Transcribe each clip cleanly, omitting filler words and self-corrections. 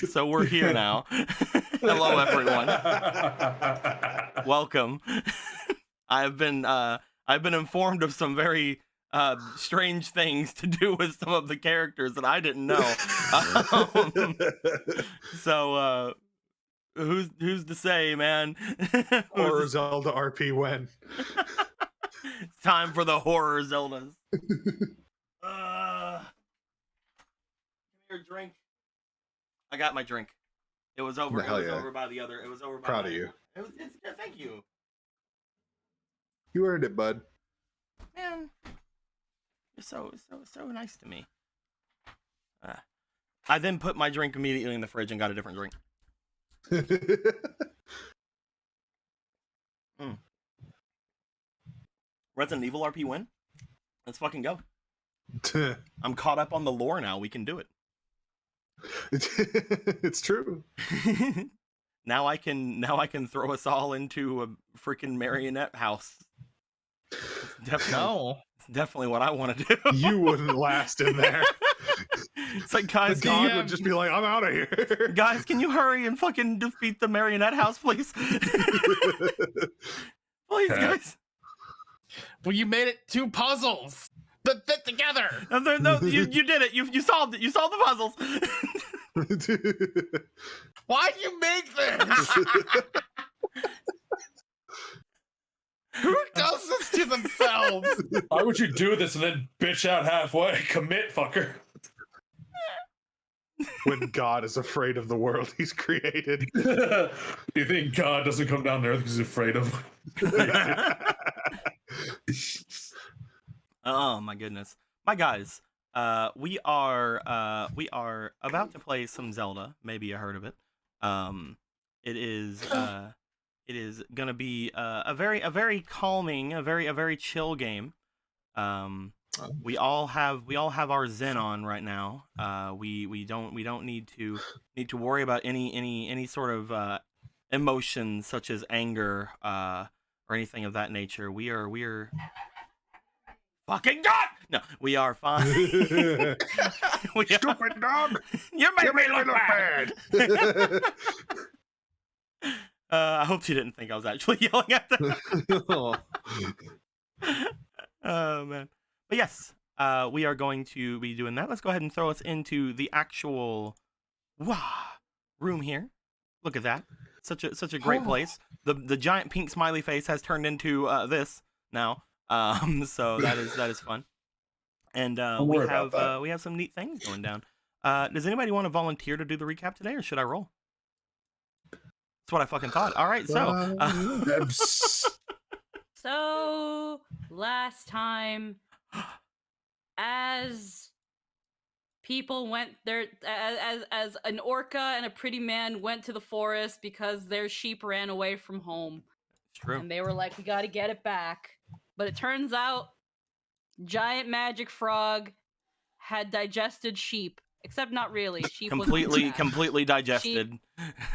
So we're here now. Hello, everyone. Welcome. I've been informed of some very strange things to do with some of the characters that I didn't know. So who's to say, man? Horror Zelda RP when? It's time for the horror Zeldas. Give me your drink. I got my drink. It was over. It was over by the other. It was over by. Proud of you. Thank you. You earned it, bud. Man, you're so nice to me. I then put my drink immediately in the fridge and got a different drink. Resident Evil RP win? Let's fucking go. I'm caught up on the lore now. We can do it. It's true. Now I can throw us all into a freaking marionette house. Definitely what I want to do. You wouldn't last in there. It's like, guys, the dog would just be like, I'm out of here. Guys, can you hurry and fucking defeat the marionette house, please? Please, guys. Well, you made it 2 puzzles that fit together. No, you did it. You solved it. You solved the puzzles. Why'd you make this? Who does this to themselves? Why would you do this and then bitch out halfway? Commit, fucker. When God is afraid of the world he's created. You think God doesn't come down to earth because he's afraid of Oh my goodness. My guys, we are about to play some Zelda. Maybe you heard of it. It is gonna be a very calming, a very chill game. We all have our Zen on right now. We don't need to worry about any sort of emotions such as anger or anything of that nature. We are fucking god! No, we are fine. We are- Stupid dog! You made You me made me look look bad. bad. I hope she didn't think I was actually yelling at them. Oh. Oh man. But yes, we are going to be doing that. Let's go ahead and throw us into the actual room here. Look at that. Such a great place. The giant pink smiley face has turned into this now. So that is fun. And Don't worry about that. we have some neat things going down. Does anybody want to volunteer to do the recap today, or should I roll? That's what I fucking thought. All right, so So last time, as people went there, as an orca and a pretty man went to the forest because their sheep ran away from home, it's true. and they were like, "We got to get it back." But it turns out, giant magic frog had digested sheep, except not really. Sheep was Completely digested.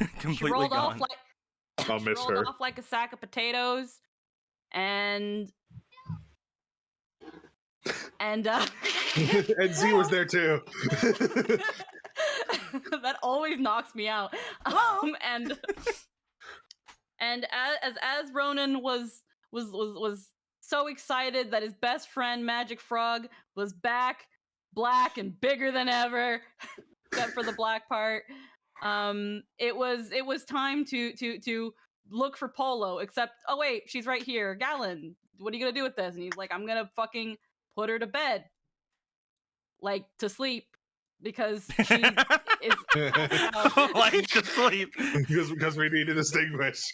She Completely rolled gone. off like I'll she miss rolled her. off like a sack of potatoes, and And Z was there too. that always knocks me out. And as Ronan was so excited that his best friend Magic Frog was back, black and bigger than ever, except for the black part. It was time to look for Polo. Except, oh wait, she's right here. Gallon, what are you gonna do with this? And he's like, I'm gonna fucking put her to bed, like to sleep, because she is Like to sleep. because we need to distinguish.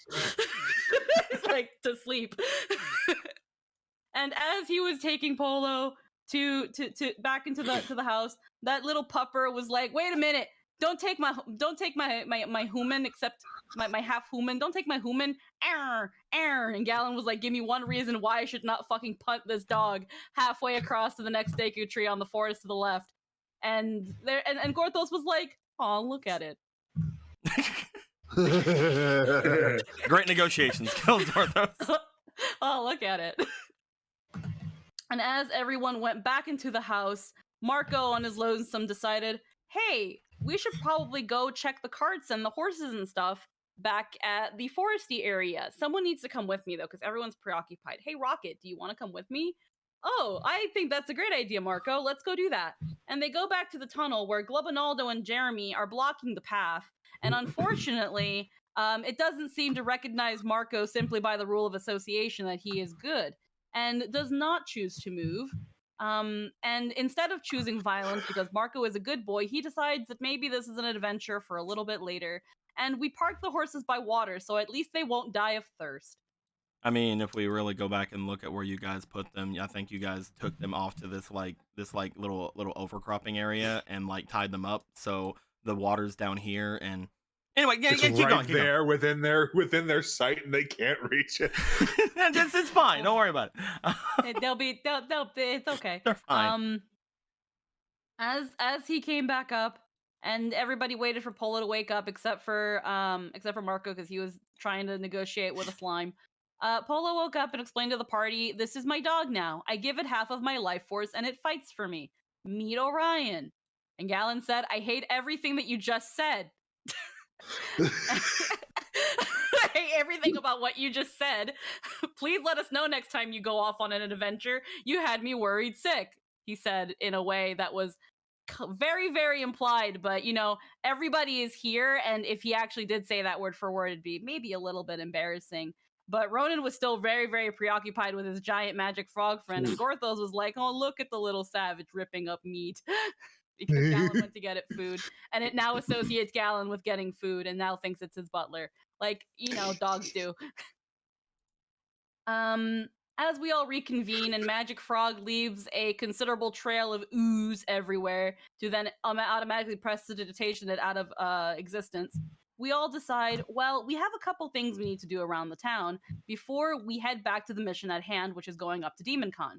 like to sleep. And as he was taking Polo to back into the house, that little pupper was like, "Wait a minute! Don't take my human, except my half human. Don't take my human." And Gallon was like, "Give me one reason why I should not fucking punt this dog halfway across to the next Deku tree on the forest to the left." And Gorthos was like, "Oh, look at it." Great negotiation skills, Orthos. Oh, look at it. And as everyone went back into the house, Marco on his lonesome decided, hey, we should probably go check the carts and the horses and stuff back at the foresty area. Someone needs to come with me, though, because everyone's preoccupied. Hey, Rocket, do you want to come with me? Oh, I think that's a great idea, Marco. Let's go do that. And they go back to the tunnel where Globinaldo and Jeremy are blocking the path. And unfortunately, it doesn't seem to recognize Marco simply by the rule of association that he is good, and does not choose to move. And instead of choosing violence because Marco is a good boy, he decides that maybe this is an adventure for a little bit later. And we park the horses by water, so at least they won't die of thirst. I mean, if we really go back and look at where you guys put them, I think you guys took them off to this little overcropping area and like tied them up, so the water's down here. And anyway, It's keep right going. there within their sight, and they can't reach it. It's fine. Don't worry about it. It's okay. They're fine. As he came back up, and everybody waited for Polo to wake up, except for Marco, because he was trying to negotiate with a slime. Polo woke up and explained to the party, "This is my dog now. I give it half of my life force, and it fights for me. Meet Orion." And Gallon said, "I hate everything that you just said." I hate everything about what you just said. Please let us know next time you go off on an adventure. You had me worried sick, he said in a way that was very, very implied, but everybody is here, and if he actually did say that word for word, it'd be maybe a little bit embarrassing. But Ronan was still very, very preoccupied with his giant magic frog friend, and Gorthos was like, "Oh, look at the little savage ripping up meat." Because Gallon went to get it food, and it now associates Gallon with getting food, and now thinks it's his butler. Like, dogs do. As we all reconvene and Magic Frog leaves a considerable trail of ooze everywhere to then automatically prestidigitation it out of existence, we all decide, well, we have a couple things we need to do around the town before we head back to the mission at hand, which is going up to DemonCon.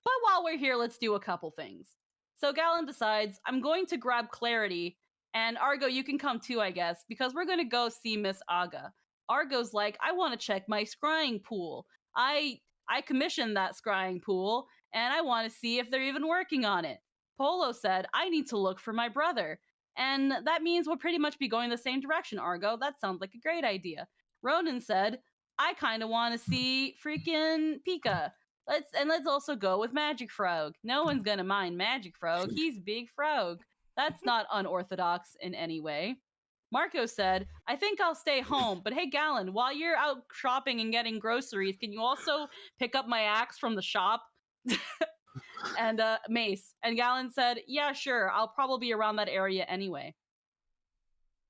But while we're here, let's do a couple things. So Gallon decides, I'm going to grab Clarity, and Argo, you can come too, I guess, because we're going to go see Miss Aga. Argo's like, I want to check my scrying pool. I commissioned that scrying pool, and I want to see if they're even working on it. Polo said, I need to look for my brother. And that means we'll pretty much be going the same direction, Argo. That sounds like a great idea. Ronan said, I kind of want to see freaking Pika. Let's also go with Magic Frog. No one's gonna mind Magic Frog. He's Big Frog. That's not unorthodox in any way. Marco said, I think I'll stay home, but hey, Gallon, while you're out shopping and getting groceries, can you also pick up my axe from the shop? And Mace. And Gallon said, yeah, sure, I'll probably be around that area anyway.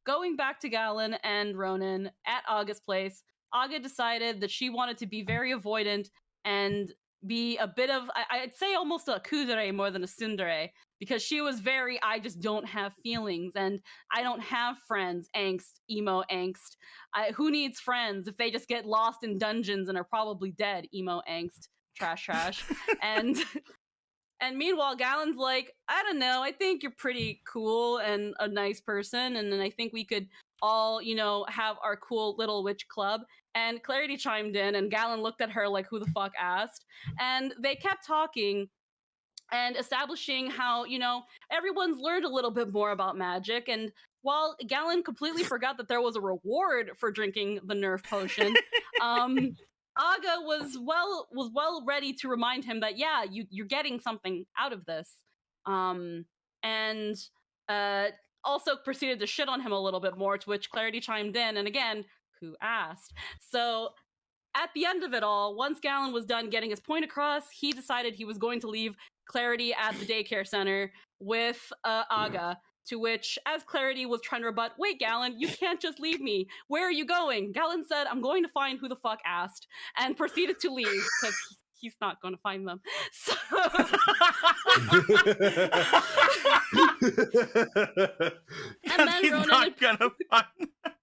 Going back to Gallon and Ronan at Aga's place, Aga decided that she wanted to be very avoidant and be a bit of, I'd say almost a kudere more than a tsundere, because she was very, I just don't have feelings and I don't have friends, angst, emo angst. Who needs friends if they just get lost in dungeons and are probably dead, emo angst, trash. And meanwhile, Gallon's like, I don't know, I think you're pretty cool and a nice person, and then I think we could all, have our cool little witch club. And Clarity chimed in, and Gallon looked at her like, who the fuck asked? And they kept talking and establishing how, everyone's learned a little bit more about magic. And while Gallon completely forgot that there was a reward for drinking the Nerf potion, Aga was well ready to remind him that you're getting something out of this, and also proceeded to shit on him a little bit more. To which Clarity chimed in, and again, who asked? So at the end of it all, once Gallon was done getting his point across, he decided he was going to leave Clarity at the daycare center with Aga. To which, as Clarity was trying to rebut, wait, Gallon, you can't just leave me. Where are you going? Gallon said, I'm going to find who the fuck asked, and proceeded to leave, because he's not going to find them. So... and then he's not gonna find them.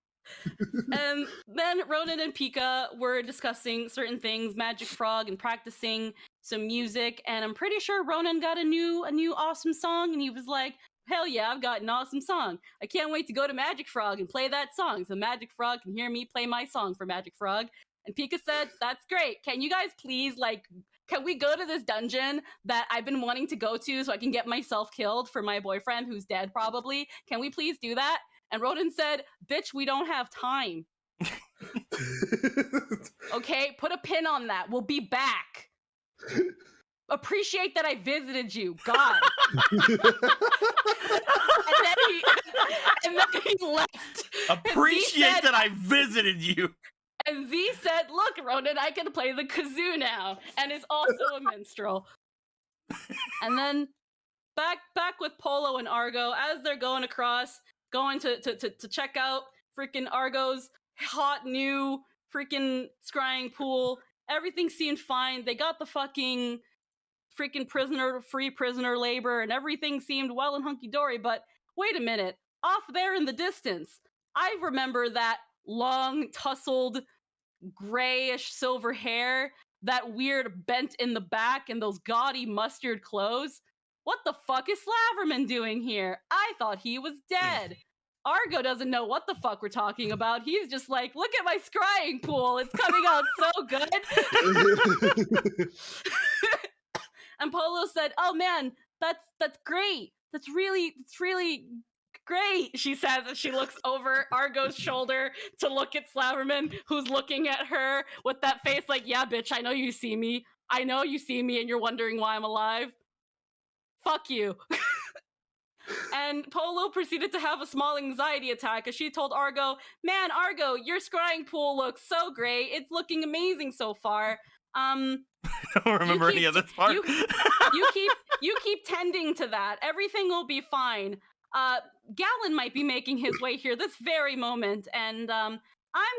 And then Ronan and Pika were discussing certain things, Magic Frog, and practicing some music, and I'm pretty sure Ronan got a new awesome song, and he was like, hell yeah, I've got an awesome song. I can't wait to go to Magic Frog and play that song so Magic Frog can hear me play my song for Magic Frog. And Pika said, that's great. Can you guys please, can we go to this dungeon that I've been wanting to go to so I can get myself killed for my boyfriend who's dead probably? Can we please do that? And Ronan said, bitch, we don't have time. Okay, put a pin on that. We'll be back. Appreciate that I visited you, God. and then he left. Appreciate that I visited you. And Z said, look, Ronan, I can play the kazoo now, and is also a minstrel. And then back with Polo and Argo, as they're going across, going to check out freaking Argo's hot new freaking scrying pool. Everything seemed fine. They got the freaking free prisoner labor, and everything seemed well and hunky-dory, but wait a minute, off there in the distance, I remember that long, tousled, grayish silver hair, that weird bent in the back, and those gaudy mustard clothes. What the fuck is Slaverman doing here? I thought he was dead. Argo doesn't know what the fuck we're talking about. He's just like, look at my scrying pool. It's coming out so good. And Polo said, oh man, that's great. That's really great, she says as she looks over Argo's shoulder to look at Slaverman, who's looking at her with that face like, yeah, bitch, I know you see me. I know you see me and you're wondering why I'm alive. Fuck you. And Polo proceeded to have a small anxiety attack as she told Argo, man, Argo, your scrying pool looks so great. It's looking amazing so far. I don't remember any of this part. You keep tending to that. Everything will be fine. Gallon might be making his way here this very moment, and I'm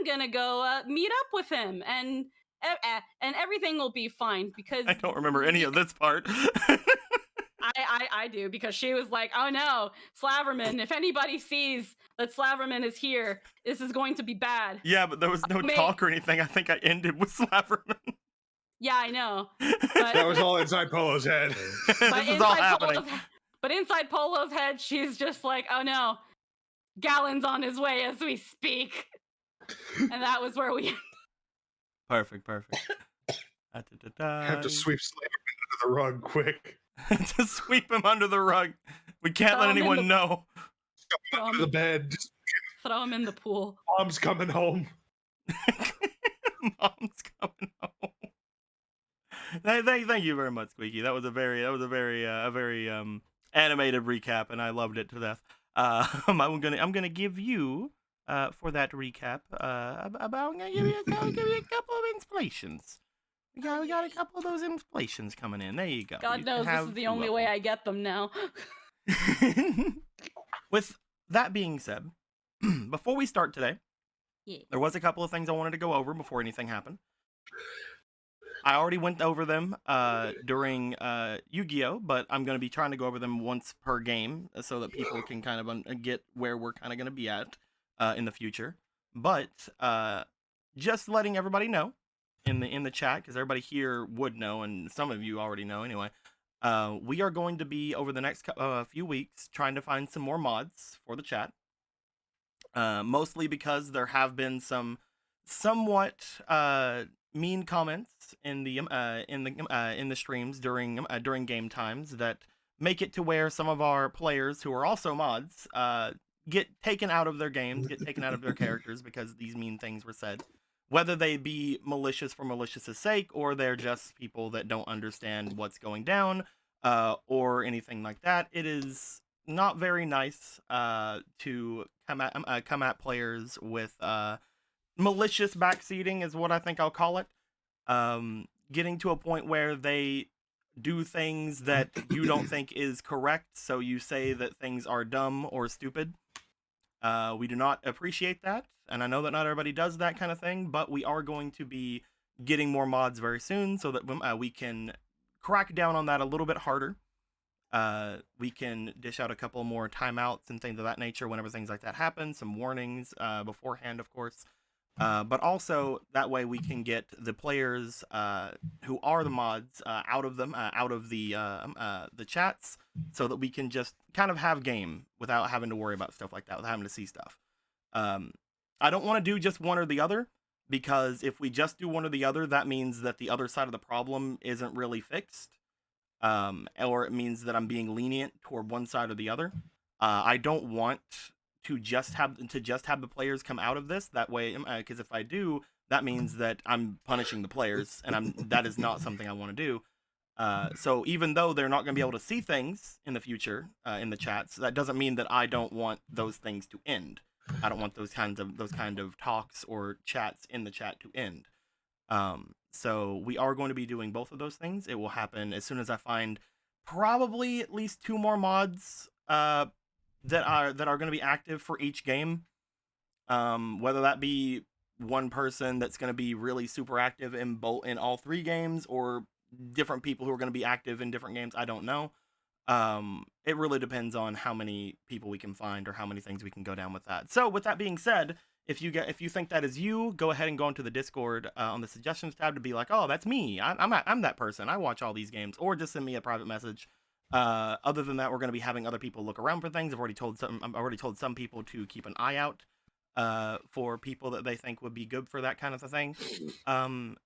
gonna go meet up with him, and everything will be fine because I don't remember any of this part. I do, because she was like, oh no, Slaverman, if anybody sees that Slaverman is here, this is going to be bad. Yeah, but there was no talk or anything. I think I ended with Slaverman. Yeah, I know. But, That was all inside Polo's head. This is all happening. But inside Polo's head, she's just like, oh no, Gallon's on his way as we speak. And that was where we ended. Perfect. Have to sweep Slaverman the rug, quick. To sweep him under the rug. We can't let Throw him in anyone the- know. Throw Under the him, bed. Just, throw him in the pool. Mom's coming home. Mom's coming home. Thank you very much, Squeaky. That was a very animated recap, and I loved it to death. I'm gonna give you for that recap I'm gonna give you a couple of inspirations. We got a couple of those inspirations coming in. There you go. God You knows this have is the two only of way them. I get them now. With that being said, before we start today, Yeah. there was a couple of things I wanted to go over before anything happened. I already went over them during Yu-Gi-Oh, but I'm going to be trying to go over them once per game so that people can kind of get where we're kind of going to be at in the future. But just letting everybody know in the chat, because everybody here would know, and some of you already know anyway. We are going to be over the next few weeks trying to find some more mods for the chat. Mostly because there have been some somewhat mean comments in the streams during game times that make it to where some of our players who are also mods get taken out of their games, get taken out of their characters because these mean things were said. Whether they be malicious for malicious' sake, or they're just people that don't understand what's going down, or anything like that, it is not very nice to come at players with malicious backseating is what I think I'll call it. Getting to a point where they do things that you don't think is correct, so you say that things are dumb or stupid. We do not appreciate that, and I know that not everybody does that kind of thing, but we are going to be getting more mods very soon so that we can crack down on that a little bit harder. We can dish out a couple more timeouts and things of that nature whenever things like that happen, some warnings beforehand, of course. But also that way we can get the players who are the mods out of the chats, so that we can just kind of have game without having to worry about stuff like that, without having to see stuff. I don't want to do just one or the other, because if we just do one or the other, that means that the other side of the problem isn't really fixed. Or it means that I'm being lenient toward one side or the other. I don't want to just have the players come out of this that way, because if I do, that means that I'm punishing the players, and that is not something I want to do. So even though they're not going to be able to see things in the future in the chats, that doesn't mean that I don't want those things to end. I don't want those kind of talks or chats in the chat to end. So we are going to be doing both of those things. It will happen as soon as I find probably at least 2 more mods that are going to be active for each game. Whether that be one person that's going to be really super active in all 3 games, or different people who are going to be active in different games, I don't know. It really depends on how many people we can find or how many things we can go down with that. So with that being said, if you think that is you, go ahead and go into the Discord on the suggestions tab to be like, oh, that's me. I'm that person. I watch all these games, or just send me a private message. Other than that, we're going to be having other people look around for things. I've already told some people to keep an eye out for people that they think would be good for that kind of a thing. And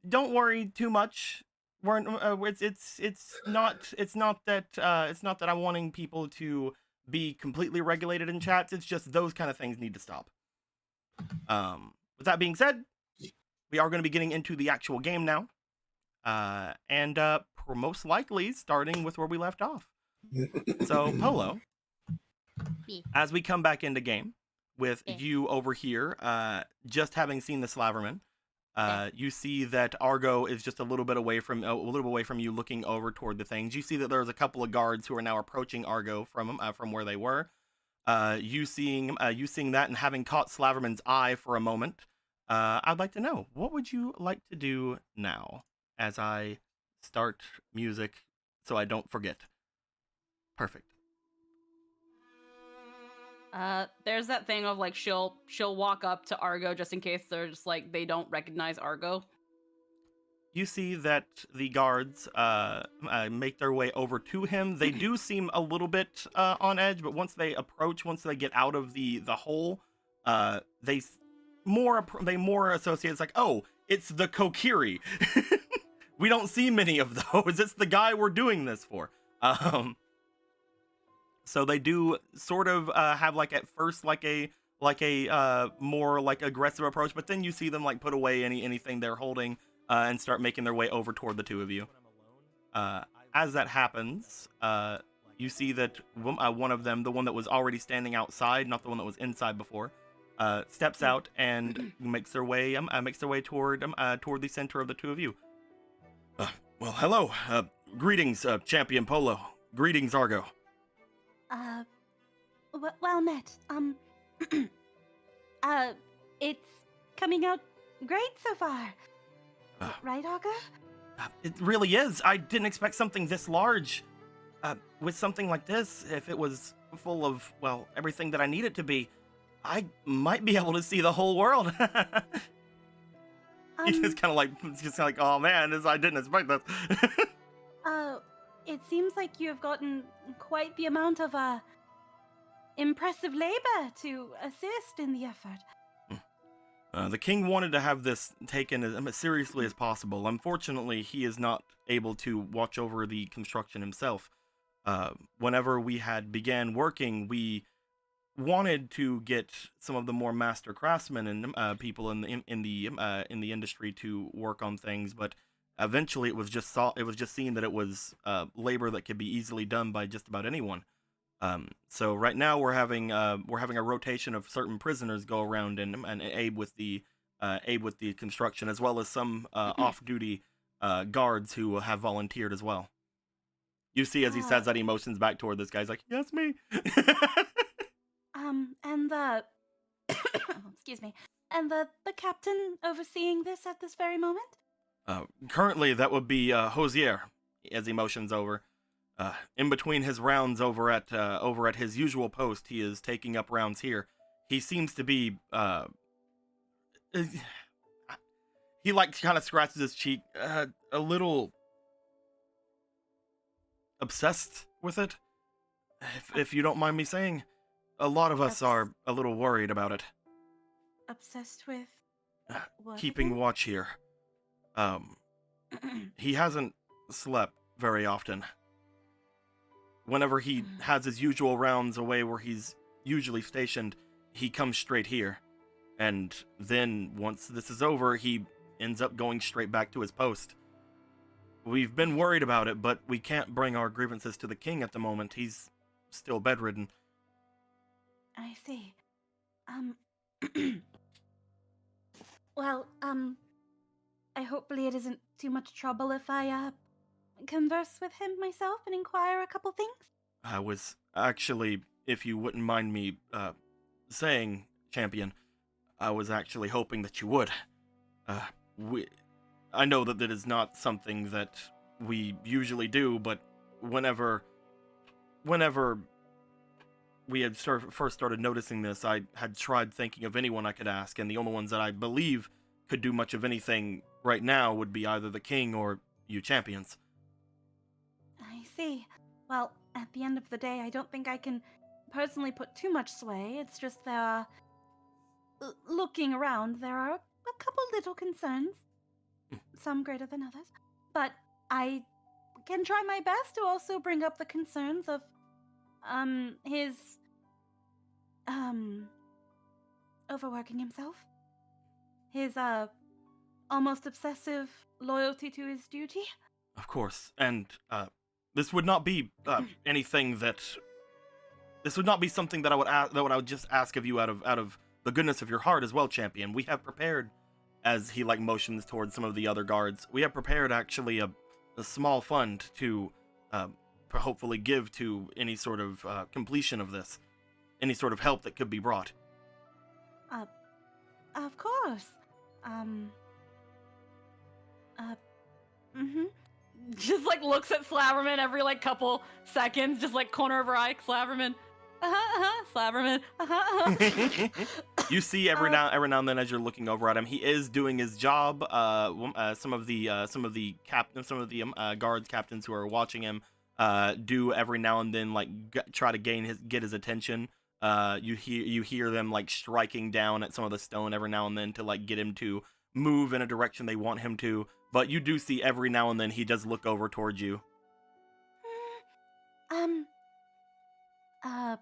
don't worry too much. It's not that I'm wanting people to be completely regulated in chats. It's just those kind of things need to stop. With that being said, we are going to be getting into the actual game now, and most likely starting with where we left off. So Polo, as we come back into game with you over here, just having seen the Slaverman, you see that Argo is just a little bit away from you, looking over toward the things. You see that there's a couple of guards who are now approaching Argo from where they were. You seeing that and having caught Slaverman's eye for a moment, I'd like to know, what would you like to do now as I start music so I don't forget? Perfect. There's that thing of like she'll walk up to Argo just in case they're just like they don't recognize Argo. You see that the guards make their way over to him. They do seem a little bit on edge, but once they get out of the hole, they more associate. It's like, oh, it's the Kokiri. we don't see many of those. It's the guy we're doing this for. So they do sort of have like at first like a more like aggressive approach, but then you see them like put away anything they're holding and start making their way over toward the two of you. As that happens, you see that one of them, the one that was already standing outside, not the one that was inside before, steps out and makes their way toward the center of the two of you. Well, hello. Greetings, Champion Polo. Greetings, Argo. Well met. It's coming out great so far. Right, Argo? It really is. I didn't expect something this large. With something like this, if it was full of, well, everything that I need it to be, I might be able to see the whole world. He's just kind of like, oh man, I didn't expect this. It seems like you have gotten quite the amount of impressive labor to assist in the effort. The king wanted to have this taken as seriously as possible. Unfortunately, he is not able to watch over the construction himself. Whenever we had began working, we wanted to get some of the more master craftsmen and people in the industry to work on things, but eventually it was just seen that it was labor that could be easily done by just about anyone. So right now we're having a rotation of certain prisoners go around and aid with the construction, as well as some off-duty guards who have volunteered as well. You see, as he says that, he motions back toward this guy. He's like, "Yes, me." And the excuse me, and the captain overseeing this at this very moment. Currently, that would be Hosier, as he motions over. In between his rounds over at his usual post, he is taking up rounds here. He seems to be he like kind of scratches his cheek, a little obsessed with it, if you don't mind me saying. A lot of us are a little worried about it. Obsessed with what? Keeping watch here. He hasn't slept very often. Whenever he has his usual rounds away where he's usually stationed, he comes straight here. And then, once this is over, he ends up going straight back to his post. We've been worried about it, but we can't bring our grievances to the king at the moment. He's still bedridden. I see. Well, I hopefully it isn't too much trouble if I, converse with him myself and inquire a couple things. I was actually, if you wouldn't mind me, saying, Champion, I was actually hoping that you would. I know that is not something that we usually do, but whenever we had first started noticing this, I had tried thinking of anyone I could ask, and the only ones that I believe could do much of anything right now would be either the king or you champions. I see. Well, at the end of the day, I don't think I can personally put too much sway. It's just there are... looking around, there are a couple little concerns. Some greater than others. But I can try my best to also bring up the concerns of, his... overworking himself. His, almost obsessive loyalty to his duty. Of course, and, this would not be, anything that... This would not be something that I would just ask of you out of the goodness of your heart as well, Champion. We have prepared, as he, like, motions towards some of the other guards, we have prepared, actually, a small fund to, hopefully give to any sort of, completion of this. Any sort of help that could be brought. Of course. Just like looks at Slaverman every like couple seconds, just like corner of her eye, Slaverman. Slaverman. You see every now and then as you're looking over at him, he is doing his job. Some of the guards captains who are watching him do every now and then like try to get his attention. You hear them like striking down at some of the stone every now and then to like get him to move in a direction they want him to, but you do see every now and then he does look over towards you.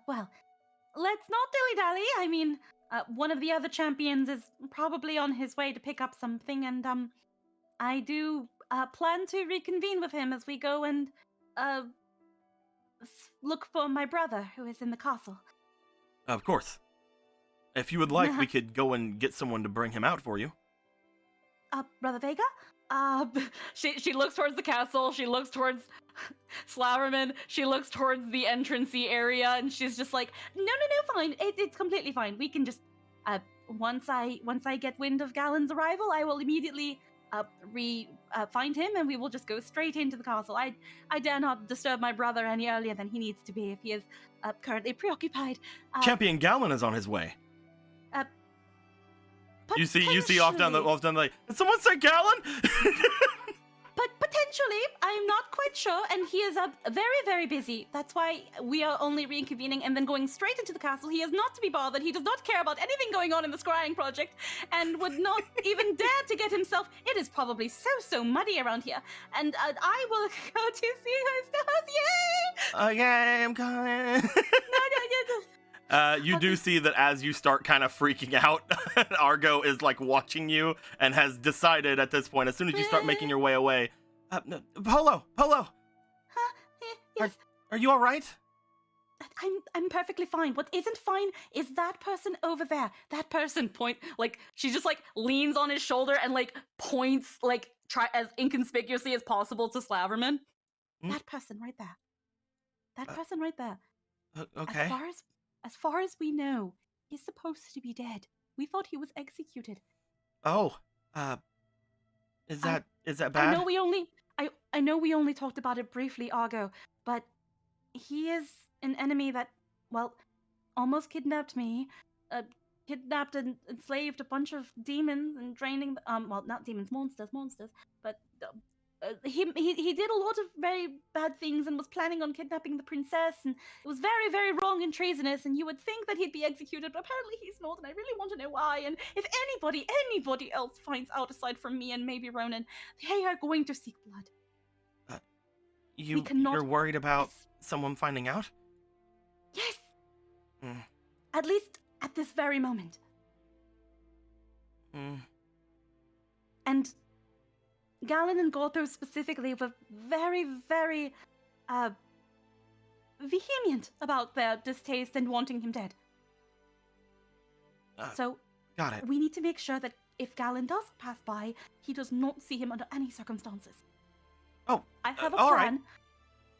Well, let's not dilly-dally. I mean, one of the other champions is probably on his way to pick up something, and, I do, plan to reconvene with him as we go and, look for my brother who is in the castle. Of course. If you would like, we could go and get someone to bring him out for you. Brother Vega? She looks towards the castle. She looks towards Slowerman. She looks towards the entrancey area, and she's just like, no, fine. It's completely fine. We can just, once I get wind of Galen's arrival, I will immediately find him, and we will just go straight into the castle. I dare not disturb my brother any earlier than he needs to be if he is currently preoccupied. Champion Galen is on his way. You see off down the like, did someone say Galen? But potentially, I'm not quite sure, and he is very, very busy. That's why we are only reconvening and then going straight into the castle. He is not to be bothered. He does not care about anything going on in the scrying project, and would not even dare to get himself. It is probably so muddy around here, and I will go to see her stars. Yay! Okay, I'm coming. No. You do see that as you start kind of freaking out, Argo is like watching you and has decided at this point, as soon as you start making your way away, no, Polo! Huh? Yes. Are you all right? I'm perfectly fine. What isn't fine is that person over there. That person like she just like leans on his shoulder and like points like try as inconspicuously as possible to Slaverman. That person right there. That person right there. Okay. As far as we know, he's supposed to be dead. We thought he was executed. Oh, is that bad? I know we only talked about it briefly, Argo, but he is an enemy that, well, almost kidnapped me, kidnapped and enslaved a bunch of demons and draining, well, not demons, monsters, but he did a lot of very bad things and was planning on kidnapping the princess, and it was very, very wrong and treasonous, and you would think that he'd be executed, but apparently he's not, and I really want to know why, and if anybody else finds out aside from me and maybe Ronan, they are going to seek blood. You're worried about someone finding out? Yes! At least at this very moment. And Galen and Gorthos specifically were very, very, vehement about their distaste and wanting him dead. So, got it. We need to make sure that if Galen does pass by, he does not see him under any circumstances. Oh, I have a all plan. right.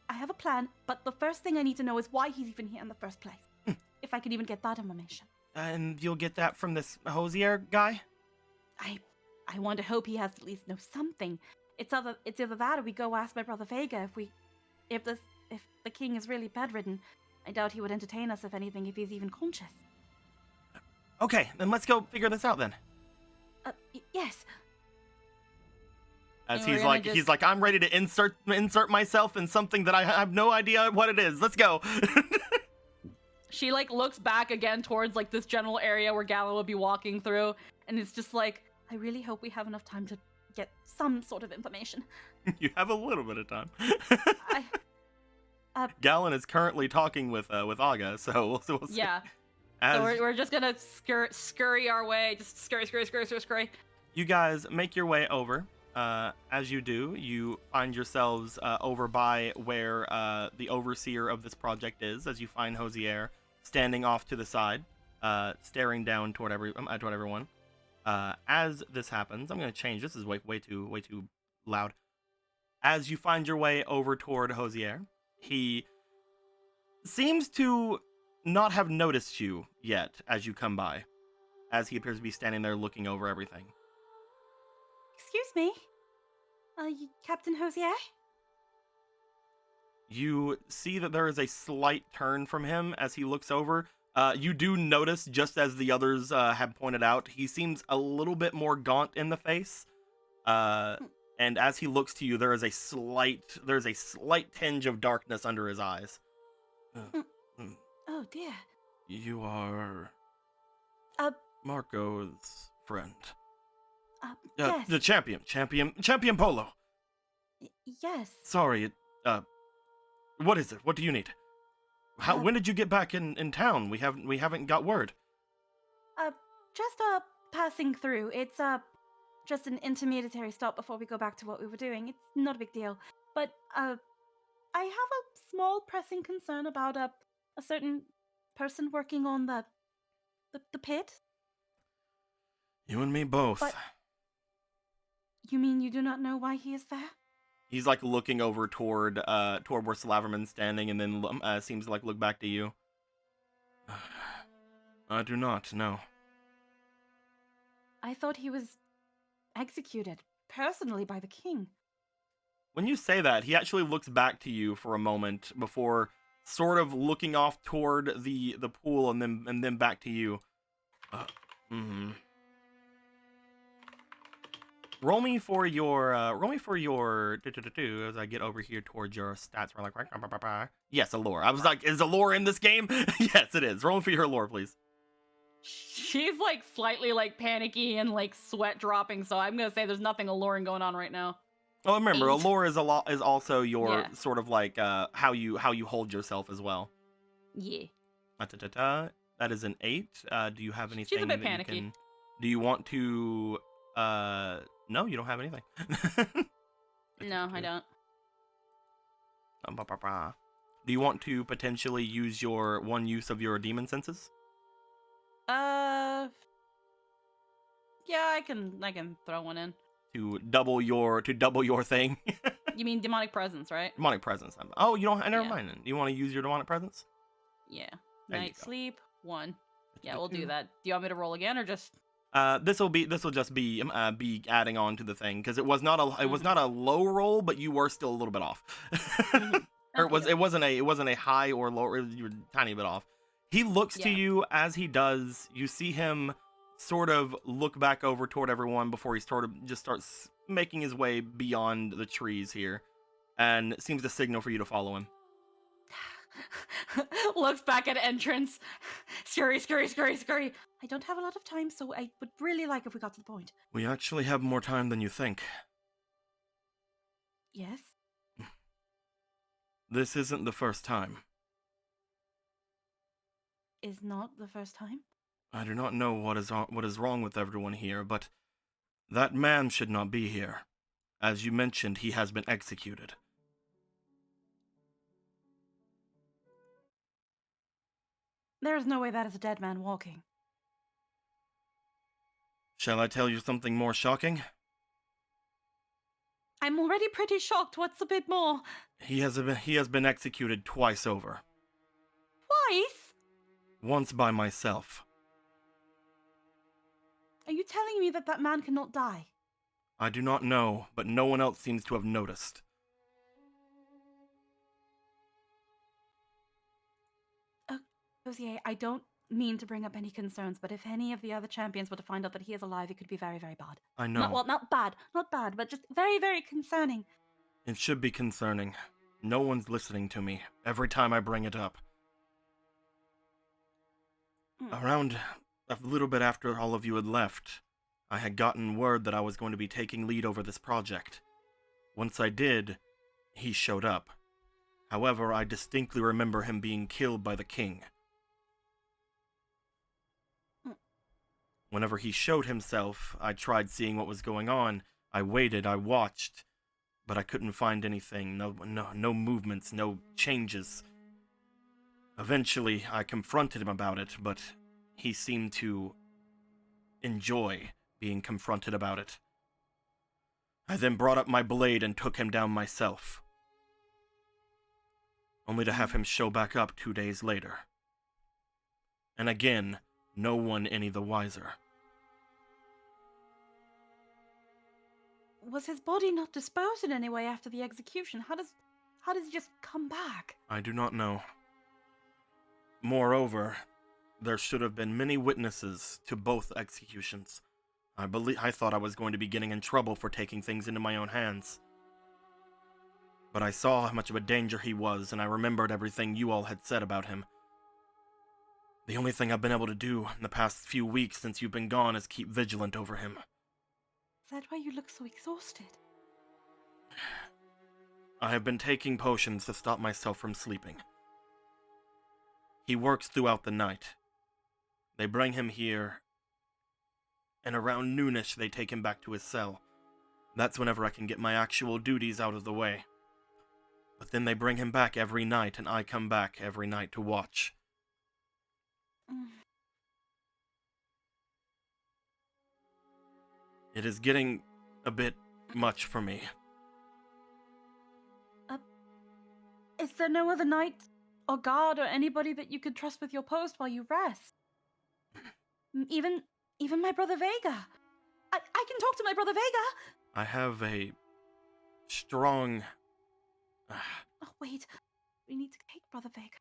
I have a plan, but the first thing I need to know is why he's even here in the first place. If I can even get that information. And you'll get that from this Hosier guy? I want to hope he has at least know something. It's either that or we go ask my brother Vega if the king is really bedridden. I doubt he would entertain us, if anything, if he's even conscious. Okay, then let's go figure this out then. Yes. As And he's like, I'm ready to insert myself in something that I have no idea what it is. Let's go. She like looks back again towards like this general area where Galen would be walking through, and it's just like, I really hope we have enough time to get some sort of information. You have a little bit of time. Galen is currently talking with Aga, so we'll see. yeah. So we're just gonna scurry our way, just scurry. You guys make your way over. As you do, you find yourselves over by where the overseer of this project is, as you find Hosier standing off to the side, staring down toward everyone. As this happens, I'm going to change. This is way too loud. As you find your way over toward Hosier, he seems to not have noticed you yet as you come by, as he appears to be standing there looking over everything. Excuse me? Captain Hosier? You see that there is a slight turn from him as he looks over. You do notice, just as the others have pointed out, he seems a little bit more gaunt in the face. And as he looks to you, there's a slight tinge of darkness under his eyes. Oh dear. You are Uh, Marco's friend. Yes. The champion Polo. Yes. Sorry, what is it? What do you need? When did you get back in town? We haven't got word. Just passing through. It's just an intermediary stop before we go back to what we were doing. It's not a big deal. But I have a small pressing concern about a certain person working on the pit. You and me both. But you mean you do not know why he is there? He's like looking over toward where Slaverman's standing, and then seems to like look back to you. I do not know. I thought he was executed personally by the king. When you say that, he actually looks back to you for a moment before sort of looking off toward the pool and then back to you. Roll me for your as I get over here towards your stats. We're like, yes, allure. I was like, is allure in this game? Yes, it is. Roll me for your allure, please. She's like slightly like panicky and like sweat dropping, so I'm gonna say there's nothing alluring going on right now. Oh, remember, 8. allure is also your Yeah. sort of like how you hold yourself as well. Yeah. That is an 8. Do you have anything? She's a bit that panicky. You can, do you want to? No, you don't have anything. No, I don't. Do you want to potentially use your one use of your demon senses? Yeah, I can throw one in. To double your thing. You mean demonic presence, right? Demonic presence. Oh, you don't. Never Yeah. mind. Then. You want to use your demonic presence? Yeah. There you Night go. sleep 1. Yeah, we'll do that. Do you want me to roll again or just? This will just be adding on to the thing because it was not a low roll, but you were still a little bit off. Or it wasn't a high or low. You were a tiny bit off. He looks to Yeah. you as he does. You see him sort of look back over toward everyone before he just starts making his way beyond the trees here, and seems to signal for you to follow him. Looks back at entrance. Scurry. I don't have a lot of time, so I would really like if we got to the point. We actually have more time than you think. Yes? This isn't the first time. Is not the first time? I do not know what is wrong with everyone here, but that man should not be here. As you mentioned, he has been executed. There is no way that is a dead man walking. Shall I tell you something more shocking? I'm already pretty shocked. What's a bit more? He has been executed twice over. Twice? Once by myself. Are you telling me that man cannot die? I do not know, but no one else seems to have noticed. Rosier, I don't mean to bring up any concerns, but if any of the other champions were to find out that he is alive, it could be very, very bad. I know. Not bad, but just very, very concerning. It should be concerning. No one's listening to me every time I bring it up. Around a little bit after all of you had left, I had gotten word that I was going to be taking lead over this project. Once I did, he showed up. However, I distinctly remember him being killed by the king. Whenever he showed himself, I tried seeing what was going on. I waited, I watched, but I couldn't find anything. No movements, no changes. Eventually, I confronted him about it, but he seemed to enjoy being confronted about it. I then brought up my blade and took him down myself, only to have him show back up 2 days later. And again, no one any the wiser. Was his body not disposed in any way after the execution? How does he just come back? I do not know. Moreover, there should have been many witnesses to both executions. I thought I was going to be getting in trouble for taking things into my own hands. But I saw how much of a danger he was, and I remembered everything you all had said about him. The only thing I've been able to do in the past few weeks since you've been gone is keep vigilant over him. Is that why you look so exhausted? I have been taking potions to stop myself from sleeping. He works throughout the night. They bring him here, and around noonish they take him back to his cell. That's whenever I can get my actual duties out of the way. But then they bring him back every night, and I come back every night to watch. Mm. It is getting a bit much for me. Is there no other knight or guard or anybody that you could trust with your post while you rest? Even my brother Vega. I can talk to my brother Vega. I have a strong... Oh wait, we need to take brother Vega.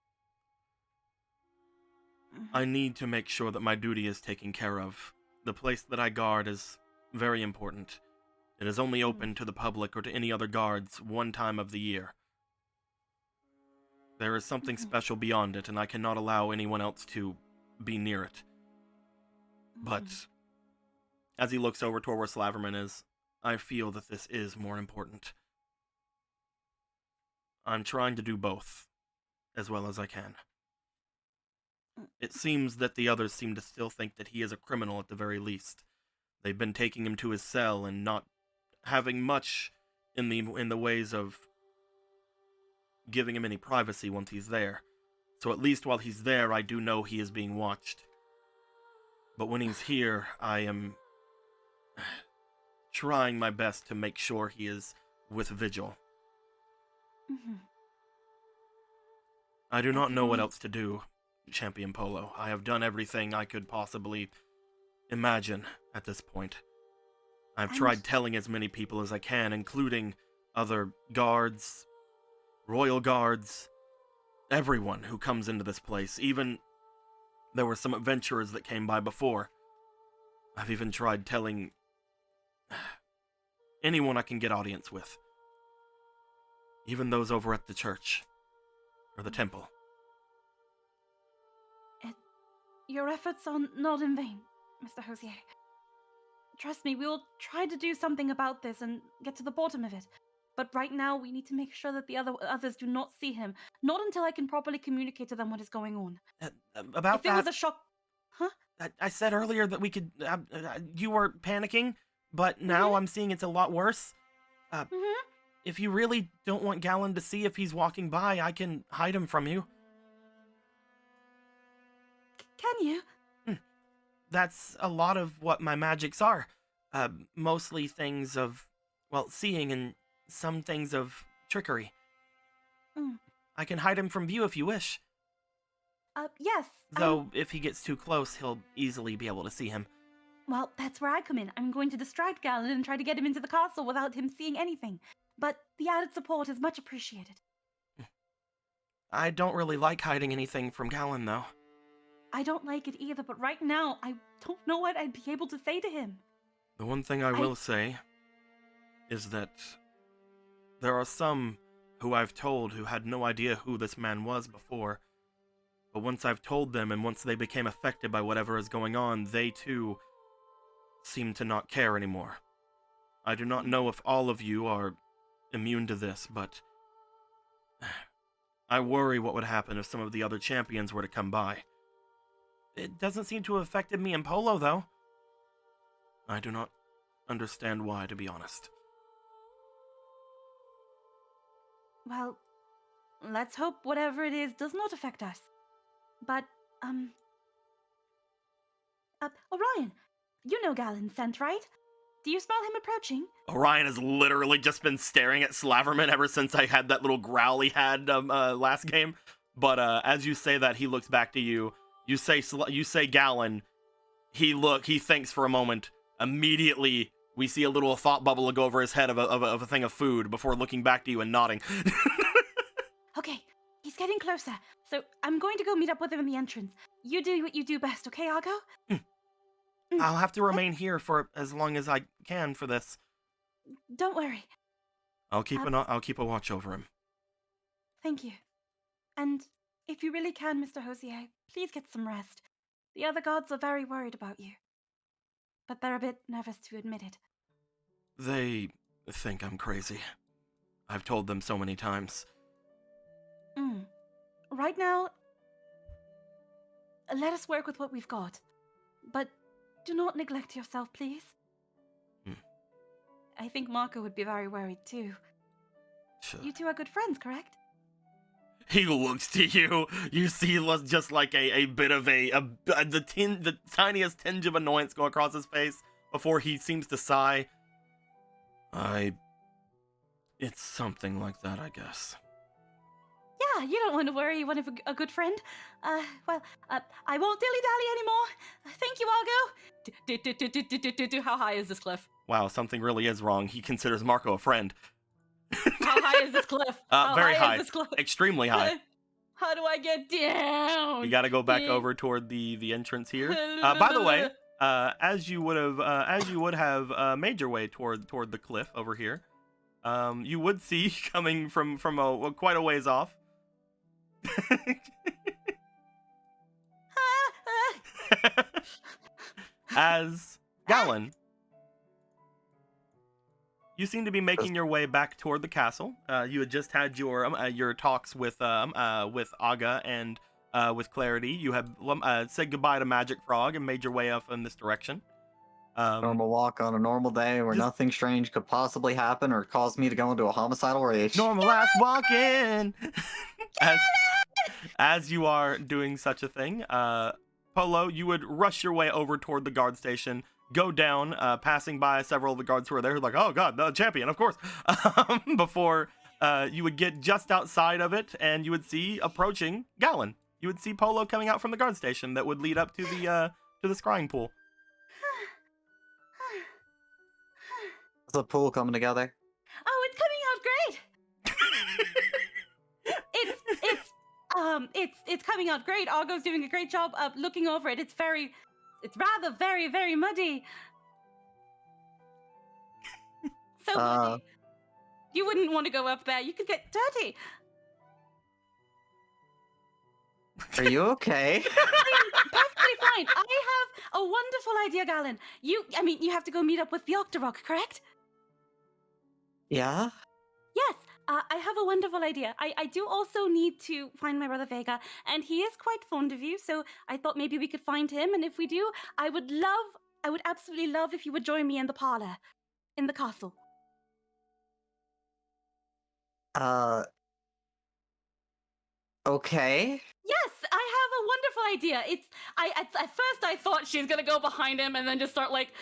I need to make sure that my duty is taken care of. The place that I guard is very important. It is only open to the public or to any other guards one time of the year. There is something special beyond it, and I cannot allow anyone else to be near it. But, as he looks over toward where Slaverman is, I feel that this is more important. I'm trying to do both, as well as I can. It seems that the others seem to still think that he is a criminal at the very least. They've been taking him to his cell and not having much in the ways of giving him any privacy once he's there. So at least while he's there, I do know he is being watched. But when he's here, I am trying my best to make sure he is with Vigil. I do not know what else to do, Champion Polo. I have done everything I could possibly imagine at this point. I've tried telling as many people as I can, including other guards, royal guards, everyone who comes into this place. Even there were some adventurers that came by before. I've even tried telling anyone I can get audience with. Even those over at the church. Or the temple. Your efforts are not in vain, Mr. Hosier. Trust me, we will try to do something about this and get to the bottom of it. But right now, we need to make sure that the others do not see him. Not until I can properly communicate to them what is going on. About if that... it was a shock... Huh? I said earlier that we could... you were panicking, but now I'm seeing it's a lot worse. If you really don't want Galen to see if he's walking by, I can hide him from you. Can you? That's a lot of what my magics are. Mostly things of, well, seeing and some things of trickery. I can hide him from view if you wish. Yes. Though, if he gets too close, he'll easily be able to see him. Well, that's where I come in. I'm going to distract Galen and try to get him into the castle without him seeing anything. But the added support is much appreciated. I don't really like hiding anything from Galen, though. I don't like it either, but right now, I don't know what I'd be able to say to him. The one thing I will say is that there are some who I've told who had no idea who this man was before. But once I've told them and once they became affected by whatever is going on, they too seem to not care anymore. I do not know if all of you are immune to this, but I worry what would happen if some of the other champions were to come by. It doesn't seem to have affected me in Polo, though. I do not understand why, to be honest. Well, let's hope whatever it is does not affect us. But, Orion, you know Galen's scent, right? Do you smell him approaching? Orion has literally just been staring at Slaverman ever since I had that little growl he had last game. But as you say that, he looks back to you. You say Galen. He thinks for a moment. Immediately, we see a little thought bubble go over his head of a thing of food before looking back to you and nodding. Okay, he's getting closer. So I'm going to go meet up with him in the entrance. You do what you do best, okay, Argo? I'll have to remain here for as long as I can for this. Don't worry. I'll keep a watch over him. Thank you. And if you really can, Mr. Hosier, please get some rest. The other guards are very worried about you. But they're a bit nervous to admit it. They think I'm crazy. I've told them so many times. Right now, let us work with what we've got. But do not neglect yourself, please. I think Marco would be very worried too. Sure. You two are good friends, correct? He looks to you. You see just like a bit of the tiniest tinge of annoyance go across his face before he seems to sigh. It's something like that, I guess. Yeah, you don't want to worry. You want a good friend. I won't dilly-dally anymore. Thank you, Argo. How high is this cliff? Wow, something really is wrong. He considers Marco a friend. How high is this cliff? How Very high. Is this cliff? Extremely high. How do I get down? You got to go back over toward the entrance here. By the way, as you would have made your way toward the cliff over here, you would see coming from quite a ways off. As Galen, you seem to be making your way back toward the castle. You had just had your talks with Aga and with Clarity. You have said goodbye to Magic Frog and made your way up in this direction. Normal walk on a normal day where nothing strange could possibly happen or cause me to go into a homicidal rage. Normal ass walking. As you are doing such a thing, Polo, you would rush your way over toward the guard station, go down, passing by several of the guards who are there, who are like, oh god, the champion, of course, before you would get just outside of it, and you would see approaching Galen. You would see Polo coming out from the guard station that would lead up to the scrying pool. Is the pool coming together? Oh, it's coming out great. It's coming out great. Argo's doing a great job of looking over it. It's rather very, very muddy. So muddy. You wouldn't want to go up there. You could get dirty. Are you okay? Perfectly fine. I have a wonderful idea, Galen. You have to go meet up with the Octorok, correct? Yeah? Yes. I have a wonderful idea. I do also need to find my brother Vega, and he is quite fond of you, so I thought maybe we could find him, and if we do, I would absolutely love if you would join me in the parlor, in the castle. Okay. Yes, I have a wonderful idea. At first I thought she's gonna go behind him and then just start like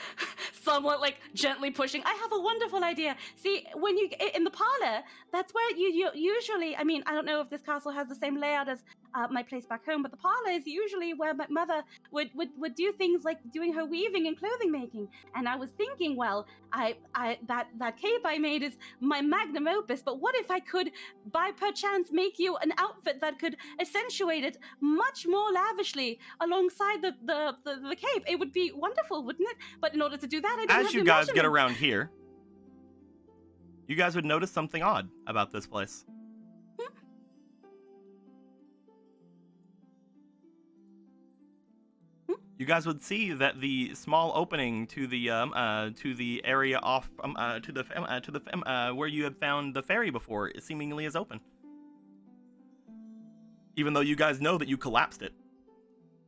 somewhat like gently pushing. I have a wonderful idea. See, when you in the parlor, that's where you usually. I mean, I don't know if this castle has the same layout as my place back home, but the parlor is usually where my mother would do things like doing her weaving and clothing making. And I was thinking, well, that cape I made is my magnum opus, but what if I could, by perchance, make you an outfit that could accentuate it much more lavishly alongside the cape? It would be wonderful, wouldn't it? But in order to do that, I don't As you guys get around here, you guys would notice something odd about this place. You guys would see that the small opening to the area off where you had found the ferry before, it seemingly is open. Even though you guys know that you collapsed it.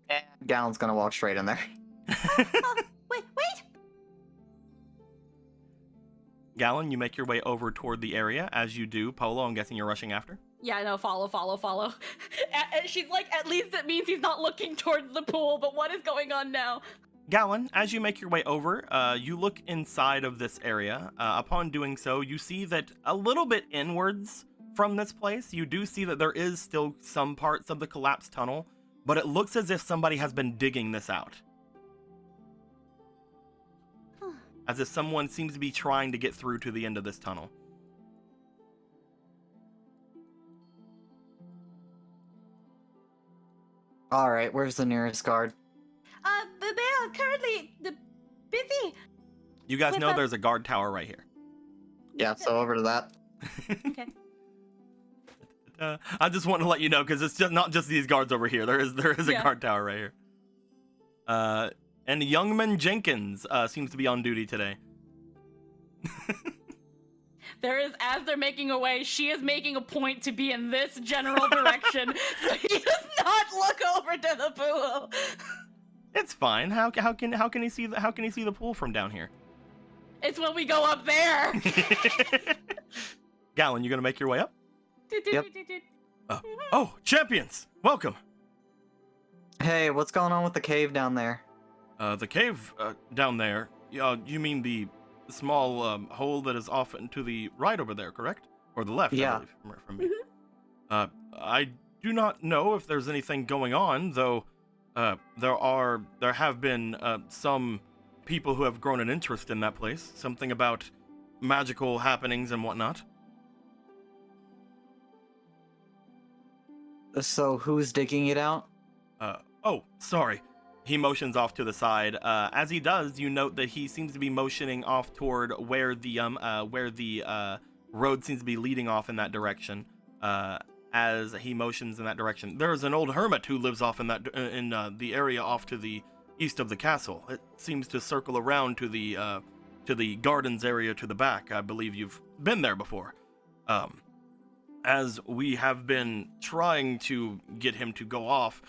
And Galen's gonna walk straight in there. Wait! Galen, you make your way over toward the area. As you do, Polo, I'm guessing you're rushing after? Yeah, no, follow. She's like, at least it means he's not looking towards the pool, but what is going on now? Galen, as you make your way over, you look inside of this area. Upon doing so, you see that a little bit inwards from this place, you do see that there is still some parts of the collapsed tunnel, but it looks as if somebody has been digging this out. As if someone seems to be trying to get through to the end of this tunnel. Alright, where's the nearest guard? They are currently busy. You guys With know a- there's a guard tower right here. Yeah, so over to that. Okay. I just want to let you know, because it's just not just these guards over here. There is a Yeah. guard tower right here. And Youngman Jenkins seems to be on duty today. There is, as they're making away, she is making a point to be in this general direction, so he does not look over to the pool. It's fine. How can he see the pool from down here? It's when we go up there. Gallon, you gonna make your way up? Yep. Oh, champions, welcome. Hey, what's going on with the cave down there? The cave down there. You mean the small hole that is off and to the right over there, correct? Or the left? Yeah. I believe, from me. I do not know if there's anything going on, though. There have been some people who have grown an interest in that place. Something about magical happenings and whatnot. So who's digging it out? Oh, sorry. He motions off to the side. As he does, you note that he seems to be motioning off toward where the road seems to be leading off in that direction. As he motions in that direction, there's an old hermit who lives off in that the area off to the east of the castle. It seems to circle around to the gardens area to the back. I believe you've been there before. As we have been trying to get him to go off,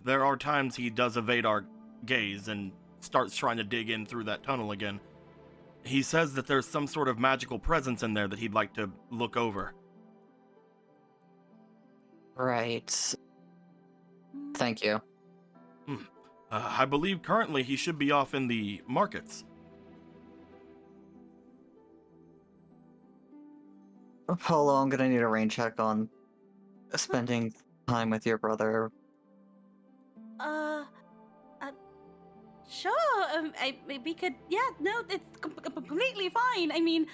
there are times he does evade our gaze and starts trying to dig in through that tunnel again. He says that there's some sort of magical presence in there that he'd like to look over. Right. Thank you. I believe currently he should be off in the markets. Polo, I'm gonna need a rain check on spending time with your brother. Sure. We could. Yeah, no, it's completely fine. I mean,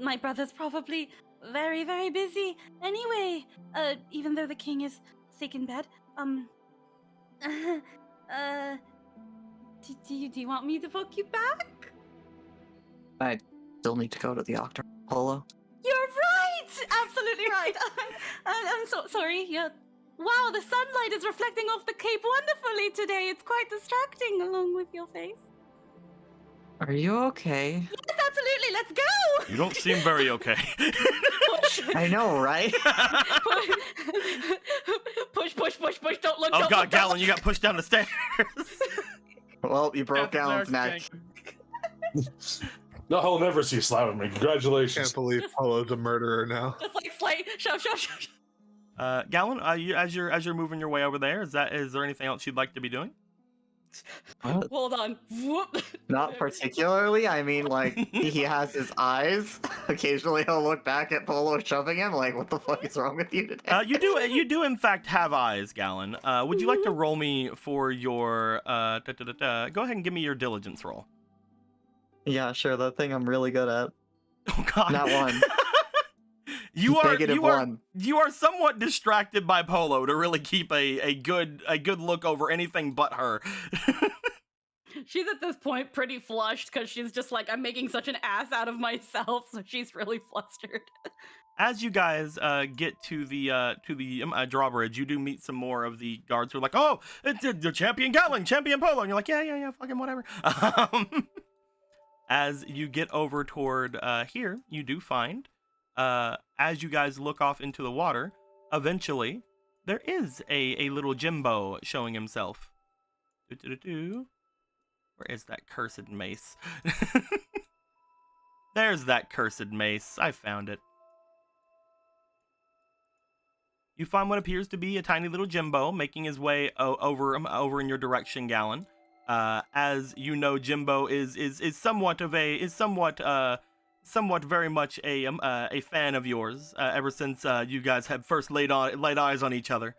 my brother's probably very, very busy anyway. Even though the king is sick in bed. Do you want me to book you back? I still need to go to the doctor. Polo. You're right. Absolutely right. I'm so sorry. Yeah. Wow, the sunlight is reflecting off the cape wonderfully today. It's quite distracting along with your face. Are you okay? Yes, absolutely. Let's go. You don't seem very okay. Push. I know, right? Push. Don't look. Oh don't god, look, Gallon, you got pushed down the stairs. Well, you broke Alan's neck. No, he'll never see slap at me. Congratulations. Can't believe Polo's a murderer now. Just like slight shove. Gallon, as you're moving your way over there, is there anything else you'd like to be doing? What? Hold on. Whoop. Not particularly. I mean, like, he has his eyes. Occasionally he'll look back at Polo shoving him, like, what the fuck is wrong with you today? You do in fact have eyes, Gallon. Would you like to roll me for your go ahead and give me your diligence roll. Yeah, sure, that thing I'm really good at. Oh god. Not one. You one. are somewhat distracted by Polo to really keep a good look over anything but her. She's at this point pretty flushed because she's just like, I'm making such an ass out of myself, so she's really flustered. As you guys get to the drawbridge, you do meet some more of the guards who are like, "Oh, it's the champion Gallon, champion Polo," and you're like, "Yeah, fucking whatever." As you get over toward here, you do find, as you guys look off into the water, eventually there is a little Jimbo showing himself. Where is that cursed mace? There's that cursed mace. I found it. You find what appears to be a tiny little Jimbo making his way over in your direction, Gallon. As you know, Jimbo is somewhat very much a fan of yours ever since you guys had first laid eyes on each other.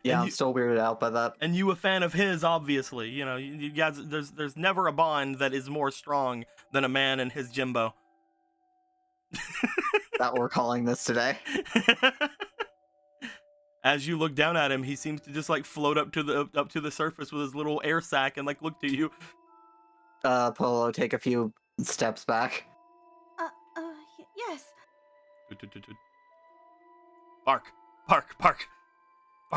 Yeah, I'm still weirded out by that. And you a fan of his, obviously. You know, you guys. There's never a bond that is more strong than a man and his Jimbo. That we're calling this today. As you look down at him, he seems to just like float up to the surface with his little air sac and like look to you. Polo, take a few steps back. Yes. Bark.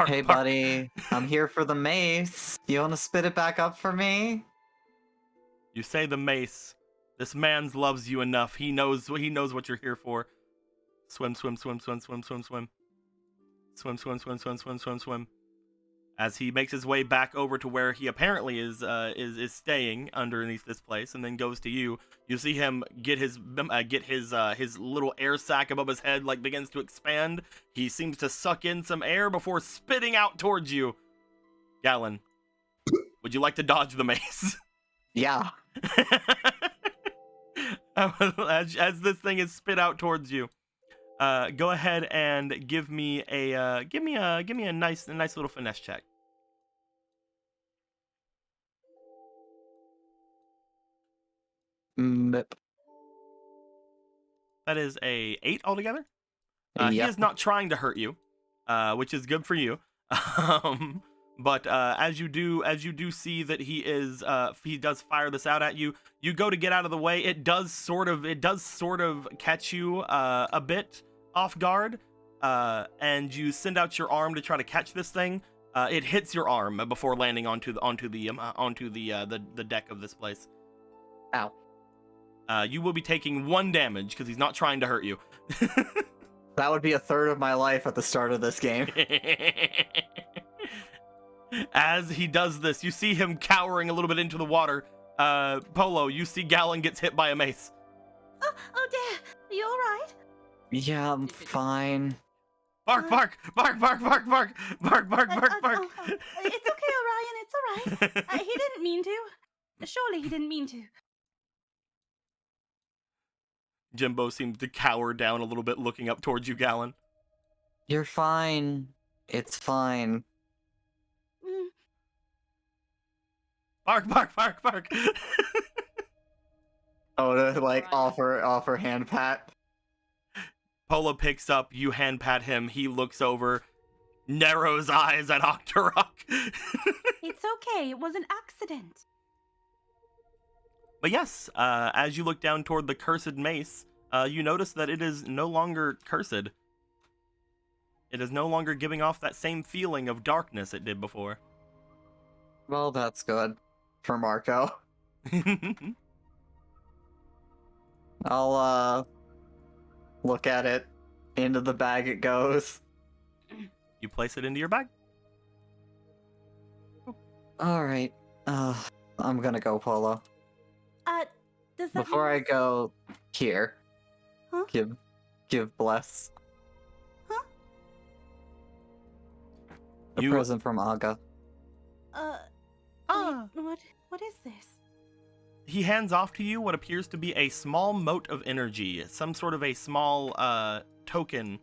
Hey, buddy, I'm here for the mace. You want to spit it back up for me? You say the mace. This man loves you enough. He knows what you're here for. Swim, swim, swim, swim, swim, swim, swim. Swim, swim, swim, swim, swim, swim, swim. As he makes his way back over to where he apparently is staying underneath this place, and then goes to you. You see him get his little air sac above his head, like, begins to expand. He seems to suck in some air before spitting out towards you. Gallon, would you like to dodge the mace? Yeah. as this thing is spit out towards you, go ahead and give me a nice little finesse check. Mip. That is a 8 altogether. He Yep. is not trying to hurt you, which is good for you. But as you do see that he does fire this out at you. You go to get out of the way. It does sort of catch you a bit off guard, and you send out your arm to try to catch this thing. It hits your arm before landing onto the deck of this place. Ow. You will be taking 1 damage because he's not trying to hurt you. That would be a third of my life at the start of this game. As he does this, you see him cowering a little bit into the water. Polo, you see Gallon gets hit by a mace. Oh dear, are you alright? Yeah, I'm fine. Bark, bark, bark, bark, bark, bark, bark, bark, bark, bark. It's okay, Orion, it's alright. He didn't mean to. Surely he didn't mean to. Jimbo seems to cower down a little bit, looking up towards you, Gallon. You're fine. It's fine. Bark, bark, bark, bark. Oh, to like Right. offer hand pat. Polo picks up, you hand pat him, he looks over, narrows eyes at Octorok. It's okay, it was an accident. But yes, as you look down toward the cursed mace, you notice that it is no longer cursed. It is no longer giving off that same feeling of darkness it did before. Well, that's good for Marco. I'll look at it. Into the bag it goes. You place it into your bag. All right. I'm gonna go, Polo. Does that Before I mean- go, here. Huh? Give bless. Huh? A You- present from Aga. What is this? He hands off to you what appears to be a small mote of energy, some sort of a small token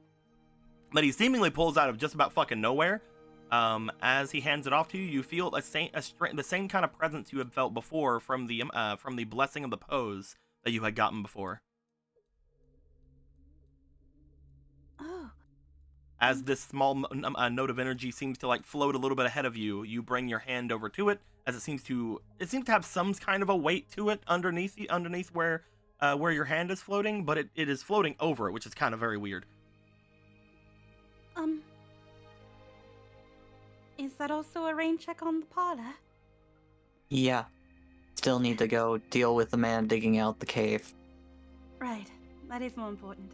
that he seemingly pulls out of just about fucking nowhere. As he hands it off to you, you feel the same kind of presence you had felt before from the blessing of the pose that you had gotten before. Oh, As this small note of energy seems to like float a little bit ahead of you, you bring your hand over to it, as it seems to have some kind of a weight to it underneath where your hand is floating, but it is floating over it, which is kind of very weird. Is that also a rain check on the parlor? Yeah. Still need to go deal with the man digging out the cave. Right, that is more important.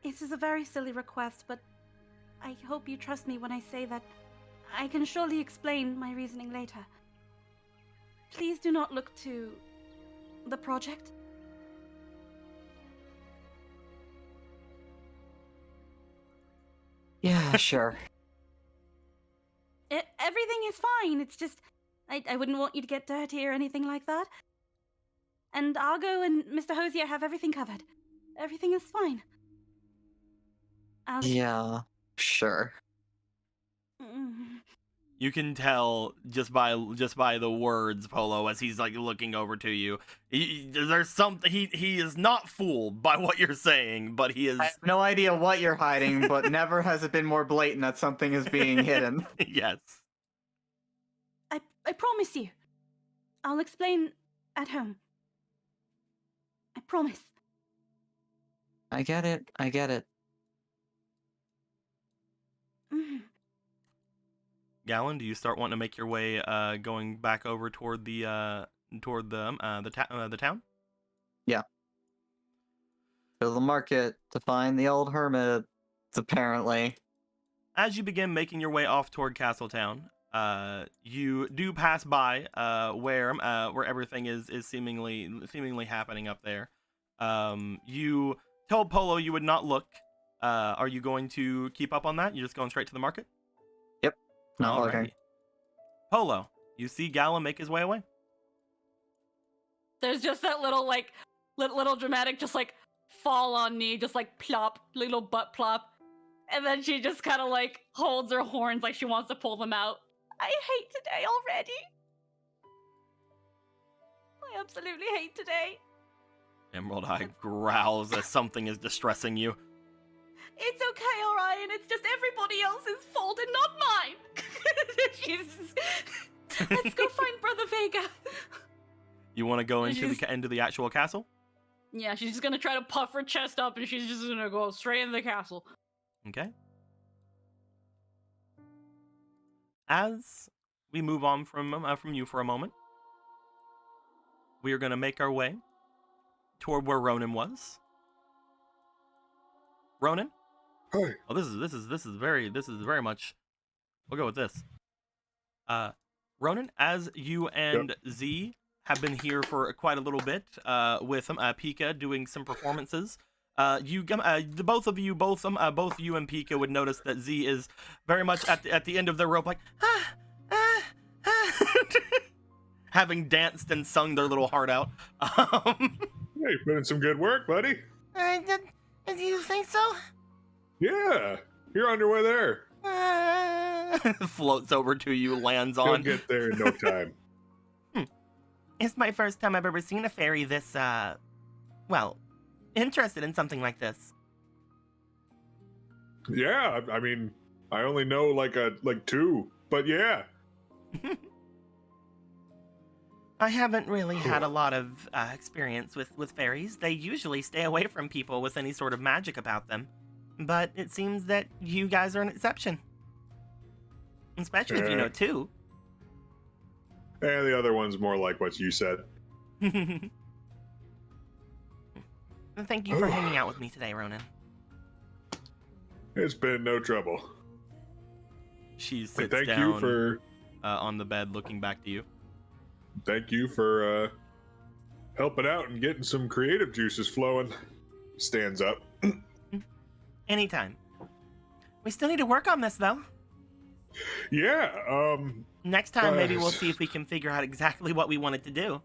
This is a very silly request, but I hope you trust me when I say that I can surely explain my reasoning later. Please do not look to the project. Yeah, sure. Everything is fine. It's just I wouldn't want you to get dirty or anything like that. And Argo and Mr. Hosier have everything covered. Everything is fine. Yeah, sure. Mm. You can tell just by the words, Polo, as he's like looking over to you. There's something he is not fooled by what you're saying, but he is. I have no idea what you're hiding, but never has it been more blatant that something is being hidden. Yes. I promise you. I'll explain at home. I promise. I get it. Mm. Gallon, do you start wanting to make your way going back over toward the toward the town. Go to the market to find the old hermit, apparently. As you begin making your way off toward Castletown, you do pass by where everything is seemingly happening up there. You told Polo you would not look. Are you going to keep up on that? You're just going straight to the market? Yep. Not Alrighty. looking. Polo, you see Gala make his way away. There's just that little like little dramatic, just like fall on knee, just like plop, little butt plop, and then she just kind of like holds her horns like she wants to pull them out. I hate today already. I absolutely hate today. Emerald Eye growls as something is distressing you. It's okay, Orion. It's just everybody else's fault and not mine. Let's go find Brother Vega. You want to go into the actual castle? Yeah, she's just gonna try to puff her chest up, and she's just gonna go straight into the castle. Okay. As we move on from you for a moment, we are going to make our way toward where Ronan was. Ronan? Hi. Oh, this is very much. We'll go with this. Ronan, as you and Z have been here for quite a little bit, with Pika doing some performances. Both you and Pika would notice that Z is very much at the end of their rope, like having danced and sung their little heart out. Hey, put in some good work, buddy. Do you think so? Yeah, you're on your way there. Floats over to you, lands You'll on. get there in no time. It's my first time I've ever seen a fairy this, interested in something like this. Yeah, I mean, I only know like two, but yeah. I haven't really had a lot of experience with fairies. They usually stay away from people with any sort of magic about them. But it seems that you guys are an exception. Especially if you know two. And the other one's more like what you said. Thank you for hanging out with me today, Ronan. It's been no trouble. She And sits thank down you for on the bed, looking back to you. Helping out and getting some creative juices flowing. Stands up. Anytime. We still need to work on this, though. Yeah, Next time, maybe we'll see if we can figure out exactly what we wanted to do.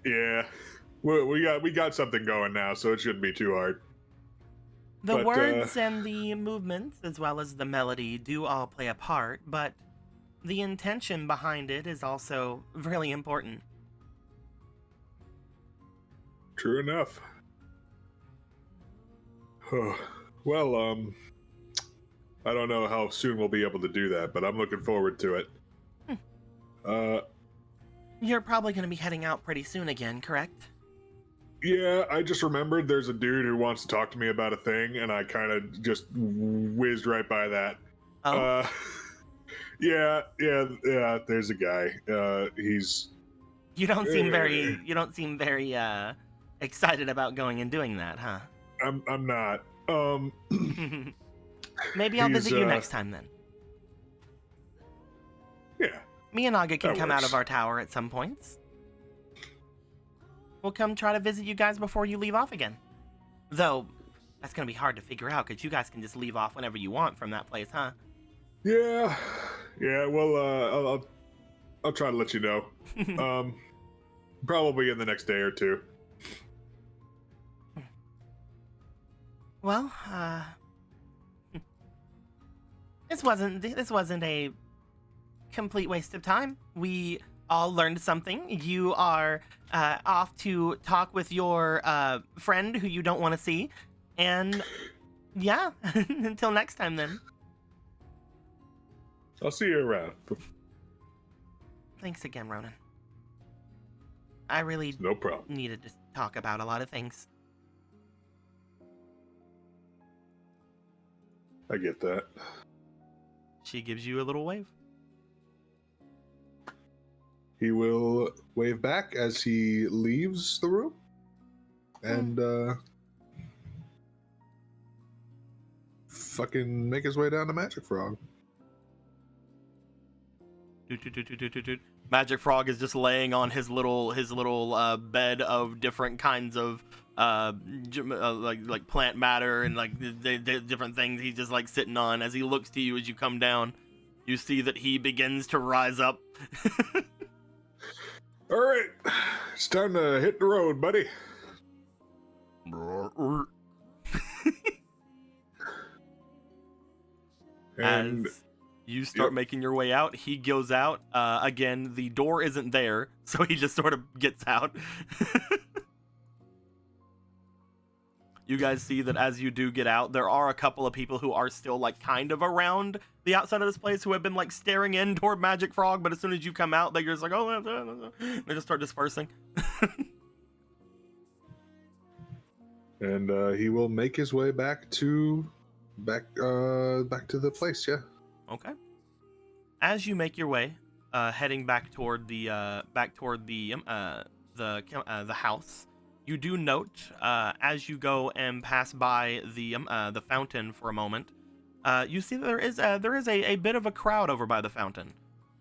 yeah. We got something going now, so it shouldn't be too hard. The But, words and the movements, as well as the melody, do all play a part, but the intention behind it is also really important. True enough. Well, I don't know how soon we'll be able to do that, but I'm looking forward to it. You're probably going to be heading out pretty soon again, correct? Yeah, I just remembered there's a dude who wants to talk to me about a thing, and I kind of just whizzed right by that. Oh, Yeah, there's a guy. He's... you don't seem very excited about going and doing that, huh? I'm not. Maybe I'll He's, visit you next time then. Yeah. Me and Aga can That come out works. of our tower at some points. We'll come try to visit you guys before you leave off again. Though, that's gonna be hard to figure out, because you guys can just leave off whenever you want from that place, huh? Yeah. Well, I'll try to let you know. Probably in the next day or two. Well, this wasn't a complete waste of time. We all learned something. You are off to talk with your friend who you don't want to see, and yeah, until next time then. I'll see you around. Thanks again, Ronan. I really No problem. needed to talk about a lot of things. I get that. She gives you a little wave. he will wave back as he leaves the room and fucking make his way down to Magic Frog. Magic Frog is just laying on his little bed of different kinds of like plant matter and like the different things he's just like sitting on. As he looks to you as you come down, you see that he begins to rise up. All right, it's time to hit the road, buddy. And As you start making your way out, he goes out. Again, the door isn't there, so he just sort of gets out. You guys see that as you do get out, there are a couple of people who are still like kind of around the outside of this place who have been like staring in toward Magic Frog, but as soon as you come out, they're just like, oh, they just start dispersing. And he will make his way back to the place. Yeah. Okay. As you make your way, heading back toward the house, you do note as you go and pass by the fountain for a moment, you see that there is a bit of a crowd over by the fountain,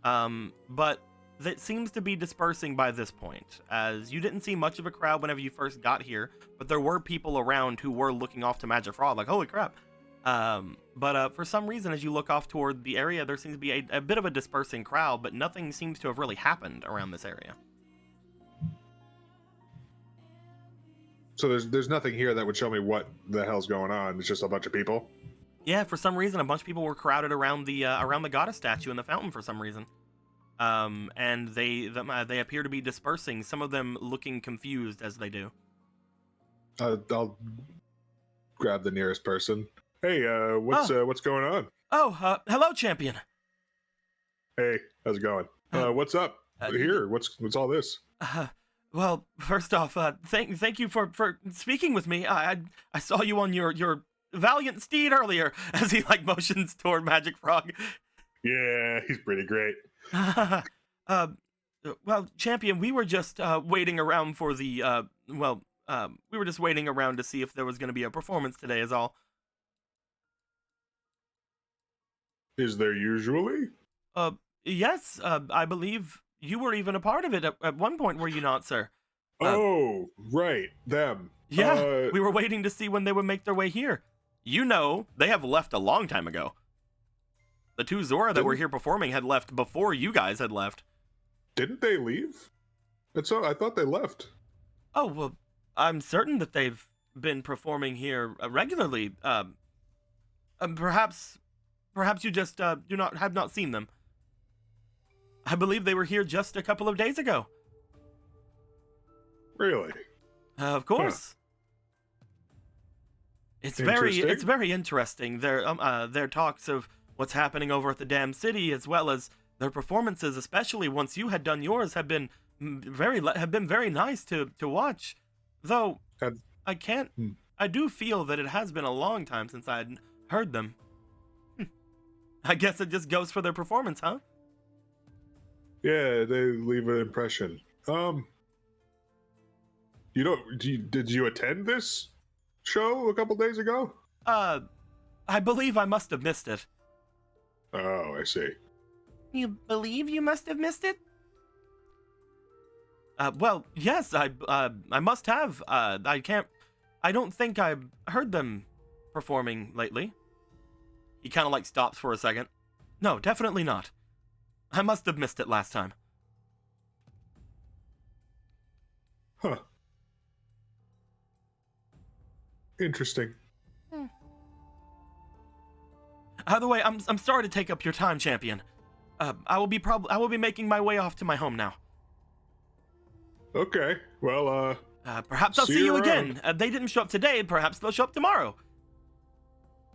but that seems to be dispersing by this point, as you didn't see much of a crowd whenever you first got here, but there were people around who were looking off to Magic Frog like, holy crap. But for some reason, as you look off toward the area, there seems to be a bit of a dispersing crowd, but nothing seems to have really happened around this area. So there's nothing here that would show me what the hell's going on. It's just a bunch of people. Yeah, for some reason, a bunch of people were crowded around the goddess statue in the fountain for some reason. And they appear to be dispersing, some of them looking confused as they do. I'll grab the nearest person. Hey, what's going on? Oh, hello, champion. Hey, how's it going? What's up here? What's all this? Well, first off, thank you for speaking with me. I saw you on your valiant steed earlier, as he like motions toward Magic Frog. Yeah, he's pretty great. Well, champion, we were just waiting around for the we were just waiting around to see if there was going to be a performance today, is all. Is there usually? Yes, I believe you were even a part of it at one point, were you not, sir? Oh, right, them. Yeah, we were waiting to see when they would make their way here. You know, they have left a long time ago. The two Zora that were here performing had left before you guys had left. Didn't they leave? I thought they left. Oh, well, I'm certain that they've been performing here regularly. Perhaps you just have not seen them. I believe they were here just a couple of days ago. Really? Of course. Huh. It's very interesting. Their talks of what's happening over at the damn city, as well as their performances, especially once you had done yours, have been very nice to watch. Though I do feel that it has been a long time since I'd heard them. I guess it just goes for their performance, huh? Yeah, they leave an impression. Did you attend this show a couple days ago? I believe I must have missed it. Oh, I see. You believe you must have missed it? Well, yes, I must have. I don't think I've heard them performing lately. He kind of like stops for a second. No, definitely not. I must have missed it last time. Huh. Interesting. Either way, I'm sorry to take up your time, champion. I will be making my way off to my home now. Okay. Well, perhaps I'll see you again. They didn't show up today. Perhaps they'll show up tomorrow.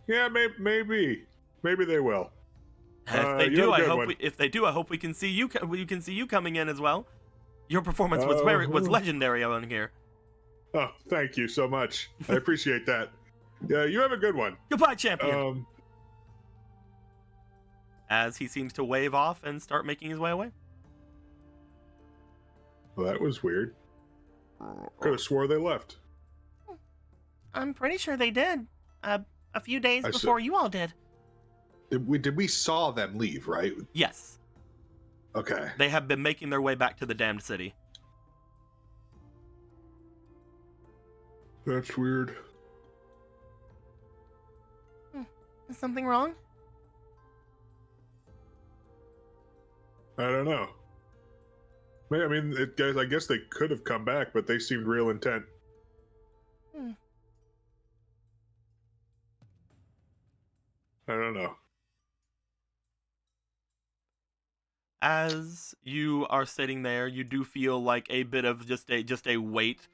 Yeah, maybe they will. If they do, I hope we can see you. We can see you coming in as well. Your performance was legendary on here. Oh, thank you so much. I appreciate that. Yeah, you have a good one. Goodbye, champion. As he seems to wave off and start making his way away. Well, that was weird. Could have swore they left. I'm pretty sure they did. A few days I before you all did. Did we saw them leave, right? Yes. Okay. They have been making their way back to the damned city. That's weird. Is something wrong? I don't know. I mean, guys, I guess they could have come back, but they seemed real intent. I don't know. As you are sitting there, you do feel like a bit of just a weight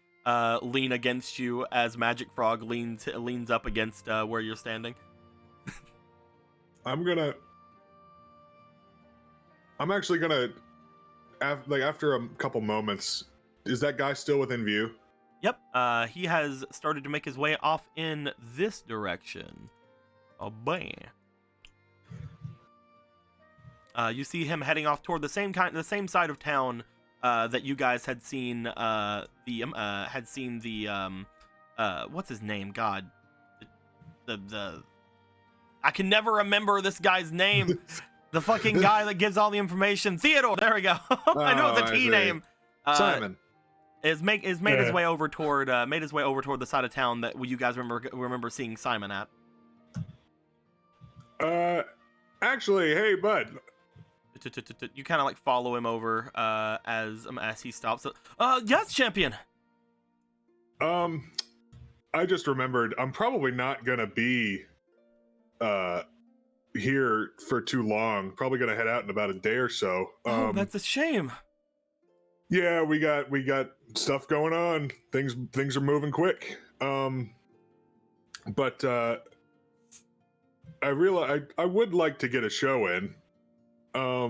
lean against you as Magic Frog leans up against where you're standing. I'm actually gonna, after a couple moments, is that guy still within view? Yep. He has started to make his way off in this direction. Oh, bang. You see him heading off toward the same side of town that you guys had seen what's his name? God, the I can never remember this guy's name. The fucking guy that gives all the information. Theodore. There we go. I know it's a T name. Simon. Is made his way over toward the side of town that you guys remember seeing Simon at. Actually, hey, bud. You kind of like follow him over as he stops. Yes, champion. I just remembered I'm probably not gonna be here for too long. Probably gonna head out in about a day or so. Oh, that's a shame. Yeah, we got stuff going on. Things are moving quick. But I realize I would like to get a show in. I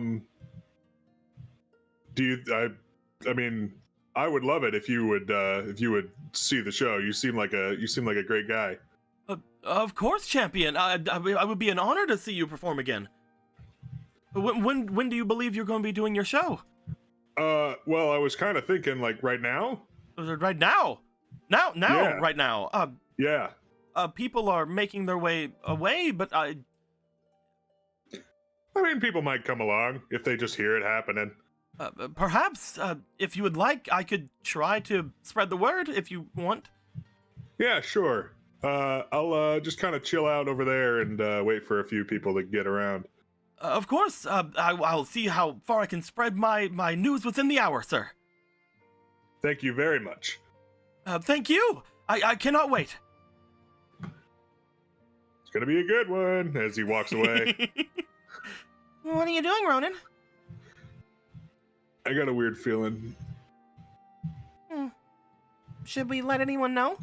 mean, I would love it if you would see the show. You seem like a great guy. Of course, champion. I would be an honor to see you perform again. When do you believe you're going to be doing your show? Well, I was kind of thinking like right now. Right now. Yeah. Right now. Yeah. People are making their way away, but I mean, people might come along if they just hear it happening. Perhaps, if you would like, I could try to spread the word if you want. Yeah, sure. I'll just kind of chill out over there and wait for a few people to get around. Of course. I'll see how far I can spread my news within the hour, sir. Thank you very much. Thank you. I cannot wait. It's gonna be a good one as he walks away. What are you doing, Ronan? I got a weird feeling. Should we let anyone know?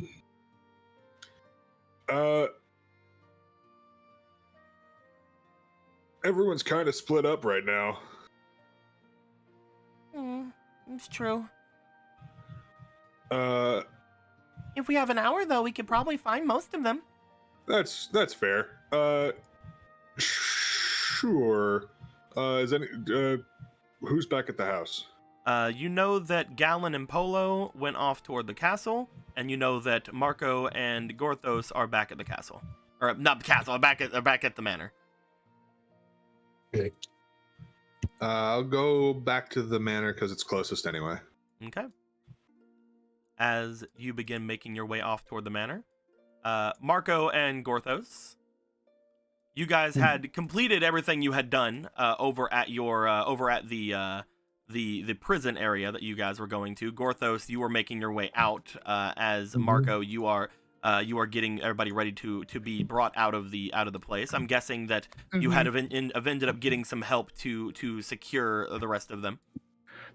Everyone's kind of split up right now. It's true. Uh, If we have an hour, though, we could probably find most of them. that's fair. Sure. Who's back at the house? You know that Gallon and Polo went off toward the castle, and you know that Marco and Gorthos are back at the castle. Or, not the castle, back at the manor. Okay. I'll go back to the manor because it's closest anyway. Okay. As you begin making your way off toward the manor, Marco and Gorthos, you guys had completed everything you had done over at the prison area that you guys were going to. Gorthos, you were making your way out. As Marco, you are getting everybody ready to be brought out of the place. I'm guessing that you had have ended up getting some help to secure the rest of them.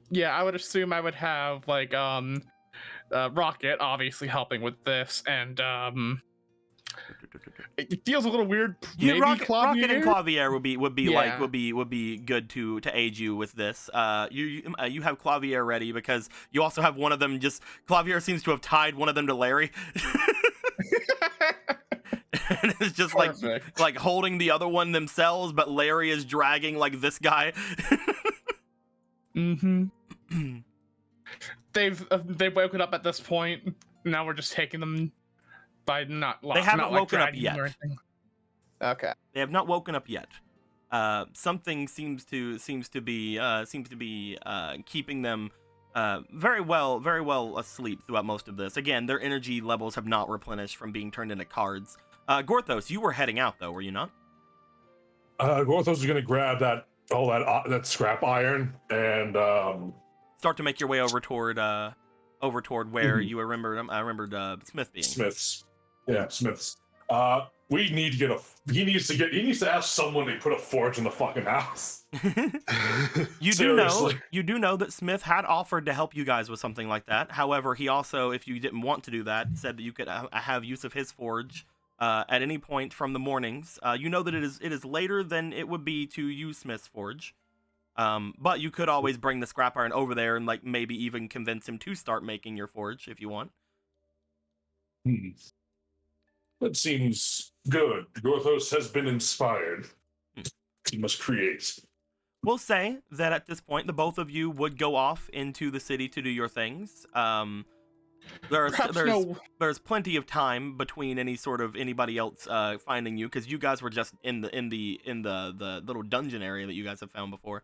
Yeah, I would assume I would have like Rocket obviously helping with this, and it feels a little weird. Yeah, Maybe Rocket and Clavier would be Yeah. would be good to aid you with this. You have Clavier ready because you also have one of them. Just Clavier seems to have tied one of them to Larry. And it's just Perfect. like holding the other one themselves, but Larry is dragging like this guy. they've woken up at this point. Now we're just taking them by not. They haven't not, like, woken up dragging yet. them or anything. Okay. They have not woken up yet. Something seems to be keeping them very well asleep throughout most of this. Again, their energy levels have not replenished from being turned into cards. Gorthos, you were heading out though, were you not? Gorthos is gonna grab that scrap iron and Start to make your way over toward where you remembered. I remembered Smith being. Smith's. Yeah, Smith's. We need to get he needs to ask someone to put a forge in the fucking house. You do know that Smith had offered to help you guys with something like that. However, he also, if you didn't want to do that, said that you could have use of his forge at any point from the mornings. You know that it is later than it would be to use Smith's forge. But you could always bring the scrap iron over there and like maybe even convince him to start making your forge if you want. That seems good. Gorthos has been inspired. He must create. We'll say that at this point, the both of you would go off into the city to do your things. There's plenty of time between anybody else finding you, because you guys were just in the little dungeon area that you guys have found before.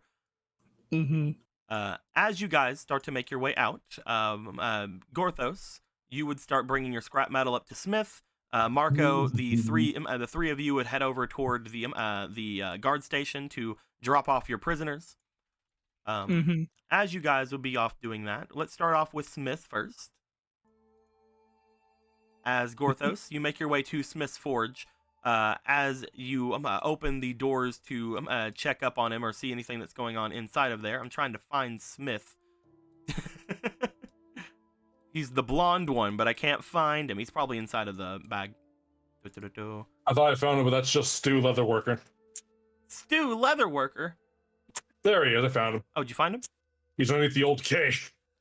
As you guys start to make your way out, Gorthos, you would start bringing your scrap metal up to Smith. Marco, the three of you would head over toward the guard station to drop off your prisoners. As you guys would be off doing that, let's start off with Smith first. As Gorthos, you make your way to Smith's forge. As you open the doors to check up on him or see anything that's going on inside of there, I'm trying to find Smith. He's the blonde one, but I can't find him. He's probably inside of the bag. I thought I found him, but that's just Stu Leatherworker. Stu Leatherworker? There he is. I found him. Oh, did you find him? He's underneath the old K.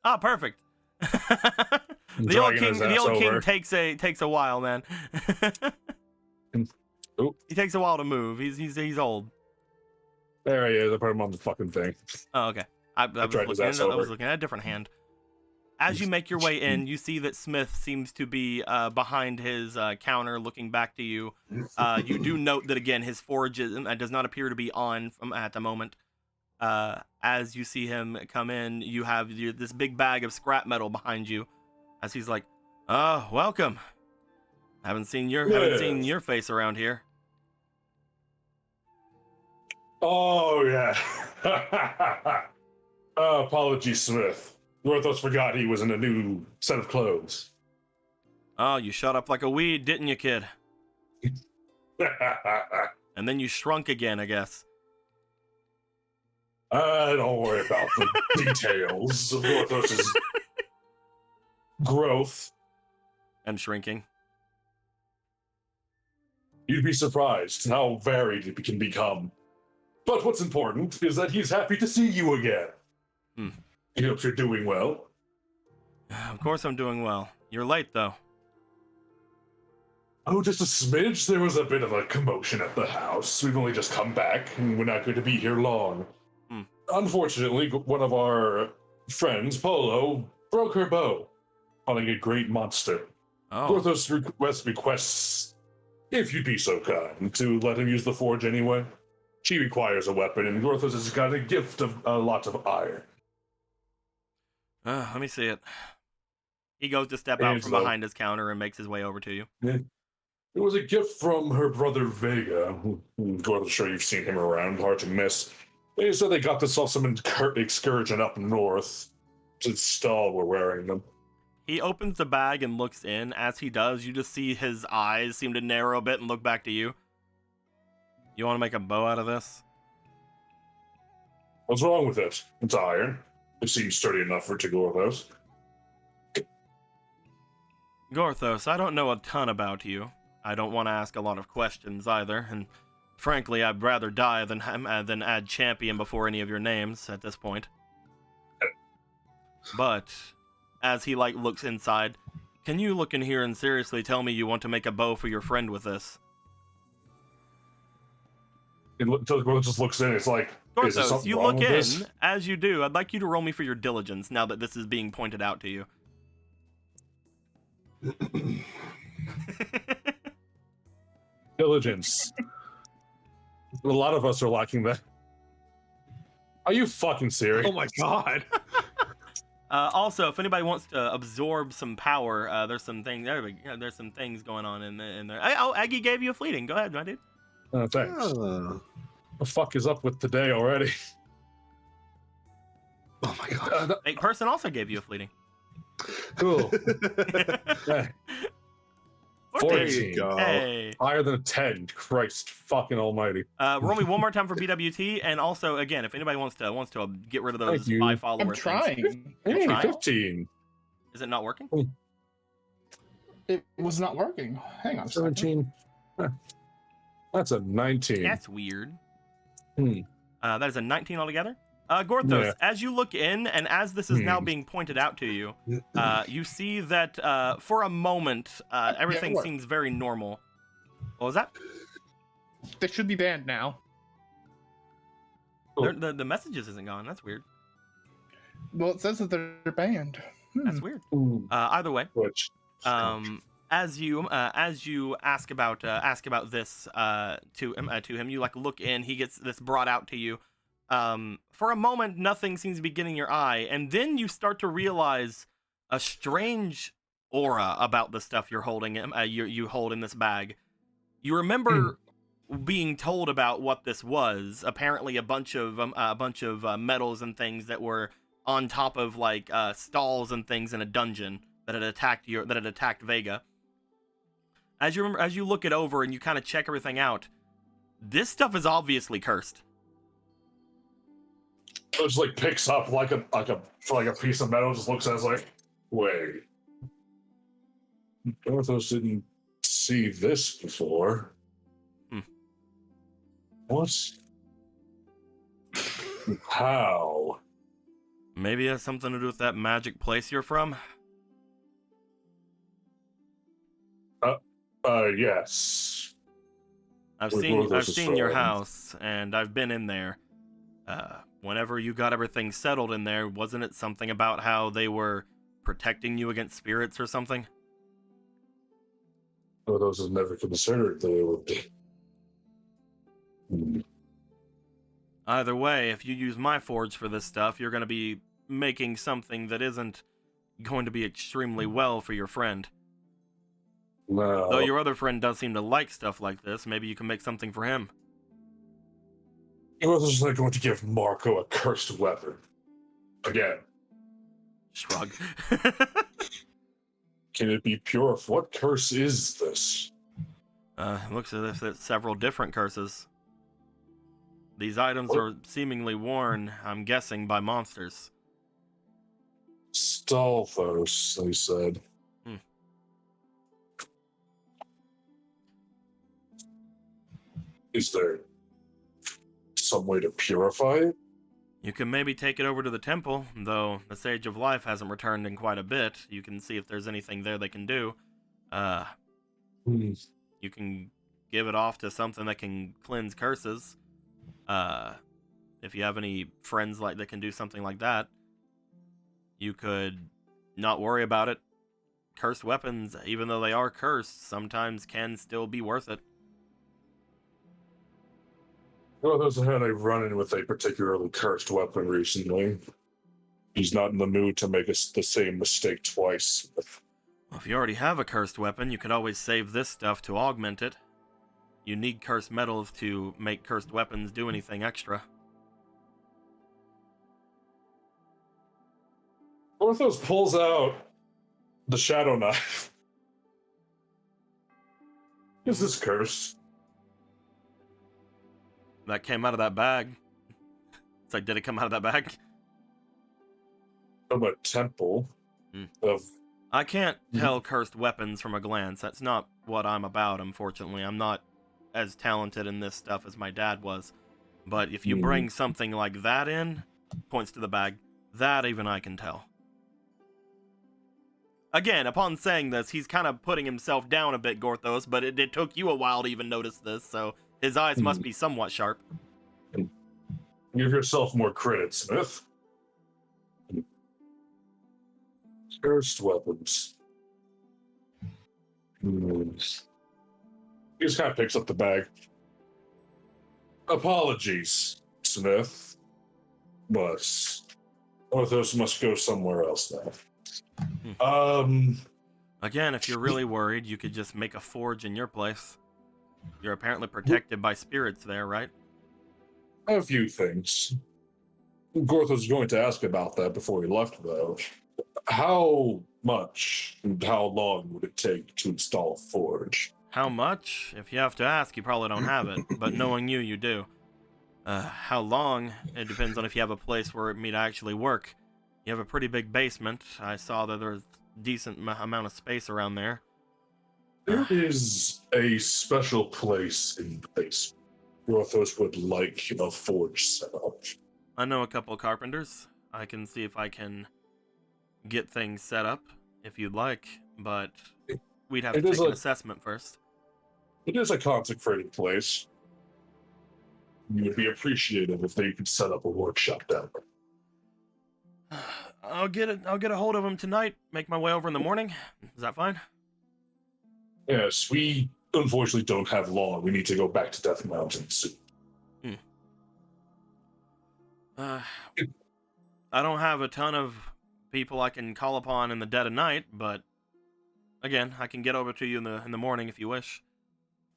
Oh, perfect. The old king takes a while, man. He takes a while to move. He's old. There he is. I put him on the fucking thing. Oh, okay. I was looking at a different hand. As you make your way in, you see that Smith seems to be behind his counter, looking back to you. You do note that, again, his forge does not appear to be on at the moment. As you see him come in, you have this big bag of scrap metal behind you. As he's like, "Oh, welcome. Haven't seen your face around here." Oh yeah. Apologies, Smith. Gorthos forgot he was in a new set of clothes. Oh, you shot up like a weed, didn't you, kid? And then you shrunk again, I guess. Don't worry about the details of Gorthos' growth. And shrinking. You'd be surprised how varied it can become. But what's important is that he's happy to see you again. He hopes you're doing well. Of course I'm doing well. You're late, though. Oh, just a smidge? There was a bit of a commotion at the house. We've only just come back, and we're not going to be here long. Unfortunately, one of our friends, Polo, broke her bow, calling a great monster. Gorthos requests, if you'd be so kind, to let him use the forge anyway. She requires a weapon, and Gorthos has got a gift of a lot of iron. Let me see it. He goes to step out from behind his counter and makes his way over to you. It was a gift from her brother Vega. I'm sure you've seen him around, hard to miss. They said they got this off some excursion up north. It's stall we're wearing them. He opens the bag and looks in. As he does, you just see his eyes seem to narrow a bit and look back to you. You want to make a bow out of this? What's wrong with it? It's iron. It seems sturdy enough for Gorthos. Gorthos, I don't know a ton about you. I don't want to ask a lot of questions either, and frankly, I'd rather die than add champion before any of your names at this point. But as he looks inside, can you look in here and seriously tell me you want to make a bow for your friend with this? Gorthos just looks in. It's like, Is there Gorthos, something you wrong look with in. this? As you do, I'd like you to roll me for your diligence now that this is being pointed out to you. Diligence. A lot of us are lacking that. Are you fucking serious? Oh my god. Also, if anybody wants to absorb some power, there's some things. There's some things going on in there. Oh, Aggie gave you a fleeting. Go ahead, my dude. Oh, thanks. The fuck is up with today already? Oh my god. A person also gave you a fleeting. Cool. Hey, There 14. you go. Hey. Higher than a 10. Christ fucking almighty. Roll me one more time for BWT, and also again, if anybody wants to get rid of those Thank you. 5 follower I'm things. trying. Hey, trying? 15. Is it not working? It was not working. Hang on a second. 17. That's a 19. That's weird. Hmm. That is a 19 altogether. Gorthos, Yeah. as you look in, and as this is now being pointed out to you, you see that for a moment, everything what? seems very normal. What was that? They should be banned now. Cool. The messages isn't gone. That's weird. Well, it says that they're banned. That's weird. Ooh, Either way, which as you ask about this to him, you like look in. He gets this brought out to you. For a moment, nothing seems to be getting your eye, and then you start to realize a strange aura about the stuff you're holding. You hold in this bag. You remember being told about what this was. Apparently, a bunch of metals and things that were on top of like stalls and things in a dungeon that had attacked Vega. As you look it over and you kind of check everything out, this stuff is obviously cursed. it just like picks up like a piece of metal, just looks at it like, wait. Gorthos didn't see this before. What? How? Maybe it has something to do with that magic place you're from. Yes. I've Where seen Gorthos is your from. house, and I've been in there. Whenever you got everything settled in there, wasn't it something about how they were protecting you against spirits or something? Gorthos has never considered they would be. Either way, if you use my forge for this stuff, you're going to be making something that isn't going to be extremely well for your friend. No. Though your other friend does seem to like stuff like this, maybe you can make something for him. Gorthos is not going to give Marco a cursed weapon. Again. Shrug. Can it be pure? What curse is this? Looks as if it's several different curses. These items are seemingly worn, I'm guessing, by monsters. Stalthos, they said. Is there some way to purify it? You can maybe take it over to the temple, though the Sage of Life hasn't returned in quite a bit. You can see if there's anything there they can do. You can give it off to something that can cleanse curses. If you have any friends that can do something like that, you could not worry about it. Cursed weapons, even though they are cursed, sometimes can still be worth it. Gorthos had a run-in with a particularly cursed weapon recently. He's not in the mood to make us the same mistake twice. Well, if you already have a cursed weapon, you could always save this stuff to augment it. You need cursed metals to make cursed weapons do anything extra. Gorthos pulls out the shadow knife. Is this cursed? That came out of that bag. It's like, did it come out of that bag? From a temple of... I can't tell cursed weapons from a glance. That's not what I'm about, unfortunately. I'm not as talented in this stuff as my dad was. But if you bring something like that in, points to the bag, that even I can tell. Again, upon saying this, he's kind of putting himself down a bit, Gorthos, but it took you a while to even notice this, so his eyes must be somewhat sharp. Give yourself more credit, Smith. Cursed weapons. He just kind of picks up the bag. Apologies, Smith, but Orthos must go somewhere else now. Again, if you're really worried, you could just make a forge in your place. You're apparently protected by spirits there, right? A few things. Gorth was going to ask about that before he left, though. How much and how long would it take to install a forge? How much? If you have to ask, you probably don't have it, but knowing you, you do. How long? It depends on if you have a place where it may actually work. You have a pretty big basement. I saw that there's a decent amount of space around there. There is a special place in the basement. Gorthos would like a forge set up. I know a couple of carpenters. I can see if I can get things set up, if you'd like, but we'd have to take an assessment first. It is a consecrated place. You would be appreciative if they could set up a workshop down there. I'll get a hold of him tonight. Make my way over in the morning. Is that fine? Yes, we unfortunately don't have long. We need to go back to Death Mountain soon. I don't have a ton of people I can call upon in the dead of night, but again, I can get over to you in the morning if you wish.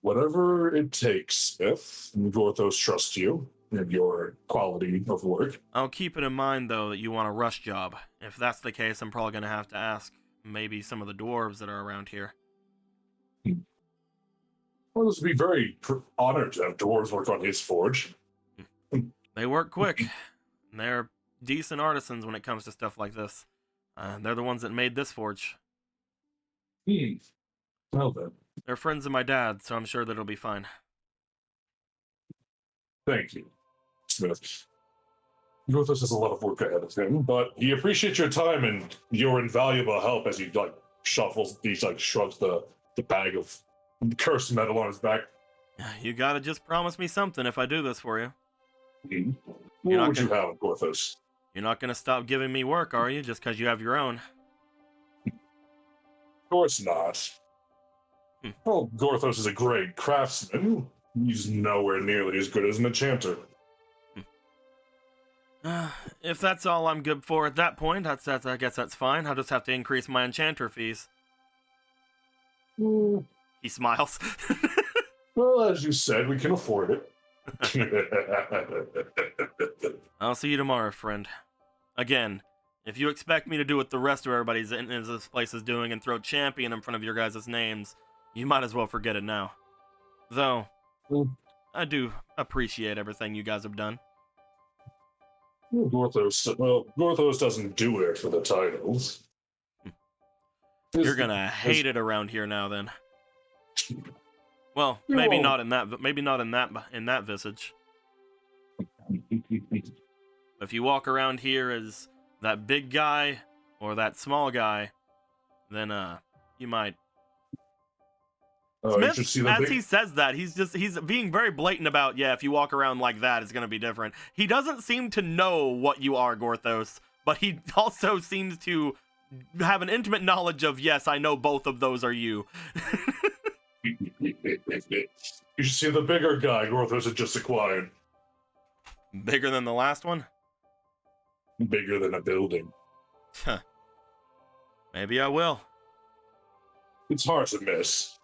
Whatever it takes, Smith. Gorthos trusts you and your quality of work. I'll keep it in mind, though, that you want a rush job. If that's the case, I'm probably going to have to ask maybe some of the dwarves that are around here. Well, this would be very honored to have dwarves work on his forge. They work quick. They're decent artisans when it comes to stuff like this. They're the ones that made this forge. Well then. They're friends of my dad, so I'm sure that it'll be fine. Thank you, Smith. Gorthos has a lot of work ahead of him, but he appreciates your time and your invaluable help as he shrugs the bag of cursed metal on his back. You gotta just promise me something if I do this for you. What would you have, Gorthos? You're not gonna stop giving me work, are you, just because you have your own? Of course not. Well, Gorthos is a great craftsman. He's nowhere nearly as good as an enchanter. If that's all I'm good for at that point, I guess that's fine. I'll just have to increase my enchanter fees. He smiles. Well, as you said, we can afford it. I'll see you tomorrow, friend. Again, if you expect me to do what the rest of everybody's in this place is doing and throw champion in front of your guys' names, you might as well forget it now. Though, I do appreciate everything you guys have done. Gorthos doesn't do it for the titles. You're gonna hate it around here now, then. Well, maybe not in that visage. If you walk around here as that big guy or that small guy, then you might. Smith, he says that, he's being very blatant about, yeah, if you walk around like that, it's gonna be different. He doesn't seem to know what you are, Gorthos, but he also seems to have an intimate knowledge of, yes, I know both of those are you. You should see the bigger guy Gorthos had just acquired. Bigger than the last one? Bigger than a building. Maybe I will. It's hard to miss.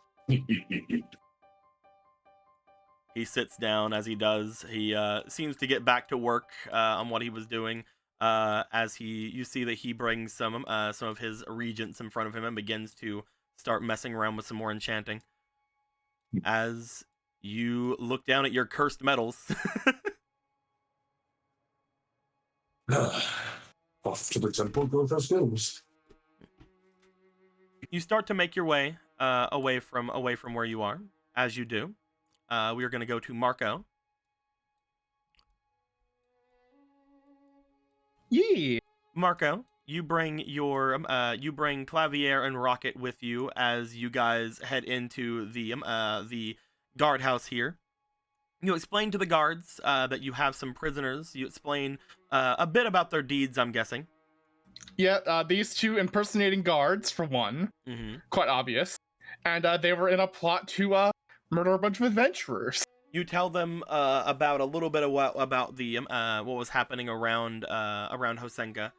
He sits down. As he does, he seems to get back to work on what he was doing. As you see that he brings some of his regents in front of him and begins to start messing around with some more enchanting. As you look down at your cursed metals. Off to the temple, Gorthos goes. You start to make your way away from where you are. As you do, we are going to go to Marco. Yeah. Marco, you bring Clavier and Rocket with you as you guys head into the guardhouse here. You explain to the guards that you have some prisoners. You explain a bit about their deeds, I'm guessing. Yeah, these two impersonating guards, for one. Mm-hmm. Quite obvious. And they were in a plot to murder a bunch of adventurers. You tell them about a little bit of about the what was happening around Hosenka.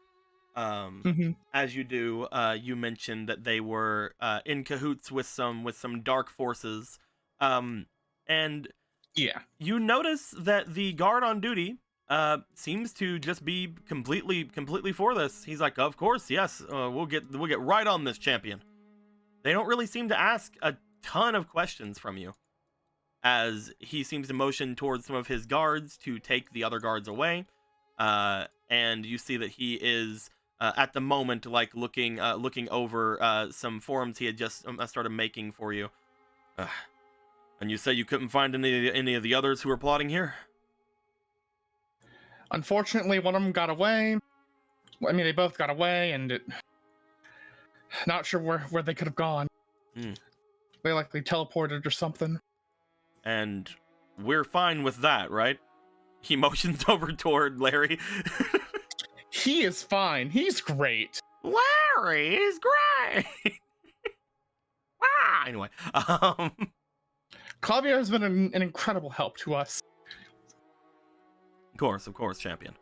As you do, you mentioned that they were in cahoots with some dark forces, and yeah, you notice that the guard on duty seems to just be completely for this. He's like, of course, yes, we'll get right on this, champion. They don't really seem to ask a ton of questions from you, as he seems to motion towards some of his guards to take the other guards away, and you see that he is at the moment like looking over some forms he had just started making for you. And you say you couldn't find any of the others who were plotting here? Unfortunately, one of them got away. I mean, they both got away, and not sure where they could have gone. They likely teleported or something. And we're fine with that, right? He motions over toward Larry. He is fine. He's great. Larry is great. Anyway, Claudia has been an incredible help to us. Of course, champion.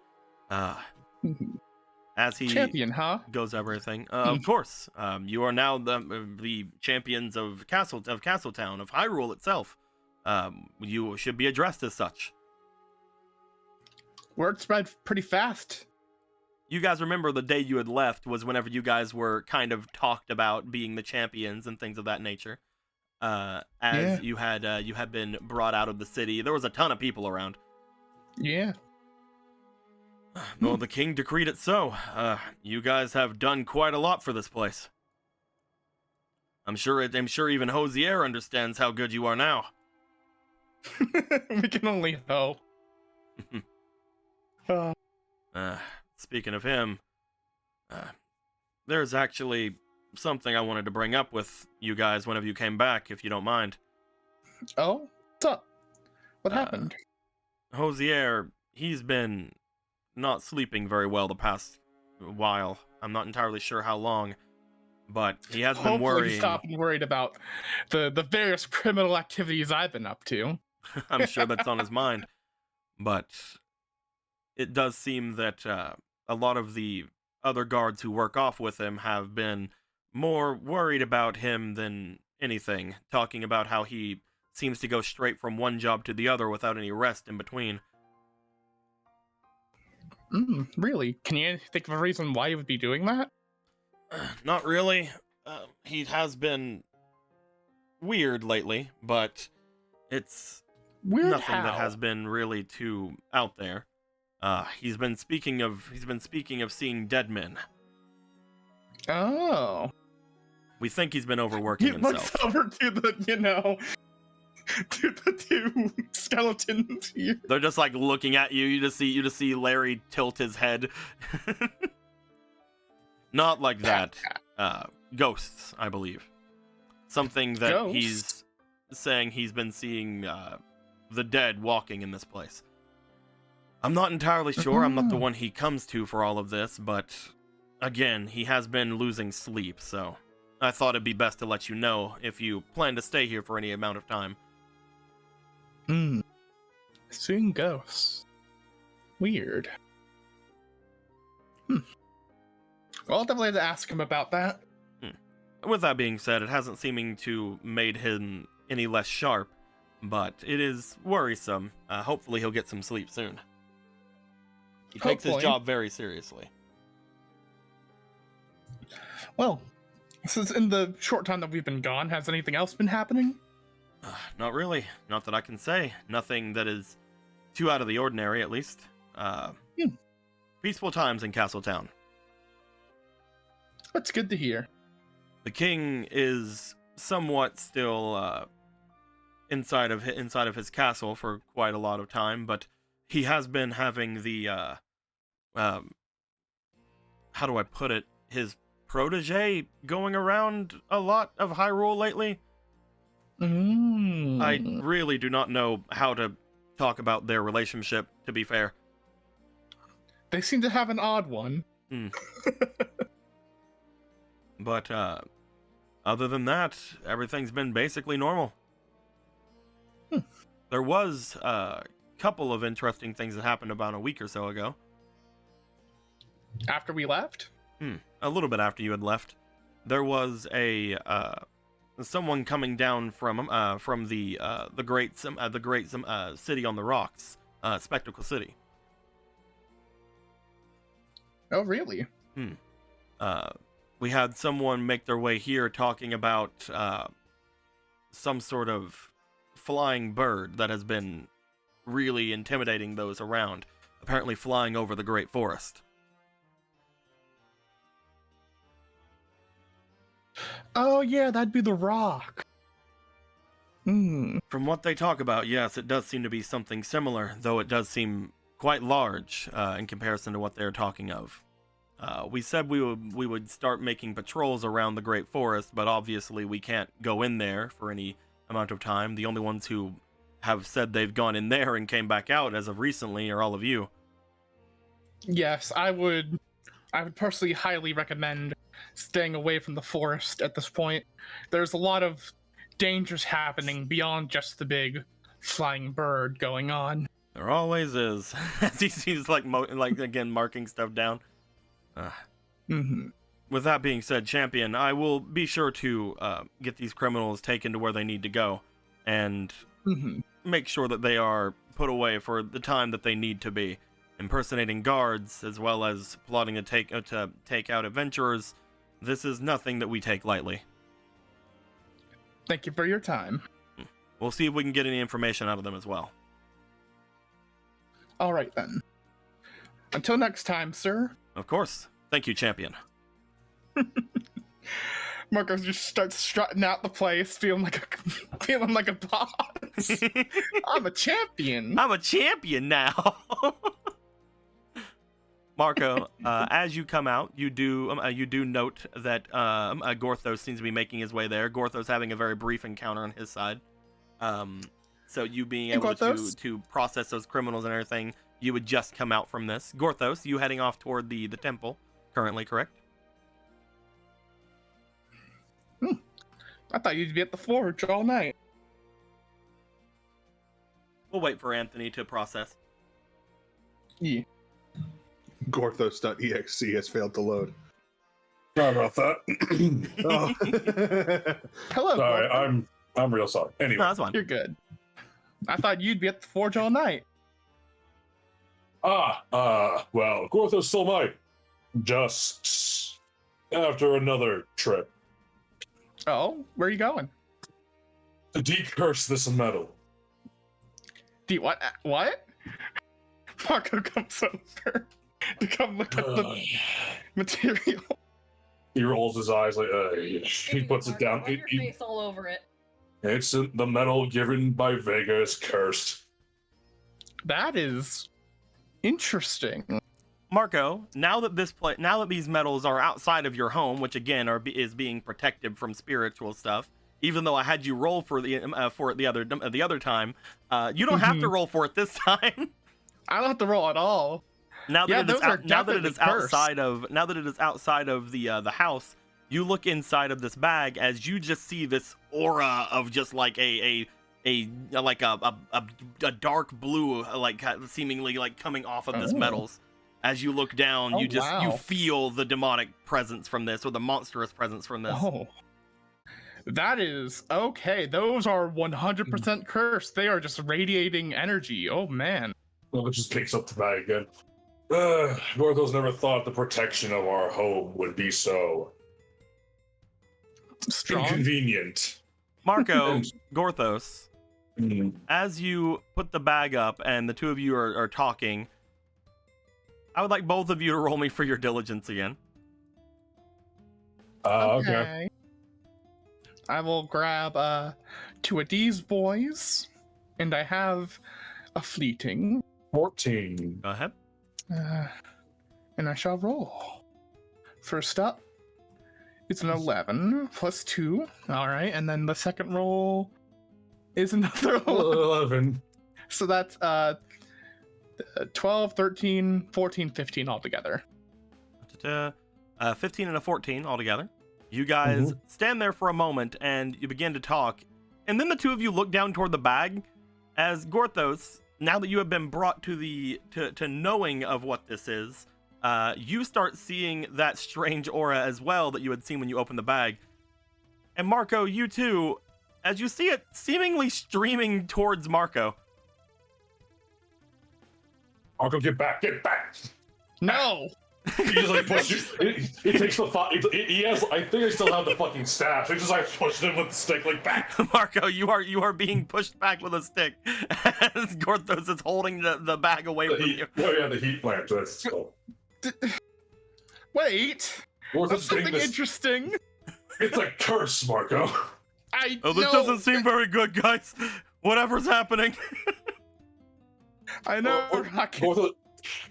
As he champion, huh? goes over everything. Of course, you are now the champions of Castletown, of Hyrule itself. You should be addressed as such. Word spread pretty fast. You guys remember the day you had left was whenever you guys were kind of talked about being the champions and things of that nature. You had been brought out of the city. There was a ton of people around. Yeah. Well, the king decreed it so. You guys have done quite a lot for this place. I'm sure even Hosier understands how good you are now. We can only hope. Speaking of him, there's actually something I wanted to bring up with you guys whenever you came back, if you don't mind. Oh? What's up? What happened? Hosier, he's been not sleeping very well the past while. I'm not entirely sure how long, but he has been worrying. Hopefully stop and worried about the various criminal activities I've been up to. I'm sure that's on his mind, but it does seem that a lot of the other guards who work off with him have been more worried about him than anything, talking about how he seems to go straight from one job to the other without any rest in between. Really? Can you think of a reason why he would be doing that? Not really. He has been weird lately, but it's weird nothing how? that has been really too out there. He's been speaking of seeing dead men. Oh. We think he's been overworking He himself. looks over to the, to the two skeletons here. They're just like looking at you. You just see Larry tilt his head. Not like that. Ghosts, I believe. Something that Ghosts? He's saying he's been seeing the dead walking in this place. I'm not entirely sure. I'm not the one he comes to for all of this, but again, he has been losing sleep, so I thought it'd be best to let you know if you plan to stay here for any amount of time. Seeing ghosts. Weird. Well, I'll definitely have to ask him about that. With that being said, it hasn't seeming to made him any less sharp, but it is worrisome. Hopefully he'll get some sleep soon. He takes his job very seriously. Well, since in the short time that we've been gone, has anything else been happening? Not really. Not that I can say. Nothing that is too out of the ordinary, at least. Peaceful times in Castletown. That's good to hear. The king is somewhat still inside of his castle for quite a lot of time, but he has been having the how do I put it? His protege going around a lot of Hyrule lately. I really do not know how to talk about their relationship, to be fair. They seem to have an odd one. But other than that, everything's been basically normal. There was a couple of interesting things that happened about a week or so ago. After we left? A little bit after you had left. There was a someone coming down from the great city on the rocks, Spectacle City. Oh, really? We had someone make their way here talking about some sort of flying bird that has been really intimidating those around, apparently flying over the Great Forest. Oh, yeah, that'd be the rock. From what they talk about, yes, it does seem to be something similar, though it does seem quite large in comparison to what they're talking of. We said we would start making patrols around the Great Forest, but obviously we can't go in there for any amount of time. The only ones who have said they've gone in there and came back out as of recently are all of you. Yes, I would personally highly recommend staying away from the forest at this point. There's a lot of dangers happening beyond just the big flying bird going on. There always is. As he sees like again marking stuff down. With that being said, Champion, I will be sure to get these criminals taken to where they need to go, and make sure that they are put away for the time that they need to be. Impersonating guards, as well as plotting to take out adventurers, this is nothing that we take lightly. Thank you for your time. We'll see if we can get any information out of them as well. All right, then. Until next time, sir. Of course. Thank you, Champion. Marcos just starts strutting out the place, feeling like a boss. I'm a champion. I'm a champion now. Marco, as you come out, you do note that Gorthos seems to be making his way there. Gorthos having a very brief encounter on his side. So you being able to process those criminals and everything, you would just come out from this. Gorthos, you heading off toward the temple currently, correct? I thought you'd be at the forge all night. We'll wait for Anthony to process. Yeah. Gorthos.exe has failed to load. Sorry about that. Hello. Sorry, Gorthos. I'm real sorry. Anyway, No, that's fine. You're good. I thought you'd be at the forge all night. well, Gorthos still might. Just after another trip. Oh, where are you going? To decurse this metal. What? What? Marco comes over to come look at the material. He rolls his eyes like, he puts it down. Your face all over it. It's the metal given by Vega is cursed. That is interesting. Marco, now that these metals are outside of your home, which again is being protected from spiritual stuff, even though I had you roll for it the other time, you don't have to roll for it this time. I don't have to roll at all. Now that it is outside of the house, you look inside of this bag as you just see this aura of just like a dark blue, like seemingly like coming off of this metals. As you look down, you feel the demonic presence from this, or the monstrous presence from this. Oh, that is okay. Those are 100% cursed. They are just radiating energy. Oh man. Well, it just picks up the bag again. Gorthos never thought the protection of our home would be so strong, inconvenient. Marco, Gorthos, as you put the bag up and the two of you are talking, I would like both of you to roll me for your diligence again. Okay. I will grab 2 of these boys, and I have a fleeting 14. Go ahead. And I shall roll. First up, it's an 11 plus 2. All right, and then the second roll is another 11. So that's 12, 13, 14, 15 altogether. 15 and a 14 altogether. You guys stand there for a moment and you begin to talk. And then the two of you look down toward the bag as Gorthos, now that you have been brought to knowing of what this is, you start seeing that strange aura as well that you had seen when you opened the bag. And Marco, you too, as you see it seemingly streaming towards Marco. Marco, get back, get back! No! He just like pushes. He takes the. He has. I think I still have the fucking staff. So he just like pushed him with the stick like back. Marco, you are being pushed back with a stick as Gorthos is holding the bag away from you. Oh yeah, the heat lamp. That's cool. Wait. That's something interesting. It's a curse, Marco. This doesn't seem very good, guys. Whatever's happening. I know.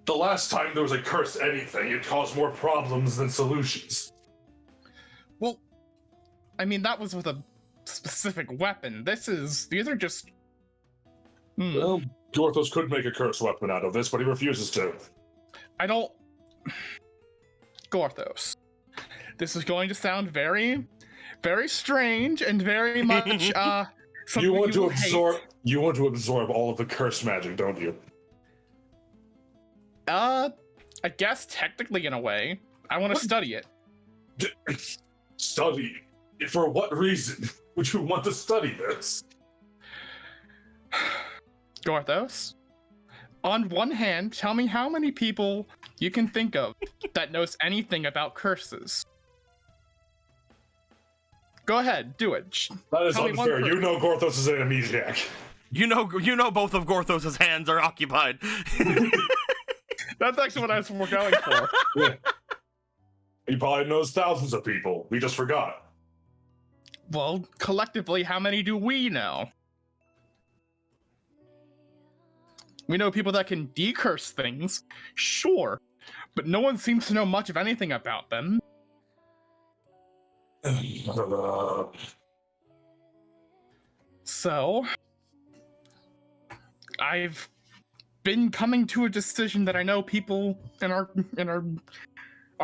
The last time there was a curse anything, it caused more problems than solutions. Well, I mean, that was with a specific weapon. These are just... Well, Gorthos could make a curse weapon out of this, but he refuses to. I don't... Gorthos. This is going to sound very, very strange and very much, you want to absorb all of the curse magic, don't you? I guess technically in a way. I want to study it. Study? For what reason would you want to study this? Gorthos, on one hand, tell me how many people you can think of that knows anything about curses. Go ahead, do it. That is unfair. You know Gorthos is an amnesiac. You know both of Gorthos' hands are occupied. That's actually what I was going for. Yeah. He probably knows thousands of people. We just forgot. Well, collectively, how many do we know? We know people that can decurse things, sure, but no one seems to know much of anything about them. So, I've been coming to a decision that I know people and our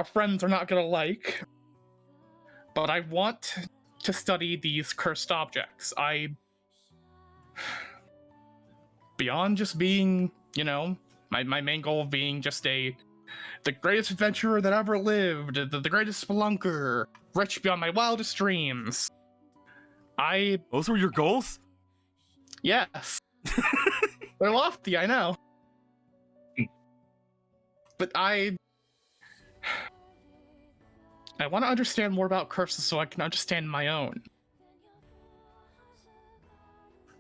friends are not gonna like, but I want to study these cursed objects. Beyond just being, my main goal of being just the greatest adventurer that ever lived, the greatest spelunker, rich beyond my wildest dreams. Those were your goals? Yes. They're lofty, I know. But I want to understand more about curses so I can understand my own.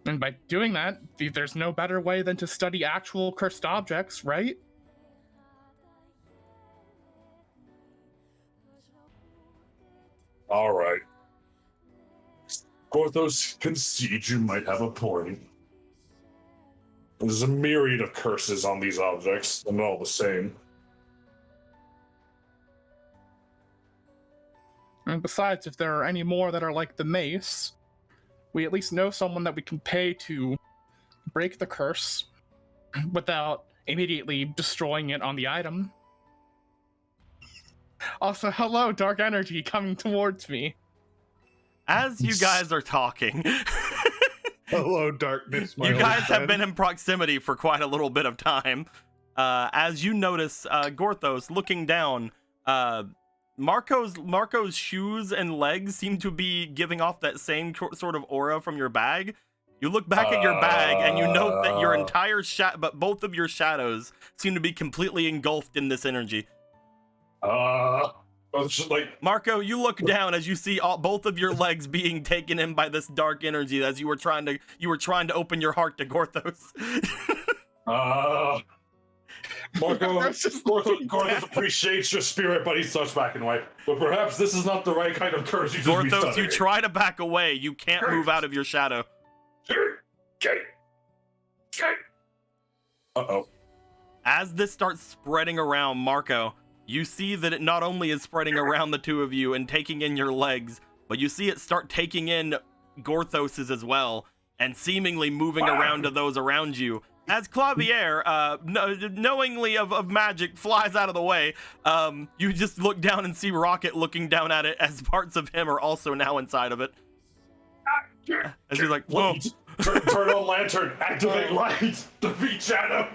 And by doing that, there's no better way than to study actual cursed objects, right? All right. Gorthos concedes you might have a point. There's a myriad of curses on these objects, and all the same. And besides, if there are any more that are like the mace, we at least know someone that we can pay to break the curse without immediately destroying it on the item. Also, hello, dark energy coming towards me. As you guys are talking, hello, darkness. You guys have been in proximity for quite a little bit of time. As you notice, Gorthos looking down, Marco's shoes and legs seem to be giving off that same sort of aura from your bag. You look back at your bag and you note that your entire but both of your shadows seem to be completely engulfed in this energy. It's just like Marco, you look down as you see both of your legs being taken in by this dark energy as you were trying to open your heart to Gorthos. Gorthos appreciates your spirit, but he starts backing away. But perhaps this is not the right kind of curse you should be studying. Gorthos, you try to back away. You can't move out of your shadow. Uh-oh. As this starts spreading around Marco, you see that it not only is spreading around the two of you and taking in your legs, but you see it start taking in Gorthos's as well. and seemingly moving around to those around you. As Clavier, knowingly of magic, flies out of the way, you just look down and see Rocket looking down at it as parts of him are also now inside of it. As he's like, whoa. Turn on lantern, activate light, defeat shadow.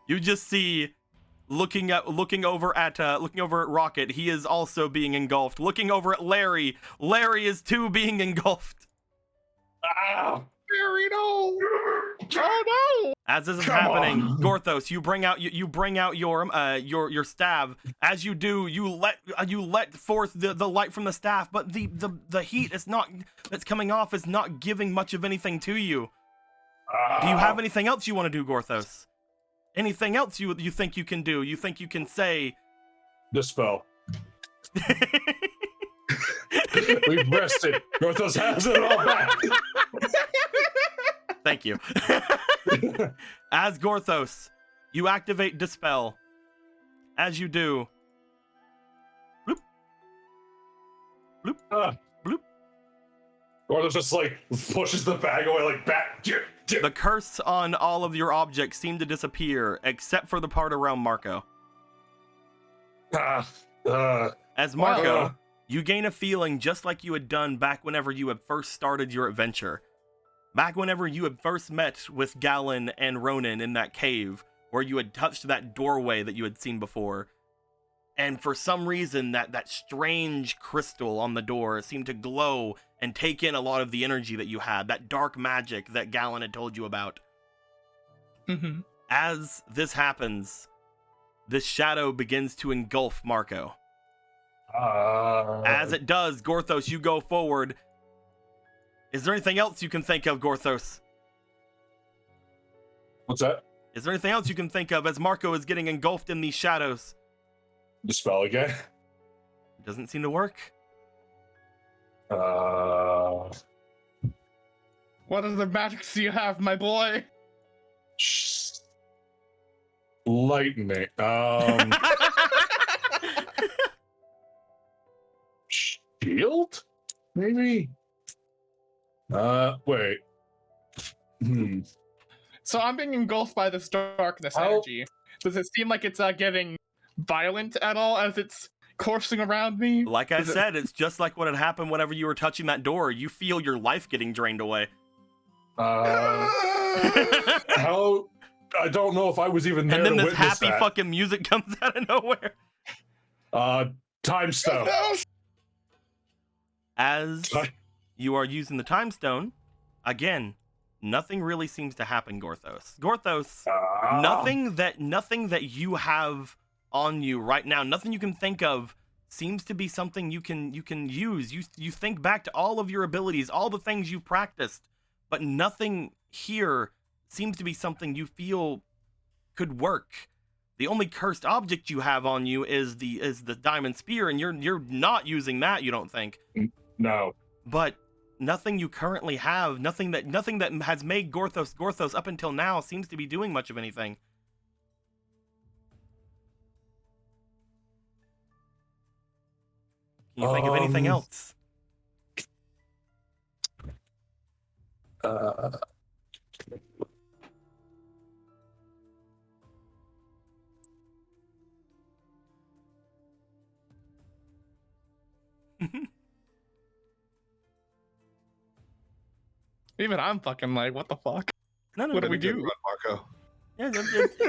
You just see, looking over at Rocket, he is also being engulfed. Looking over at Larry, Larry is too being engulfed. Ah. Larry, no! Oh no! As this is happening, Gorthos, you bring out your staff. As you do, you let forth the light from the staff, but the heat that's coming off is not giving much of anything to you. Do you have anything else you want to do, Gorthos? Anything else you think you can do? You think you can say? Dispel. We've rested. Gorthos has it all back. Thank you. As Gorthos, you activate Dispel. As you do, bloop, bloop, bloop. Gorthos just like pushes the bag away, like back. The curse on all of your objects seem to disappear, except for the part around Marco. As Marco, you gain a feeling just like you had done back whenever you had first started your adventure. Back whenever you had first met with Galen and Ronan in that cave, where you had touched that doorway that you had seen before. And for some reason, that strange crystal on the door seemed to glow and take in a lot of the energy that you had, that dark magic that Galen had told you about. Mm-hmm. As this happens, this shadow begins to engulf Marco. As it does, Gorthos, you go forward. Is there anything else you can think of, Gorthos? What's that? Is there anything else you can think of as Marco is getting engulfed in these shadows? Dispel again. It doesn't seem to work. What other magics do you have, my boy? Lightning. Shield? Maybe? Wait. So I'm being engulfed by this darkness energy. Does it seem like it's getting violent at all as it's coursing around me? Like I said, it's just like what had happened whenever you were touching that door. You feel your life getting drained away. How? I don't know if I was even there and then to this witness happy that. fucking music comes out of nowhere. Time stone. As you are using the time stone, again, nothing really seems to happen, Gorthos. Gorthos, nothing that you have on you right now, nothing you can think of seems to be something you can use. You think back to all of your abilities, all the things you've practiced, but nothing here seems to be something you feel could work. The only cursed object you have on you is the diamond spear, and you're not using that, you don't think? No. But nothing you currently have, nothing that has made Gorthos up until now seems to be doing much of anything. Can you think of anything else? Even I'm fucking like, what the fuck? No, What do we do? Marco. Yeah,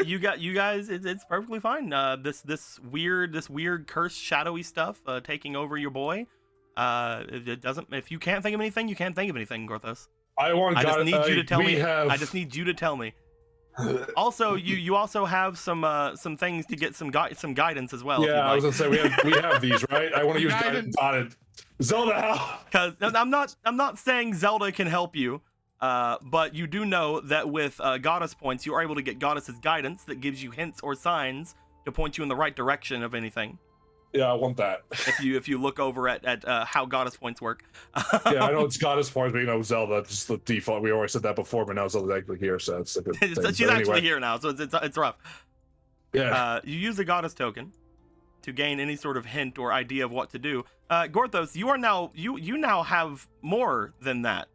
you guys. It's perfectly fine. This weird cursed shadowy stuff taking over your boy. It doesn't. If you can't think of anything, you can't think of anything, Gorthos. I just need you to tell me. I just need you to tell me. Also, you also have some things to get some guidance as well. Yeah, I was gonna say we have these, right? I want to use guidance on it. Zelda, because I'm not saying Zelda can help you, but you do know that with goddess points, you are able to get goddess's guidance that gives you hints or signs to point you in the right direction of anything. Yeah, I want that. If you look over at how goddess points work. Yeah, I know it's goddess points, but Zelda, it's just the default. We always said that before, but now Zelda's actually here, so it's a good thing. She's actually here now, so it's rough. Yeah. You use a goddess token gain any sort of hint or idea of what to do. Gorthos, you are now you now have more than that.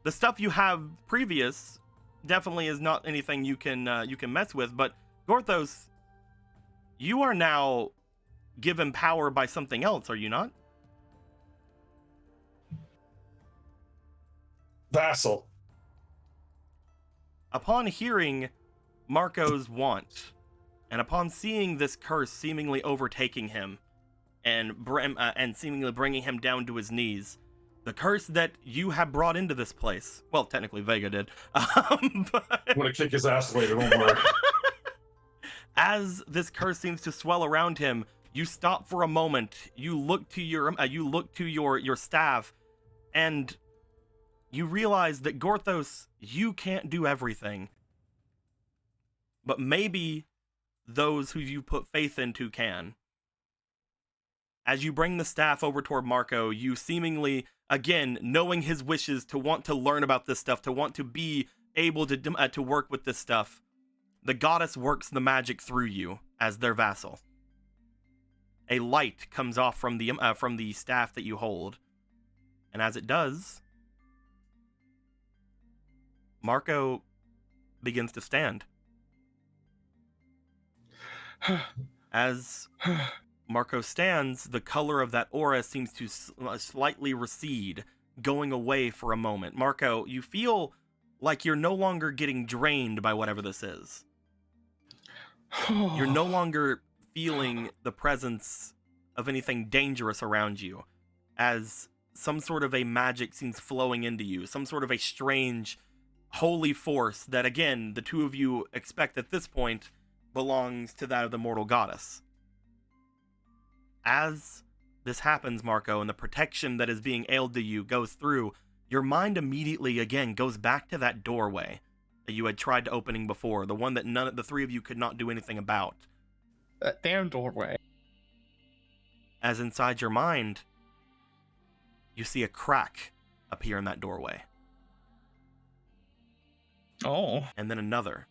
The stuff you have previous definitely is not anything you can mess with, but Gorthos, you are now given power by something else, are you not? Vassal. Upon hearing Marco's want, and upon seeing this curse seemingly overtaking him, and seemingly bringing him down to his knees, the curse that you have brought into this place, well, technically Vega did, but... I'm gonna kick his ass later, don't worry. As this curse seems to swell around him, you stop for a moment, you look to your staff, and you realize that Gorthos, you can't do everything. But maybe those who you put faith into can. As you bring the staff over toward Marco, you seemingly, again, knowing his wishes to want to learn about this stuff, to want to be able to work with this stuff, the goddess works the magic through you as their vassal. A light comes off from the staff that you hold, and as it does, Marco begins to stand. As Marco stands, the color of that aura seems to slightly recede, going away for a moment. Marco, you feel like you're no longer getting drained by whatever this is. You're no longer feeling the presence of anything dangerous around you, as some sort of a magic seems flowing into you, some sort of a strange holy force that, again, the two of you expect at this point belongs to that of the mortal goddess. As this happens, Marco, and the protection that is being ailed to you goes through, your mind immediately, again, goes back to that doorway that you had tried to opening before, the one that the three of you could not do anything about. That damn doorway. As inside your mind, you see a crack appear in that doorway. Oh. And then another.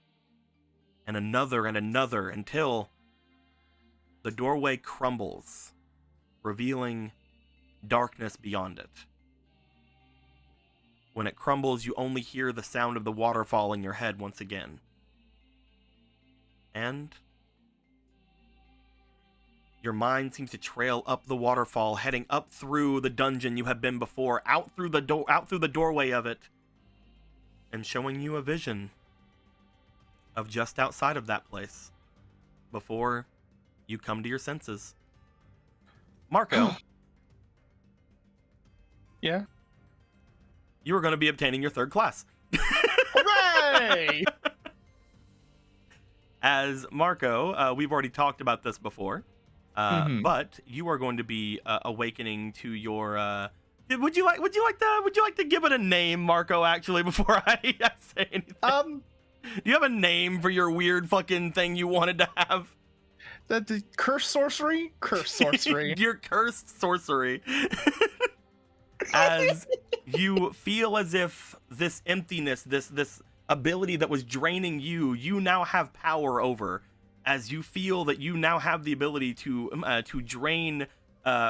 And another and another, until the doorway crumbles, revealing darkness beyond it. When it crumbles, you only hear the sound of the waterfall in your head once again. And your mind seems to trail up the waterfall, heading up through the dungeon you have been before, out through the doorway of it, and showing you a vision of just outside of that place before you come to your senses. Marco. Yeah? You are going to be obtaining your 3rd class. Hooray! As Marco, we've already talked about this before, but you are going to be awakening to your. Would you like to give it a name, Marco? Actually, before I say anything, do you have a name for your weird fucking thing you wanted to have? The curse sorcery? Curse sorcery. Your cursed sorcery. As you feel as if this emptiness, this ability that was draining you, you now have power over. As you feel that you now have the ability to drain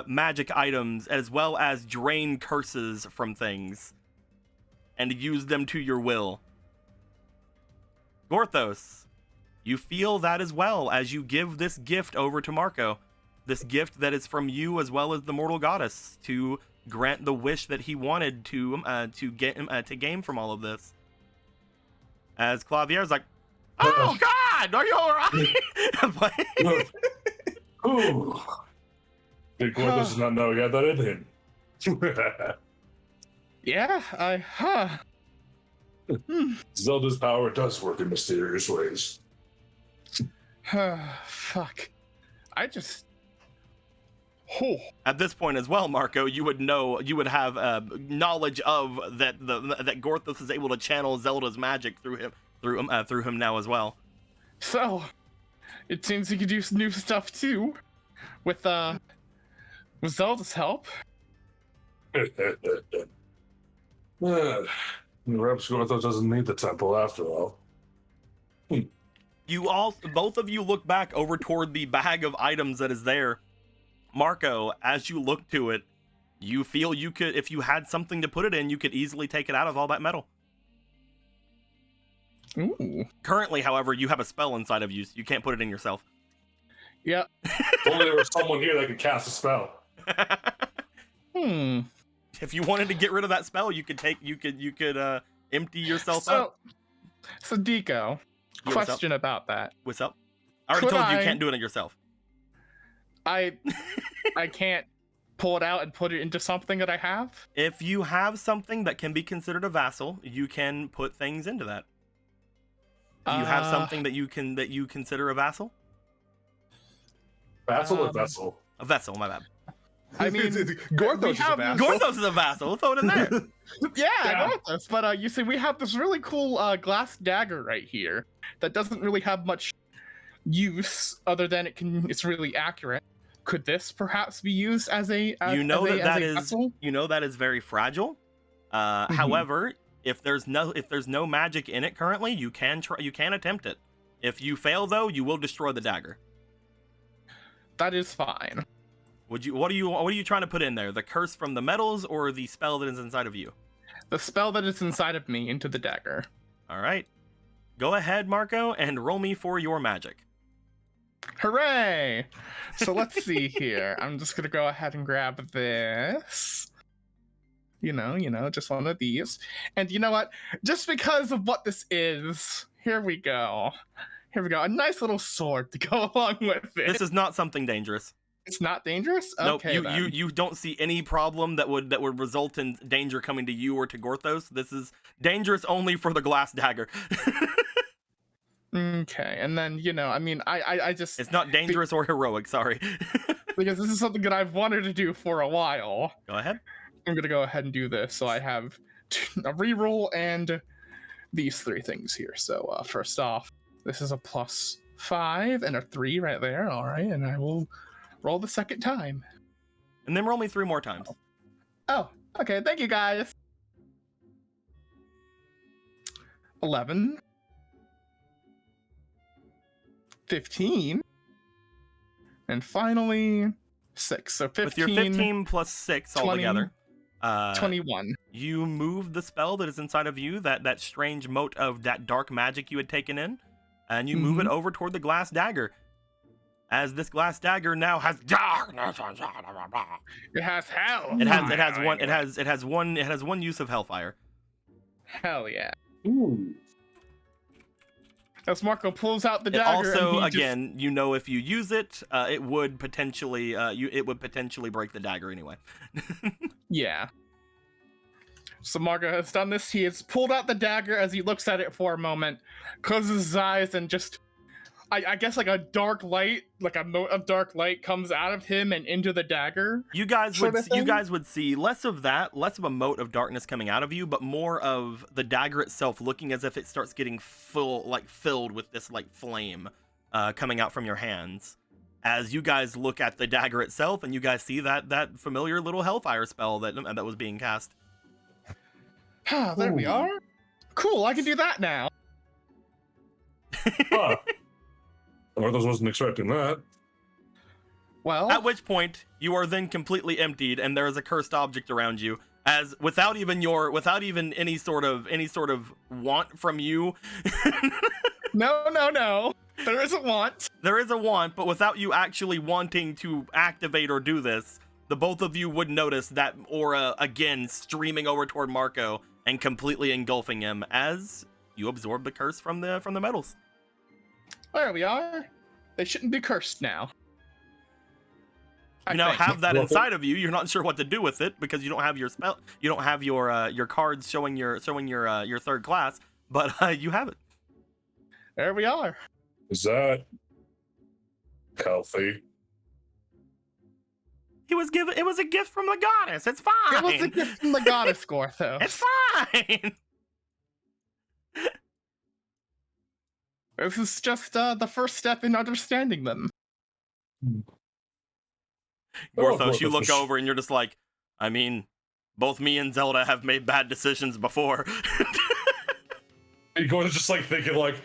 magic items, as well as drain curses from things, and use them to your will. Gorthos, you feel that as well as you give this gift over to Marco. This gift that is from you as well as the mortal goddess, to grant the wish that he wanted to gain from all of this. As Clavier's like, "Oh God, are you all right?" Ooh. Big Gordon does not know he had that in him. Yeah, Zelda's power does work in mysterious ways. Fuck. At this point as well, Marco, you would have knowledge of that Gorthos is able to channel Zelda's magic through him now as well. So, it seems he could do some new stuff too, with Zelda's help. Perhaps Gorthos doesn't need the temple after all. Both of you look back over toward the bag of items that is there. Marco, as you look to it, you feel you could, if you had something to put it in, you could easily take it out of all that metal. Ooh. Currently, however, you have a spell inside of you, so you can't put it in yourself. Yep. If only there was someone here that could cast a spell. If you wanted to get rid of that spell, you could empty yourself up. So Deco, Yeah, question about that. What's up? I already told you can't do it yourself. I can't pull it out and put it into something that I have? If you have something that can be considered a vassal, you can put things into that. Do you have something that you consider a vassal? Vassal or vessel? A vessel, my bad. I mean, Gorthos is a vassal. Gorthos is a vassal. We'll throw it in there. yeah. Gorthos. But you see, we have this really cool glass dagger right here that doesn't really have much use other than it's really accurate. Could this perhaps be used as a vessel? You know that is very fragile. However, if there's no magic in it currently, you can attempt it. If you fail though, you will destroy the dagger. That is fine. What are you trying to put in there? The curse from the metals or the spell that is inside of you? The spell that is inside of me into the dagger. All right. Go ahead, Marco, and roll me for your magic. Hooray! So let's see here. I'm just gonna go ahead and grab this. You know, just one of these. And you know what? Just because of what this is, here we go. A nice little sword to go along with it. This is not something dangerous. It's not dangerous? Nope. Okay, You don't see any problem that would result in danger coming to you or to Gorthos. This is dangerous only for the glass dagger. Okay, and then I just it's not dangerous or heroic, sorry. because this is something that I've wanted to do for a while. Go ahead. I'm gonna go ahead and do this. So I have a reroll and these three things here. So first off, this is a +5 and a 3 right there. All right, and I will roll the second time. And then roll me 3 more times. Oh, okay. Thank you, guys. 11. 15. And finally, 6. So 15. With your 15 plus 6 20, altogether. 21. You move the spell that is inside of you, that strange mote of that dark magic you had taken in, and you move it over toward the glass dagger. As this glass dagger now has darkness. It has hell. It has one use of hellfire. Hell yeah. Ooh. As Marco pulls out the dagger. Also, again, if you use it, it would potentially break the dagger anyway. Yeah. So Marco has done this. He has pulled out the dagger as he looks at it for a moment, closes his eyes, and just, I guess, like a dark light, like a mote of dark light comes out of him and into the dagger. You guys would see less of a mote of darkness coming out of you, but more of the dagger itself looking as if it starts getting filled with this like flame coming out from your hands. As you guys look at the dagger itself, and you guys see that familiar little hellfire spell that was being cast. There we are. Cool, I can do that now. Huh. Gorthos wasn't expecting that. Well, at which point you are then completely emptied, and there is a cursed object around you. As without even any sort of want from you. No. There isn't want. There is a want, but without you actually wanting to activate or do this, the both of you would notice that aura again streaming over toward Marco and completely engulfing him as you absorb the curse from the metals. There we are. They shouldn't be cursed now. You now have that inside of you. You're not sure what to do with it because you don't have your spell. You don't have your cards showing your third class, but you have it. There we are. Is that healthy? It was a gift from the goddess. It's fine. It was a gift from the goddess, Gorthos. It's fine. This is just the first step in understanding them. Gorthos, you look over and you're just like, I mean, both me and Zelda have made bad decisions before. You're going to just like thinking like,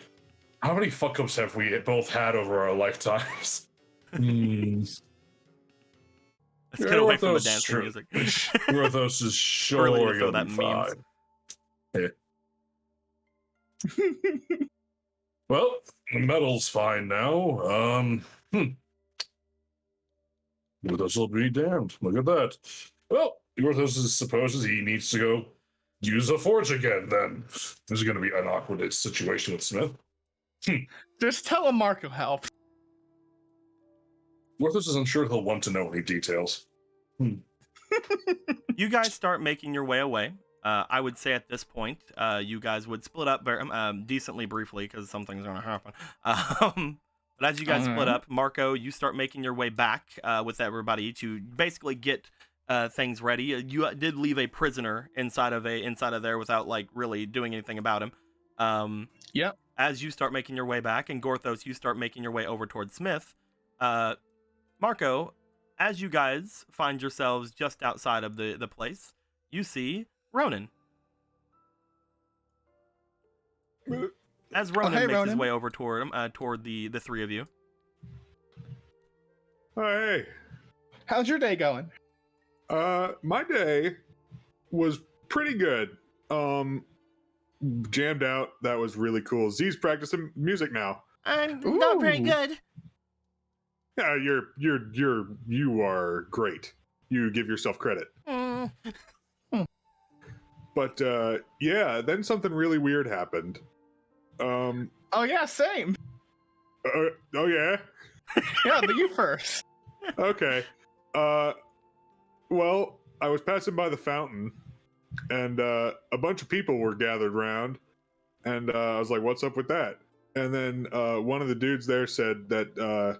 How many fuck ups have we both had over our lifetimes? Let's get away from the dancing music. Gorthos is sure Really feel gonna that be memes. fine. Well, the metal's fine now. Gorthos will be damned. Look at that. Well, Gorthos supposes he needs to go use a forge again, then. This is going to be an awkward situation with Smith. Just tell him Marco helped. Gorthos isn't sure he'll want to know any details. You guys start making your way away. I would say at this point, you guys would split up decently briefly because something's going to happen. But as you guys split up, Marco, you start making your way back with everybody to basically get things ready. You did leave a prisoner inside of there without like really doing anything about him. Yep. As you start making your way back, and Gorthos, you start making your way over towards Smith. Marco, as you guys find yourselves just outside of the place, you see Ronan. As Ronan makes his way over toward him, toward the three of you. Oh, hey. How's your day going? My day was pretty good. Jammed out. That was really cool. Z's practicing music now. I'm not very good. Yeah, you are great. You give yourself credit. But yeah, then something really weird happened. Oh yeah, same. Oh yeah. Yeah, but you first. Okay. Well, I was passing by the fountain, and a bunch of people were gathered around, and I was like, "What's up with that?" And then one of the dudes there said that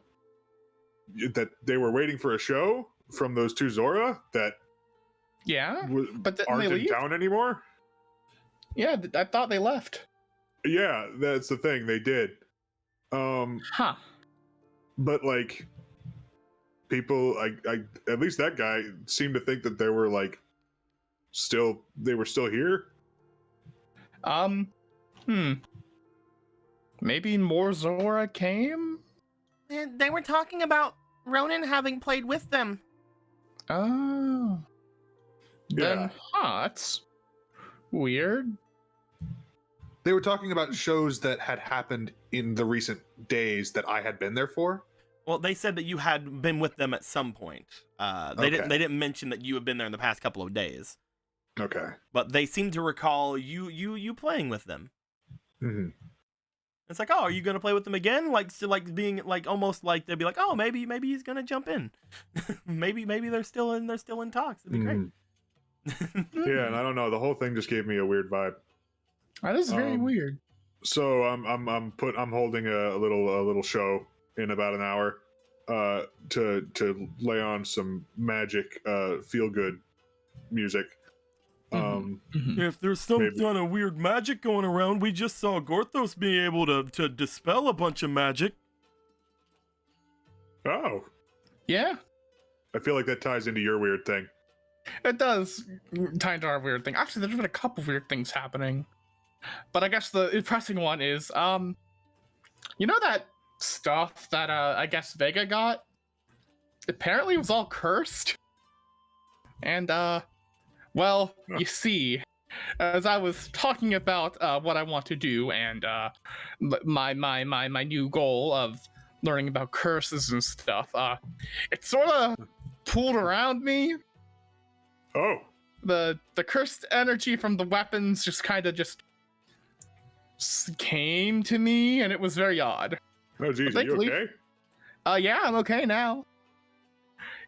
that they were waiting for a show from those two Zora that but aren't they in town anymore. Yeah, I thought they left. Yeah, that's the thing. They did. Huh. But like, people, I at least that guy seemed to think that they were like, they were still here. Maybe more Zora came? They were talking about Ronan having played with them. Oh. Yeah. Then, that's weird. They were talking about shows that had happened in the recent days that I had been there for. Well, they said that you had been with them at some point. They didn't mention that you had been there in the past couple of days. Okay. But they seem to recall you playing with them. Mm-hmm. It's like, oh, are you gonna play with them again? Like, still, like being like almost like they'd be like, oh, maybe he's gonna jump in. maybe they're still in talks. It'd be great. Yeah, and I don't know. The whole thing just gave me a weird vibe. That is very weird. So I'm holding a little show in about an hour, to lay on some magic, feel good music. If there's some kind of weird magic going around, we just saw Gorthos being able to dispel a bunch of magic. Oh. Yeah. I feel like that ties into your weird thing. It does tie into our weird thing. Actually, there's been a couple weird things happening. But I guess the impressing one is, you know that stuff that, I guess Vega got? Apparently it was all cursed. And, well, you see, as I was talking about, what I want to do and, my new goal of learning about curses and stuff, it sort of pulled around me. Oh. The cursed energy from the weapons just kind of just came to me, and it was very odd. Oh, geez, are you okay? Yeah, I'm okay now.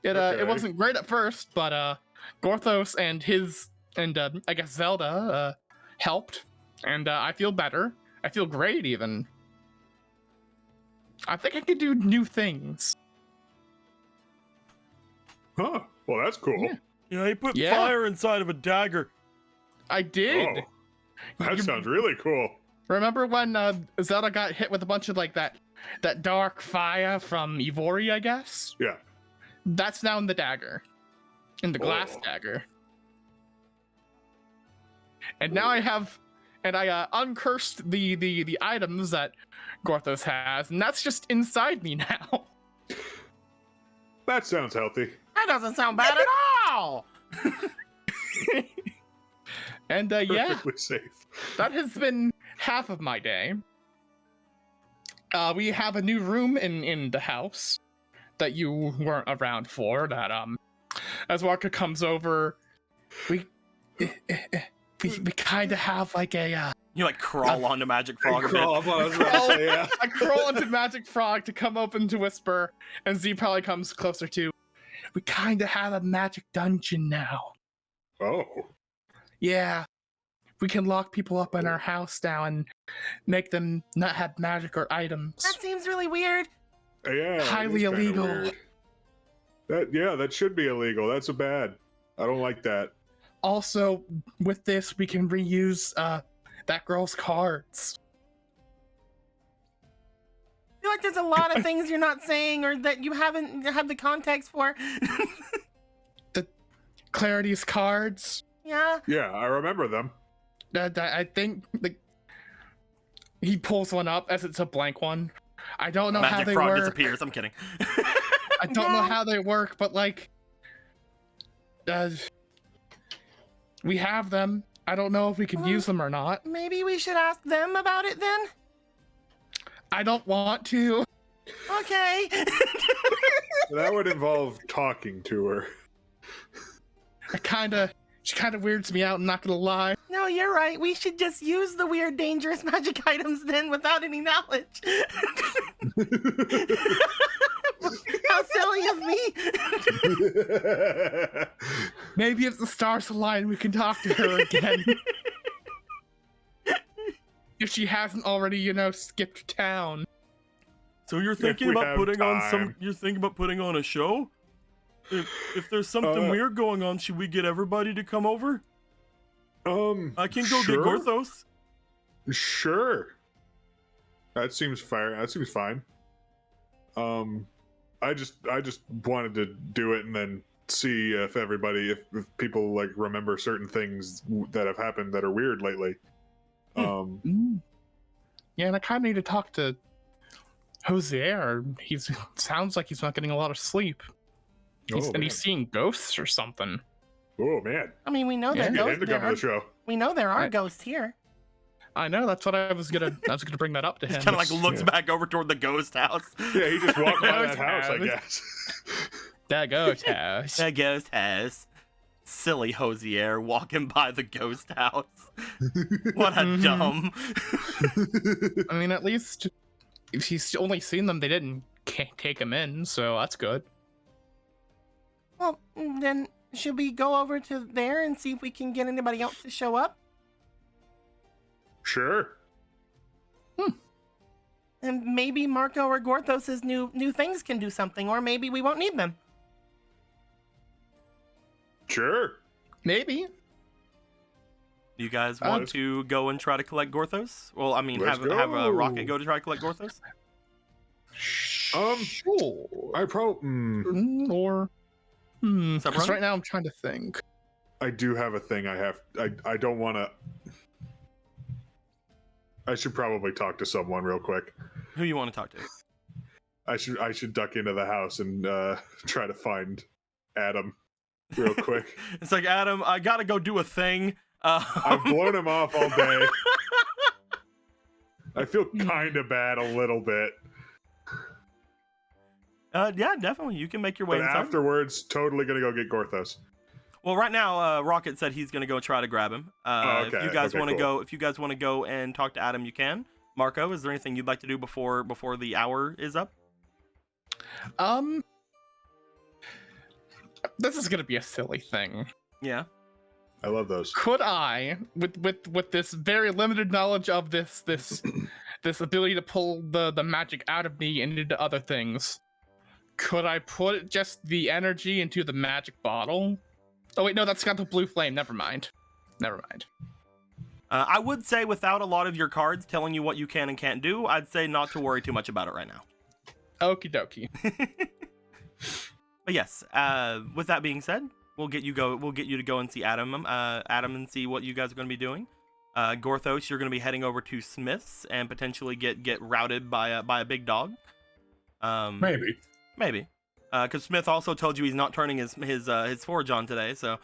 It wasn't great at first, but Gorthos and I guess Zelda helped, and I feel better. I feel great, even. I think I could do new things. Huh. Well, that's cool. Yeah, he put fire inside of a dagger. I did. Oh, that sounds really cool. Remember when Zelda got hit with a bunch of like that dark fire from Ivory, I guess? Yeah. That's now in the dagger. In the glass dagger. And now I have and I uncursed the items that Gorthos has, and that's just inside me now. That sounds healthy. That doesn't sound bad at all. And yeah, Perfectly safe. that has been half of my day. We have a new room in the house that you weren't around for. That as Walker comes over, we kind of have like a You like crawl onto Magic Frog a bit. I crawl into Magic Frog to come open to whisper, and Z probably comes closer to. We kind of have a magic dungeon now. Oh. Yeah. We can lock people up in our house now and make them not have magic or items. That seems really weird. Yeah. that Highly is kinda illegal. weird. That should be illegal. That's a bad. I don't like that. Also, with this, we can reuse that girl's cards. I feel like there's a lot of things you're not saying or that you haven't had the context for. Clarity's cards. Yeah. Yeah, I remember them. I think he pulls one up as it's a blank one. I don't know how Magic they Frog work. disappears. I'm kidding. I don't know how they work, but like, we have them. I don't know if we can use them or not. Maybe we should ask them about it then. I don't want to. Okay. That would involve talking to her. She kind of weirds me out, I'm not gonna lie. No, you're right. We should just use the weird, dangerous magic items then without any knowledge. How silly of me. Maybe if the stars align, we can talk to her again. If she hasn't already, skipped town. So you're thinking about putting on you're thinking about putting on a show? If there's something weird going on, should we get everybody to come over? I can go get Gorthos. Sure. That seems fair. That seems fine. I just wanted to do it and then see if people like remember certain things that have happened that are weird lately. Yeah, and I kind of need to talk to Jose. Sounds like he's not getting a lot of sleep. He's seeing ghosts or something. Oh man! I mean, we know there Get him to come to the show. We know there are ghosts here. I know. That's what I was gonna bring that up to him. He kind of like looks back over toward the ghost house. Yeah, he just walked by that house, I guess. That ghost house. That ghost house. Silly Hosier walking by the ghost house. What a dumb. I mean, at least if he's only seen them, they didn't take him in, so that's good. Well, then should we go over to there and see if we can get anybody else to show up? Sure. And maybe Marco or Gorthos' new things can do something, or maybe we won't need them. Sure. Maybe. You guys want to go and try to collect Gorthos? Well, I mean, have a Rocket go to try to collect Gorthos? Sure. I probably or because Subrun? right now I'm trying to think. I do have a thing. I don't want to. I should probably talk to someone real quick. Who you want to talk to? I should duck into the house and try to find Adam real quick. It's like, Adam, I gotta go do a thing. I've blown him off all day. I feel kind of bad a little bit. Yeah, definitely. You can make your way But inside. afterwards, totally gonna go get Gorthos. Well, right now, Rocket said he's gonna go try to grab him. Okay, If you guys okay, want to cool. go, if you guys want to go and talk to Adam, you can. Marco, is there anything you'd like to do before the hour is up? This is gonna be a silly thing. Yeah. I love those. Could I, with this very limited knowledge of this this ability to pull the magic out of me and into other things, could I put just the energy into the magic bottle? Oh wait, no, that's got the blue flame. Never mind. I would say without a lot of your cards telling you what you can and can't do, I'd say not to worry too much about it right now. Okie dokie. But yes, with that being said, we'll get you to go and see Adam, and see what you guys are going to be doing. Gorthos, you're going to be heading over to Smith's and potentially get routed by a big dog. Maybe. Because Smith also told you he's not turning his forge on today, so.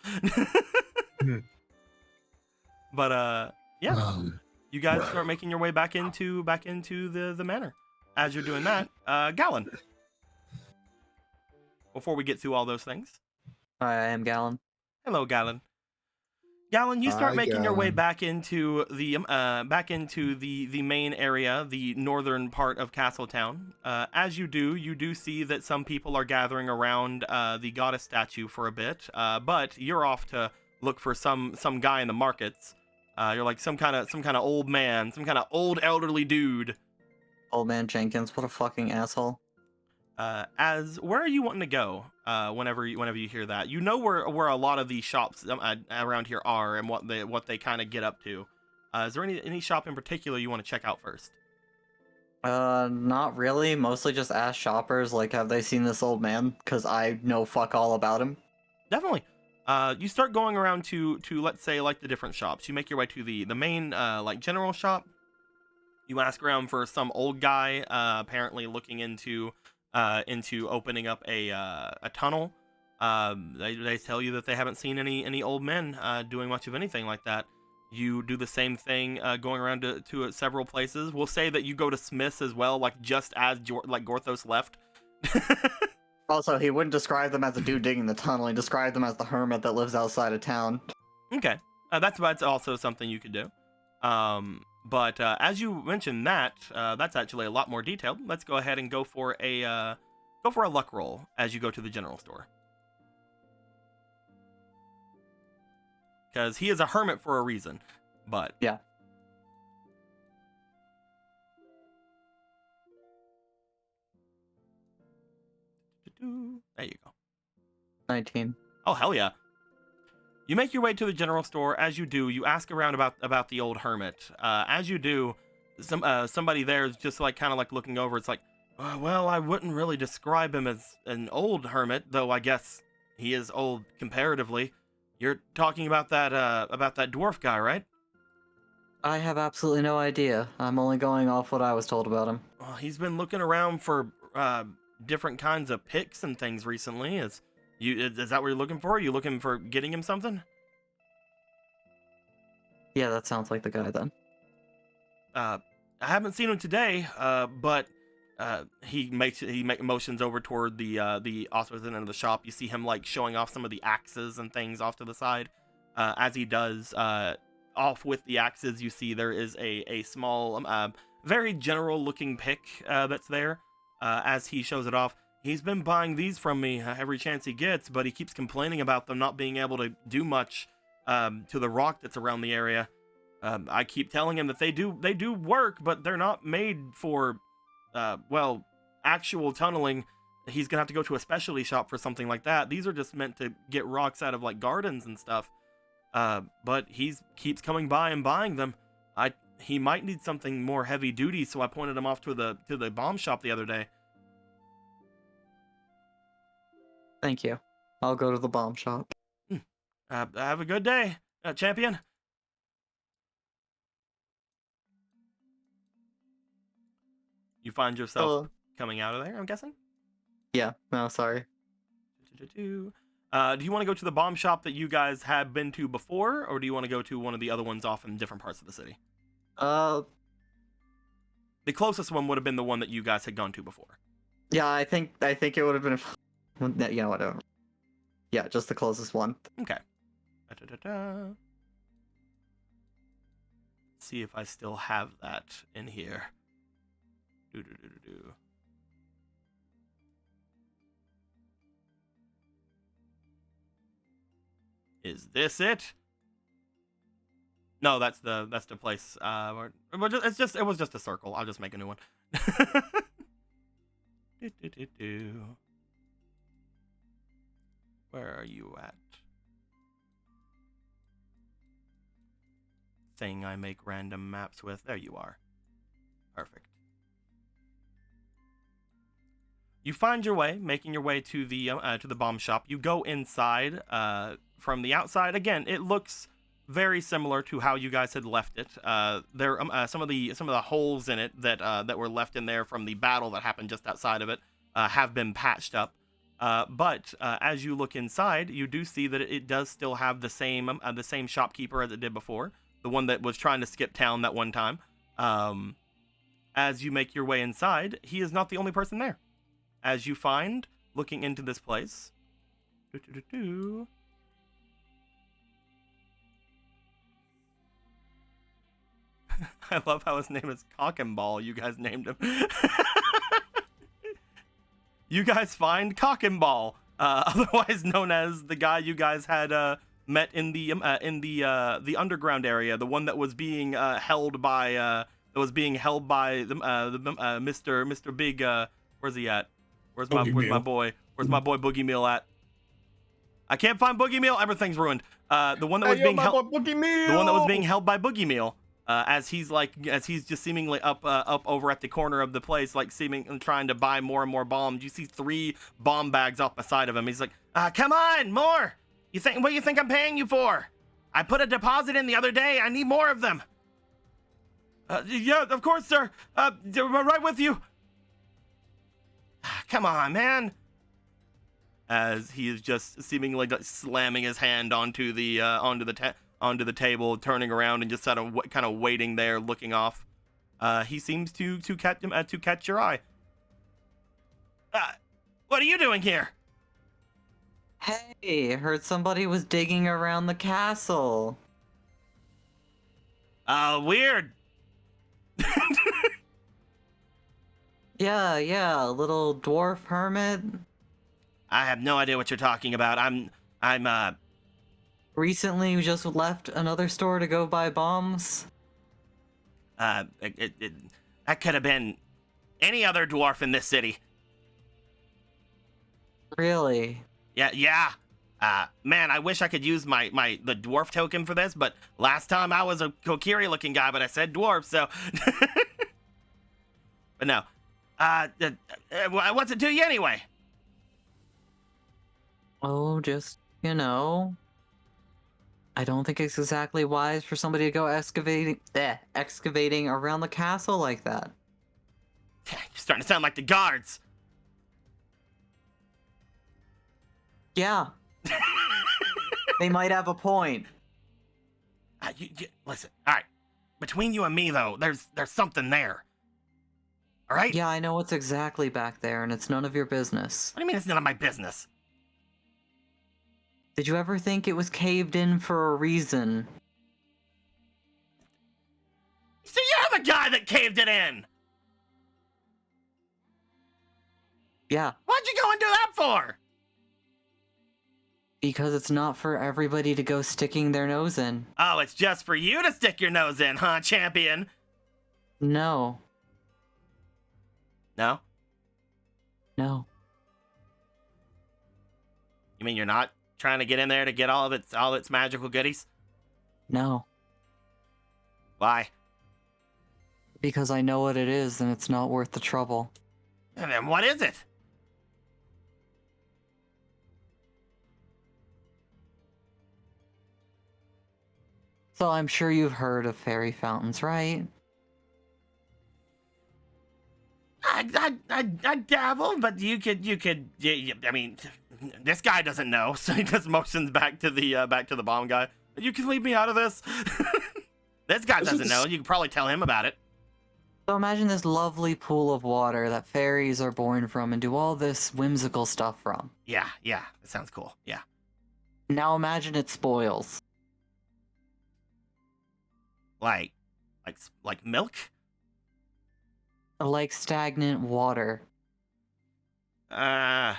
But yeah, you guys start making your way back into the manor. As you're doing that, Gallon. Before we get to all those things, I am Gallon. hello, Gallon. Gallon, you start Hi, making your way Gallon. back into the main area, the northern part of Castletown. As you do see that some people are gathering around the goddess statue for a bit. But you're off to look for some guy in the markets. You're like some kind of old man, some kind of old elderly dude. Old man Jenkins, what a fucking asshole. Where are you wanting to go? Whenever you hear that, you know where a lot of these shops around here are and what they kind of get up to. Is there any shop in particular you want to check out first? Not really. Mostly just ask shoppers, like, have they seen this old man? Because I know fuck all about him. Definitely. You start going around to let's say like the different shops. You make your way to the main like general shop. You ask around for some old guy apparently looking into opening up a tunnel. They tell you that they haven't seen any old men doing much of anything like that. You do the same thing going around to several places. We'll say that you go to Smith's as well, like just as Gorthos left. Also, he wouldn't describe them as a dude digging the tunnel. He described them as the hermit that lives outside of town. Okay, that's also something you could do. But as you mentioned that's actually a lot more detailed. Let's go ahead and go for a luck roll as you go to the general store. Because he is a hermit for a reason, but Yeah. There you go. 19. Oh, hell yeah. You make your way to the general store. As you do, you ask around about the old hermit. As you do, somebody there is just like kind of like looking over. It's like, well, I wouldn't really describe him as an old hermit, though I guess he is old comparatively. You're talking about that dwarf guy, right? I have absolutely no idea. I'm only going off what I was told about him. Well, he's been looking around for different kinds of picks and things recently. Is that what you're looking for? Are you looking for getting him something? Yeah, that sounds like the guy then. I haven't seen him today, but he motions over toward the opposite end of the shop. You see him like showing off some of the axes and things off to the side. As he does, off with the axes, you see there is a small, very general looking pick that's there. As he shows it off, he's been buying these from me every chance he gets, but he keeps complaining about them not being able to do much to the rock that's around the area. I keep telling him that they do work, but they're not made for, actual tunneling. He's gonna have to go to a specialty shop for something like that. These are just meant to get rocks out of like gardens and stuff. But keeps coming by and buying them. He might need something more heavy duty, so I pointed him off to the bomb shop the other day. Thank you. I'll go to the bomb shop. Have a good day, champion. You find yourself coming out of there, I'm guessing? Yeah, no, sorry. Do you want to go to the bomb shop that you guys have been to before, or do you want to go to one of the other ones off in different parts of the city? The closest one would have been the one that you guys had gone to before. Yeah, I think it would have been. Yeah, whatever. Yeah, just the closest one. Okay. See if I still have that in here. Is this it? No, that's the place. It was just a circle. I'll just make a new one. Where are you at? Thing I make random maps with. There you are. Perfect. You find your way, making your way to the bomb shop. You go inside. From the outside, again, it looks very similar to how you guys had left it. There some of the holes in it that were left in there from the battle that happened just outside of it have been patched up. But as you look inside, you do see that it does still have the same shopkeeper as it did before, the one that was trying to skip town that one time. As you make your way inside, he is not the only person there. As you find, looking into this place, I love how his name is Cock and Ball. You guys named him. You guys find Cock and Ball, otherwise known as the guy you guys had met in the underground area, the one that was being held by the Mr. Big. Where's he at? Where's my boy Boogie Meal at? I can't find Boogie Meal. Everything's ruined. The one that was being held. The one that was being held by Boogie Meal. As he's just seemingly up over at the corner of the place, like trying to buy more and more bombs. You see 3 bomb bags off beside of him. He's like, come on, more. What do you think I'm paying you for? I put a deposit in the other day. I need more of them. Yeah, of course, sir. We're right with you. Come on, man. As he is just seemingly slamming his hand onto the table, turning around and just kind of waiting there, looking off. He seems to catch your eye. What are you doing here? Hey, heard somebody was digging around the castle. Weird. Yeah, a little dwarf hermit. I have no idea what you're talking about. I'm Recently we just left another store to go buy bombs. That could have been any other dwarf in this city. Really? Yeah. Man, I wish I could use the dwarf token for this, but last time I was a Kokiri looking guy, but I said dwarf, so. But no. What's it to you anyway? Oh, just, I don't think it's exactly wise for somebody to go excavating around the castle like that. You're starting to sound like the guards. Yeah. They might have a point. Listen, all right. Between you and me, though, there's something there. All right? Yeah, I know what's exactly back there, and it's none of your business. What do you mean it's none of my business? Did you ever think it was caved in for a reason? So you're the guy that caved it in! Yeah. Why'd you go and do that for? Because it's not for everybody to go sticking their nose in. Oh, it's just for you to stick your nose in, huh, champion? No. No? No. You mean you're not trying to get in there to get all its magical goodies? No. Why? Because I know what it is, and it's not worth the trouble. And then what is it? So I'm sure you've heard of fairy fountains, right? I dabble, but you could. I mean, this guy doesn't know, so he just motions back to the bomb guy. You can leave me out of this. This guy doesn't know. You can probably tell him about it. So imagine this lovely pool of water that fairies are born from and do all this whimsical stuff from. Yeah, that sounds cool. Yeah. Now imagine it spoils. Like milk? Like stagnant water. All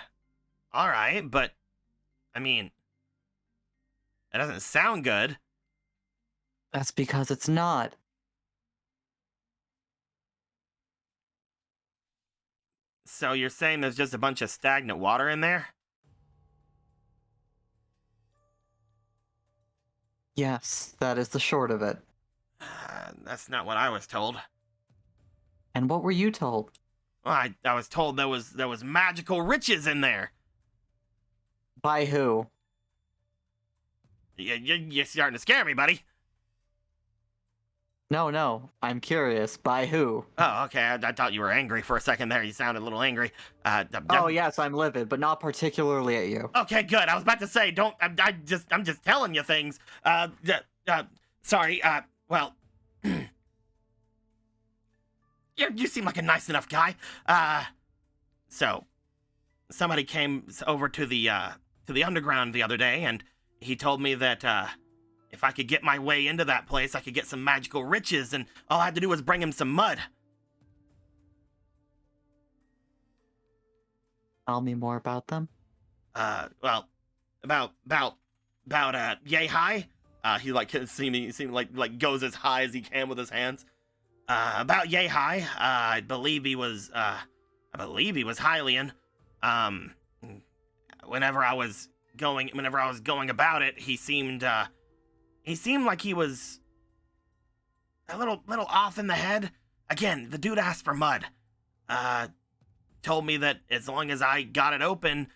right, but I mean, that doesn't sound good. That's because it's not. So you're saying there's just a bunch of stagnant water in there? Yes, that is the short of it. That's not what I was told. And what were you told? Well, I was told there was magical riches in there. By who? You're starting to scare me, buddy. No, I'm curious. By who? Oh, okay. I thought you were angry for a second there. You sounded a little angry. Oh yes, I'm livid, but not particularly at you. Okay, good. I was about to say, don't. I'm just telling you things. Sorry. Well, you seem like a nice enough guy. So somebody came over to the underground the other day, and he told me that if I could get my way into that place, I could get some magical riches, and all I had to do was bring him some mud. Tell me more about them. Well, about yay high. He like seem like goes as high as he can with his hands. About yay high. I believe he was Hylian. Whenever I was going about it, he seemed like he was a little off in the head. Again, the dude asked for mud. Told me that as long as I got it open,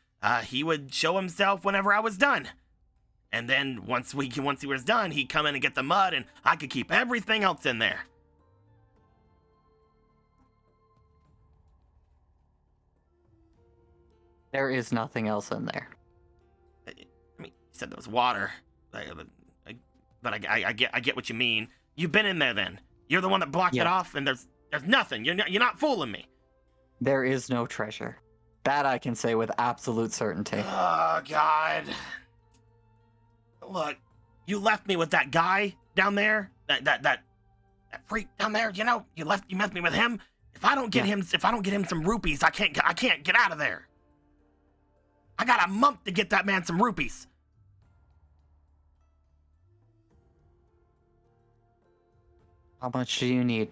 he would show himself whenever I was done. And then once he was done, he'd come in and get the mud, and I could keep everything else in there. There is nothing else in there. I mean, he said there was water, but I get what you mean. You've been in there then. You're the one that blocked it off, and there's nothing. You're not fooling me. There is no treasure. That I can say with absolute certainty. Oh God. Look, you left me with that guy down there. That freak down there. You know, you left me with him. If I don't get him some rupees, I can't get out of there. I got a month to get that man some rupees. How much do you need?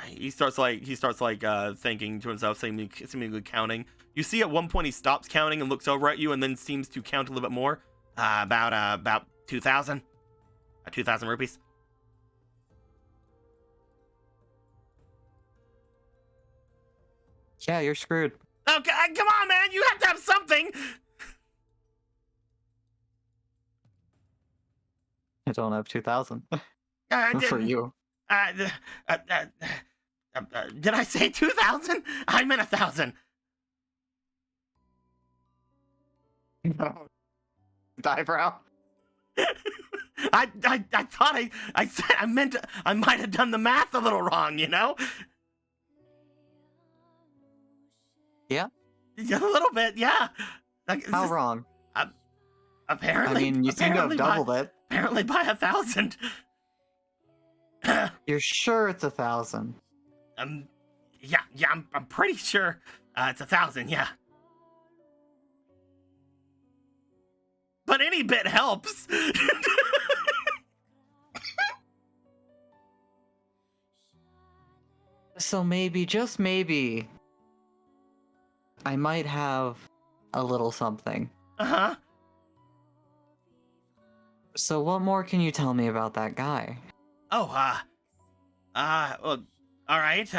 He starts thinking to himself, seemingly counting. You see, at one point he stops counting and looks over at you, and then seems to count a little bit more. About 2,000. 2,000 rupees. Yeah, you're screwed. Okay, come on, man. You have to have something. I don't have 2,000. For you. Did I say 2,000? I meant 1,000. No. Diebrow. I thought I said I meant I might have done the math a little wrong, you know? Yeah? A little bit, yeah. How wrong? Apparently. I mean, you seem to have doubled it. Apparently by 1,000. You're sure it's 1,000? Yeah, I'm pretty sure it's 1,000, yeah. But any bit helps. So maybe, just maybe, I might have a little something. Uh-huh. So what more can you tell me about that guy? Oh, well, all right.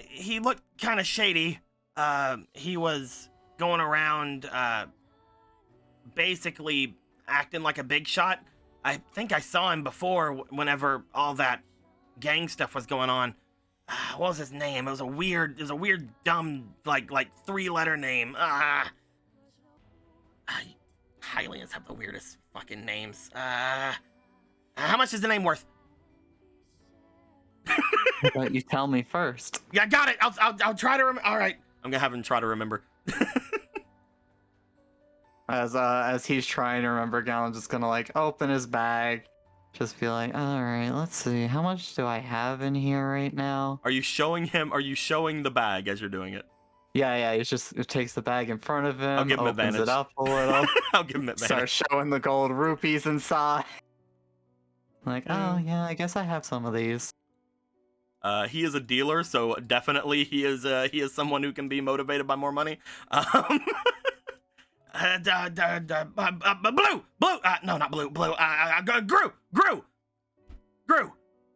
He looked kind of shady. He was going around, basically acting like a big shot. I think I saw him before whenever all that gang stuff was going on. What was his name? It was a weird, dumb, like 3-letter name. Hylians have the weirdest fucking names. How much is the name worth? How about you tell me first? Yeah, got it. I'll try to remember. All right, I'm gonna have him try to remember. As he's trying to remember, Gallon's just gonna like open his bag, just be like, all right, let's see, how much do I have in here right now? Are you showing the bag as you're doing it? Yeah, he takes the bag in front of him, I'll give him opens advantage. it up a little, I'll give him advantage. starts showing the gold rupees inside. Like, oh yeah, I guess I have some of these. He is a dealer, so definitely he is someone who can be motivated by more money. Blue, no, not blue, Gru.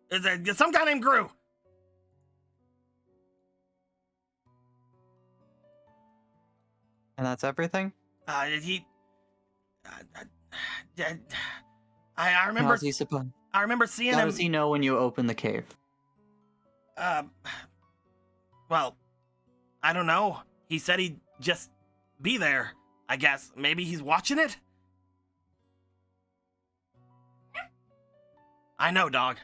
Is there some guy named Gru? And that's everything? He. I remember. How's he supposed? I remember seeing How him. does he know when you open the cave? Well, I don't know. He said he'd just be there. I guess maybe he's watching it. I know, dog.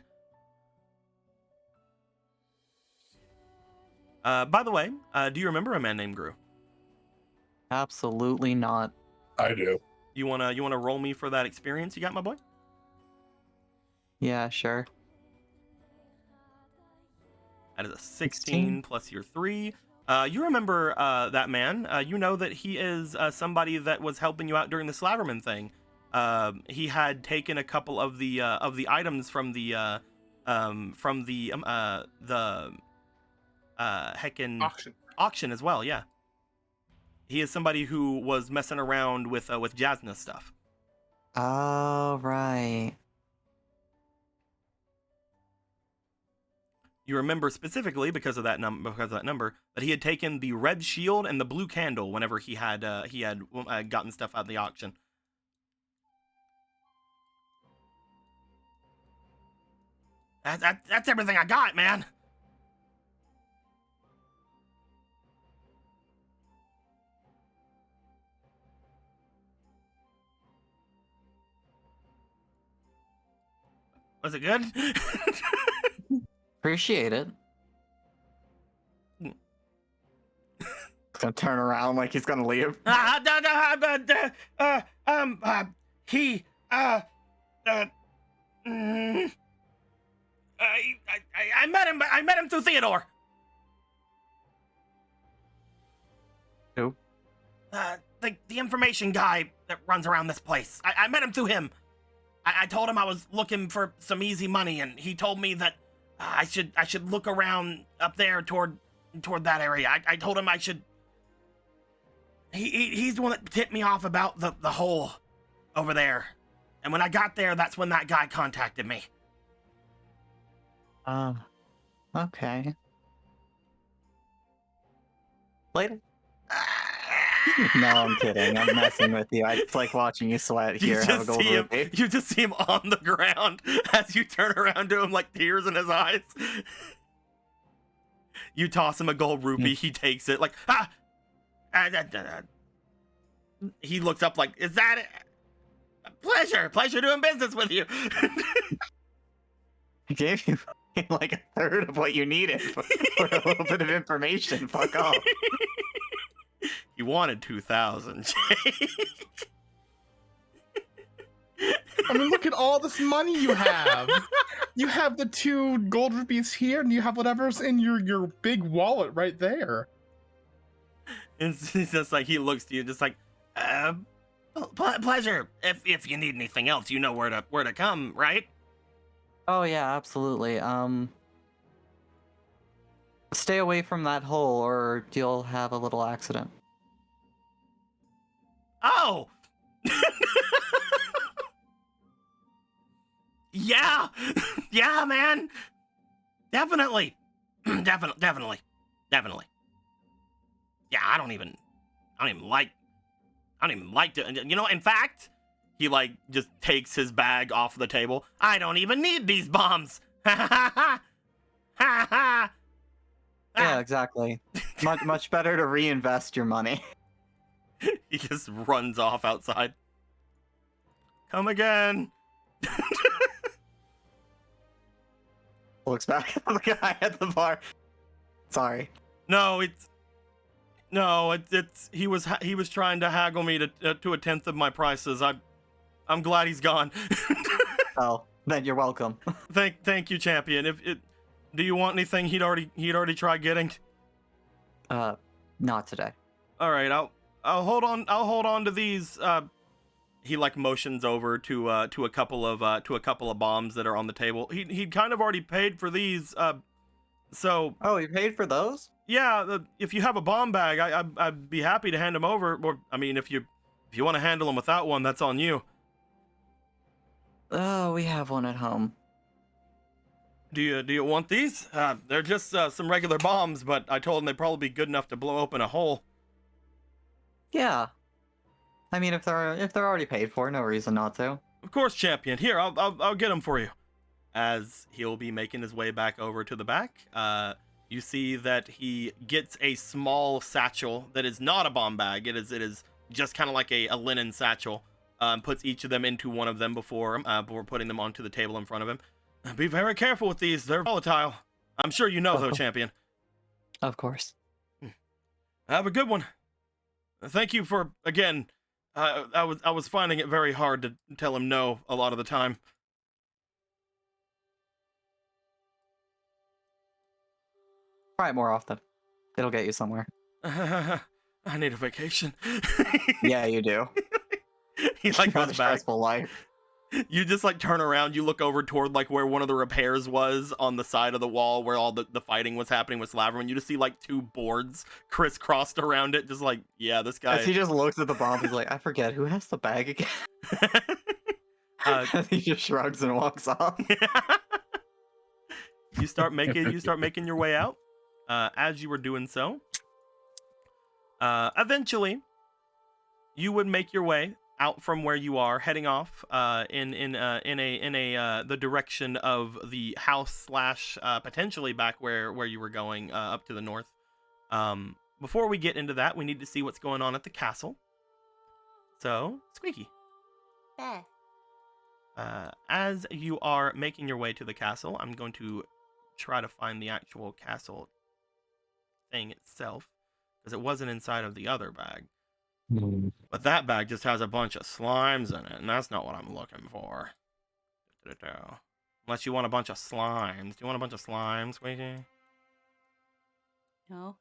By the way, do you remember a man named Gru? Absolutely not. I do. You wanna roll me for that experience you got, my boy? Yeah, sure. That is a 16 plus your 3. You remember that man. You know that he is somebody that was helping you out during the Slaverman thing. He had taken a couple of the items from the heckin' auction as well. Yeah, he is somebody who was messing around with Jasna's stuff. Oh, right. You remember specifically because of that number that he had taken the red shield and the blue candle whenever he had gotten stuff out of the auction. That's everything I got, man. Was it good? Appreciate it. He's gonna turn around like he's gonna leave. He I met him through Theodore. Who? The information guy that runs around this place. I met him through him. I told him I was looking for some easy money, and he told me that I should look around up there toward that area. I told him I should. He's the one that tipped me off about the hole over there, and when I got there, that's when that guy contacted me. Okay. Later. No, I'm kidding. I'm messing with you. It's like watching you sweat here. Have a gold rupee. You just see him on the ground as you turn around to him, like tears in his eyes. You toss him a gold rupee. He takes it like, He looks up like, is that it? Pleasure doing business with you. I gave you like a third of what you needed for a little bit of information. Fuck off. You wanted 2,000. I mean, look at all this money you have. You have the 2 gold rupees here, and you have whatever's in your big wallet right there. It's just like he looks to you, just like, pleasure. If you need anything else, you know where to come, right? Oh yeah, absolutely. Stay away from that hole, or you'll have a little accident. Oh. Yeah, yeah, man. Definitely. Definitely. Yeah, I don't even like to, you know, in fact, he like just takes his bag off the table. I don't even need these bombs. Yeah, exactly. Much better to reinvest your money. He just runs off outside. Come again. Looks back at the guy at the bar. Sorry. No, it's he was trying to haggle me to a 1/10 of my prices. I'm glad he's gone. Oh, then you're welcome. Thank you, champion. Do you want anything he'd already tried getting? Not today. All right, I'll hold on to these. He like motions over to a couple of bombs that are on the table. He'd kind of already paid for these. So. Oh, you paid for those? Yeah, if you have a bomb bag, I'd be happy to hand them over. Or I mean, if you want to handle them without one, that's on you. Oh, we have one at home. Do you want these? They're just some regular bombs, but I told them they'd probably be good enough to blow open a hole. Yeah. I mean, if they're already paid for, no reason not to. Of course, champion. Here, I'll get them for you. As he'll be making his way back over to the back, you see that he gets a small satchel that is not a bomb bag. It is just kind of like a linen satchel. Puts each of them into one of them before putting them onto the table in front of him. Be very careful with these; they're volatile. I'm sure you know, though, champion. Of course. Have a good one. Thank you for again. I was finding it very hard to tell him no a lot of the time. Try it more often. It'll get you somewhere. I need a vacation. Yeah, you do. He like Got a goes back. stressful life. You just like turn around, you look over toward like where one of the repairs was on the side of the wall where all the fighting was happening with Slaverman. You just see like two boards crisscrossed around it, just like, yeah, this guy. As he just looks at the bomb, he's like, I forget, who has the bag again? And he just shrugs and walks off. You start making your way out. As you were doing so, eventually you would make your way out from where you are, heading off in the direction of the house slash potentially back where you were going up to the north. Before we get into that, we need to see what's going on at the castle. So, Squeaky. There. As you are making your way to the castle, I'm going to try to find the actual castle thing itself, because it wasn't inside of the other bag. But that bag just has a bunch of slimes in it, and that's not what I'm looking for. Unless you want a bunch of slimes. Do you want a bunch of slimes, Squeaky? No.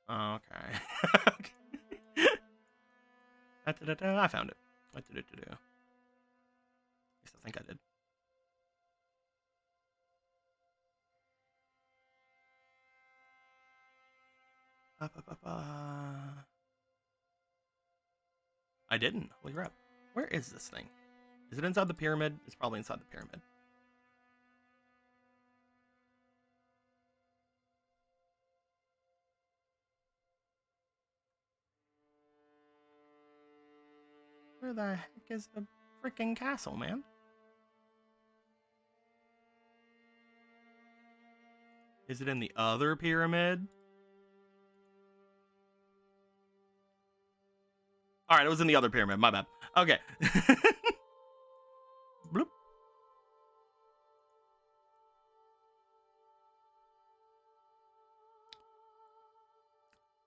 Oh, okay. I found it. At least I think I did. I didn't. Holy crap. Where is this thing? Is it inside the pyramid? It's probably inside the pyramid. Where the heck is the freaking castle, man? Is it in the other pyramid? Alright, it was in the other pyramid. My bad. Okay. Bloop.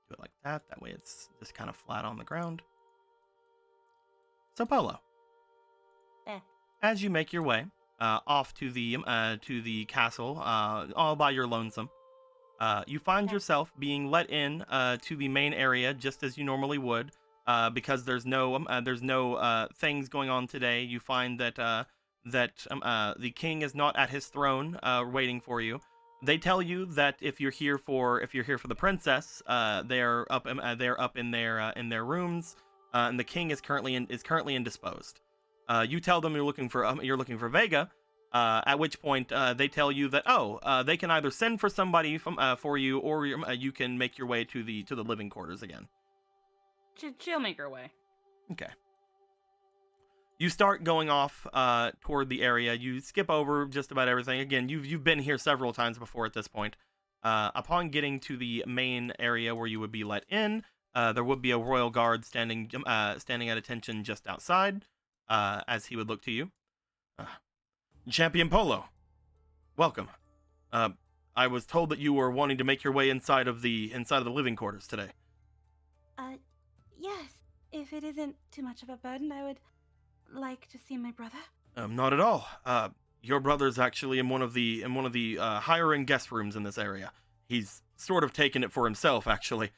Do it like that. That way it's just kind of flat on the ground. So, Polo. There. As you make your way off to the castle, all by your lonesome, you find yourself being let in to the main area just as you normally would. Because there's no things going on today. You find that the king is not at his throne, waiting for you. They tell you that if you're here for the princess, they're up in their rooms, and the king is currently indisposed. You tell them you're looking for Vega, at which point they tell you that they can either send for somebody for you, or you can make your way to the living quarters again. She'll make her way. Okay. You start going off toward the area. You skip over just about everything. Again, you've been here several times before at this point. Upon getting to the main area where you would be let in, there would be a royal guard standing at attention just outside, as he would look to you. Champion Polo, welcome. I was told that you were wanting to make your way inside of the living quarters today. Yes. If it isn't too much of a burden, I would like to see my brother. Not at all. Your brother's actually in one of the higher end guest rooms in this area. He's sort of taken it for himself, actually.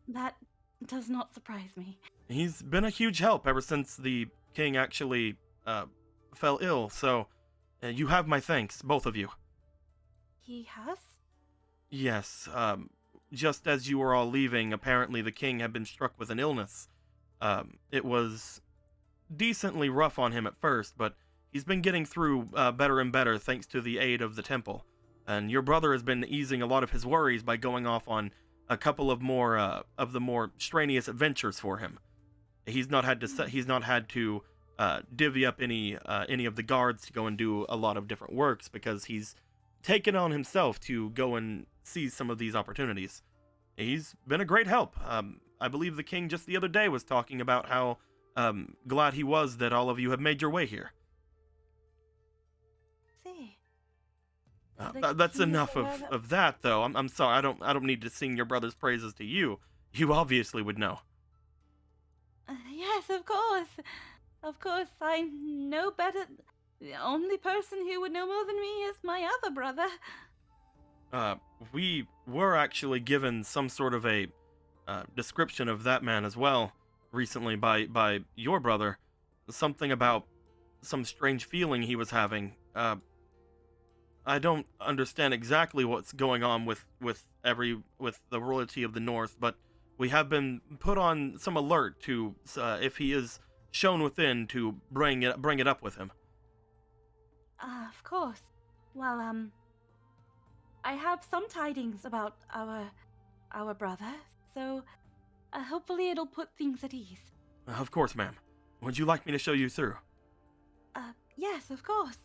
That does not surprise me. He's been a huge help ever since the king actually fell ill. So, you have my thanks, both of you. He has? Yes. Just as you were all leaving, apparently the king had been struck with an illness. It was decently rough on him at first, but he's been getting through better and better thanks to the aid of the temple. And your brother has been easing a lot of his worries by going off on a couple of more of the more strenuous adventures for him. He's not had to divvy up any of the guards to go and do a lot of different works because he's taken on himself to go and seize some of these opportunities. He's been a great help. I believe the king just the other day was talking about how glad he was that all of you have made your way here. See. That's enough of that, though. I'm sorry. I don't need to sing your brother's praises to you. You obviously would know. Yes, of course. Of course, I know better. The only person who would know more than me is my other brother. We were actually given some sort of a description of that man as well recently by your brother. Something about some strange feeling he was having. I don't understand exactly what's going on with the royalty of the North, but we have been put on some alert to if he is shown within to bring it up with him. Of course. Well, I have some tidings about our brother, so hopefully it'll put things at ease. Of course, ma'am. Would you like me to show you through? Yes, of course.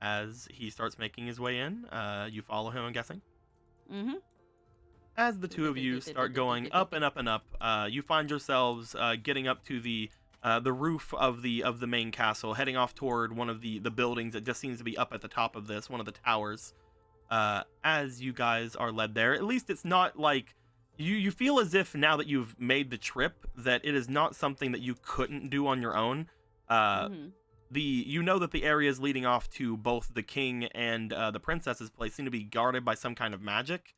As he starts making his way in, you follow him, I'm guessing? Mm-hmm. As the two of you start going up and up and up, you find yourselves getting up to the roof of the main castle, heading off toward one of the buildings that just seems to be up at the top of this, one of the towers. As you guys are led there, at least it's not like you feel as if now that you've made the trip that it is not something that you couldn't do on your own. You know that the areas leading off to both the king and the princess's place seem to be guarded by some kind of magic.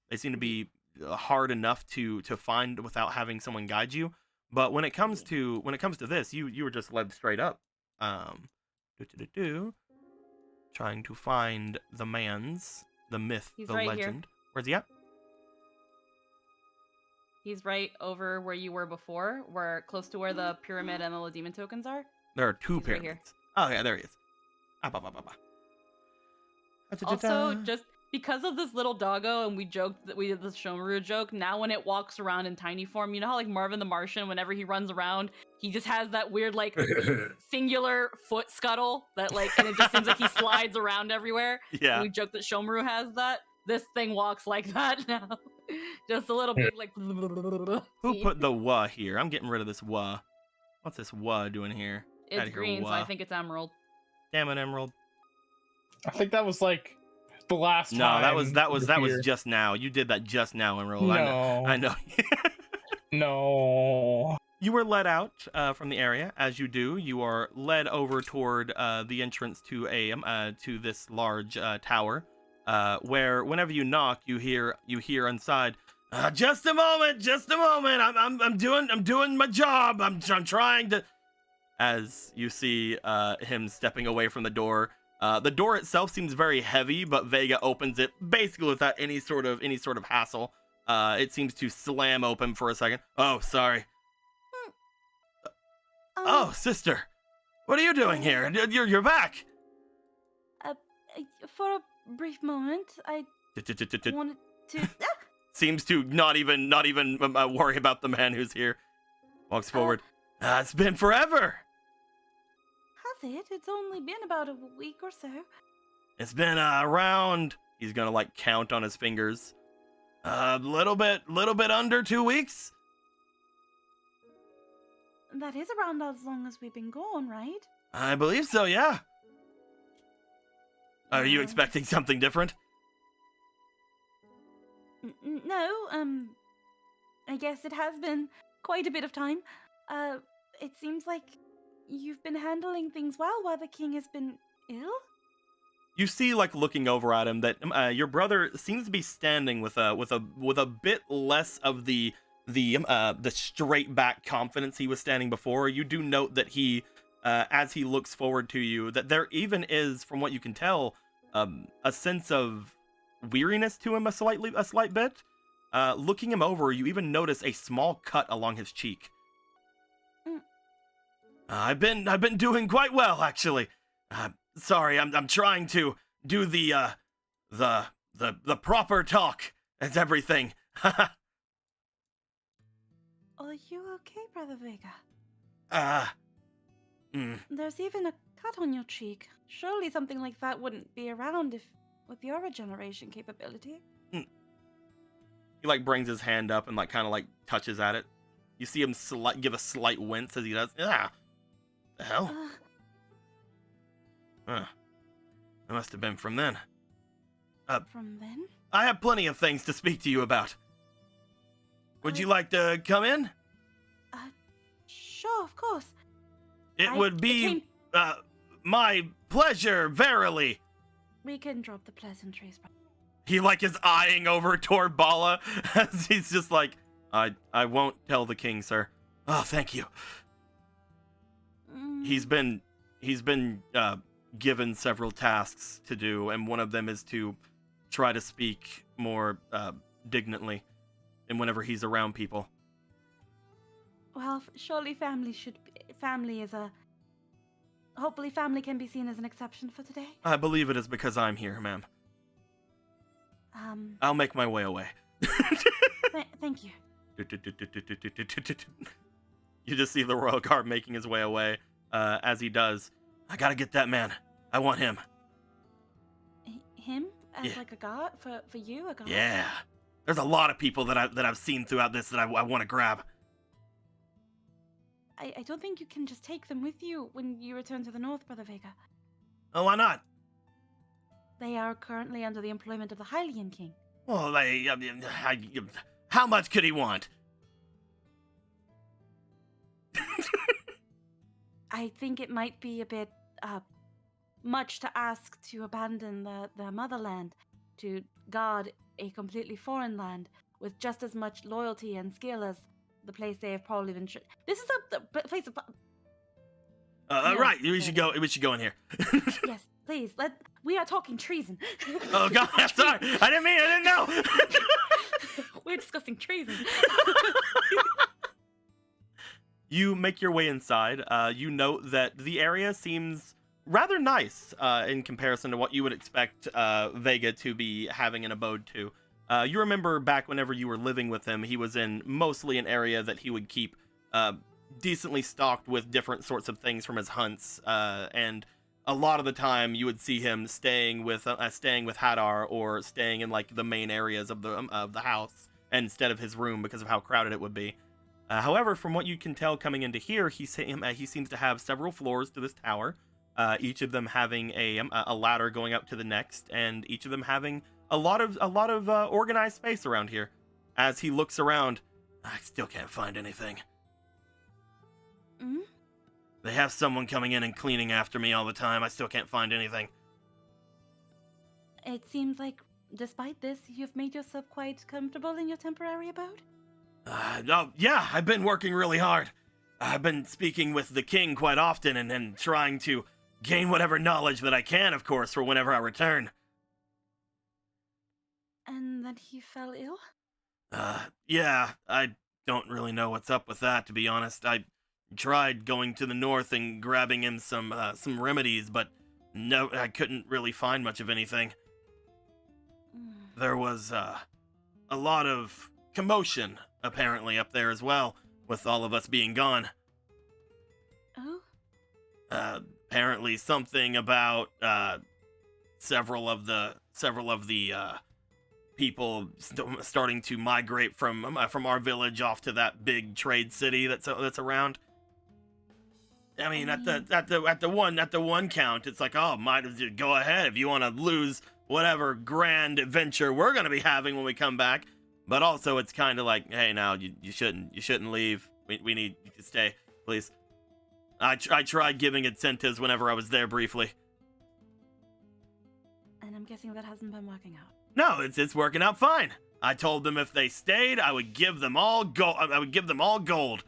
They seem to be hard enough to find without having someone guide you. But when it comes to this, you were just led straight up. Trying to find the myth, He's the right legend. here. Where's he at? He's right over where you were before, close to where the pyramid and the demon tokens are. There are two He's right pyramids. here. Oh yeah, there he is. Also, just because of this little doggo, and we joked that we did the Shomuru joke, now when it walks around in tiny form, you know how like Marvin the Martian, whenever he runs around, he just has that weird like singular foot scuttle that like, and it just seems like he slides around everywhere. Yeah. And we joke that Shomuru has that. This thing walks like that now. Just a little bit like. Who put the "wa" here? I'm getting rid of this "wa." What's this "wa" doing here? It's green, so I think it's emerald. Damn it, Emerald. I think that was like the last No, time. that was just now. You did that just now, Emerald. No. I know. No. You were led out from the area. As you do, you are led over toward the entrance to this large tower, where whenever you knock, you hear inside. Just a moment. I'm doing my job. I'm trying to. As you see him stepping away from the door. The door itself seems very heavy, but Vega opens it basically without any sort of hassle. It seems to slam open for a second. Oh, sorry. Oh, sister, what are you doing here? You're back. For a brief moment, I wanted to. Seems to not even worry about the man who's here. Walks forward. It's been forever. Has it? It's only been about a week or so. It's been around. He's gonna like count on his fingers. Little bit under 2 weeks. That is around as long as we've been gone, right? I believe so. Yeah. Are you expecting something different? No. I guess it has been quite a bit of time. It seems like you've been handling things well while the king has been ill. You see, like looking over at him, that your brother seems to be standing with a bit less of the straight back confidence he was standing before. You do note that he, as he looks forward to you, that there even is, from what you can tell, a sense of weariness to him, a slight bit. Looking him over, you even notice a small cut along his cheek. I've been doing quite well, actually. Sorry, I'm trying to do the proper talk It's everything. Are you okay, Brother Vega? There's even a cut on your cheek. Surely something like that wouldn't be around if with your regeneration capability. He like brings his hand up and like kind of like touches at it. You see him give a slight wince as he does. Ah, the hell? It must have been from then. From then? I have plenty of things to speak to you about. Would you like to come in? Sure, of course. It would be my pleasure, verily. We can drop the pleasantries. He like is eyeing over toward Bala as he's just like, I won't tell the king, sir. Oh, thank you. He's been given several tasks to do, and one of them is to try to speak more dignantly, and whenever he's around people. Well, surely family is a. Hopefully, family can be seen as an exception for today. I believe it is because I'm here, ma'am. I'll make my way away. Thank you. You just see the royal guard making his way away. As he does, I gotta get that man. I want him. Him as Yeah. like a guard for you, a guard. Yeah. There's a lot of people that I've seen throughout this that I want to grab. I don't think you can just take them with you when you return to the north, Brother Vega. Oh, why not? They are currently under the employment of the Hylian King. Well, how much could he want? I think it might be a bit much to ask to abandon the motherland to guard a completely foreign land with just as much loyalty and skill as the place they have probably been. This is the place of. No, right, we no. should go. We should go in here. Yes, please. We are talking treason. Oh God, I'm sorry. I didn't know. We're discussing treason. You make your way inside. You note that the area seems rather nice in comparison to what you would expect Vega to be having an abode to. You remember back whenever you were living with him, he was in mostly an area that he would keep decently stocked with different sorts of things from his hunts, and a lot of the time you would see him staying with Hadar or staying in like the main areas of the house instead of his room because of how crowded it would be. However, from what you can tell coming into here, he seems to have several floors to this tower, each of them having a ladder going up to the next, and each of them having a lot of organized space around here. As he looks around, I still can't find anything. Mm-hmm. They have someone coming in and cleaning after me all the time. I still can't find anything. It seems like, despite this, you've made yourself quite comfortable in your temporary abode? Yeah, I've been working really hard. I've been speaking with the king quite often and trying to gain whatever knowledge that I can, of course, for whenever I return. And then he fell ill? Yeah, I don't really know what's up with that, to be honest. I tried going to the north and grabbing him some remedies, but no, I couldn't really find much of anything. There was a lot of commotion, apparently, up there as well, with all of us being gone. Oh? Apparently something about several of the people starting to migrate from our village off to that big trade city that's around. I mean, at the one count, it's like, oh, might as well go ahead if you want to lose whatever grand adventure we're gonna be having when we come back. But also, it's kind of like, hey, now you shouldn't leave. We need you to stay, please. I tried giving incentives whenever I was there briefly. And I'm guessing that hasn't been working out. No, it's working out fine. I told them if they stayed, I would give them all gold. I would give them all gold.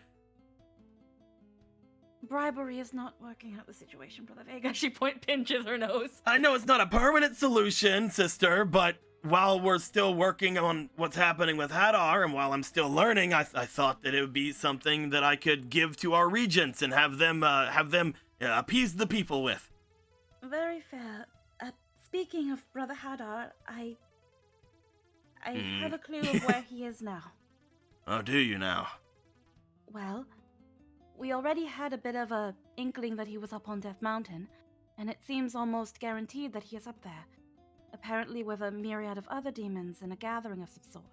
Bribery is not working out the situation, Brother Vega. She pinches her nose. I know it's not a permanent solution, sister, but while we're still working on what's happening with Hadar, and while I'm still learning, I thought that it would be something that I could give to our regents and have them appease the people with. Very fair. Speaking of Brother Hadar, I have a clue of where he is now. Oh, do you now? Well, we already had a bit of a inkling that he was up on Death Mountain, and it seems almost guaranteed that he is up there. Apparently with a myriad of other demons in a gathering of some sort.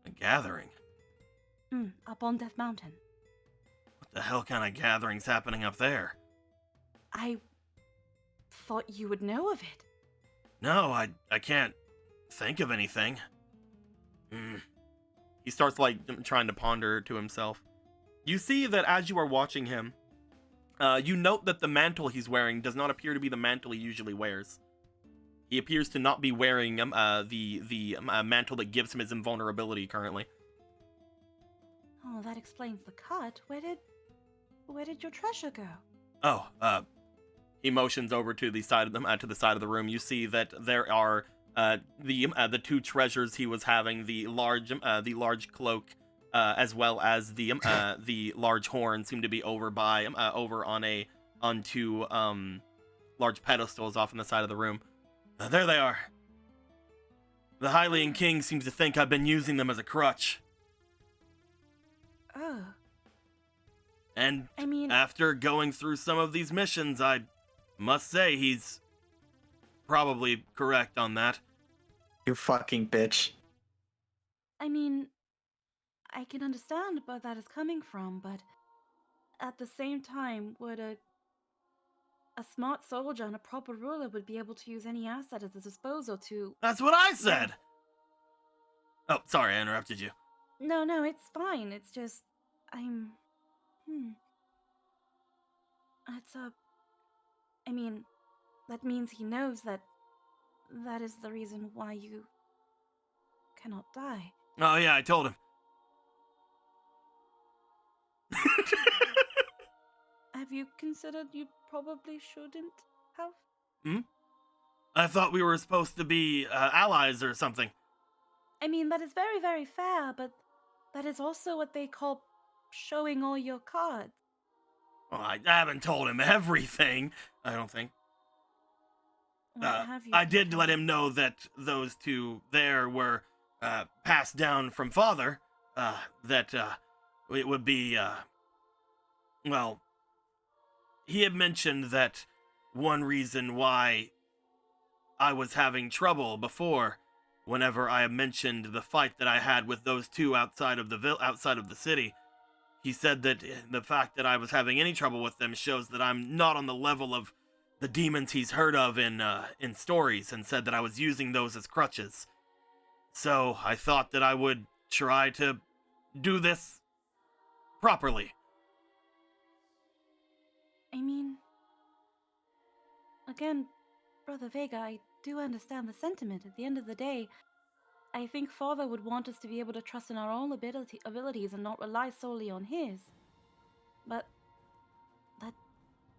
A gathering? Up on Death Mountain. What the hell kind of gathering's happening up there? I thought you would know of it. No, I can't think of anything. He starts, like, trying to ponder to himself. You see that as you are watching him, you note that the mantle he's wearing does not appear to be the mantle he usually wears. He appears to not be wearing the mantle that gives him his invulnerability currently. Oh, that explains the cut. Where did your treasure go? Oh, he motions over to the side of the room. You see that there are the two treasures he was having: the large cloak, as well as the large horn, seem to be over on two large pedestals off on the side of the room. There they are. The Hylian King seems to think I've been using them as a crutch. Oh. And I mean, after going through some of these missions, I must say he's probably correct on that. You fucking bitch. I mean, I can understand where that is coming from, but at the same time, would a smart soldier and a proper ruler would be able to use any asset at his disposal to... That's what I said! Oh, sorry, I interrupted you. No, it's fine. It's just... I mean, that means he knows that is the reason why you cannot die. Oh yeah, I told him. Have you considered you probably shouldn't have? I thought we were supposed to be allies or something. I mean, that is very, very fair, but that is also what they call showing all your cards. Well, I haven't told him everything, I don't think. What have you I did told let him know that those two there were passed down from father, that it would be, well, he had mentioned that one reason why I was having trouble before, whenever I mentioned the fight that I had with those two outside of the city, he said that the fact that I was having any trouble with them shows that I'm not on the level of the demons he's heard of in stories, and said that I was using those as crutches. So I thought that I would try to do this properly. I mean, again, Brother Vega, I do understand the sentiment. At the end of the day, I think Father would want us to be able to trust in our own abilities and not rely solely on his. But that,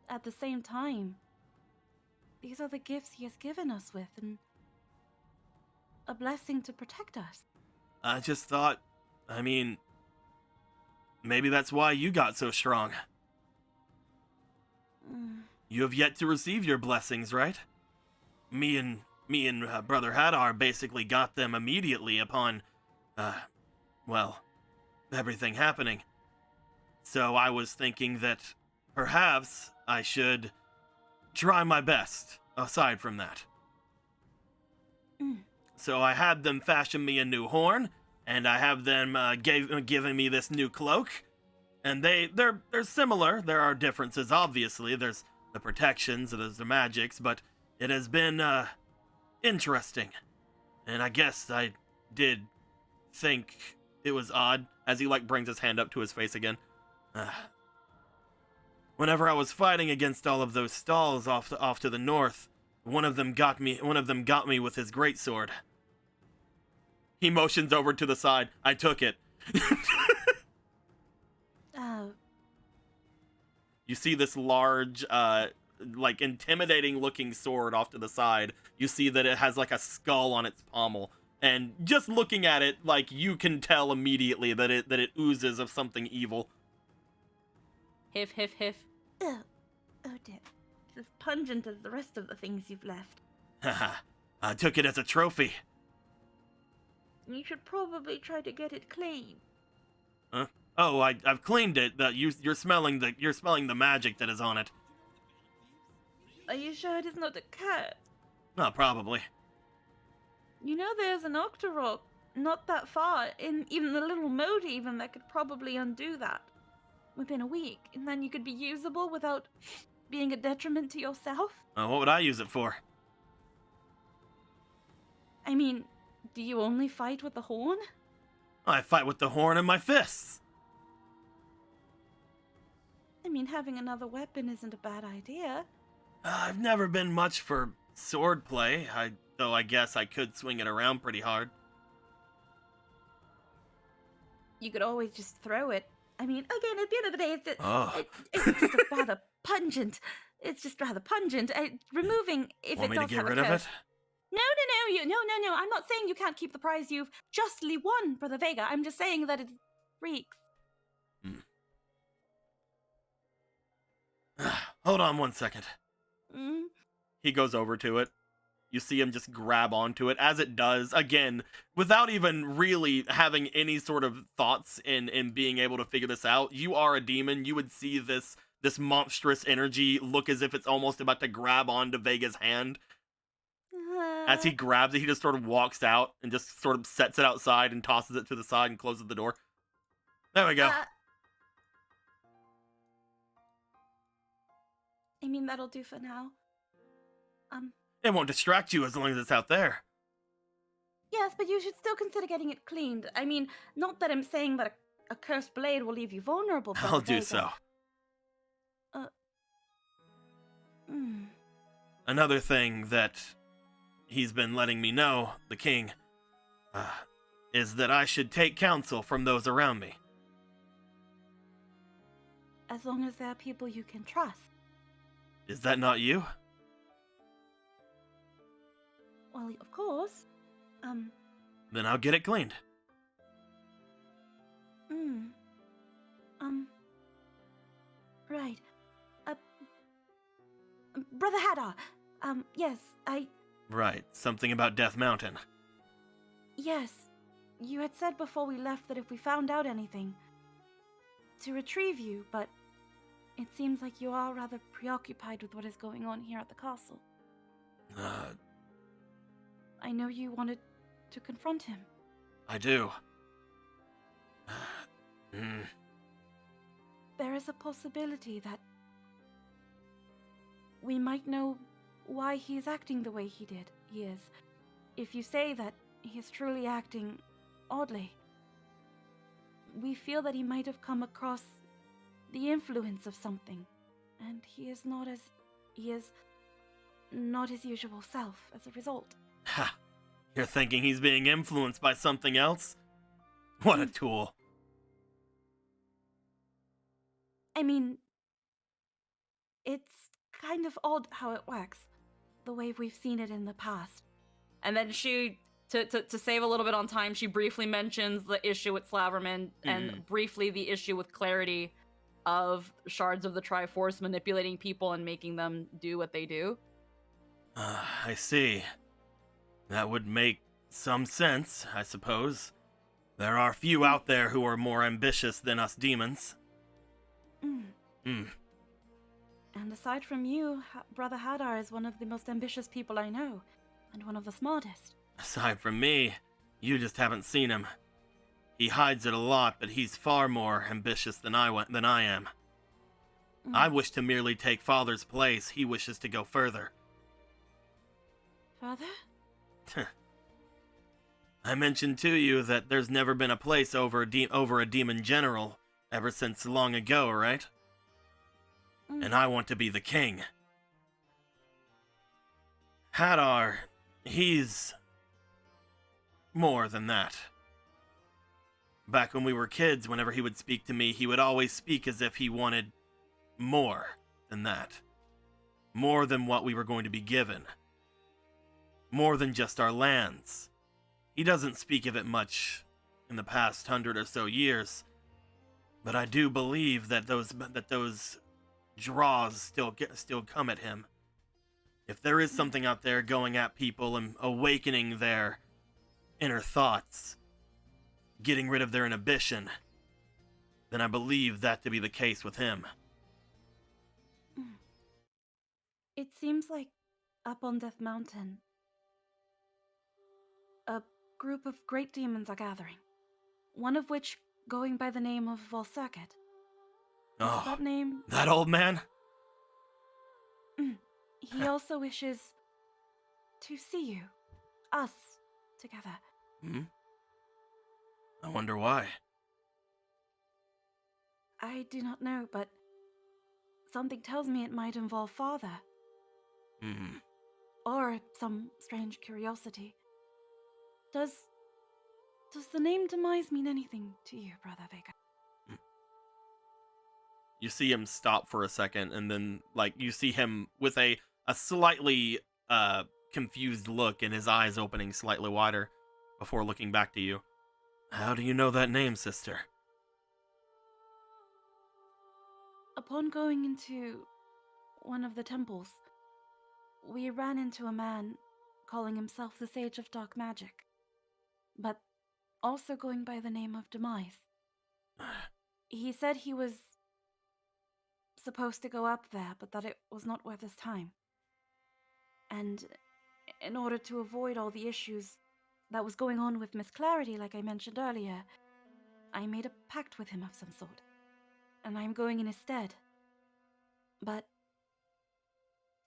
at the same time, these are the gifts he has given us with, and a blessing to protect us. I just thought, I mean, maybe that's why you got so strong. You have yet to receive your blessings, right? Me and Brother Hadar basically got them immediately upon, well, everything happening. So I was thinking that perhaps I should try my best aside from that. So I had them fashion me a new horn, and I have them giving me this new cloak. And they're similar. There are differences, obviously. There's the protections, there's the magics, but it has been interesting. And I guess I did think it was odd, as he brings his hand up to his face again. Whenever I was fighting against all of those stalls off to the north, one of them got me with his greatsword. He motions over to the side. I took it. You see this large, intimidating looking sword off to the side. You see that it has a skull on its pommel. And just looking at it, you can tell immediately that it oozes of something evil. Hiff, hiff, hiff. Oh dear. It's as pungent as the rest of the things you've left. Haha, I took it as a trophy. You should probably try to get it clean. Huh? Oh, I've cleaned it. You're smelling the magic that is on it. Are you sure it is not a curse? Oh, probably. You know there's an Octorok not that far, in even the little mode even, that could probably undo that within a week, and then you could be usable without being a detriment to yourself. What would I use it for? I mean, do you only fight with the horn? I fight with the horn in my fists. I mean, having another weapon isn't a bad idea. I've never been much for sword play, though I guess I could swing it around pretty hard. You could always just throw it. I mean, again, at the end of the day, Oh. it's just a rather pungent. It's just rather pungent. Removing if Want it me does to get have rid a of curse. it? No. I'm not saying you can't keep the prize you've justly won, Brother Vega. I'm just saying that it reeks. Hold on 1 second. Mm. He goes over to it. You see him just grab onto it, as it does, again, without even really having any sort of thoughts in being able to figure this out. You are a demon. You would see this monstrous energy look as if it's almost about to grab onto Vega's hand. As he grabs it, he just sort of walks out and just sort of sets it outside and tosses it to the side and closes the door. There we go. I mean, that'll do for now. It won't distract you as long as it's out there. Yes, but you should still consider getting it cleaned. I mean, not that I'm saying that a cursed blade will leave you vulnerable, Brother I'll do Vega. so. Mm. Another thing that he's been letting me know, the king, is that I should take counsel from those around me. As long as there are people you can trust. Is that not you? Well, of course. Then I'll get it cleaned. Right. Brother Hadar, yes, Right, something about Death Mountain. yes. You had said before we left that if we found out anything, to retrieve you, but it seems like you are rather preoccupied with what is going on here at the castle. I know you wanted to confront him. I do. There is a possibility that we might know why he is acting the way he is. If you say that he is truly acting oddly, we feel that he might have come across the influence of something, and he is not his usual self as a result. Ha! You're thinking he's being influenced by something else? What a tool. I mean, it's kind of odd how it works, the way we've seen it in the past. And then she, to save a little bit on time, she briefly mentions the issue with Slaverman and briefly the issue with Clarity of shards of the Triforce manipulating people and making them do what they do. I see. That would make some sense, I suppose. There are few out there who are more ambitious than us demons. And aside from you, Brother Hadar is one of the most ambitious people I know, and one of the smartest. Aside from me, you just haven't seen him. He hides it a lot, but he's far more ambitious than I am. I wish to merely take Father's place. He wishes to go further. Father? I mentioned to you that there's never been a place over a demon general ever since long ago, right? And I want to be the king. Hadar, he's more than that. Back when we were kids, whenever he would speak to me, he would always speak as if he wanted more than that. More than what we were going to be given. More than just our lands. He doesn't speak of it much in the past 100 or so years, but I do believe that those draws still come at him. If there is something out there going at people and awakening their inner thoughts, getting rid of their inhibition, then I believe that to be the case with him. It seems like up on Death Mountain, a group of great demons are gathering. One of which going by the name of Volcircuit. Oh, That name? that old man? He also wishes to see you, us, together. I wonder why. I do not know, but something tells me it might involve Father. Or some strange curiosity. Does the name Demise mean anything to you, Brother Vega? You see him stop for a second, and then, like, you see him with a slightly confused look and his eyes opening slightly wider before looking back to you. How do you know that name, sister? Upon going into one of the temples, we ran into a man calling himself the Sage of Dark Magic, but also going by the name of Demise. He said he was supposed to go up there, but that it was not worth his time. And in order to avoid all the issues that was going on with Miss Clarity, like I mentioned earlier, I made a pact with him of some sort, and I'm going in his stead. But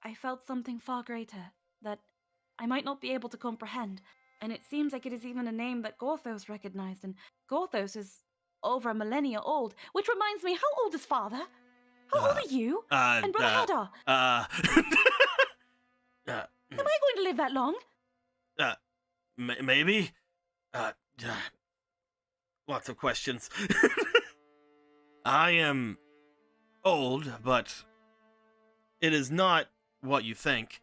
I felt something far greater that I might not be able to comprehend, and it seems like it is even a name that Gorthos recognized, and Gorthos is over a millennia old, which reminds me, how old is Father? How old are you? And Brother Hadar? Am I going to live that long? Maybe? Lots of questions. I am old, but it is not what you think.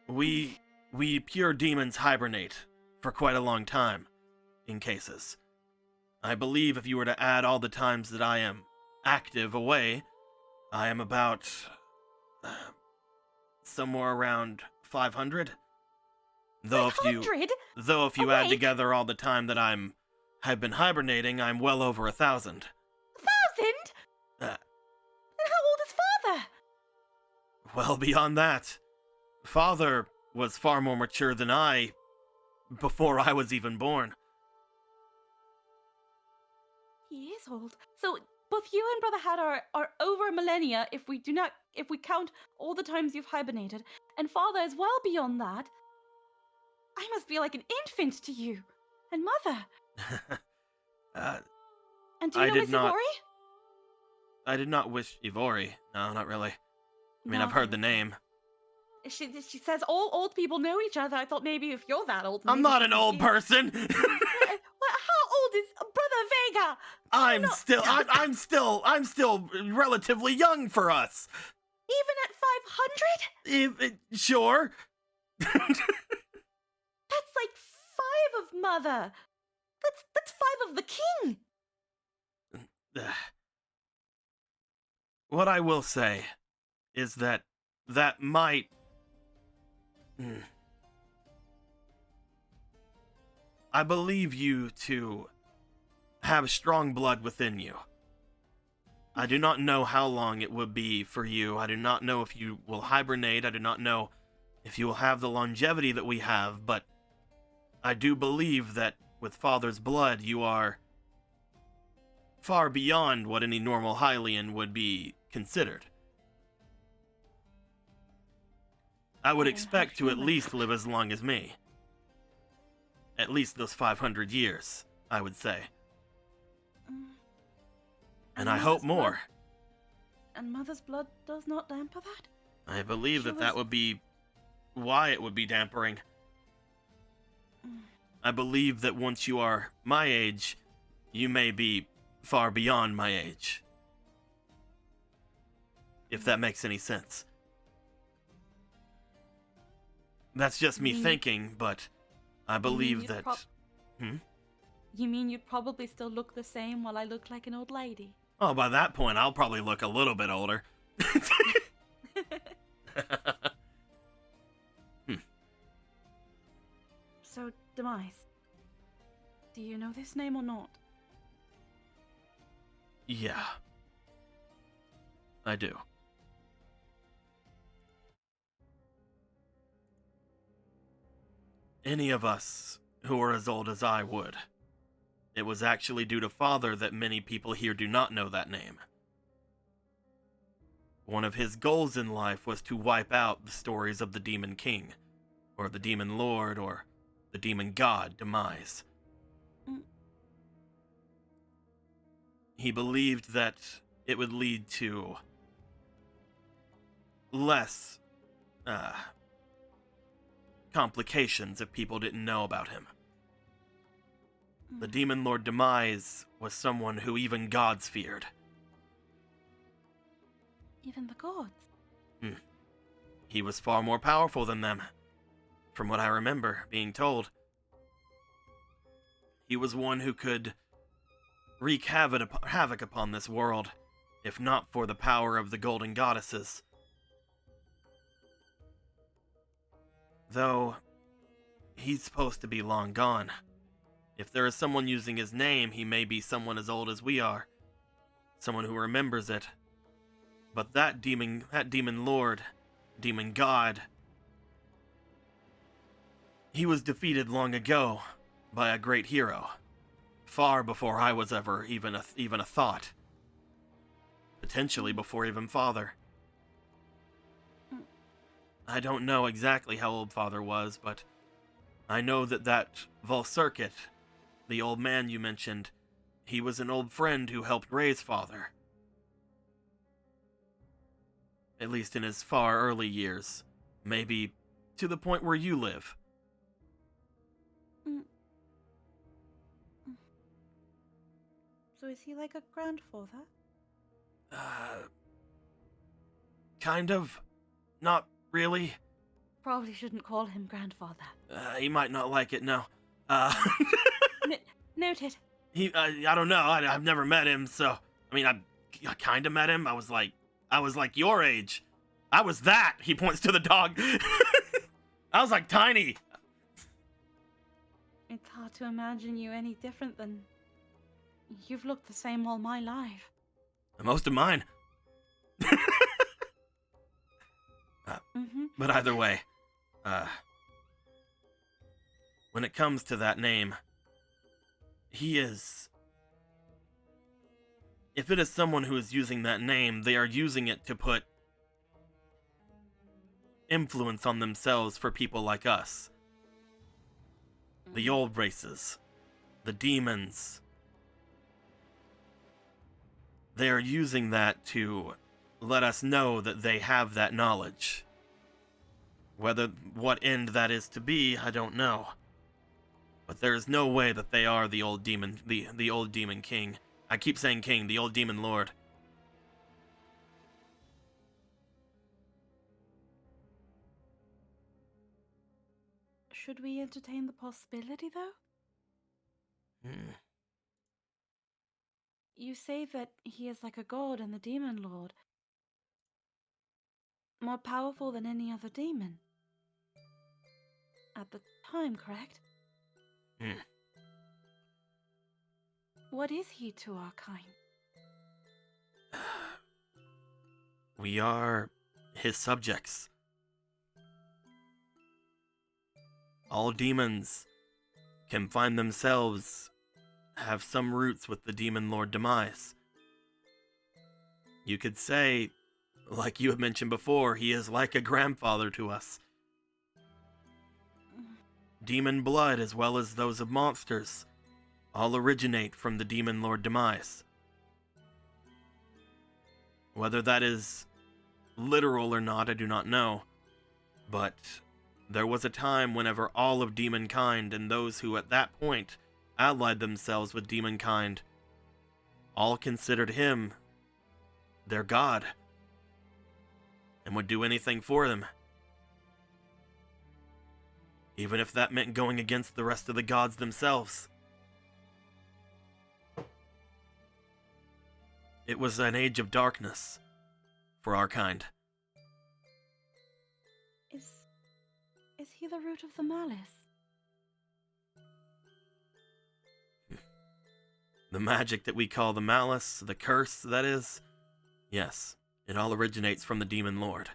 We pure demons hibernate for quite a long time, in cases. I believe if you were to add all the times that I am active away, I am about somewhere around 500. Though 500? if you add together all the time that have been hibernating, I'm well over 1,000. 1,000? And how old is Father? Well beyond that. Father was far more mature than I before I was even born. He is old. So both you and Brother Hadar are over a millennia if we count all the times you've hibernated, and Father is well beyond that. I must be like an infant to you. And Mother. And do you know Miss Ivori? I did not wish Ivori. No, not really. I mean, No, I've heard okay. the name. She says all old people know each other. I thought maybe if you're that old. I'm maybe not an old person. Well, how old is Brother Vega? I'm still relatively young for us. Even at 500? Sure. That's like 5 of Mother. That's 5 of the King. What I will say is that might... I believe you to have strong blood within you. I do not know how long it will be for you. I do not know if you will hibernate. I do not know if you will have the longevity that we have, but I do believe that with Father's blood, you are far beyond what any normal Hylian would be considered. I would expect to at least live as long as me. At least those 500 years, I would say. And I hope more. And Mother's blood does not damper that? I believe that would be why it would be dampering. I believe that once you are my age, you may be far beyond my age. If that makes any sense. That's just me thinking, but I believe that... You mean you'd probably still look the same while I look like an old lady? Oh, by that point, I'll probably look a little bit older. So, Demise, Do you know this name or not? Yeah. I do. Any of us who are as old as I would. It was actually due to Father that many people here do not know that name. One of his goals in life was to wipe out the stories of the Demon King, or the Demon Lord, or the Demon God demise. He believed that it would lead to less complications if people didn't know about him. The Demon Lord demise was someone who even gods feared. Even the gods? He was far more powerful than them, from what I remember being told. He was one who could wreak havoc upon this world, if not for the power of the golden goddesses. Though, he's supposed to be long gone. If there is someone using his name, he may be someone as old as we are. Someone who remembers it. But that demon lord, demon god, he was defeated long ago by a great hero. Far before I was ever even a thought. Potentially before even Father. I don't know exactly how old Father was, but I know that Volcircuit, the old man you mentioned, he was an old friend who helped raise Father. At least in his far early years. Maybe to the point where you live. So is he like a grandfather? Kind of. Not really. Probably shouldn't call him grandfather. He might not like it, no. Noted. I don't know. I've never met him, so... I mean, I kind of met him. I was like your age. I was that. He points to the dog. I was like tiny. It's hard to imagine you any different than... You've looked the same all my life. Most of mine. But either way, when it comes to that name, he is... If it is someone who is using that name, they are using it to put influence on themselves for people like us. The old races. The demons. They are using that to let us know that they have that knowledge. What end that is to be, I don't know. But there is no way that they are the old demon, the old demon king. I keep saying king, the old demon lord. Should we entertain the possibility, though? You say that he is like a god and the demon lord. More powerful than any other demon. At the time, correct? What is he to our kind? We are his subjects. All demons can find themselves have some roots with the demon lord demise. You could say, like you had mentioned before, he is like a grandfather to us. Demon blood, as well as those of monsters, all originate from the demon lord demise. Whether that is literal or not, I do not know. But there was a time whenever all of demonkind and those who at that point allied themselves with demonkind all considered him their god and would do anything for them. Even if that meant going against the rest of the gods themselves. It was an age of darkness for our kind. Is he the root of the malice? The magic that we call the malice, the curse, that is, yes, it all originates from the Demon Lord.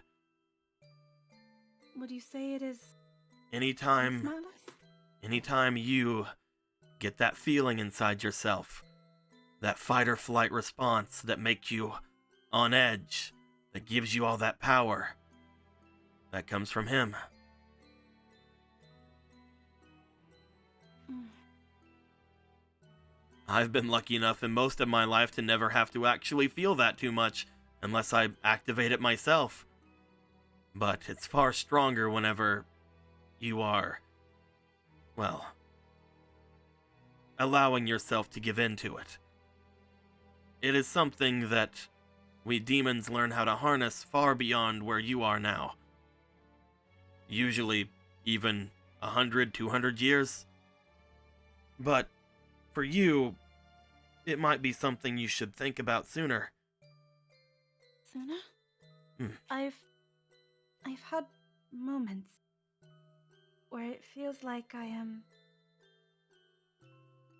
Would you say it is Anytime you get that feeling inside yourself, that fight or flight response that makes you on edge, that gives you all that power, that comes from him. I've been lucky enough in most of my life to never have to actually feel that too much, unless I activate it myself. But it's far stronger whenever you are, well, allowing yourself to give in to it. It is something that we demons learn how to harness far beyond where you are now. Usually even 100, 200 years. But for you, it might be something you should think about sooner. Sooner? Hmm. I've had moments where it feels like I am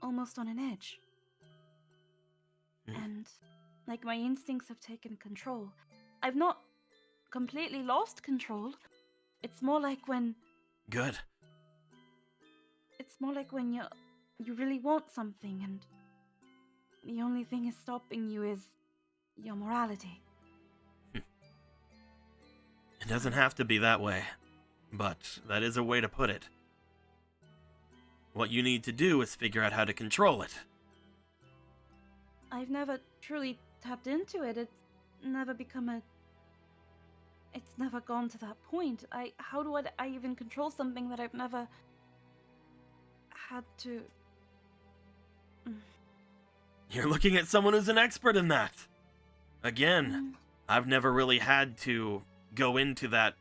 almost on an edge. And like my instincts have taken control. I've not completely lost control. It's more like when Good. It's more like when you really want something and the only thing is stopping you is your morality. It doesn't have to be that way, but that is a way to put it. What you need to do is figure out how to control it. I've never truly tapped into it. It's never gone to that point. How do I even control something that I've never had to... You're looking at someone who's an expert in that. Again, I've never really had to go into that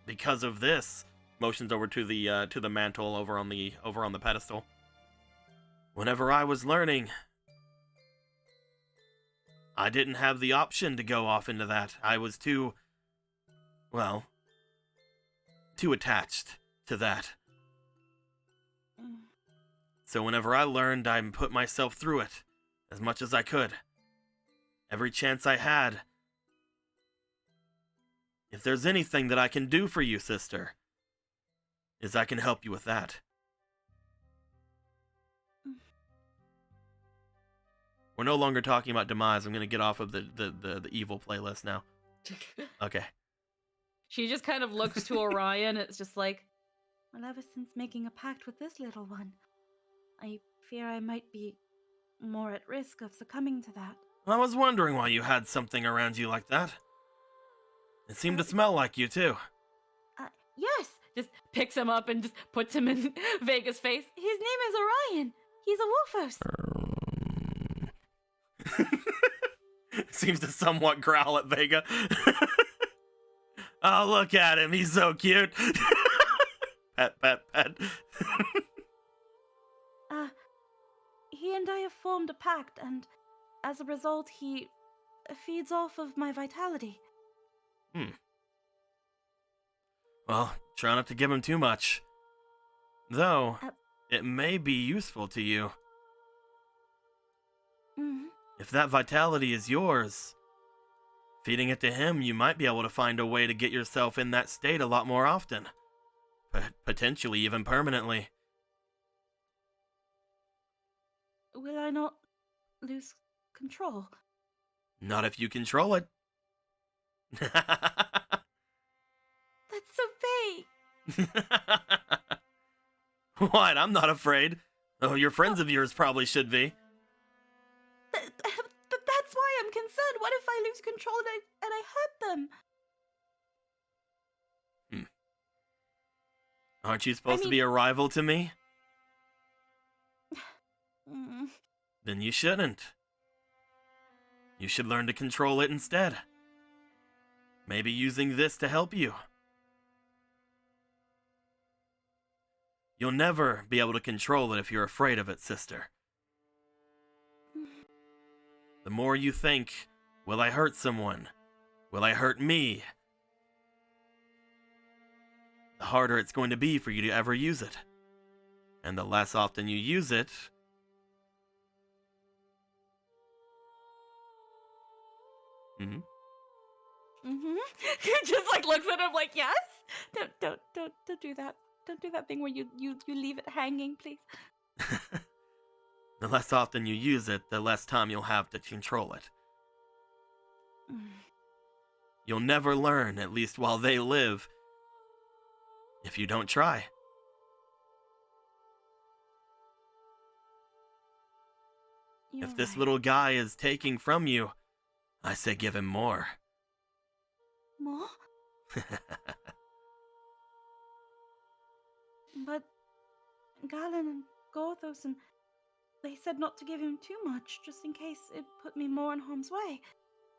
because of this. Motions over to the mantle over on the pedestal. Whenever I was learning, I didn't have the option to go off into that. I was too attached to that. So whenever I learned, I put myself through it as much as I could. Every chance I had. If there's anything that I can do for you, sister, is I can help you with that. We're no longer talking about demise. I'm gonna get off of the evil playlist now. Okay. She just kind of looks to Orion. It's just like, well, ever since making a pact with this little one, I fear I might be more at risk of succumbing to that. I was wondering why you had something around you like that. It seemed to smell like you, too. Yes! just picks him up and just puts him in Vega's face. His name is Orion. He's a wolfos. Seems to somewhat growl at Vega. Oh, look at him. He's so cute. Pet, pet, pet. He and I have formed a pact, and as a result, he feeds off of my vitality. Well, try not to give him too much. Though, it may be useful to you. If that vitality is yours, feeding it to him, you might be able to find a way to get yourself in that state a lot more often. Potentially even permanently. Will I not lose control? Not if you control it. That's so vague. What? I'm not afraid. Oh, your friends of yours probably should be. That's why I'm concerned. What if I lose control and I hurt them? Aren't you supposed to be a rival to me? Mm. Then you shouldn't. You should learn to control it instead. Maybe using this to help you. You'll never be able to control it if you're afraid of it, sister. The more you think, will I hurt someone? Will I hurt me? The harder it's going to be for you to ever use it. And the less often you use it, Mm-hmm. Just like looks at him like, yes. Don't do that. Don't do that thing where you leave it hanging, please. The less often you use it, the less time you'll have to control it. You'll never learn, at least while they live, if you don't try. You're If this right. little guy is taking from you, I say give him more. More? But Galen and Gorthos and they said not to give him too much, just in case it put me more in harm's way.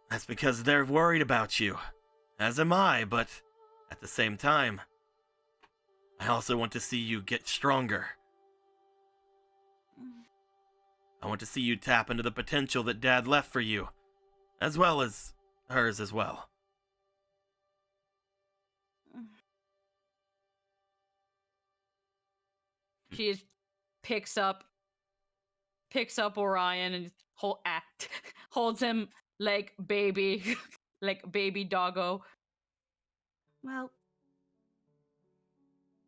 That's because they're worried about you. As am I, but at the same time, I also want to see you get stronger. I want to see you tap into the potential that Dad left for you, as well as hers as well. She just picks up Orion and holds him like baby, like baby doggo. Well,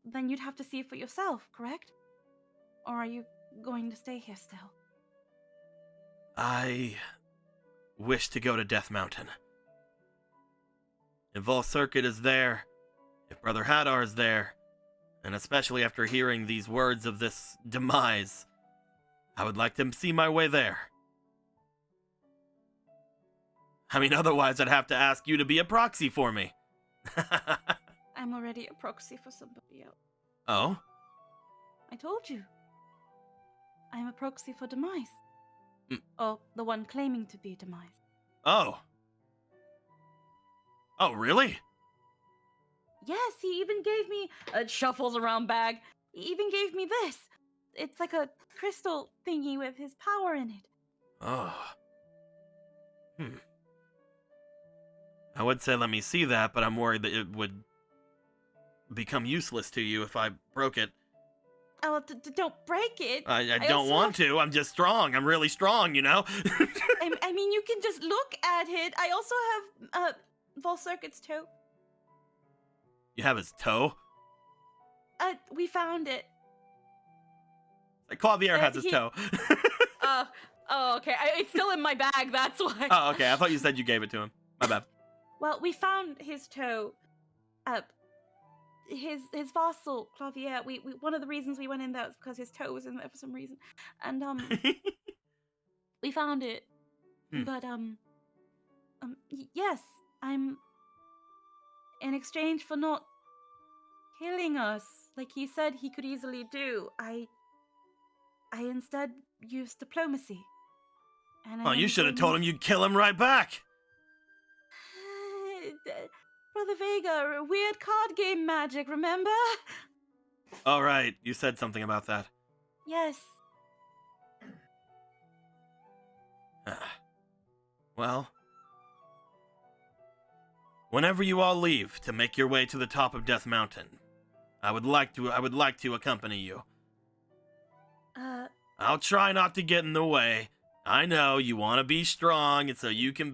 then you'd have to see for yourself, correct? Or are you going to stay here still? I wish to go to Death Mountain. If Vol Circuit is there, if Brother Hadar is there, and especially after hearing these words of this demise, I would like to see my way there. I mean, otherwise I'd have to ask you to be a proxy for me. I'm already a proxy for somebody else. Oh? I told you. I'm a proxy for Demise. Or the one claiming to be Demise. Oh. Oh, really? Yes, he even gave me Shuffles around bag. He even gave me this. It's like a crystal thingy with his power in it. Oh. I would say let me see that, but I'm worried that it would become useless to you if I broke it. Oh, don't break it. I I don't also want to. I'm just strong. I'm really strong, you know? I mean, you can just look at it. I also have Vol Circuit's toe. You have his toe? We found it. Like Clavier has his he- toe. Oh, okay. It's still in my bag. That's why. Oh, okay. I thought you said you gave it to him. My bad. Well, we found his toe. His fossil, Clavier. We one of the reasons we went in there was because his toe was in there for some reason, and we found it. But yes, I'm. In exchange for not killing us, like he said he could easily do, I instead used diplomacy. And Oh, you should have told him you'd kill him right back. Brother Vega, weird card game magic, remember? All right, you said something about that. Yes. Well, whenever you all leave to make your way to the top of Death Mountain, I would like to accompany you. I'll try not to get in the way. I know you want to be strong, and so you can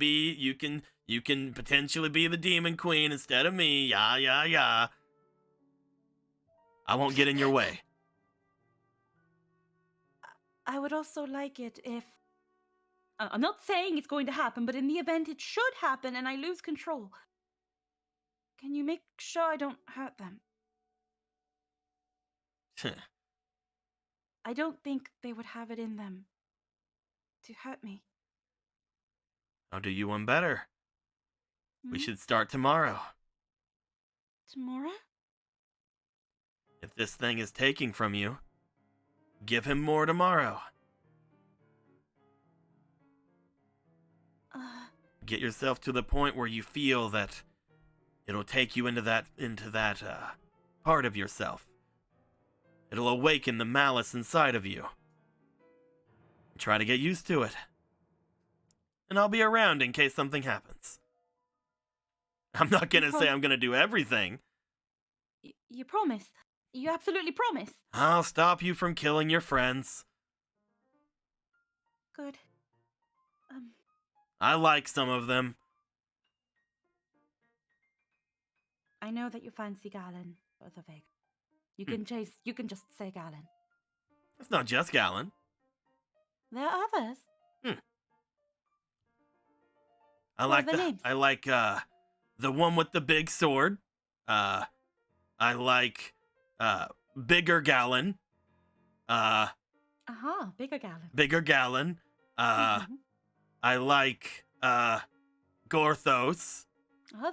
potentially be the Demon Queen instead of me. Yeah. I won't get in your way. I would also like it if... I'm not saying it's going to happen, but in the event it should happen and I lose control, can you make sure I don't hurt them? I don't think they would have it in them to hurt me. I'll do you one better. We Hmm? should start tomorrow. Tomorrow? If this thing is taking from you, give him more tomorrow. Get yourself to the point where you feel that it'll take you into that part of yourself. It'll awaken the malice inside of you. Try to get used to it. And I'll be around in case something happens. I'm not gonna say I'm gonna do everything. You promise? You absolutely promise? I'll stop you from killing your friends. Good. I like some of them. I know that you fancy Galen, Brother Vega. You Hmm. can just say Galen. It's not just Galen. There are others. I What like are the names? I like the one with the big sword. I like bigger Galen. Bigger Galen. Bigger Galen. Mhm. I like Gorthos. Oh,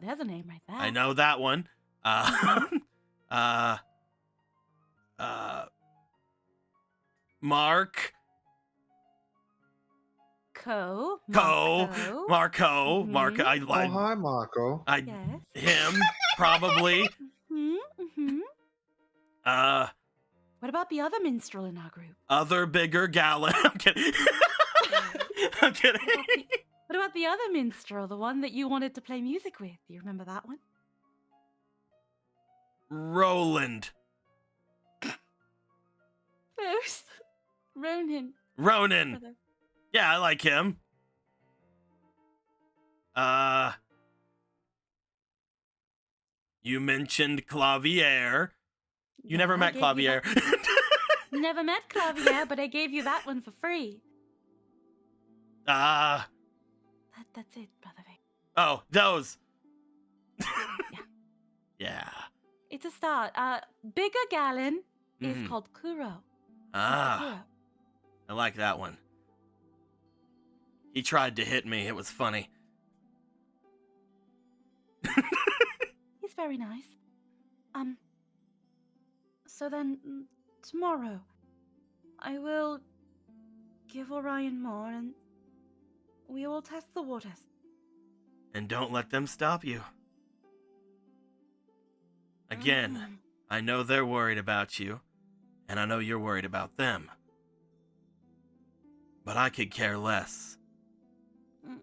there's a name right there. I know that one. Uh Mark. Marco. Mark. I Oh, like. hi, Marco. I Yes. him probably. Mm-hmm. What about the other minstrel in our group? Other bigger Galen. I'm kidding. I'm kidding. What about the other minstrel, the one that you wanted to play music with? Do you remember that one? Roland. Close. Ronan. Ronan. Brother. Yeah, I like him. You mentioned Clavier. You Yeah, never I met gave you Clavier. You never met Clavier, but I gave you that one for free. That's It, Brother Vic. Oh, those. Yeah. Yeah. It's a start. Bigger Galen is Mhm. called Kuro. I like that one. He tried to hit me. It was funny. He's very nice. So then, tomorrow, I will give Orion more and we will test the waters. And don't let them stop you. Again, Mhm. I know they're worried about you, and I know you're worried about them. But I could care less. Mm.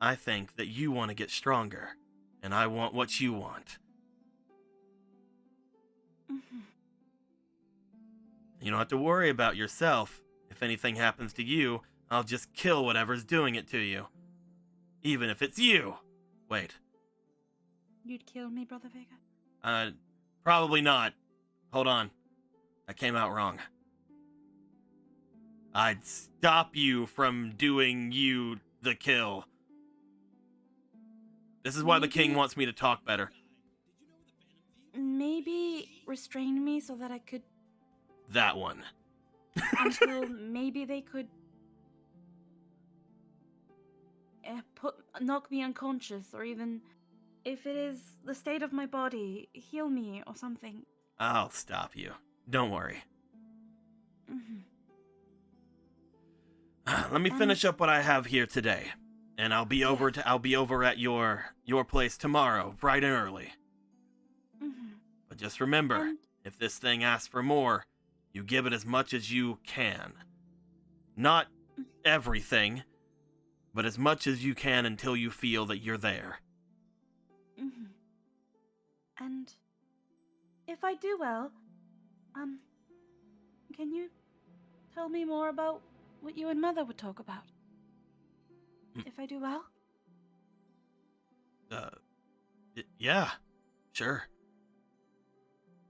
I think that you want to get stronger, and I want what you want. Mhm. You don't have to worry about yourself. If anything happens to you, I'll just kill whatever's doing it to you. Even if it's you. Wait. You'd kill me, Brother Vega? Probably not. Hold on. That came out wrong. I'd stop you from doing you the kill. This is why the king Maybe- wants me to talk better. Maybe restrain me so that I could, That one. until maybe they could knock me unconscious, or even, if it is the state of my body, heal me or something. I'll stop you. Don't worry. Mhm. Let me finish up what I have here today, and I'll be over at your place tomorrow, bright and early. Mhm. But just remember, And- if this thing asks for more, you give it as much as you can. Not everything, but as much as you can until you feel that you're there. Mhm. And if I do well, can you tell me more about what you and Mother would talk about? Mm. If I do well? Yeah, sure.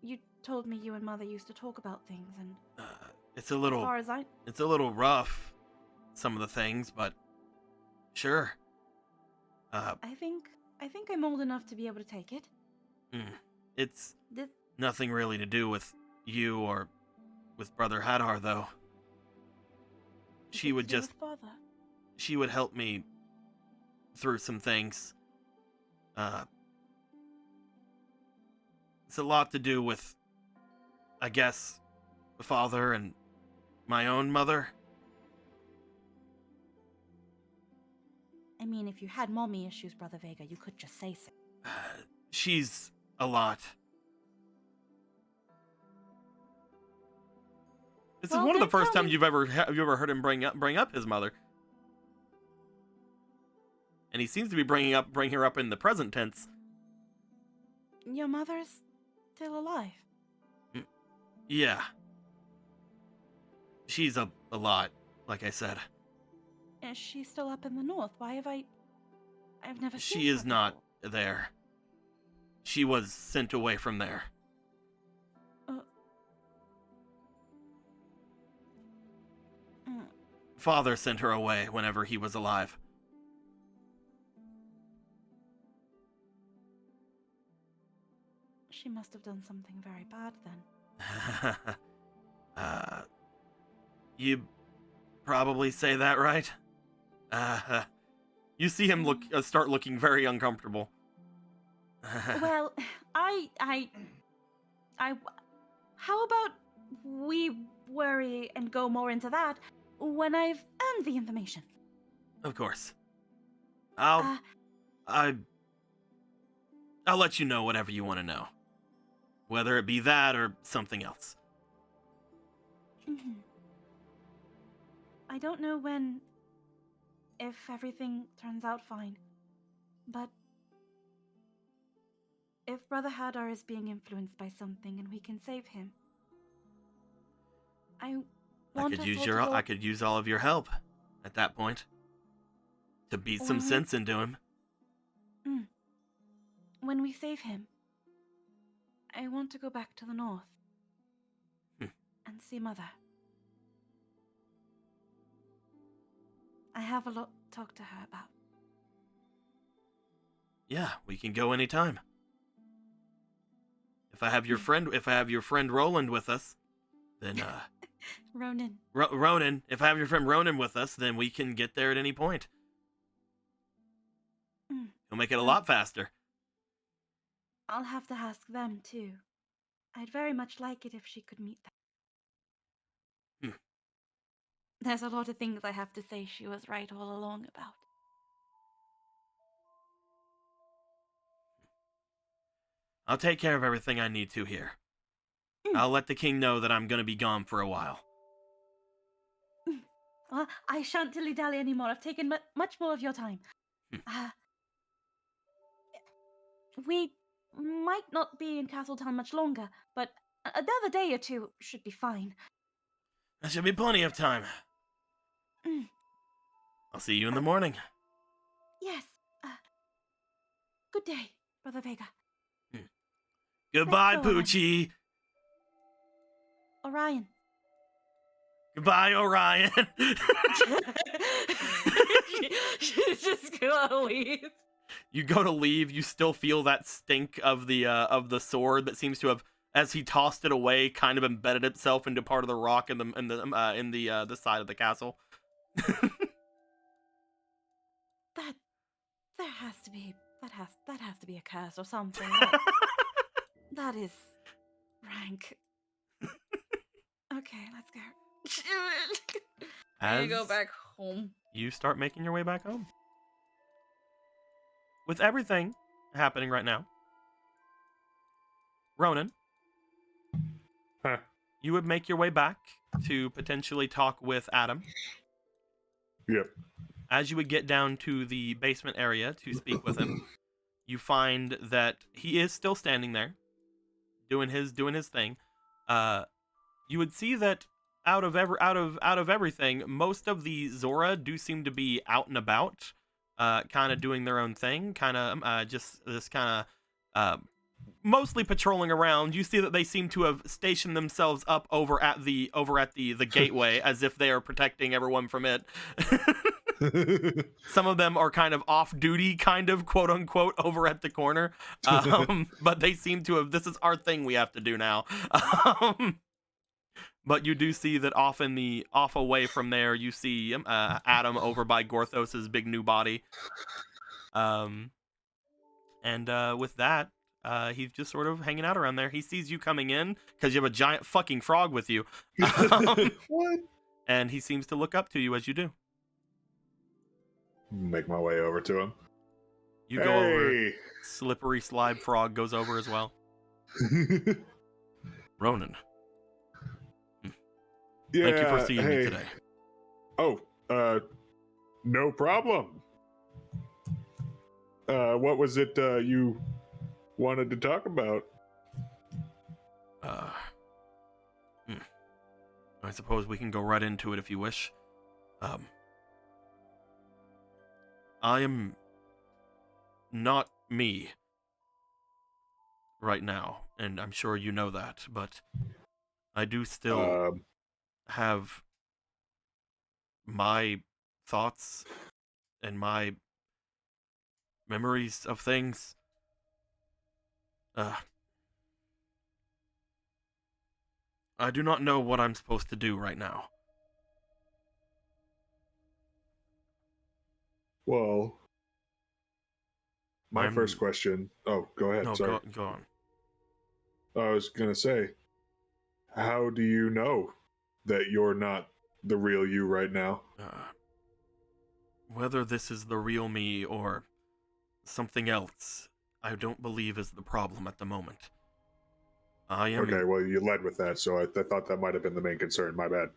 You told me you and Mother used to talk about things, and It's a as little far as I... it's a little rough, some of the things, but sure. I think I'm old enough to be able to take it. It's This... nothing really to do with you or with Brother Hadar, though. She would to do just with Father. she would help me through some things. It's a lot to do with, I guess, the father and my own mother. I mean, if you had mommy issues, Brother Vega, you could just say so. She's a lot. This is Well, one of the don't first tell times me- you've ever heard him bring up his mother, and he seems to be bringing her up in the present tense. Your mother's still alive. Yeah, she's a lot, like I said. Is she still up in the north? Why have I've never seen She her is not before. there. She was sent away from there. Father sent her away whenever he was alive. She must have done something very bad then. You probably say that right? You see him start looking very uncomfortable. Well, how about we worry and go more into that when I've earned the information? Of course. I'll let you know whatever you want to know. Whether it be that or something else. Mhm. I don't know if everything turns out fine, but if Brother Hadar is being influenced by something and we can save him, I could use all of your help at that point to beat some sense into him. When we save him, I want to go back to the north and see Mother. I have a lot to talk to her about. Yeah, we can go anytime. If I have your friend Roland with us, then Ronan. Ronan, if I have your friend Ronan with us, then we can get there at any point. He'll make it a lot faster. I'll have to ask them too. I'd very much like it if she could meet them. There's a lot of things I have to say she was right all along about. I'll take care of everything I need to here. I'll let the king know that I'm going to be gone for a while. Well, I shan't dilly-dally anymore. I've taken much more of your time. We might not be in Castletown much longer, but another day or two should be fine. There should be plenty of time. I'll see you in the morning. Yes. Good day, Brother Vega. Goodbye, Let's go, Poochie. Orion. Goodbye, Orion. She's just gonna leave. You go to leave, you still feel that stink of the sword that seems to have, as he tossed it away, kind of embedded itself into part of the rock in the side of the castle. That has to be a curse or something. That is rank. Okay, let's go. I go back home. You start making your way back home. With everything happening right now, Ronan, you would make your way back to potentially talk with Adam. Yep. As you would get down to the basement area to speak with him, you find that he is still standing there, doing his thing. You would see that out of everything, most of the Zora do seem to be out and about, kind of doing their own thing, kind of just this kind of mostly patrolling around. You see that they seem to have stationed themselves up over at the gateway as if they are protecting everyone from it. Some of them are kind of off duty, kind of quote unquote, over at the corner. But they seem to have, this is our thing we have to do now. But you do see that off away from there, you see Adam over by Gorthos's big new body. And with that, he's just sort of hanging out around there. He sees you coming in because you have a giant fucking frog with you. What? And he seems to look up to you as you do. Make my way over to him. You go over. Slippery slide frog goes over as well. Ronan. Yeah, thank you for seeing me today. Oh, no problem. What was it you wanted to talk about? I suppose we can go right into it if you wish. I am not me. right now, and I'm sure you know that, but I do still have my thoughts and my memories of things. I do not know what I'm supposed to do right now. Well, my first question. Oh, go ahead. No, Sorry. go on. I was gonna say, how do you know that you're not the real you right now? Whether this is the real me or something else, I don't believe is the problem at the moment. I am. Okay, well, you led with that, so I thought that might have been the main concern. My bad.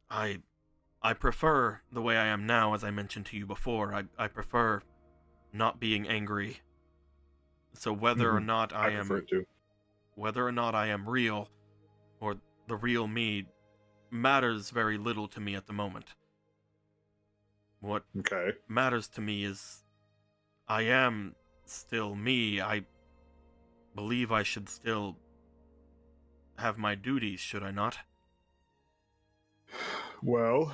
I prefer the way I am now, as I mentioned to you before. I prefer not being angry. So whether or not I am, prefer it too. whether or not I am real, or the real me, matters very little to me at the moment. What matters to me is I am still me. I believe I should still have my duties, should I not? Well,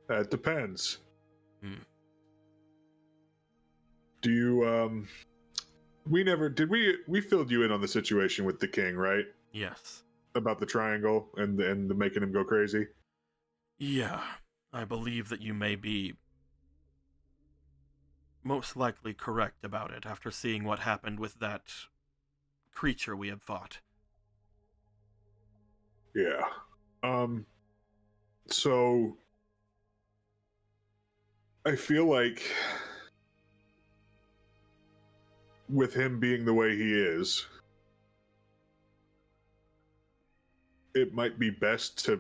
that depends. Do you, we filled you in on the situation with the king, right? Yes. About the triangle and the making him go crazy? Yeah, I believe that you may be most likely correct about it after seeing what happened with that creature we had fought. Yeah. So I feel like with him being the way he is, it might be best to.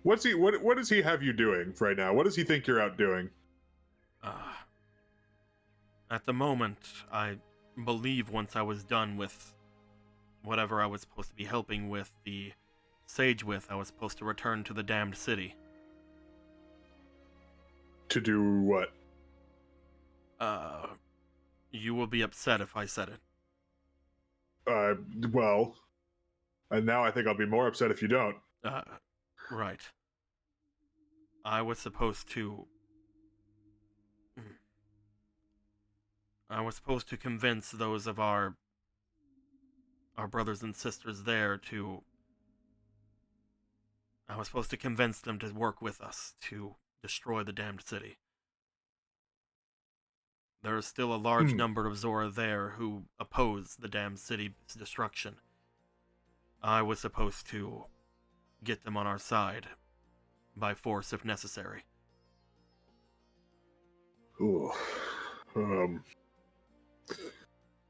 What does he have you doing right now? What does he think you're out doing? At the moment, I believe once I was done with whatever I was supposed to be helping with the sage with, I was supposed to return to the damned city. To do what? You will be upset if I said it. Well, and now I think I'll be more upset if you don't. Right. I was supposed to convince those of our brothers and sisters there to... I was supposed to convince them to work with us to destroy the damned city. There is still a large number of Zora there who oppose the damned city's destruction. I was supposed to get them on our side, by force if necessary. Ooh.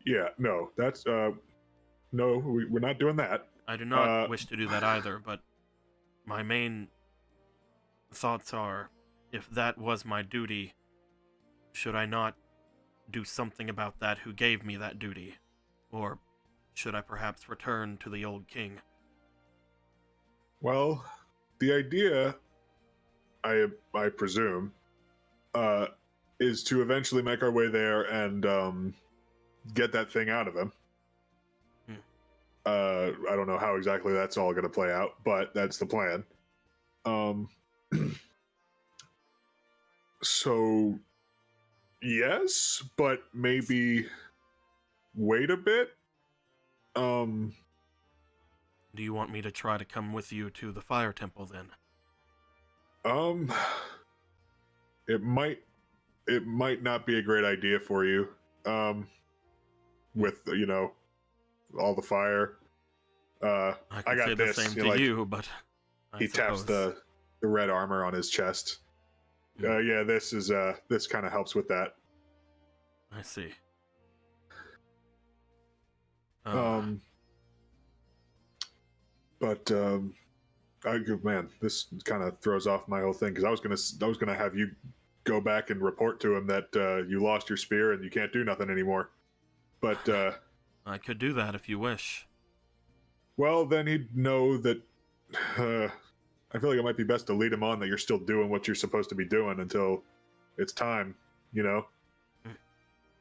Yeah, no, that's, no, we're not doing that. I do not wish to do that either, but my main thoughts are, if that was my duty, should I not do something about that who gave me that duty? Or should I perhaps return to the old king? Well, the idea, I presume, is to eventually make our way there and get that thing out of him. I don't know how exactly that's all going to play out, but that's the plan. So, yes, but maybe wait a bit. Do you want me to try to come with you to the fire temple then? It might not be a great idea for you. With all the fire. I got say this. the same to you, but he taps the red armor on his chest. Yeah, this is this kind of helps with that. I see. But man, this kind of throws off my whole thing because I was gonna have you go back and report to him that you lost your spear and you can't do nothing anymore. But I could do that if you wish. Well, then he'd know that. I feel like it might be best to lead him on that you're still doing what you're supposed to be doing until it's time.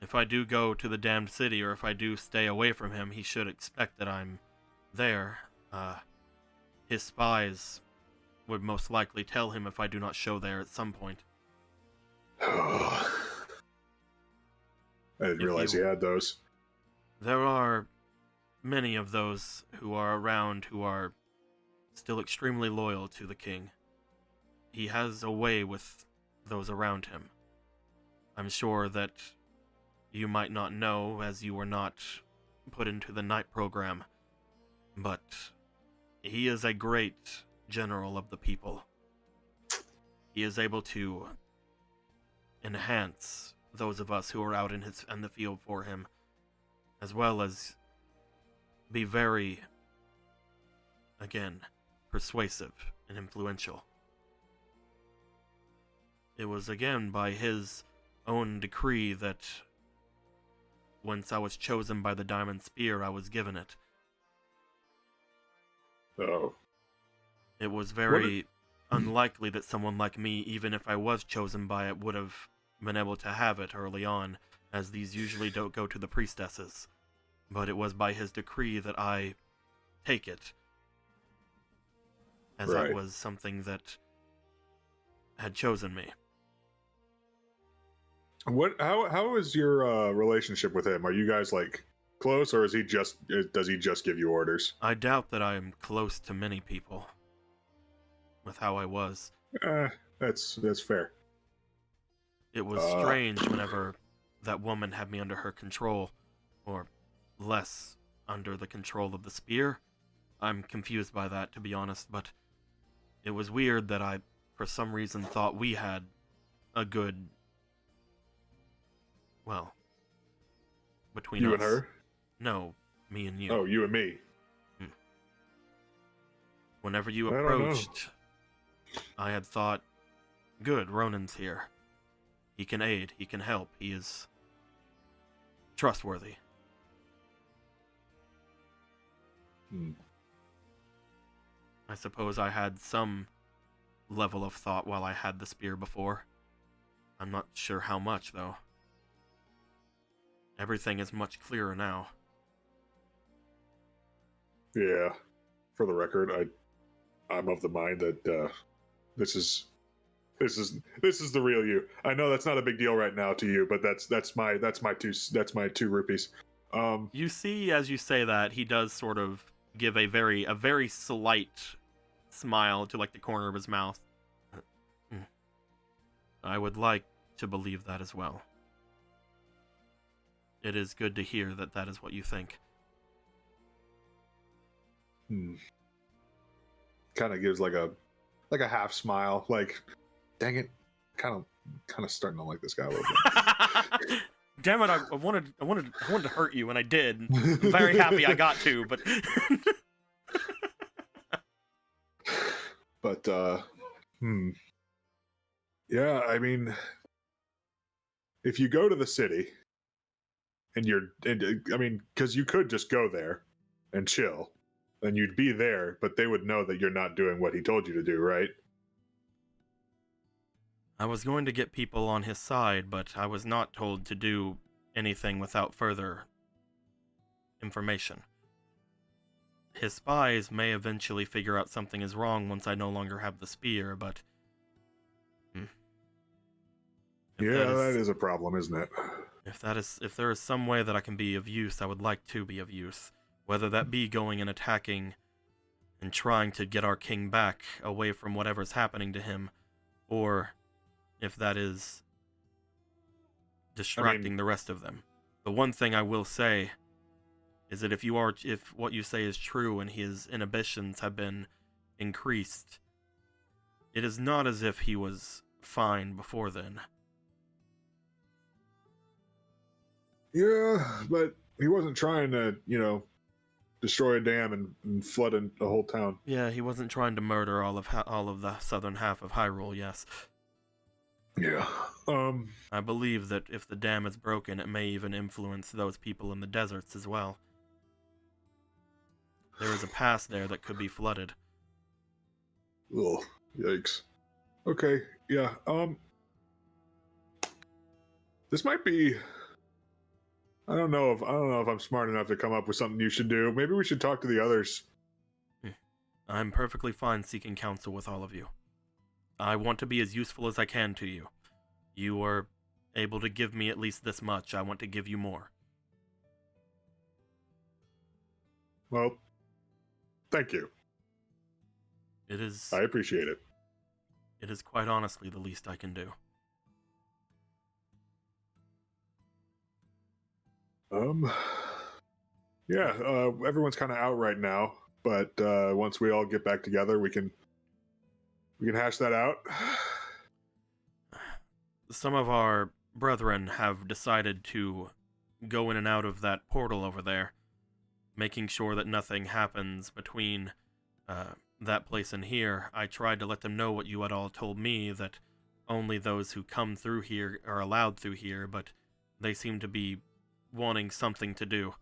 If I do go to the damned city, or if I do stay away from him, he should expect that I'm there. His spies would most likely tell him if I do not show there at some point. I didn't realize he had those. There are many of those who are around who are still extremely loyal to the king. He has a way with those around him. I'm sure that you might not know, as you were not put into the night program, but he is a great general of the people. He is able to enhance those of us who are out in the field for him, as well as be very, again, persuasive and influential. It was again by his own decree that once I was chosen by the Diamond Spear, I was given it. Oh. It was very unlikely that someone like me, even if I was chosen by it, would have been able to have it early on, as these usually don't go to the priestesses. But it was by his decree that I take it, as Right. that was something that had chosen me. How is your relationship with him? Are you guys like close, or does he just give you orders? I doubt that I am close to many people with how I was. That's fair. It was strange whenever that woman had me under her control, or less under the control of the spear. I'm confused by that, to be honest, but it was weird that I, for some reason, thought we had a good, well, between You us. and her? No, me and you. Oh, you and me. Whenever you I don't know. approached, I had thought, good, Ronan's here. He can aid, he can help, he is trustworthy. I suppose I had some level of thought while I had the spear before. I'm not sure how much, though. Everything is much clearer now. Yeah. For the record, I'm of the mind that this is the real you. I know that's not a big deal right now to you, but that's my 2 rupees. You see, as you say that, he does sort of give a very slight smile to like the corner of his mouth. I would like to believe that as well. It is good to hear that that is what you think. Kind of gives like a half smile, like, dang it, kind of starting to like this guy a little bit. Damn it! I wanted to hurt you, and I did. I'm very happy I got to, but But yeah, I mean, if you go to the city I mean, because you could just go there and chill, and you'd be there, but they would know that you're not doing what he told you to do, right? I was going to get people on his side, but I was not told to do anything without further information. His spies may eventually figure out something is wrong once I no longer have the spear, but... that is a problem, isn't it? If there is some way that I can be of use, I would like to be of use. Whether that be going and attacking and trying to get our king back away from whatever's happening to him, or if that is distracting the rest of them. The one thing I will say is that if what you say is true and his inhibitions have been increased, it is not as if he was fine before then. Yeah, but he wasn't trying to, destroy a dam and flood a whole town. Yeah, he wasn't trying to murder all of the southern half of Hyrule, yes. Yeah. I believe that if the dam is broken, it may even influence those people in the deserts as well. There is a pass there that could be flooded. Oh, yikes. Okay, yeah. This might be I don't know if I'm smart enough to come up with something you should do. Maybe we should talk to the others. I'm perfectly fine seeking counsel with all of you. I want to be as useful as I can to you. You are able to give me at least this much. I want to give you more. Well, thank you. It is I appreciate it. It is quite honestly the least I can do. Yeah, everyone's kind of out right now, but once we all get back together, we can hash that out. Some of our brethren have decided to go in and out of that portal over there, making sure that nothing happens between that place and here. I tried to let them know what you had all told me, that only those who come through here are allowed through here, but they seem to be wanting something to do.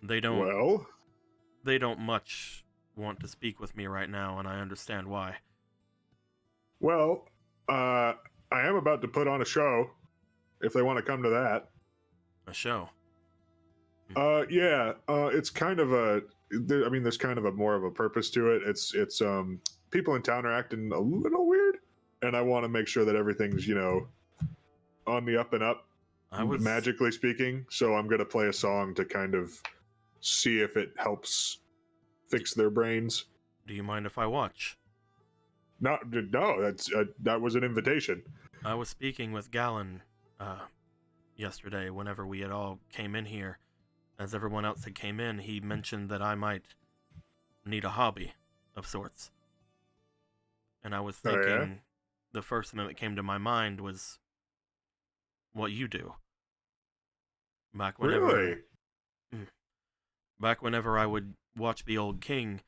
They don't much want to speak with me right now, and I understand why. Well, I am about to put on a show, if they want to come to that. A show? Yeah, it's kind of there's kind of a more of a purpose to it. It's people in town are acting a little weird, and I want to make sure that everything's, on the up and up, magically speaking. So I'm going to play a song to kind of see if it helps fix their brains. Do you mind if I watch? No, that was an invitation. I was speaking with Gallon yesterday whenever we had all came in here. As everyone else had came in, he mentioned that I might need a hobby of sorts. And I was thinking the first thing that came to my mind was what you do. Back whenever I would watch the old king,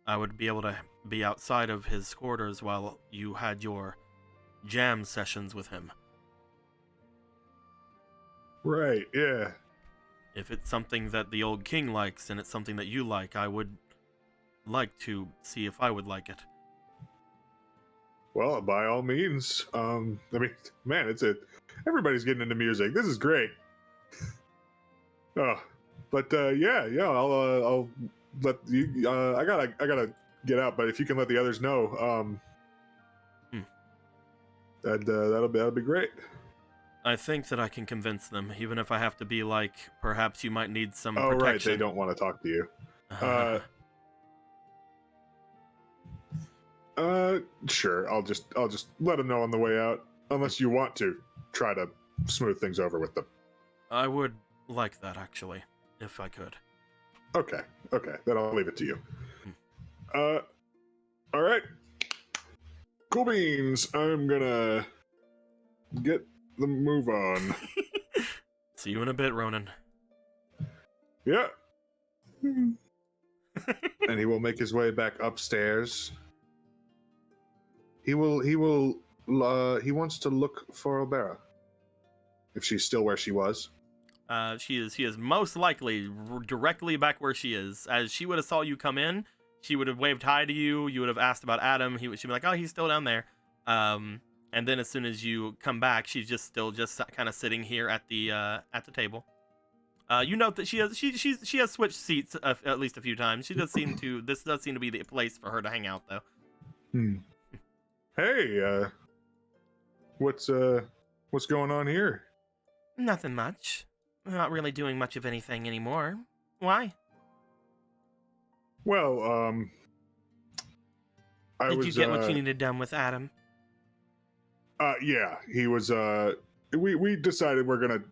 I would be able to be outside of his quarters while you had your jam sessions with him. Right, yeah. If it's something that the old king likes and it's something that you like, I would like to see if I would like it. Well, by all means. Man, everybody's getting into music. This is great. I'll let you. I gotta get out, but if you can let the others know, that'll be great. I think that I can convince them, even if I have to be like, perhaps you might need some protection. Oh, right, they don't want to talk to you. Sure, I'll just let them know on the way out, unless you want to try to smooth things over with them. I would like that, actually, if I could. Okay, then I'll leave it to you. All right. Cool beans. I'm gonna get the move on. See you in a bit, Ronan. Yeah. And he will make his way back upstairs. He wants to look for Obera. If she's still where she was. She is most likely directly back where she is. As she would have saw you come in, she would have waved hi to you. You would have asked about Adam. She'd be like, "Oh, he's still down there." And then as soon as you come back, she's just kind of sitting here at the table. You note that she has switched seats at least a few times. This does seem to be the place for her to hang out, though. Hey, what's going on here? Nothing much. I'm not really doing much of anything anymore. Why? Well, Did you get what you needed done with Adam? Yeah, he was. We decided we're gonna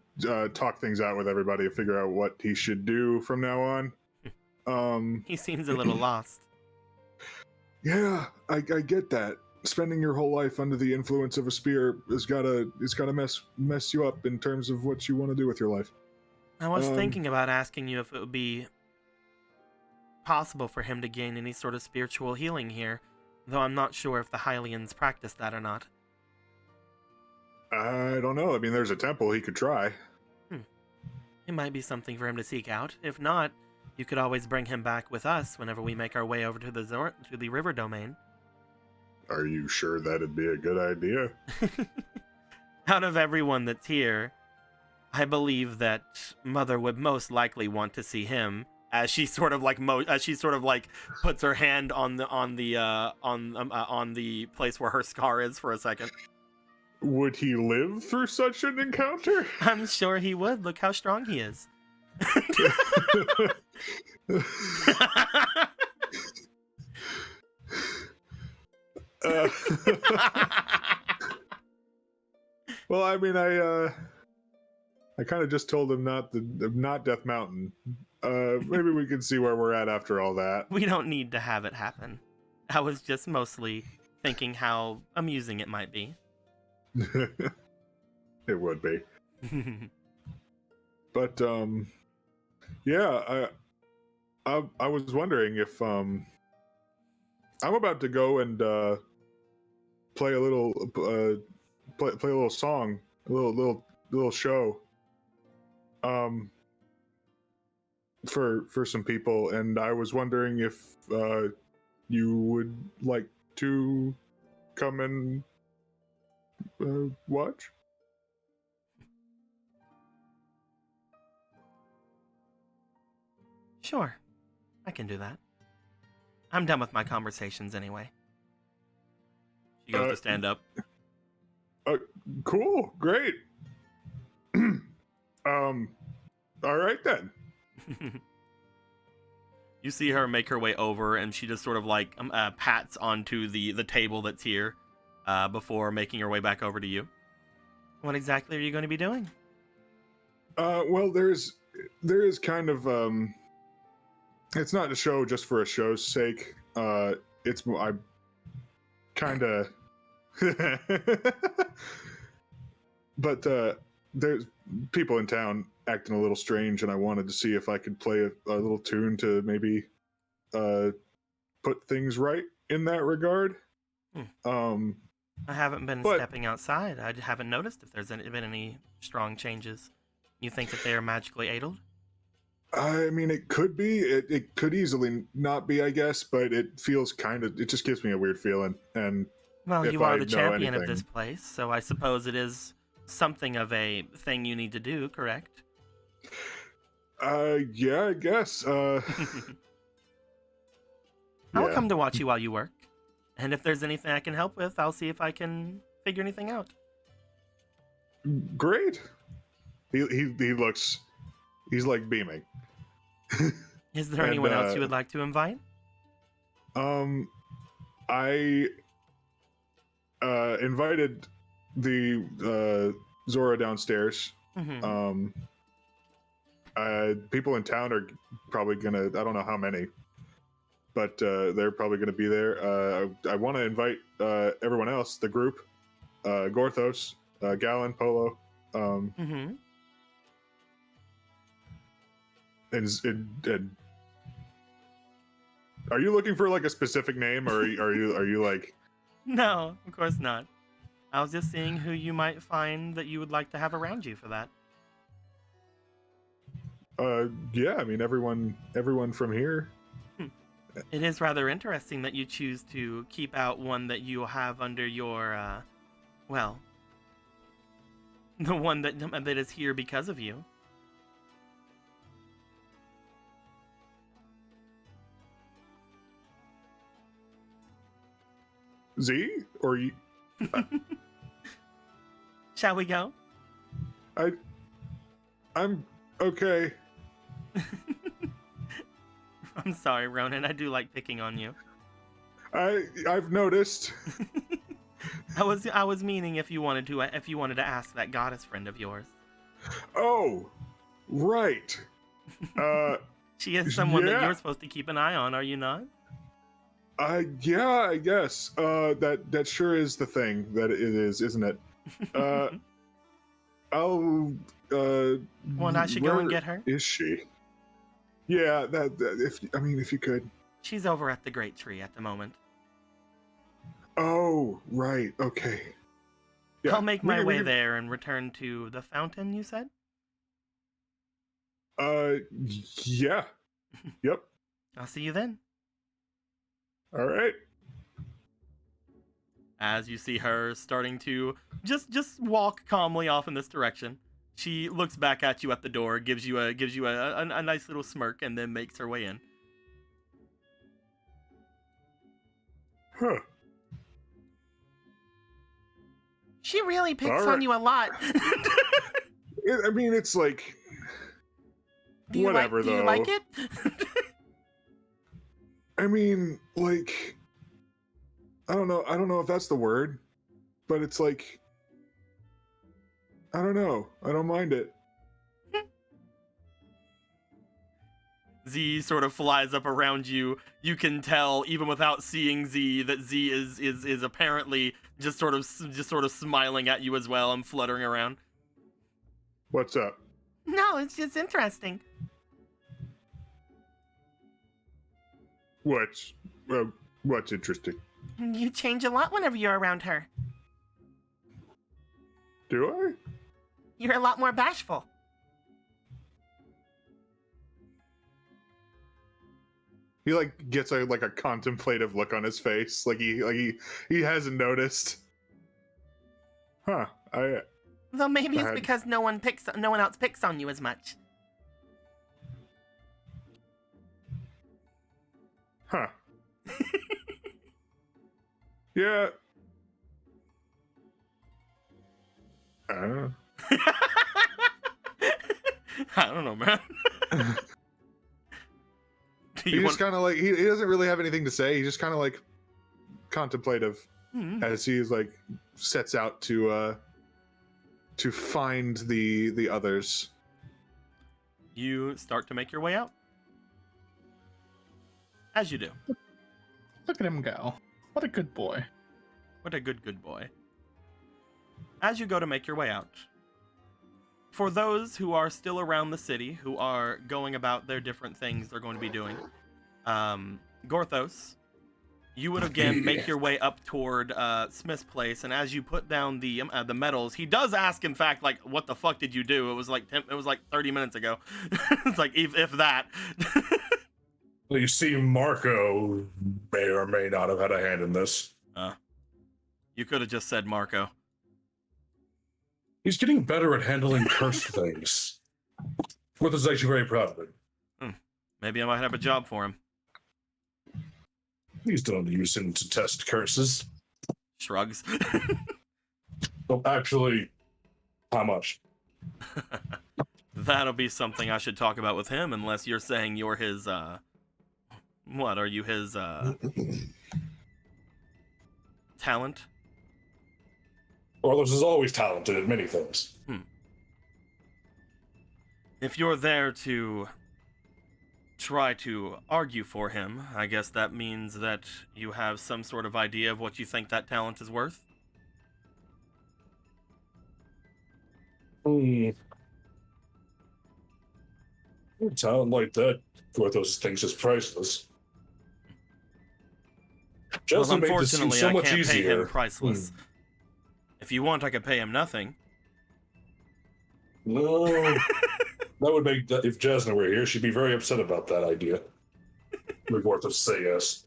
talk things out with everybody and figure out what he should do from now on. He seems a little lost. Yeah, I get that. Spending your whole life under the influence of a spear is gotta mess you up in terms of what you want to do with your life. I was thinking about asking you if it would be possible for him to gain any sort of spiritual healing here, though I'm not sure if the Hylians practice that or not. I don't know. I mean, there's a temple he could try. It might be something for him to seek out. If not, you could always bring him back with us whenever we make our way over to the river domain. Are you sure that'd be a good idea? Out of everyone that's here, I believe that Mother would most likely want to see him. As she sort of like puts her hand on the place where her scar is for a second. Would he live through such an encounter? I'm sure he would. Look how strong he is. Well, I mean, I kind of just told him not Death Mountain. Maybe we can see where we're at after all that. We don't need to have it happen. I was just mostly thinking how amusing it might be. It would be. But yeah, I was wondering if I'm about to go and play a little play a little song, a little show for some people, and I was wondering if you would like to come and watch. Sure, I can do that. I'm done with my conversations anyway. She goes to stand up. Cool, great. All right then. You see her make her way over, and she just sort of like pats onto the table that's here before making her way back over to you. What exactly are you going to be doing? Well, there is kind of it's not a show just for a show's sake. It's I kind of but there's people in town acting a little strange, and I wanted to see if I could play a little tune to maybe put things right in that regard. I haven't been stepping outside. I haven't noticed if there's been any strong changes. You think that they are magically aided? I mean, it could be. It could easily not be, I guess, but it feels kind of. It just gives me a weird feeling. And well, you are the champion of anything, this place, so I suppose it is something of a thing you need to do, correct? Yeah, I guess. I will Yeah. come to watch you while you work, and if there's anything I can help with, I'll see if I can figure anything out. Great. He looks. He's like beaming. Is there anyone else you would like to invite? I invited the Zora downstairs. Mm-hmm. People in town are probably gonna. I don't know how many, but they're probably gonna be there. I want to invite everyone else. The group, Gorthos, Gallon, Polo. Mm-hmm. And are you looking for like a specific name, or are you like? No, of course not. I was just seeing who you might find that you would like to have around you for that. Yeah, I mean everyone from here. It is rather interesting that you choose to keep out one that you have under your, well, the one that is here because of you. Z or you? Shall we go? I'm okay. I'm sorry, Ronan. I do like picking on you. I've noticed. I was meaning if you wanted to ask that goddess friend of yours. Oh, right. She is someone that yeah. you're supposed to keep an eye on, are you not? Yeah, I guess. That sure is the thing that it is, isn't it? I'll. Well, I should go and get her. Is she? Yeah, if you could. She's over at the Great Tree at the moment. Oh, right. Okay. Yeah, I'll make my way there and return to the fountain, you said? Yeah. Yep. I'll see you then. All right. as you see her starting to just walk calmly off in this direction. She looks back at you at the door, gives you a nice little smirk, and then makes her way in. Huh. She really picks All on right. you a lot. I mean, it's like Do you whatever, like, do though. you like it? I mean, like, I don't know if that's the word, but it's like, I don't know. I don't mind it. Z sort of flies up around you. You can tell, even without seeing Z, that Z is apparently just sort of smiling at you as well and fluttering around. What's up? No, it's just interesting. What's interesting? You change a lot whenever you're around her. Do I? You're a lot more bashful. He like gets a contemplative look on his face, like he hasn't noticed. Huh? Though maybe it's Bad. because no one else picks on you as much. Huh? Yeah. I don't know, man. He just kind of like he doesn't really have anything to say. He's just kind of like contemplative as he is like sets out to find the others. You start to make your way out. As you do. Look at him go. What a good boy. What a good boy. As you go to make your way out, for those who are still around the city, who are going about their different things they're going to be doing, Gorthos, you would again make your way up toward Smith's place, and as you put down the medals, he does ask, in fact, like, what the fuck did you do? It was like 30 minutes ago. It's like, if that. Well, you see, Marco may or may not have had a hand in this. You could have just said Marco. He's getting better at handling cursed things. Worth is actually very proud of it. Maybe I might have a job for him. Please don't use him to test curses. Shrugs. Well, actually, how much? That'll be something I should talk about with him, unless you're saying you're his, what, are you his, talent? Orlos is always talented at many things. If you're there to try to argue for him, I guess that means that you have some sort of idea of what you think that talent is worth? A talent like that, Gorthos thinks is priceless. Just Well, to make this seem unfortunately, so I much can't pay easier. him priceless. If you want, I could pay him nothing. No, that would make if Jasna were here, she'd be very upset about that idea. We'd want to say yes.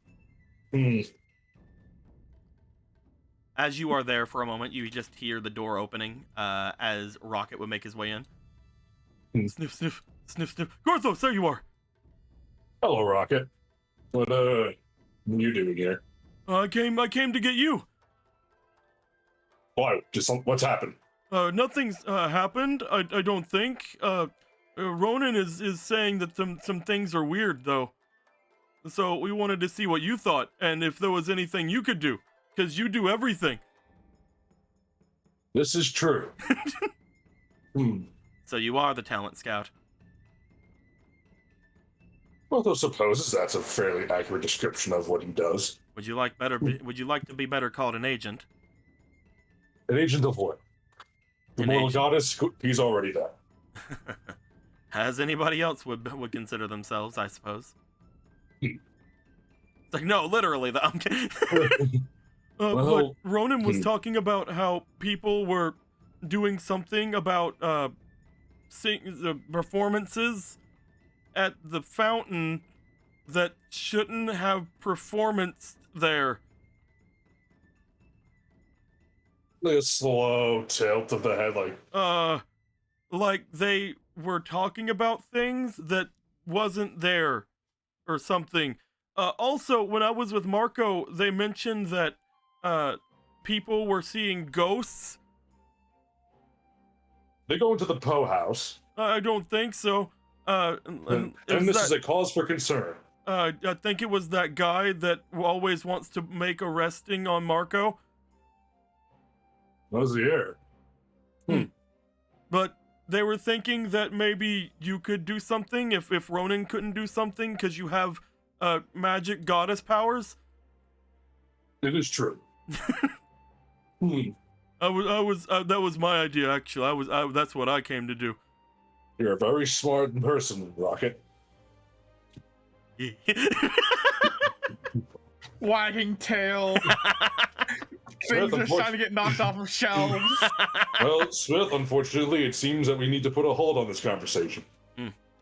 As you are there for a moment, you just hear the door opening as Rocket would make his way in. Sniff, sniff, sniff, sniff. Gorthos, there you are. Hello, Rocket. What are you doing here? I came to get you. Why? What's happened? Nothing's happened. I don't think. Ronan is saying that some things are weird though. So we wanted to see what you thought and if there was anything you could do, because you do everything. This is true. So you are the talent scout. Although supposes that's a fairly accurate description of what he does. Would you like to be better called an agent? An agent of what? The An mortal agent. goddess? He's already there. As anybody else would consider themselves, I suppose. It's like, no, literally. I'm kidding. But Well, Ronan was talking about how people were doing something about the performances at the fountain that shouldn't have performance there. Like a slow tilt of the head, like they were talking about things that wasn't there or something. Also, when I was with Marco, they mentioned that people were seeing ghosts. they go into the Poe house. I don't think so. And this is a cause for concern. I think it was that guy that always wants to make arresting on Marco. Was here. But they were thinking that maybe you could do something if Ronan couldn't do something because you have magic goddess powers. It is true. I was that was my idea actually. That's what I came to do. You're a very smart person, Rocket. Wagging tail. Things are starting to get knocked off of shelves. Well, Smith, unfortunately, it seems that we need to put a hold on this conversation.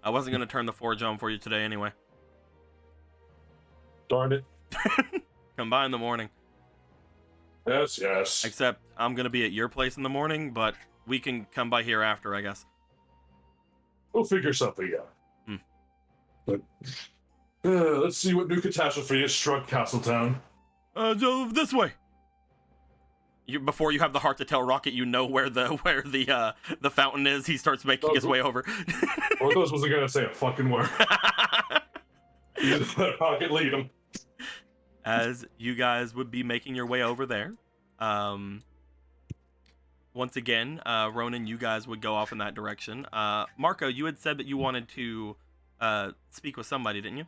I wasn't gonna turn the forge on for you today anyway. Darn it. Come by in the morning. Yes, yes. Except I'm gonna be at your place in the morning, but we can come by here after, I guess. We'll figure something out. But let's see what new catastrophe has struck Castletown. This way. Before you have the heart to tell Rocket, you know where the fountain is. He starts making his way over. Porthos wasn't gonna say a fucking word. You just let Rocket lead him. As you guys would be making your way over there, once again, Ronan, you guys would go off in that direction. Marco, you had said that you wanted to speak with somebody, didn't you?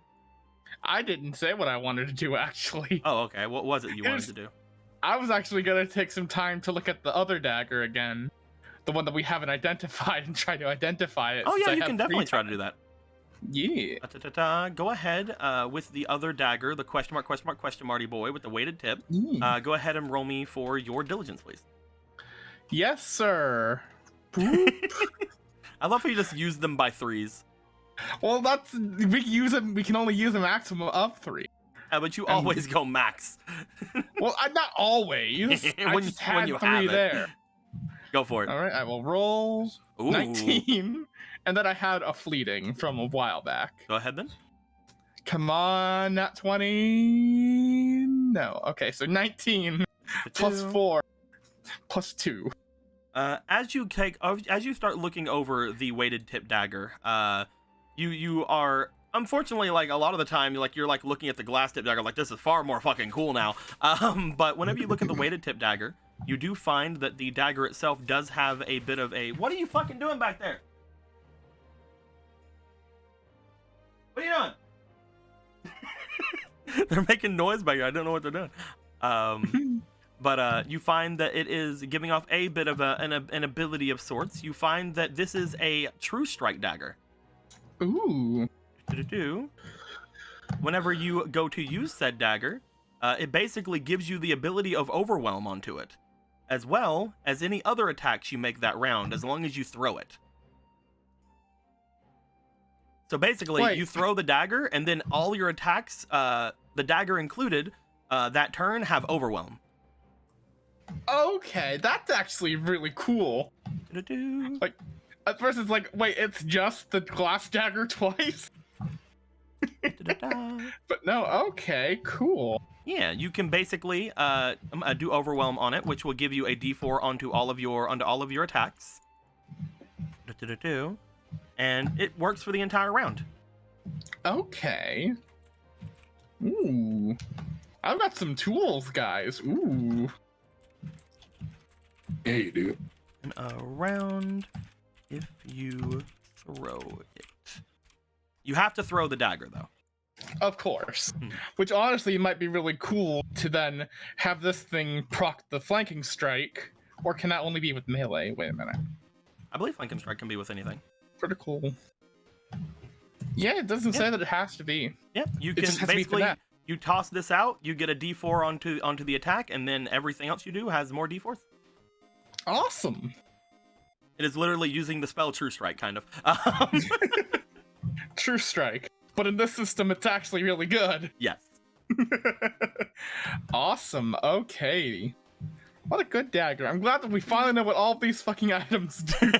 I didn't say what I wanted to do, actually. Oh, okay. What was it you wanted to do? I was actually going to take some time to look at the other dagger again. The one that we haven't identified and try to identify it. Oh, yeah, you can definitely try to do that. Yeah. Go ahead with the other dagger, the question marky boy with the weighted tip. Go ahead and roll me for your diligence, please. Yes, sir. I love how you just use them by threes. Well, we can only use a maximum of 3. But you always go max. Well, not always. I just had 3 there. Go for it. All right, I will roll 19. And then I had a fleeting from a while back. Go ahead then. Come on, not 20. No. Okay, so 19 plus 4 plus 2. As you start looking over the weighted tip dagger, you are unfortunately, like, a lot of the time you're looking at the glass tip dagger like, this is far more fucking cool now. But whenever you look at the weighted tip dagger, you do find that the dagger itself does have a bit of a... What are you fucking doing back there? What are you doing? They're making noise back here. I don't know what they're doing. But you find that it is giving off a bit of an ability of sorts. You find that this is a true strike dagger. Ooh. Whenever you go to use said dagger, it basically gives you the ability of overwhelm onto it, as well as any other attacks you make that round, as long as you throw it. So basically, you throw the dagger, and then all your attacks, the dagger included, that turn have overwhelm. Okay, that's actually really cool. Like, at first it's like, wait, it's just the glass dagger twice? But no, okay, cool. Yeah, you can basically do overwhelm on it, which will give you a D4 onto all of your attacks. And it works for the entire round. Okay. Ooh. I've got some tools, guys. Ooh. Yeah, you do. And around if you throw it. You have to throw the dagger, though. Of course. Which honestly might be really cool to then have this thing proc the flanking strike, or can that only be with melee? Wait a minute. I believe flanking strike can be with anything. Pretty cool. Yeah, it doesn't say that it has to be. Yeah, you It can just has to be basically for you toss this out, you get a D4 onto the attack, and then everything else you do has more D4s. Awesome. It is literally using the spell True Strike, kind of. True strike. But in this system, it's actually really good. Yes. Awesome. Okay. What a good dagger. I'm glad that we finally know what all these fucking items do.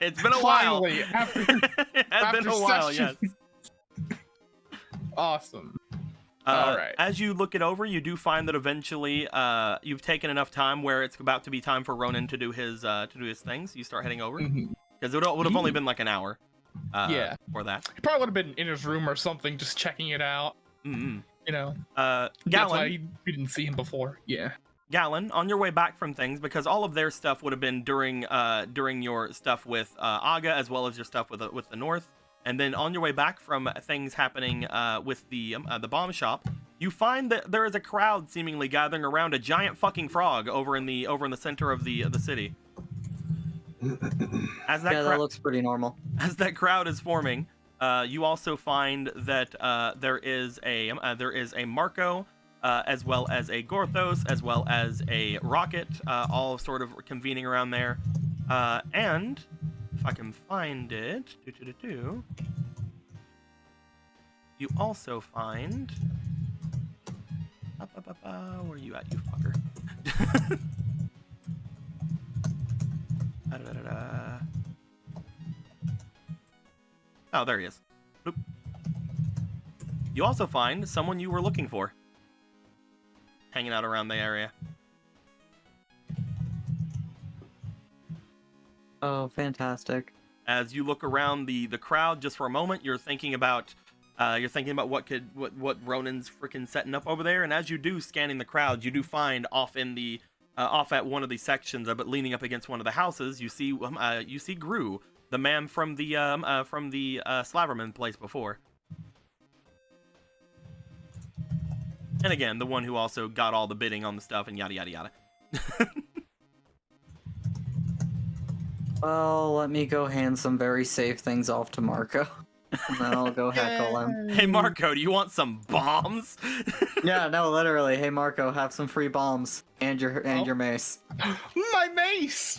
It's been a while. Finally, after It has been a while, yes. sessions. Awesome. All right. As you look it over, you do find that eventually you've taken enough time where it's about to be time for Ronan to do his things. You start heading over because it would have only been like an hour. Yeah. For that. He probably would have been in his room or something, just checking it out. Mm-hmm. You know. Gallon. That's why we didn't see him before. Yeah. Gallon, on your way back from things, because all of their stuff would have been during your stuff with Aga, as well as your stuff with the North, and then on your way back from things happening with the bomb shop, you find that there is a crowd seemingly gathering around a giant fucking frog over in the center of the city. That looks pretty normal. As that crowd is forming, you also find that there is a Marco. As well as a Gorthos, as well as a Rocket, all sort of convening around there. And if I can find it, you also find. Where are you at, you fucker? Oh, there he is. Boop. You also find someone you were looking for. Hanging out around the area. Oh, fantastic. As you look around the crowd just for a moment, you're thinking about what Ronan's freaking setting up over there, and as you do scanning the crowd, you do find off at one of the sections but leaning up against one of the houses, you see Gru, the man from the Slaverman place before. And again, the one who also got all the bidding on the stuff and yada yada yada. Well, let me go hand some very safe things off to Marco. And then I'll go heckle him. Hey Marco, do you want some bombs? Yeah, no, literally. Hey Marco, have some free bombs and your mace. My mace!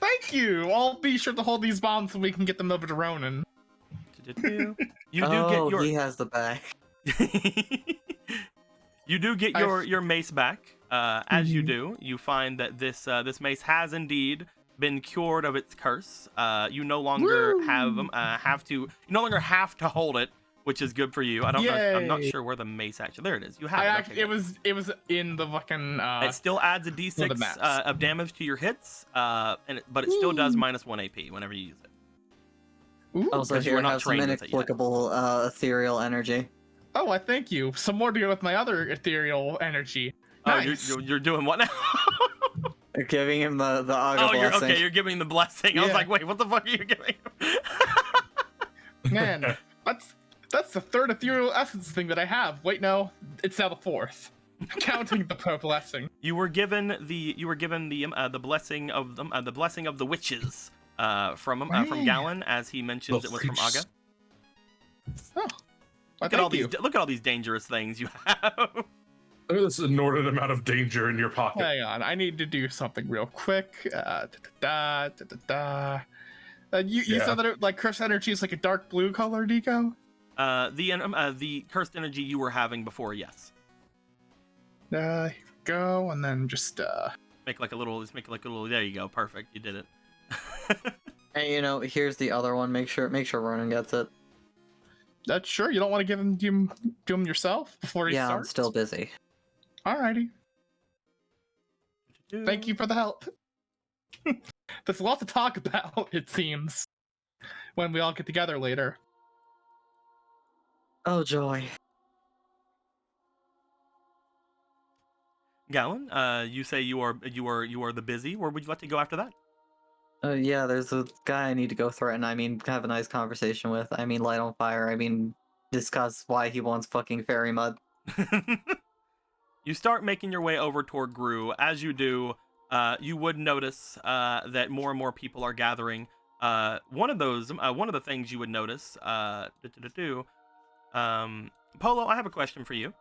Thank you! I'll be sure to hold these bombs so we can get them over to Ronan. You do get your... he has the bag. You do get your mace back. As you do, you find that this mace has indeed been cured of its curse. You no longer have to hold it, which is good for you. I don't know. I'm not sure where the mace actually. There it is. You have it. It was in the fucking. It still adds a d6 of damage to your hits, but it still does -1 AP whenever you use it. Ooh, also, here have some inexplicable ethereal energy. Oh, I thank you. Some more to go with my other ethereal energy. Nice. Oh, you're doing what now? You're giving him the Aga blessing. You're giving the blessing. Yeah. I was like, wait, what the fuck are you giving him? Man, that's the third ethereal essence thing that I have. Wait, no, it's now the fourth. Counting the blessing. You were given the blessing of the witches from Gallon, as he mentions it was from Aga. Oh. Look at all these dangerous things you have. Look at this inordinate amount of danger in your pocket. Hang on, I need to do something real quick. You said that like cursed energy is like a dark blue color, Nico? The cursed energy you were having before, yes. Here we go, and then just make like a little. There you go, perfect. You did it. And here's the other one. Make sure Ronan gets it. That's sure. You don't want to give him do him yourself before he starts? Yeah, I'm still busy. Alrighty. Thank you for the help. There's a lot to talk about, it seems, when we all get together later. Oh joy. Gallon, you say you are the busy. Where would you like to go after that? Yeah, there's a guy I need to go threaten. Have a nice conversation with. Light on fire. Discuss why he wants fucking fairy mud. You start making your way over toward Gru. As you do, you would notice that more and more people are gathering. One of the things you would notice, Polo, I have a question for you.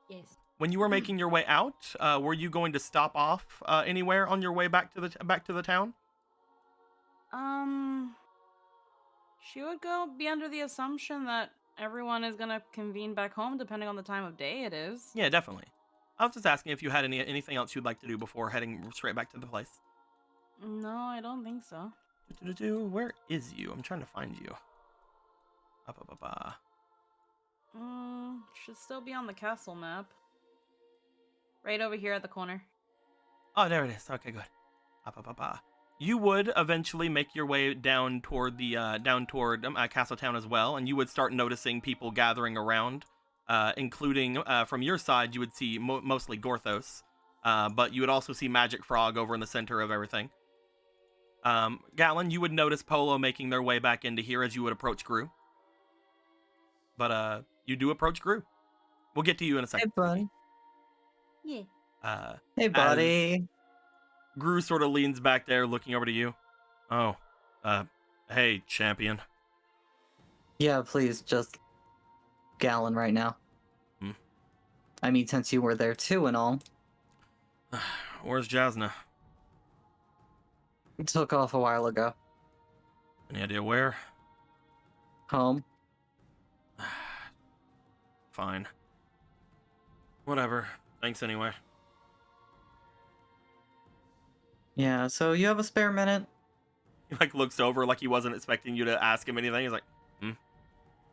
Yes. When you were making your way out, were you going to stop off anywhere on your way back to the town? She would be under the assumption that everyone is gonna convene back home, depending on the time of day it is. Yeah, definitely. I was just asking if you had anything else you'd like to do before heading straight back to the place. No, I don't think so. Where is you? I'm trying to find you. Should still be on the castle map. Right over here at the corner. Oh, there it is. Okay, good. You would eventually make your way down toward the Castletown as well, and you would start noticing people gathering around, including from your side. You would see mostly Gorthos, but you would also see Magic Frog over in the center of everything. Gallon, you would notice Polo making their way back into here as you would approach Gru. But you do approach Gru. We'll get to you in a second. Hey, buddy. Yeah. Hey, buddy. Gru sort of leans back there, looking over to you. Oh, hey, champion. Yeah, please, just Gallon right now. I mean, since you were there too and all. Where's Jasna? Took off a while ago. Any idea where? Home. Fine. Whatever. Thanks anyway. Yeah, so you have a spare minute? He like looks over like he wasn't expecting you to ask him anything. He's like,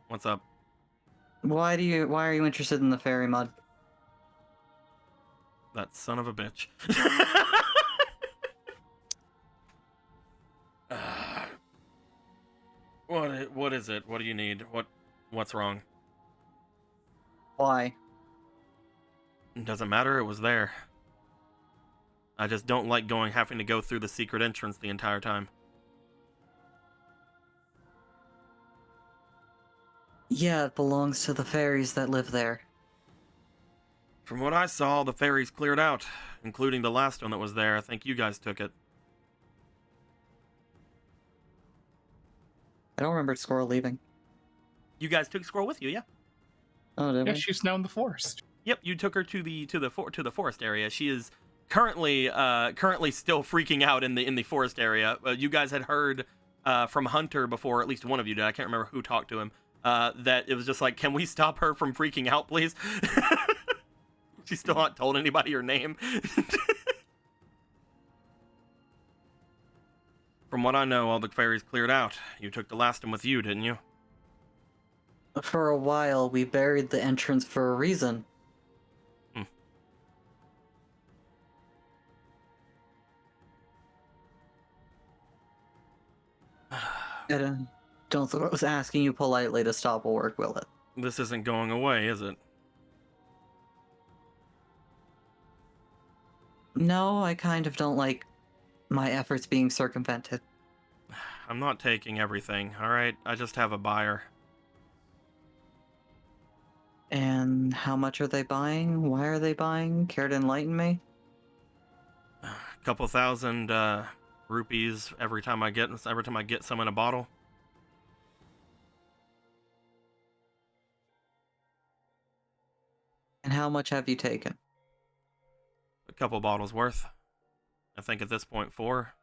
what's up? Why are you interested in the fairy mud? That son of a bitch. What is it? What do you need? What's wrong? Why? It doesn't matter, it was there. I just don't like having to go through the secret entrance the entire time. Yeah, it belongs to the fairies that live there. From what I saw, the fairies cleared out, including the last one that was there. I think you guys took it. I don't remember Squirrel leaving. You guys took Squirrel with you, yeah? Oh, did Yeah, we? she's now in the forest. Yep, you took her to the forest area. She is currently still freaking out in the forest area. You guys had heard from Hunter before, at least one of you did. I can't remember who talked to him. That it was just like, can we stop her from freaking out, please? She's still not told anybody her name. From what I know, all the fairies cleared out. You took the last one with you, didn't you? For a while, we buried the entrance for a reason. I don't think I was asking you politely to stop work, will it? This isn't going away, is it? No, I kind of don't like my efforts being circumvented. I'm not taking everything, alright? I just have a buyer. And how much are they buying? Why are they buying? Care to enlighten me? A couple thousand rupees every time I get some in a bottle. And how much have you taken? A couple bottles worth. I think at this point 4.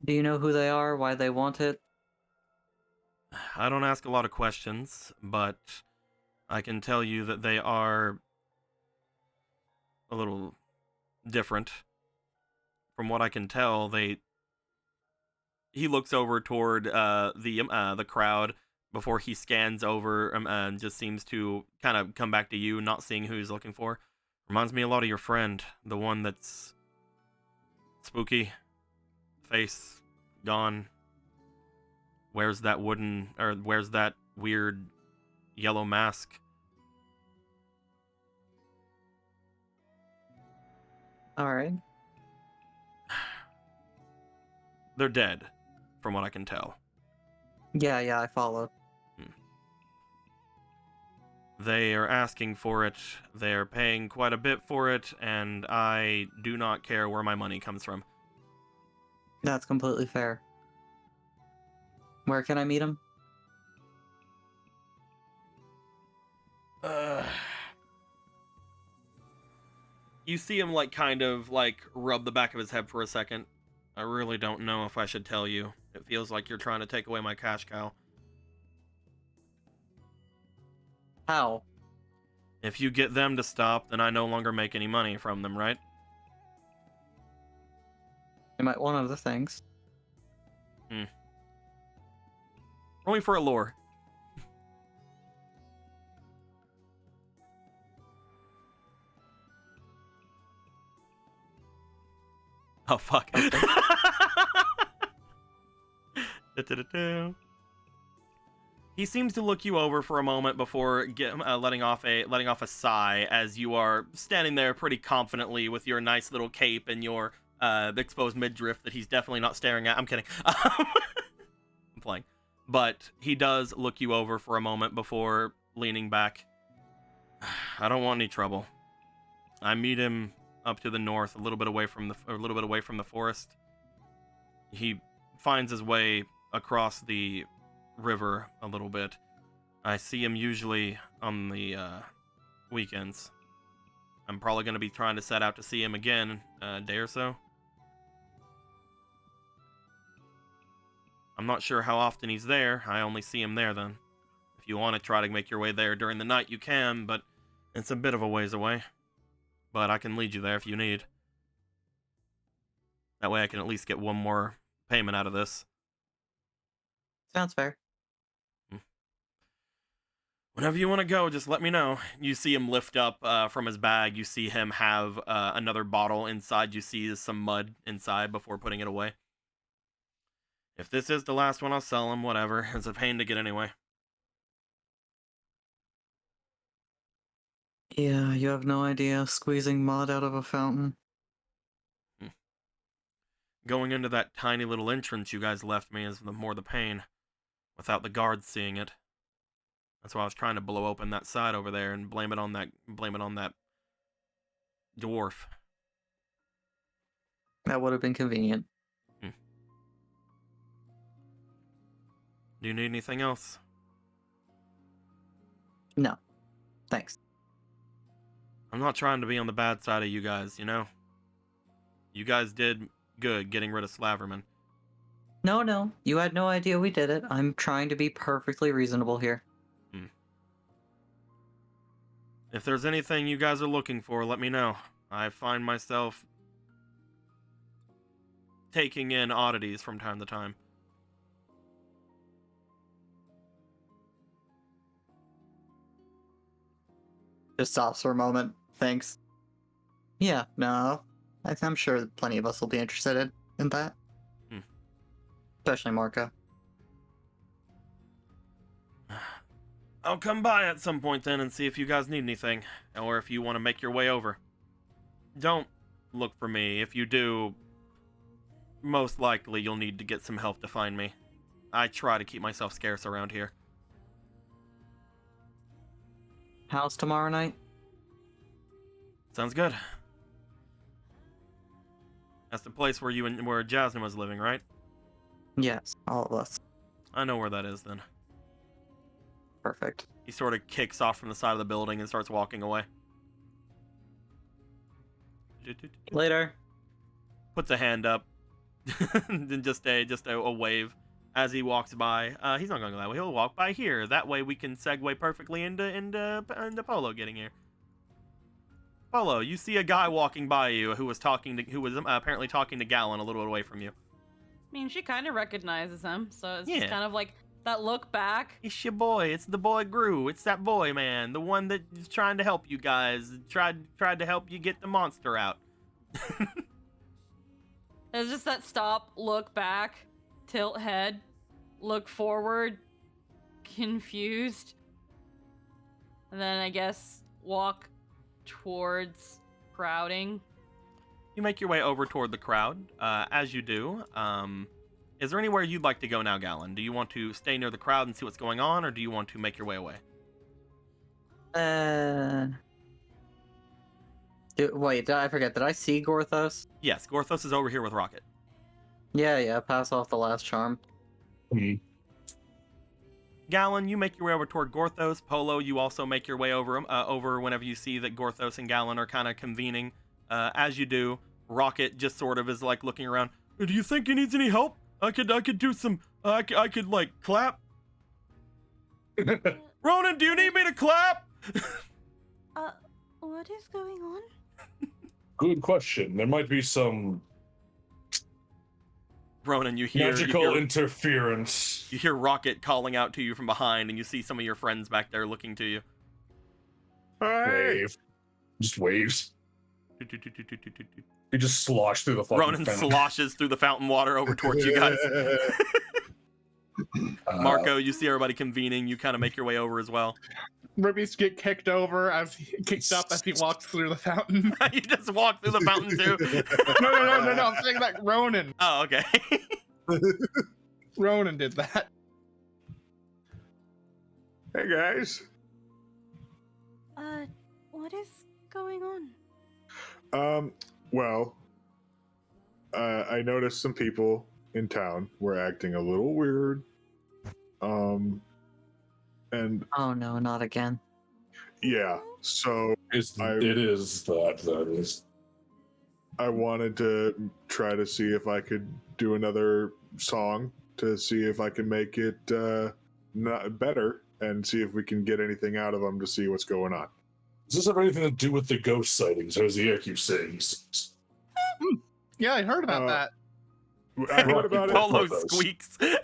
Do you know who they are? Why they want it? I don't ask a lot of questions, but I can tell you that they are a little different. From what I can tell, he looks over toward the crowd before he scans over and just seems to kind of come back to you, not seeing who he's looking for. Reminds me a lot of your friend, the one that's spooky, face gone, wears that weird yellow mask. Alright. They're dead, from what I can tell. Yeah, I followed. They are asking for it, they're paying quite a bit for it, and I do not care where my money comes from. That's completely fair. Where can I meet him? You see him kind of rub the back of his head for a second. I really don't know if I should tell you. It feels like you're trying to take away my cash cow. How? If you get them to stop, then I no longer make any money from them, right? It might one of the things. Roll me for a lore. Oh, fuck. Da-da-da-da. He seems to look you over for a moment before letting off a sigh as you are standing there pretty confidently with your nice little cape and your exposed midriff that he's definitely not staring at. I'm kidding. I'm playing. But he does look you over for a moment before leaning back. I don't want any trouble. I meet him up to the north, a little bit away from the forest. He finds his way across the river a little bit. I see him usually on the weekends. I'm probably going to be trying to set out to see him again a day or so. I'm not sure how often he's there. I only see him there then. If you want to try to make your way there during the night, you can, but it's a bit of a ways away. But I can lead you there if you need. That way I can at least get one more payment out of this. Sounds fair. Whenever you want to go, just let me know. You see him lift up from his bag. You see him have another bottle inside. You see some mud inside before putting it away. If this is the last one, I'll sell him. Whatever. It's a pain to get anyway. Yeah, you have no idea squeezing mud out of a fountain. Going into that tiny little entrance you guys left me is more the pain, without the guards seeing it. That's why I was trying to blow open that side over there and blame it on that dwarf. That would have been convenient. Do you need anything else? No. Thanks. I'm not trying to be on the bad side of you guys, you know? You guys did good getting rid of Slaverman. No. You had no idea we did it. I'm trying to be perfectly reasonable here. If there's anything you guys are looking for, let me know. I find myself taking in oddities from time to time. Just stops for a moment. Thanks. Yeah, no. I'm sure plenty of us will be interested in that. Especially Marco. I'll come by at some point then and see if you guys need anything, or if you want to make your way over. Don't look for me. If you do, most likely you'll need to get some help to find me. I try to keep myself scarce around here. House tomorrow night? Sounds good. That's the place where Jasmine was living, right? Yes, all of us. I know where that is then. Perfect. He sort of kicks off from the side of the building and starts walking away. Later. Puts a hand up. Then just a wave as he walks by. He's not going to go that way. He'll walk by here. That way we can segue perfectly into Polo getting here. Polo, you see a guy walking by you who was apparently talking to Gallon a little bit away from you. I mean, she kind of recognizes him, so it's Yeah. just kind of like that look back. It's your boy. It's the boy Gru. It's that boy, man. The one that is trying to help you guys. Tried to help you get the monster out. It's just that stop, look back, tilt head, look forward, confused, and then I guess walk towards crowding. You make your way over toward the crowd. As you do, is there anywhere you'd like to go now, Gallon? Do you want to stay near the crowd and see what's going on, or do you want to make your way away? Wait, did I forget? Did I see Gorthos? Yes, Gorthos is over here with Rocket. Yeah, pass off the last charm. Gallon, you make your way over toward Gorthos. Polo, you also make your way over whenever you see that Gorthos and Gallon are kind of convening. As you do, Rocket just sort of is like looking around. Do you think he needs any help? I could do some. I could like clap. Ronan, do you need me to clap? What is going on? Good question. There might be some Ronan, you hear magical interference. You hear Rocket calling out to you from behind, and you see some of your friends back there looking to you. Hey. Wave. Just waves. He just sloshed through the fucking Ronan fountain. sloshes through the fountain water over towards you guys. Marco, you see everybody convening. You kind of make your way over as well. Ruby's get kicked over kicked up as he walks through the fountain. You just walk through the fountain too. No. I'm saying that Ronan. Oh, okay. Ronan did that. Hey guys. What is going on? Well, I noticed some people in town were acting a little weird. And Oh no, not again. yeah, so it is that is. I wanted to try to see if I could do another song to see if I can make it not better and see if we can get anything out of them to see what's going on. Does this have anything to do with the ghost sightings, or is the air keep saying? Yeah, I heard about that. I heard about it. Polo Photos. squeaks. The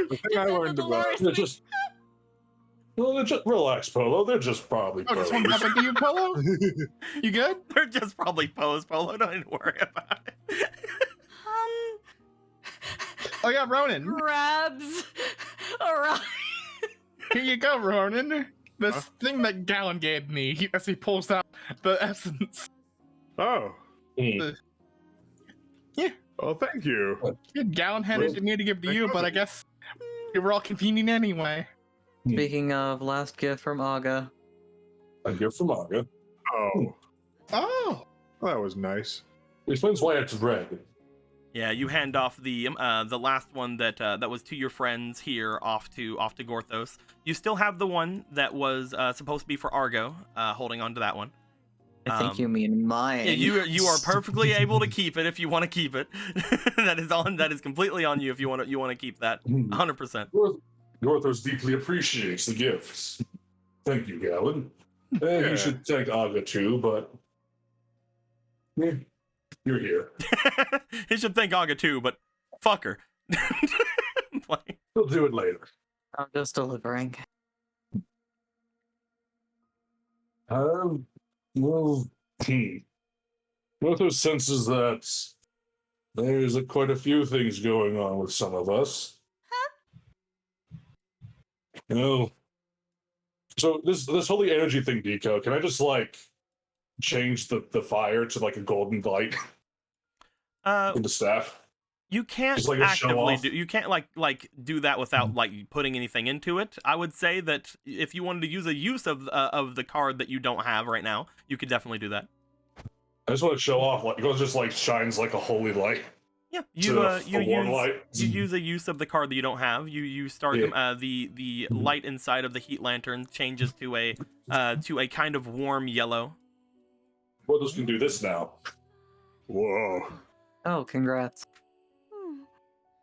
thing I learned about They're just. Well, they're just relax, Polo. They're just probably. Oh, just one pros. happened to you, Polo? You good? They're just probably pose, Polo. Don't even worry about it. Oh yeah, Ronan. Grabs Orion. Here you go, Ronan. This thing that Gallon gave me as he pulls out the essence. Oh. Hmm. Oh, thank you. Gallon handed it to me to give to you, but I guess you were all convenient anyway. Speaking of last gift from Aga, A gift from Aga. Oh, Oh. that was nice. Explains why it's red. Yeah, you hand off the last one that was to your friends here off to Gorthos. You still have the one that was supposed to be for Argo, holding on to that one. I think you mean mine. Yeah, you are perfectly able to keep it if you want to keep it. That is completely on you if you want to keep that. 100%. Gorthos deeply appreciates the gifts. Thank you, Gallon. You should thank Aga too, but you're here. He should thank Aga too, but fuck her. We'll do it later. I'm just delivering. Well, Gorthos senses that there's quite a few things going on with some of us. You know, so this holy energy thing, Deco, can I just change the fire to a golden light in the staff? You can't Just like a show actively off? do. You can't do that without putting anything into it. I would say that if you wanted to use a use of the card that you don't have right now, you could definitely do that. I just want to show off. It just shines like a holy light. Yeah, To you a warm use light. you use a use of the card that you don't have. You start Yeah. the light inside of the heat lantern changes to a kind of warm yellow. Gorthos can do this now. Whoa. Oh, congrats.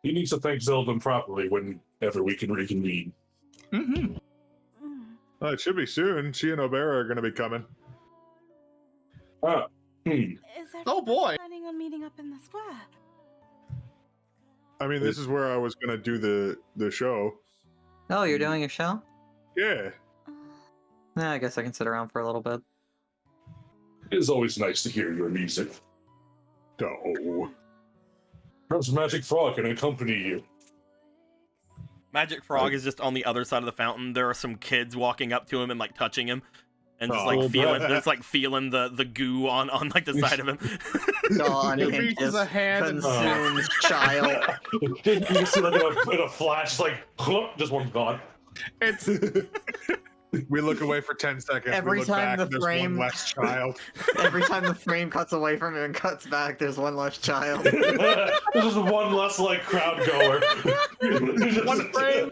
He needs to thank Zelda properly whenever we can reconvene. Mm-hmm. It should be soon. She and Obera are going to be coming. Is Oh, boy. planning on meeting up in the square? I mean, this is where I was going to do the show. Oh, you're doing a show? Yeah. Yeah, I guess I can sit around for a little bit. It is always nice to hear your music. Oh. Perhaps Magic Frog can accompany you. Magic Frog is just on the other side of the fountain. There are some kids walking up to him and touching him, and just feeling the goo on the side of him. Gone He and reaches just a hand and consumes child. You can see in a flash, just one gone. it's We look away for 10 seconds. Every we look time back, the there's frame- one less child. Every time the frame cuts away from him and cuts back, there's one less child. There's just one less crowd goer. one frame.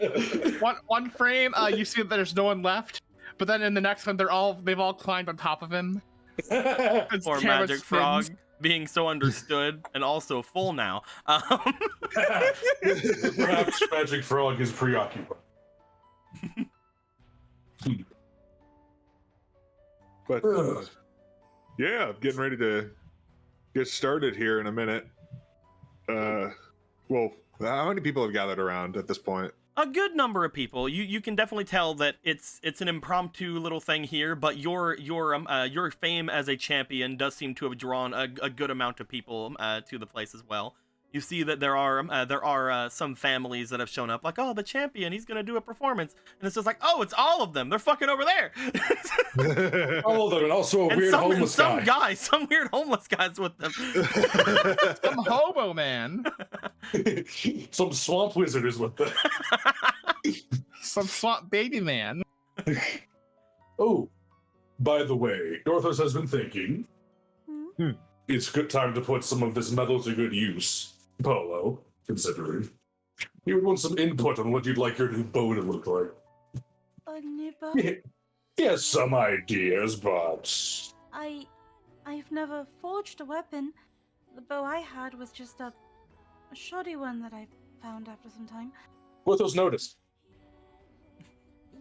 One frame. You see that there's no one left, but then in the next one, they've all climbed on top of him. His Or camera Magic spins. Frog being so understood and also full now. Perhaps Magic Frog is preoccupied. But yeah, getting ready to get started here in a minute. Well, how many people have gathered around at this point? A good number of people. You can definitely tell that it's an impromptu little thing here, but your fame as a champion does seem to have drawn a good amount of people to the place as well. You see that there are some families that have shown up, like, oh, the champion, he's gonna do a performance, and it's just like, oh, it's all of them. They're fucking over there. All of them, and also a weird homeless guy. Some weird homeless guys with them. Some hobo man. Some swamp wizard is with them. Some swamp baby man. Oh, by the way, Dorthos has been thinking. It's good time to put some of this metal to good use. Polo, considering. You would want some input on what you'd like your new bow to look like. A new bow? He has some ideas, but... I've never forged a weapon. The bow I had was just a shoddy one that I found after some time. Dorthos noticed.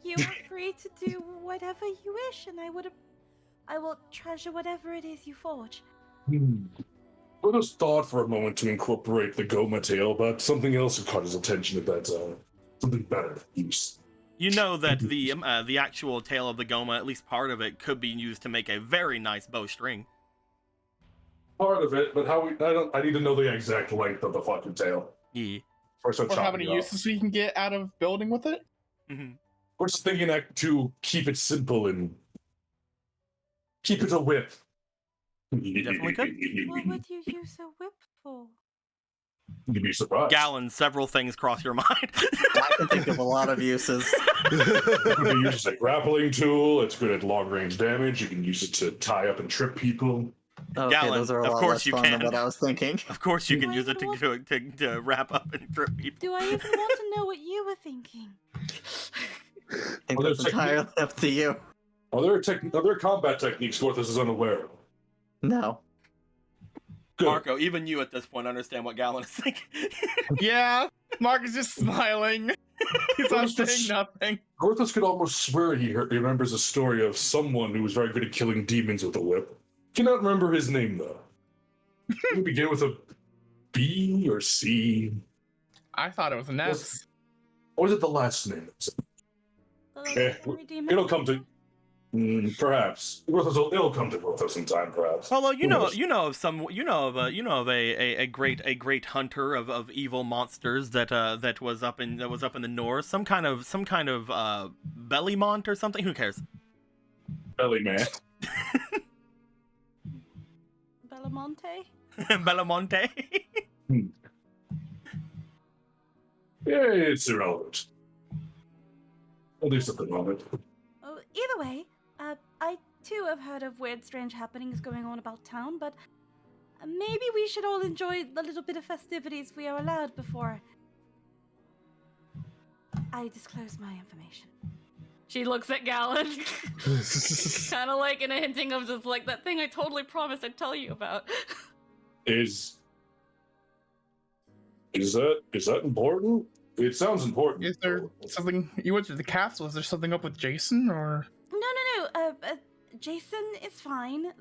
You are free to do whatever you wish, and I will treasure whatever it is you forge. Dorthos thought for a moment to incorporate the Goma tail, but something else had caught his attention at that time. Something better use. You know that the actual tail of the Goma, at least part of it, could be used to make a very nice bowstring. Part of it, but I need to know the exact length of the fucking tail. Yeah. Or how many uses we can get out of building with it? Mm-hmm. We're just thinking to keep it simple and keep it a whip. Definitely could. What would you use a whip for? You'd be surprised. Gallon, several things cross your mind. I can think of a lot of uses. It could be used as a grappling tool. It's good at long range damage. You can use it to tie up and trip people. Okay, Gallon, those are a of lot course less you fun can. than what I was thinking. Of course you can Do I use it even to wrap up and trip people. Do I even want to know what you were thinking? I think Well, that's there's entirely up to you. Are there combat techniques Dorthos is unaware of? No. Good. Marco, even you at this point understand what Gallon is thinking. Yeah, Mark is just smiling. He's not saying nothing. Dorthos could almost swear he remembers a story of someone who was very good at killing demons with a whip. Cannot remember his name though. It would begin with a B or C. I thought it was an S. Or was it the last name? The legendary demon? It'll come to. Perhaps it'll come to Dorthos in time. Perhaps. Although Who knows? you know of a great hunter of evil monsters that was up in the north. Some kind of Bellymont or something. Who cares? Belly man. Belamonte? Bellamonte. It's irrelevant. At least at the moment. Oh, either way, I too have heard of weird, strange happenings going on about town, but maybe we should all enjoy the little bit of festivities we are allowed before I disclose my information. She looks at Gallon, kind of like in a hinting of just like that thing I totally promised I'd tell you about. Is that important? It sounds important. Is there something? You went to the castle. Is there something up with Jason or? No. Jason is fine.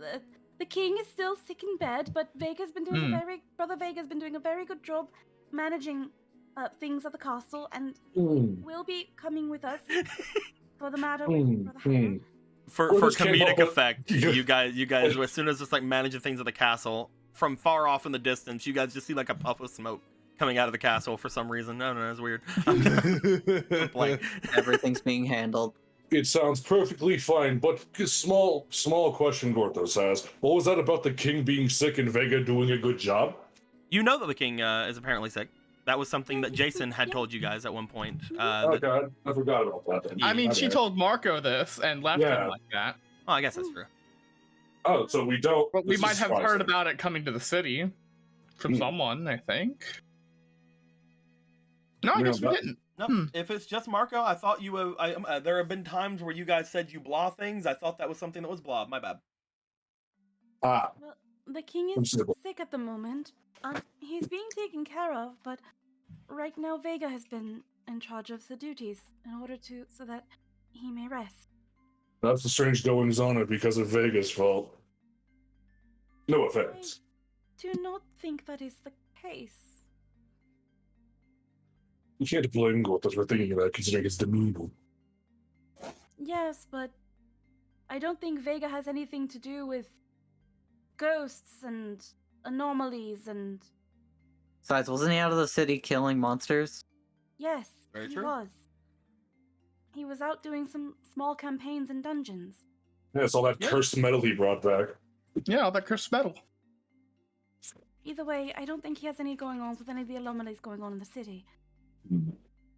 The king is still sick in bed, but Vega's been doing Brother Vega's been doing a very good job managing things at the castle, and will be coming with us for the matter with Brother Hannah. For comedic effect, you guys, as soon as it's like managing things at the castle, from far off in the distance, you guys just see like a puff of smoke coming out of the castle for some reason. I don't know, it's weird. I'm playing. Everything's being handled. It sounds perfectly fine, but small question Dorthos has. What was that about the king being sick and Vega doing a good job? You know that the king is apparently sick. That was something that Jason had told you guys at one point. I forgot about that then. I mean, she told Marco this and left him like that. Oh, I guess that's true. Oh, so we don't. But we might have heard about it coming to the city from someone, I think. No, I guess we didn't. No, if it's just Marco, I thought you. There have been times where you guys said you blah things. I thought that was something that was blah. My bad. Well, the king is sick at the moment. He's being taken care of, but right now Vega has been in charge of the duties in order so that he may rest. That's the strange goings on it because of Vega's fault. No offense. Do not think that is the case. You can't blame Gorthos for thinking that, considering his demeanor. Yes, but I don't think Vega has anything to do with ghosts and anomalies and... Besides, wasn't he out of the city killing monsters? Yes, Very he true. was. He was out doing some small campaigns in dungeons. Yeah, it's all that cursed metal he brought back. Yeah, all that cursed metal. Either way, I don't think he has any going on with any of the anomalies going on in the city.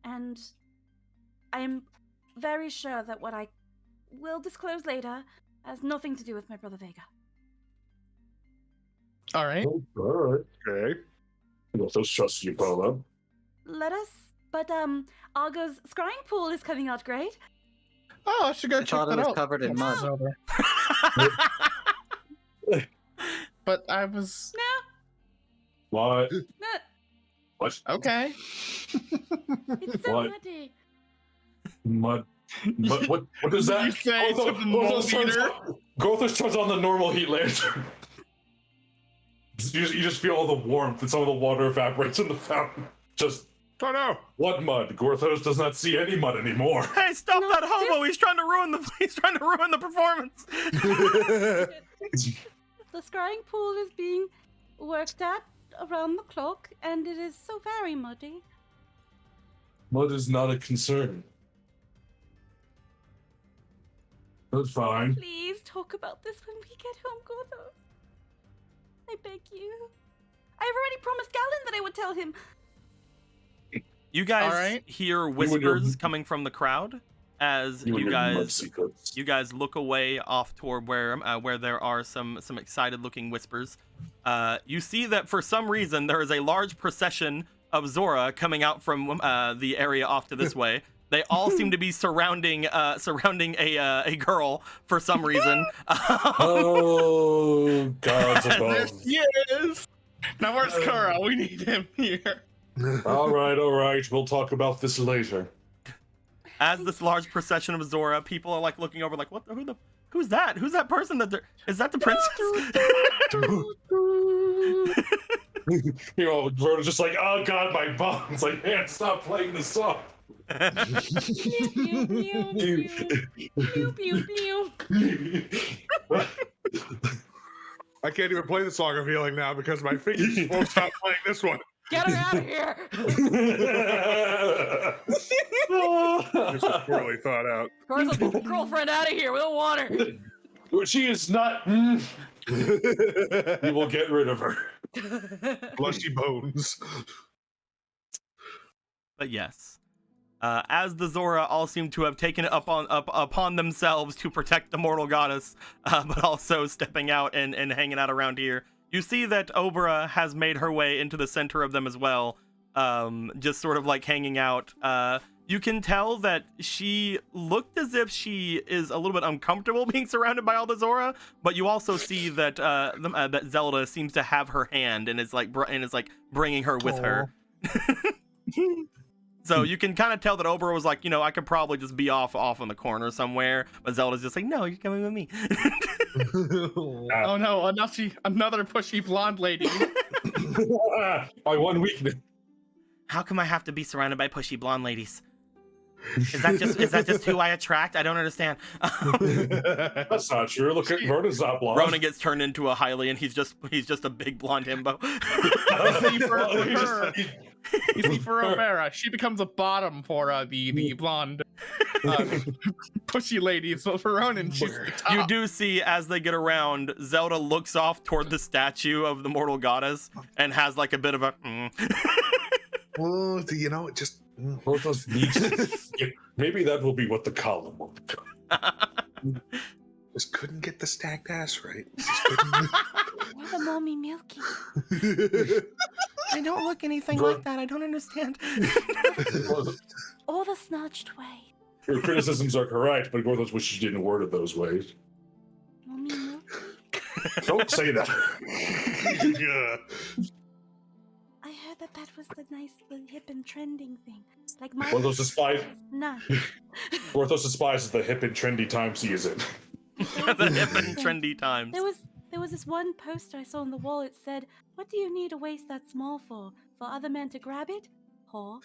And I'm very sure that what I will disclose later has nothing to do with my brother Vega. All right. Oh, all right. Okay. Gorthos trusts you, Polo. Let us. But Argo's scrying pool is coming out great. Oh, I should go I check thought that it was out. covered in mud. Over. But I was What? No, What? okay. It's so What? muddy. Mud. What is that? You say to the Gorthos turns on the normal heat lantern. You just feel all the warmth and some of the water evaporates in the fountain. Just Oh no! what mud? Gorthos does not see any mud anymore. Hey, stop that hobo! He's trying to ruin the performance. The scrying pool is being worked at around the clock, and it is so very muddy. Mud is not a concern. That's fine. Please talk about this when we get home, Gorthos. I beg you. I've already promised Galen that I would tell him. You guys All right. hear and your- whispers coming from the crowd as You and you your mud guys secrets. look away off toward where there are some excited looking whispers. You see that for some reason there is a large procession of Zora coming out from the area off to this way. They all seem to be surrounding a girl for some reason. Oh, gods There above. he is. Now where's Kura? We need him here. All right. We'll talk about this later. As this large procession of Zora, people are like looking over, like, who's that? Who's that person? Is that the princess? You know, Verna's just like, oh god, my bones. Like, man, stop playing the song. Pew, pew, pew, pew, pew, pew. I can't even play the song of healing now because my fingers won't stop playing this one. get her out of here. This was poorly thought out. Where's the girlfriend out of here? We don't want her. She is not. We will get rid of her. Blushy bones. But yes, as the Zora all seem to have taken it upon themselves to protect the mortal goddess, but also stepping out and hanging out around here. You see that Obra has made her way into the center of them as well, just sort of like hanging out. You can tell that she looked as if she is a little bit uncomfortable being surrounded by all the Zora, but you also see that that Zelda seems to have her hand and is like bringing her with her. So you can kind of tell that Obra was like, I could probably just be off in the corner somewhere, but Zelda's just like, no, you're coming with me. Oh no, another pushy blonde lady. My one weakness. How come I have to be surrounded by pushy blonde ladies? Is that just who I attract? I don't understand. That's not true. Look at Verna's not blonde. Ronan gets turned into a Hylian. He's just a big blonde himbo. You see, for O'Mara, she becomes a bottom for the blonde pushy ladies. So for Ronan, she's the top. You do see as they get around, Zelda looks off toward the statue of the mortal goddess and has like a bit of a. Well, just. Both those maybe that will be what the column will become. Just couldn't get the stacked ass right. Or the mommy milky. I don't look anything like that. I don't understand. Or the snatched way. Your criticisms are correct, but Gorthos wishes you didn't word it those ways. Mommy milky. Don't say that. Yeah. I had said that was the nice, the hip and trending thing. Like my Porthos despise none. Porthos despises the hip and trendy time season. The hip and trendy times. There was this one poster I saw on the wall. It said, "What do you need a waist that small for? For other men to grab it? Whore."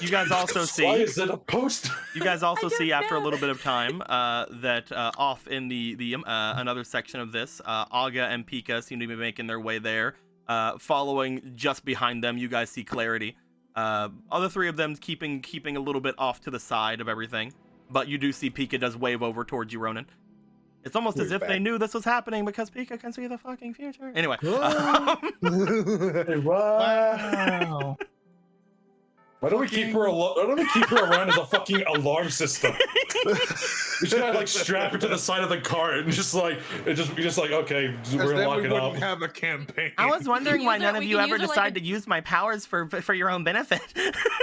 You guys also Why see. is it a poster? You guys also I don't see after a know. little bit of time that off in the another section of this, Aga and Pika seem to be making their way there. Following just behind them, you guys see Clarity. Other three of them keeping a little bit off to the side of everything, but you do see Pika does wave over towards you, Ronan. It's almost as Who's if they back? knew this was happening because Pika can see the fucking future. Anyway, Hey, what? Wow. Why don't we keep her? Why don't we keep her around as a fucking alarm system? We should have like strap her to the side of the cart and just like be just like okay, we're gonna lock we it up. wouldn't have a campaign. I was wondering why use her- none of we you can ever use her like decide a- to use my powers for your own benefit.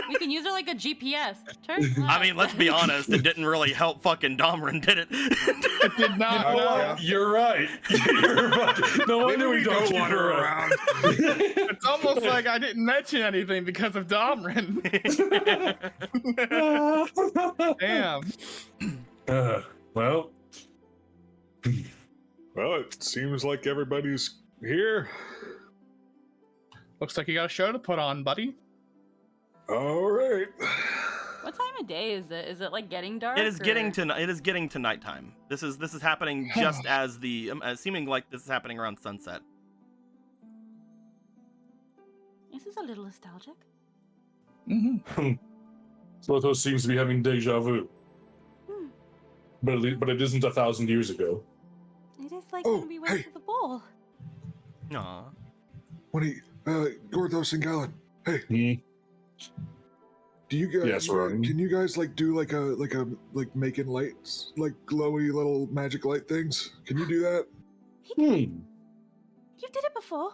We can use her like a GPS. Turn I mean, let's be honest, it didn't really help fucking Domrin, did it? It did not. You know No. what? You're right. You're right. No wonder we don't keep want her her around. around. It's almost like I didn't mention anything because of Domrin. Damn. Well, Well, it seems like everybody's here. Looks like you got a show to put on, buddy. All right. What time of day is it? Is it like getting dark? It is getting or- to nighttime. This is happening just as the seeming like this is happening around sunset. This is a little nostalgic. Mm-hmm. Slothos seems to be having deja vu, Hmm. but it isn't 1,000 years ago. It is like Oh, when we went hey. to the ball. Aw. Gorthos and Galen. Hey, Hmm. do you guys? Yes, Ronan. Can you guys like do like making lights, like glowy little magic light things? Can you do that? Hmm. You did it before.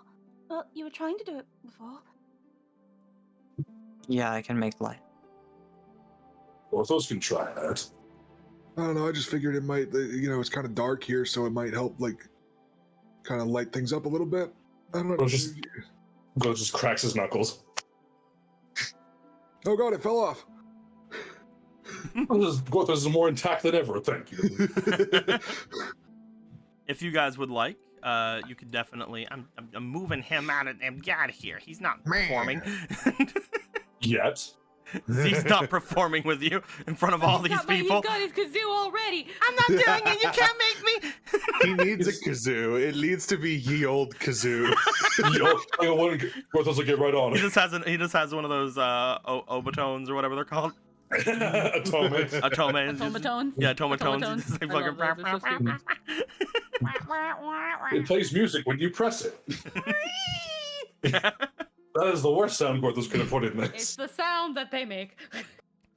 Well, you were trying to do it before. Yeah, I can make light. Porthos can try that. I don't know. I just figured it might. It's kind of dark here, so it might help, like, kind of light things up a little bit. I don't know. Well, Porthos just cracks his knuckles. Oh god, it fell off. Porthos is more intact than ever. Thank you. If you guys would like, you could definitely. I'm moving him out of here. He's not performing. Yet. He's not performing with you in front of all these people. He's got his kazoo already. I'm not doing it. You can't make me. He needs a kazoo. It needs to be ye old kazoo. Porthos will get right on He it. just has one of those obatones or whatever they're called. Atonement. Atomes. Tomatones. Yeah, tomatones. Tomatones. Just like I love fucking- those, they're so stupid. It plays music when you press it. That is the worst sound Porthos could have put in It's this. the sound that they make.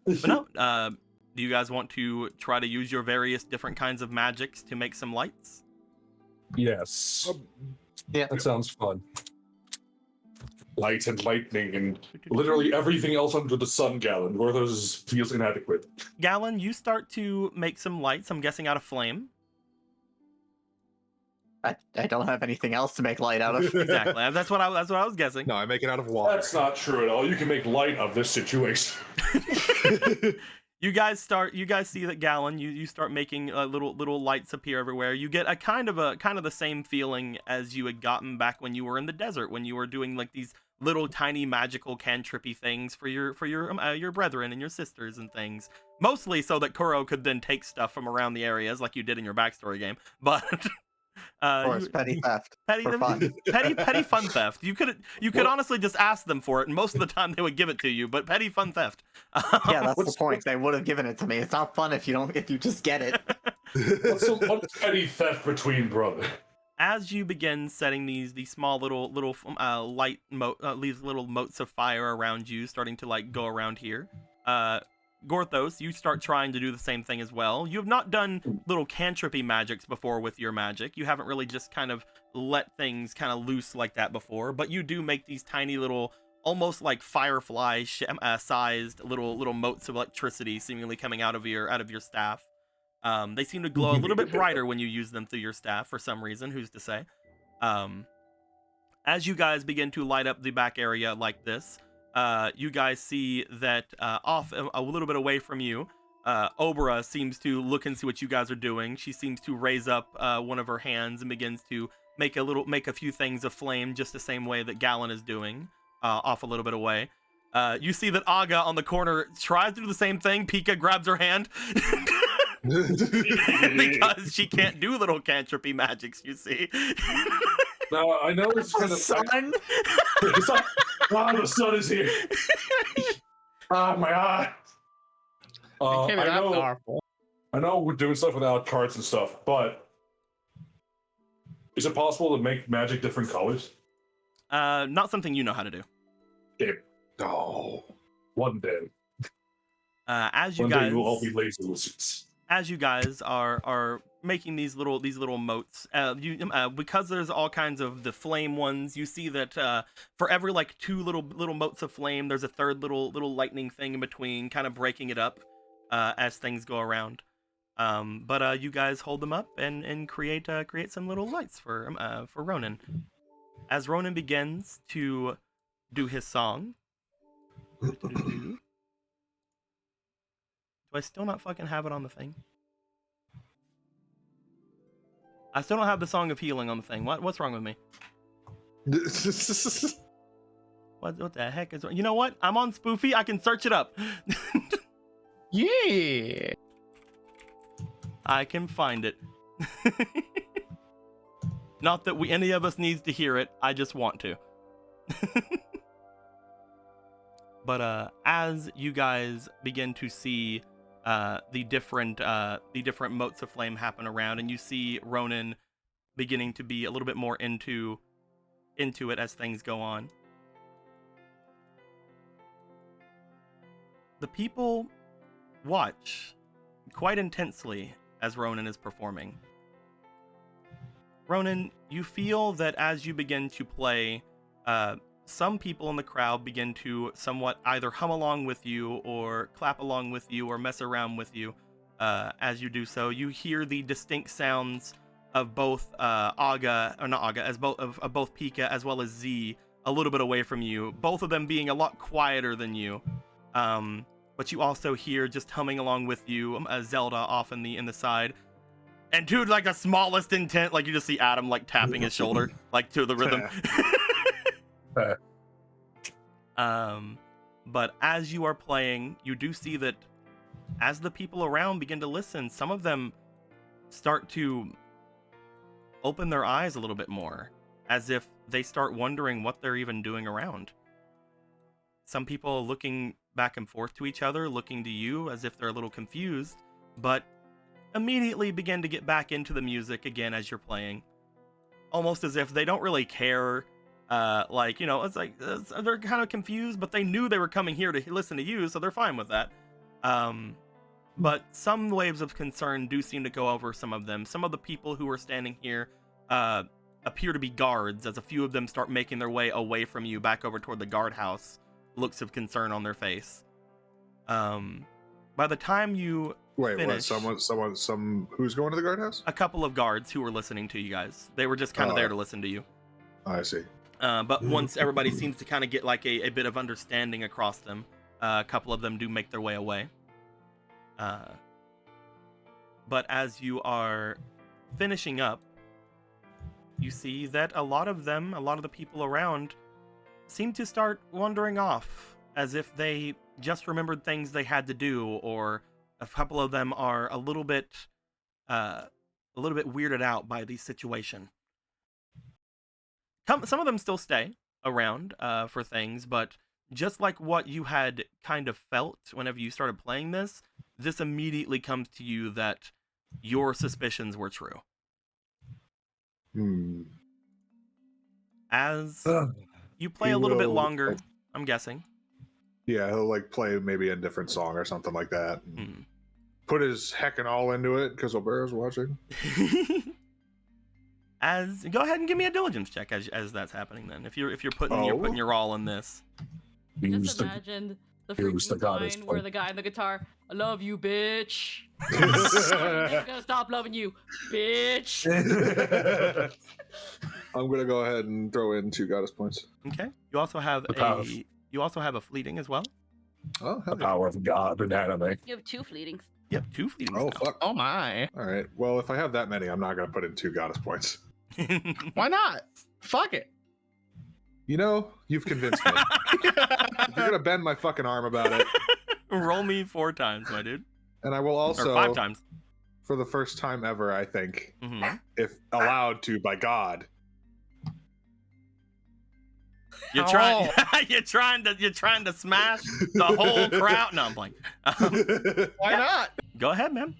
But no, do you guys want to try to use your various different kinds of magics to make some lights? Yes. Yeah. That sounds fun. Light and lightning and literally everything else under the sun, Galen. Porthos feels inadequate. Galen, you start to make some lights. I'm guessing out of flame. I don't have anything else to make light out of. Exactly. That's what I was guessing. No, I make it out of water. That's not true at all. You can make light of this situation. You guys see that Galen, you start making little lights appear everywhere. You get a kind of the same feeling as you had gotten back when you were in the desert, when you were doing like these little tiny magical cantrippy things for your brethren and your sisters and things. Mostly so that Kuro could then take stuff from around the areas like you did in your backstory game. But Of course, petty theft. petty for fun. petty fun theft. You could What? honestly just ask them for it, and most of the time they would give it to you. But petty fun theft. Yeah, that's What's- the point. They would have given it to me. It's not fun if you just get it. What's petty theft between brother? As you begin setting these small little light these little motes of fire around you, starting to like go around here. Gorthos, you start trying to do the same thing as well. You have not done little cantrippy magics before with your magic. You haven't really just kind of let things kind of loose like that before, but you do make these tiny little, almost like firefly sized little motes of electricity seemingly coming out of your staff. They seem to glow a little bit brighter when you use them through your staff for some reason. Who's to say? As you guys begin to light up the back area like this, you guys see that off a little bit away from you, Obra seems to look and see what you guys are doing. She seems to raise up one of her hands and begins to make a few things aflame, just the same way that Gallon is doing, off a little bit away. You see that Aga on the corner tries to do the same thing. Pika grabs her hand because she can't do little cantripy magics, you see. No, I know it's kind of Sun. the sun is here. My eye. It can't be I that know. powerful. I know we're doing stuff without cards and stuff, but is it possible to make magic different colors? Not something you know how to do. Damn. Oh. One day. As you One guys, day we'll all be lazy lizards. as you guys are making these little motes, because there's all kinds of the flame ones, you see that for every like 2 little motes of flame, there's a third little lightning thing in between, kind of breaking it up as things go around. But you guys hold them up and create some little lights for Ronan. As Ronan begins to do his song. Do I still not fucking have it on the thing? I still don't have the Song of Healing on the thing. What's wrong with me? What the heck is wrong? You know what? I'm on Spoofy. I can search it up. Yeah. I can find it. Not that any of us needs to hear it. I just want to. But as you guys begin to see the different motes of flame happen around, and you see Ronan beginning to be a little bit more into it as things go on, the people watch quite intensely as Ronan is performing. Ronan, you feel that as you begin to play, some people in the crowd begin to somewhat either hum along with you or clap along with you or mess around with you. As you do so, you hear the distinct sounds of both both Pika as well as Z a little bit away from you, both of them being a lot quieter than you. But you also hear, just humming along with you, Zelda off in the side. And to like the smallest intent, like you just see Adam like tapping his shoulder, like to the rhythm. But as you are playing, you do see that as the people around begin to listen, some of them start to open their eyes a little bit more, as if they start wondering what they're even doing around. Some people are looking back and forth to each other, looking to you as if they're a little confused, but immediately begin to get back into the music again as you're playing. Almost as if they don't really care. It's like they're kind of confused, but they knew they were coming here to listen to you, so they're fine with that. But some waves of concern do seem to go over some of them. Some of the people who are standing here appear to be guards, as a few of them start making their way away from you back over toward the guardhouse, looks of concern on their face. By the time you finish, Someone who's going to the guardhouse? a couple of guards who were listening to you guys. They were just kind of there to listen to you. I see. But once everybody seems to kind of get like a bit of understanding across them, a couple of them do make their way away. But as you are finishing up, you see that a lot of the people around seem to start wandering off, as if they just remembered things they had to do, or a couple of them are a little bit weirded out by the situation. Some of them still stay around for things, but just like what you had kind of felt whenever you started playing this immediately comes to you that your suspicions were true. As you play a little bit longer, I'm guessing. Yeah, he'll like play maybe a different song or something like that. Put his heckin' all into it because O'Bara's watching. Go ahead and give me a diligence check as that's happening. Then, if you're putting your all in this. Just imagine the freaking line where the guy in the guitar, "I love you, bitch. I'm never gonna stop loving you, bitch." I'm gonna go ahead and throw in 2 goddess points. Okay. You also have a fleeting as well. Oh, hell The yeah. power of God in anime. You have 2 fleetings. Yep, 2 fleetings. Oh now. fuck. Oh my. All right. Well, if I have that many, I'm not gonna put in 2 goddess points. Why not? Fuck it. You know, you've convinced me. If you're gonna bend my fucking arm about it, Roll me 4 times, my dude. and I will also, Or 5 times. for the first time ever, I think, Mhm. if allowed to by God. You're trying. you're trying to smash the whole crowd. No, I'm playing. Why not? Go ahead, man.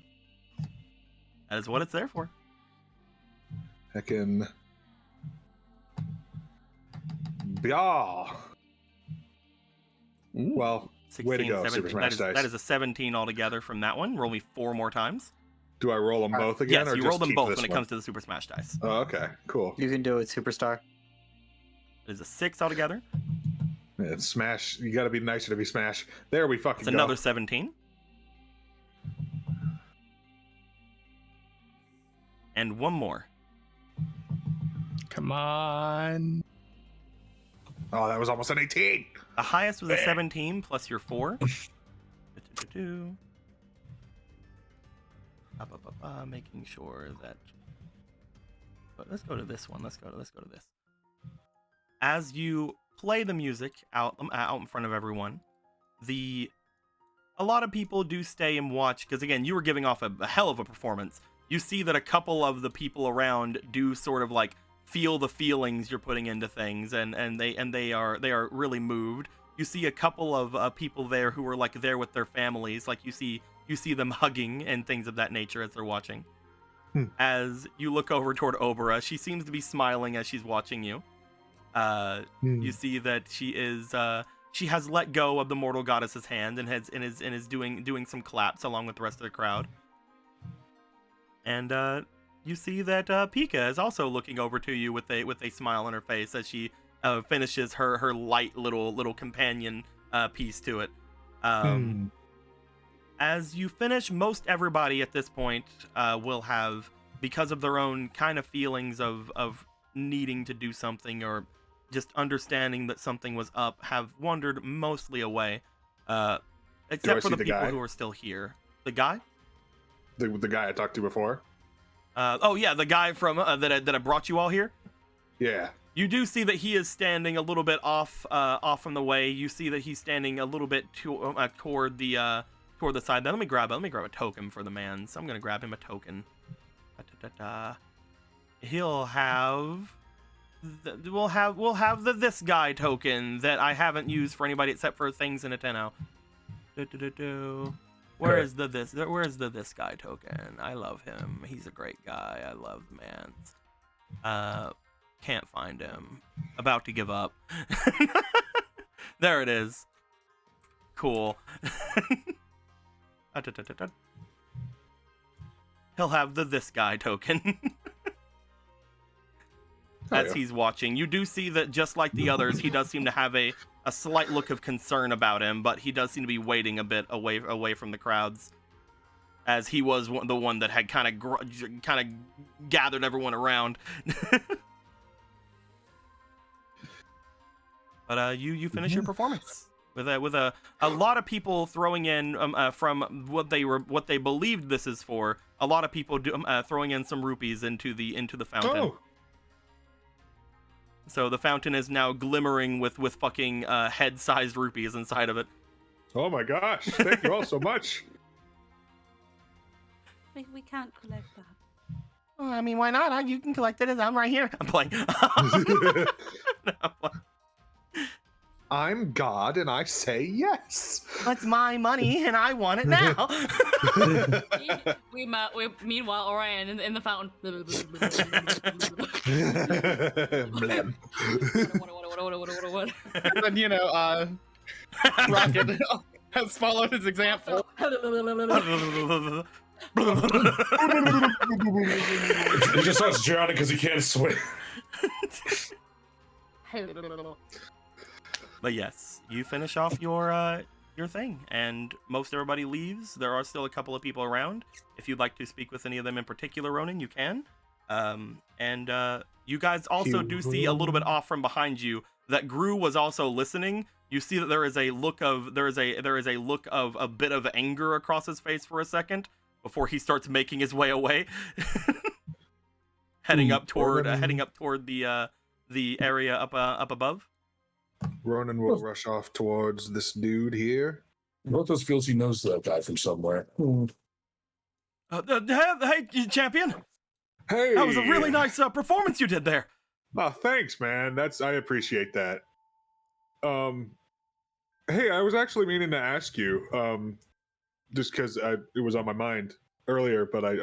That is what it's there for. Heckin'. Yeah. Well, 16, way to go, 17. Super Smash Dice. That is a 17 altogether from that one. Roll me 4 more times. do I roll them both again? Yes, or you just roll them keep both this when it one? comes to the Super Smash Dice. Oh, okay, cool. You can do it, Superstar. It is a 6 altogether. Yeah, Smash, you gotta be nicer to be Smash. There we fucking It's go. another 17. And 1 more. Come on. Oh, that was almost an 18. The highest was a 17 plus your 4. Making sure that. But let's go to this one. Let's go to this. As you play the music out in front of everyone, a lot of people do stay and watch because again, you were giving off a hell of a performance. You see that a couple of the people around do sort of like feel the feelings you're putting into things, and they are really moved. You see a couple of people there who are like there with their families, like you see them hugging and things of that nature as they're watching. As you look over toward Obera, she seems to be smiling as she's watching you. You see that she has let go of the mortal goddess's hand and is doing some claps along with the rest of the crowd. And you see that Pika is also looking over to you with a smile on her face as she finishes her light little companion piece to it. As you finish, most everybody at this point will have, because of their own kind of feelings of needing to do something or just understanding that something was up, have wandered mostly away, except for the people guy? who are still here. The guy? The guy I talked to before? Oh yeah, the guy from that I brought you all here. Yeah. You do see that he is standing a little bit off from the way. You see that he's standing a little bit toward the side. Then let me grab a token for the man. So I'm gonna grab him a token. He'll have. We'll have this guy token that I haven't used for anybody except for things in a 10 out. Where's the this guy token? I love him. He's a great guy. I love the man. Can't find him. About to give up. There it is. Cool. He'll have the this guy token. As he's watching, you do see that just like the others, he does seem to have a slight look of concern about him, but he does seem to be waiting a bit away from the crowds, as he was the one that had kind of gathered everyone around. But you finish your performance with a lot of people throwing in from what they believed this is for. A lot of people throwing in some rupees into the fountain. Oh. So the fountain is now glimmering with fucking head-sized rupees inside of it. Oh my gosh! Thank you all so much. We can't collect that. Well, I mean, why not? You can collect it as I'm right here. I'm playing. I'm God and I say yes. That's my money and I want it now. Meanwhile, Orion in the fountain. What? And then, Rocket has followed his example. He just starts drowning because he can't swim. But yes, you finish off your thing, and most everybody leaves. There are still a couple of people around. If you'd like to speak with any of them in particular, Ronan, you can. And you guys also do see a little bit off from behind you that Gru was also listening. You see that there is a look of a bit of anger across his face for a second before he starts making his way away, heading up toward the area up above. Ronan will rush off towards this dude here. Rothos feels he knows that guy from somewhere. Hey, champion! Hey, That was a really nice performance you did there. Oh, thanks, man. I appreciate that. Hey, I was actually meaning to ask you, just because it was on my mind earlier, but I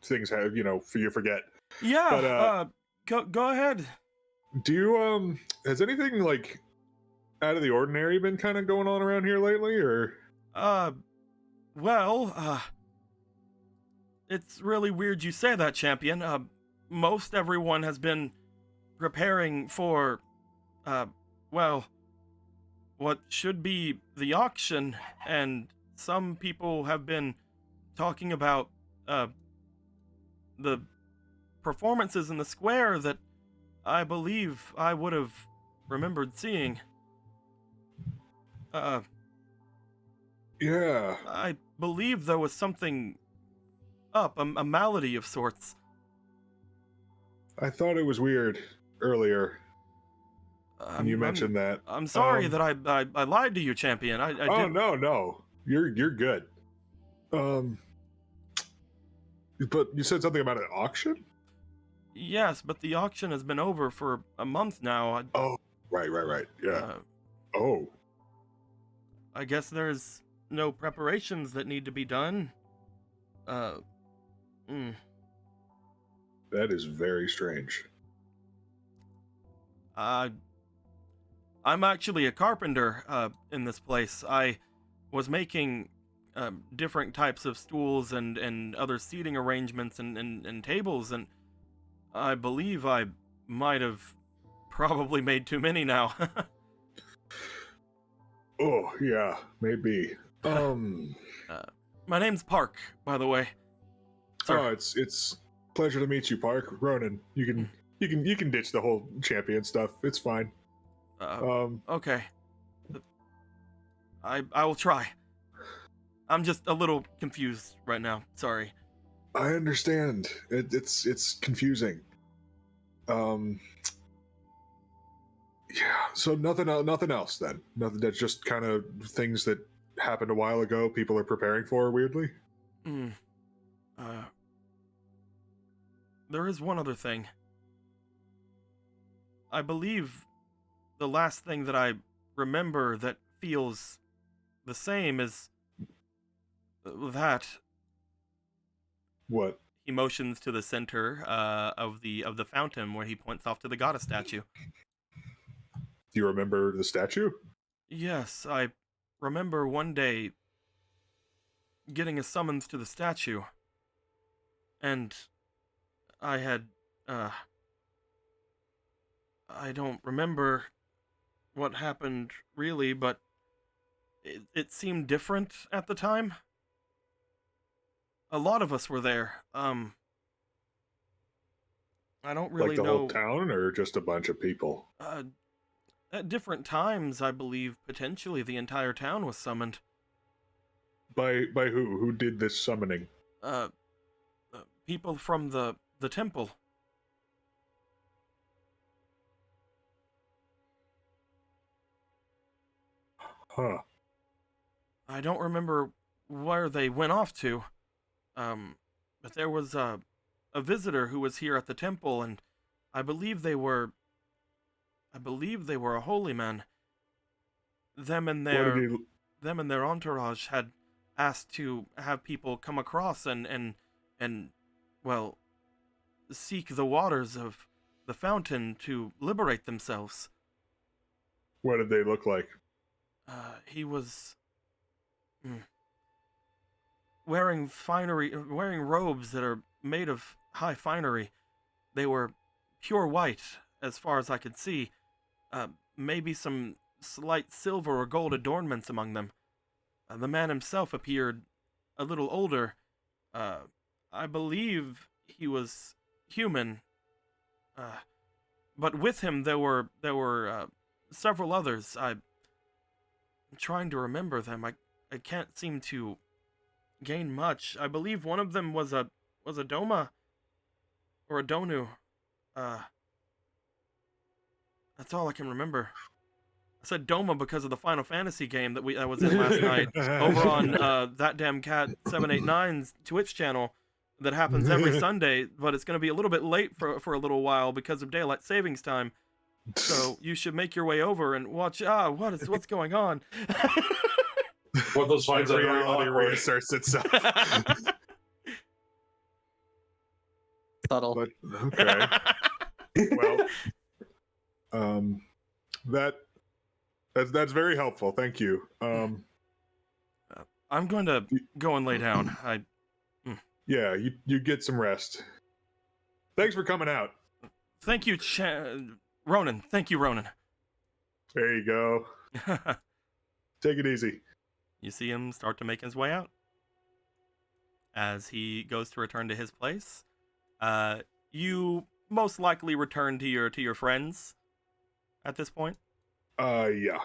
things have you forget. Yeah, But, go ahead. Do you has anything like out of the ordinary been kind of going on around here lately, or? Well, it's really weird you say that, champion. Most everyone has been preparing for, well, what should be the auction, and some people have been talking about, the performances in the square that I believe I would have remembered seeing. Yeah. I believe there was something up, a malady of sorts. I thought it was weird earlier. When you mentioned that. I'm sorry that I lied to you, champion. I Oh, didn't... no. You're good. But you said something about an auction? Yes, but the auction has been over for a month now. Oh, right. Yeah. Oh. I guess there's no preparations that need to be done. That is very strange. I'm actually a carpenter in this place. I was making different types of stools and other seating arrangements and tables, and I believe I might have probably made too many now. Oh, yeah, maybe. My name's Park, by the way. Sir. Oh, it's pleasure to meet you, Park. Ronan, you can ditch the whole champion stuff. It's fine. Okay. I will try. I'm just a little confused right now. Sorry. I understand. It's confusing. Yeah. So nothing else then. Nothing. That's just kind of things that happened a while ago. People are preparing for weirdly. There is one other thing. I believe the last thing that I remember that feels the same is that. What? He motions to the center of the fountain where he points off to the goddess statue. Do you remember the statue? Yes, I remember one day getting a summons to the statue, and I had I don't remember what happened really, but it seemed different at the time. A lot of us were there. I don't really like the know. whole town, or just a bunch of people? At different times, I believe potentially the entire town was summoned. By who? Who did this summoning? People from the temple. Huh. I don't remember where they went off to. But there was a visitor who was here at the temple, and I believe they were a holy man. Them and their entourage had asked to have people come across and well, seek the waters of the fountain to liberate themselves. What did they look like? He was wearing robes that are made of high finery. They were pure white, as far as I could see. Maybe some slight silver or gold adornments among them. The man himself appeared a little older. I believe he was human. But with him there were several others. I'm trying to remember them. I can't seem to gain much. I believe one of them was a Doma or a Donu. That's all I can remember. I said Doma because of the Final Fantasy game that was in last night over on that damn cat 789's Twitch channel that happens every Sunday, but it's going to be a little bit late for a little while because of daylight savings time. So you should make your way over and watch. What's going on? What those finds are very Reality awkward. reasserts itself. Subtle. But okay. Well, that's very helpful. Thank you. I'm going to go and lay down. Yeah, you get some rest. Thanks for coming out. Thank you, Ronan. Thank you, Ronan. There you go. Take it easy. You see him start to make his way out. As he goes to return to his place, you most likely return to your friends at this point. Yeah.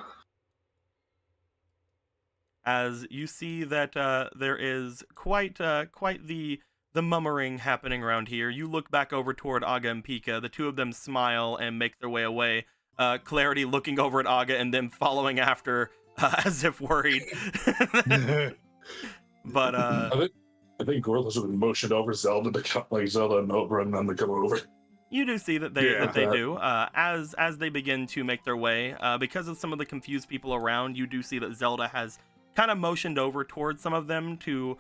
As you see that there is quite the mummering happening around here. You look back over toward Aga and Pika. The two of them smile and make their way away. Clarity looking over at Aga and then following after as if worried. But I think Gorlas have been motioned over Zelda to come, like Zelda and Oberon, and then to come over. you do see that they do. As they begin to make their way, because of some of the confused people around, you do see that Zelda has kind of motioned over towards some of them to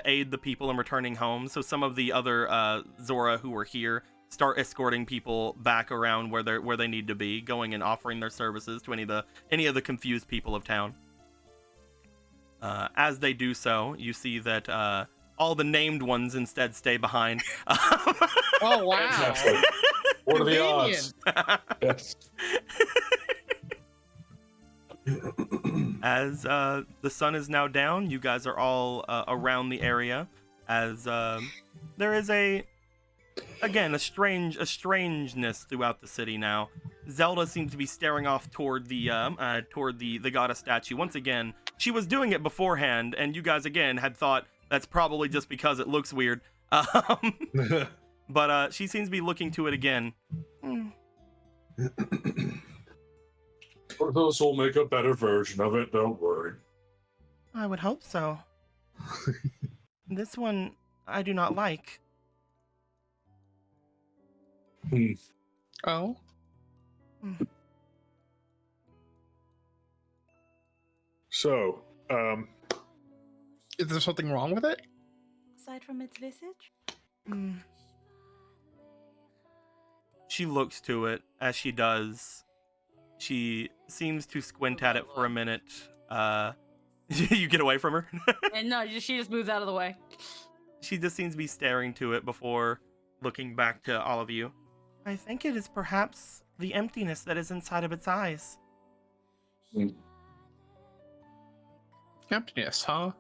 aid the people in returning home. So some of the other Zora who were here start escorting people back around where they need to be, going and offering their services to any of the confused people of town. As they do so, you see that all the named ones instead stay behind. Oh wow! Fantastic. What are the odds? Yes. As the sun is now down, you guys are all around the area. As there is a strangeness throughout the city now. Zelda seems to be staring off toward the goddess statue. Once again, she was doing it beforehand, and you guys again had thought that's probably just because it looks weird. But she seems to be looking to it again. Those will make a better version of it, don't worry. I would hope so. This one I do not like. Oh. So, Is there something wrong with it? Aside from its visage? She looks to it. As she does, she seems to squint at it for a minute. You get away from her? And no, she just moves out of the way. She just seems to be staring to it before looking back to all of you. I think it is perhaps the emptiness that is inside of its eyes. Emptiness, huh?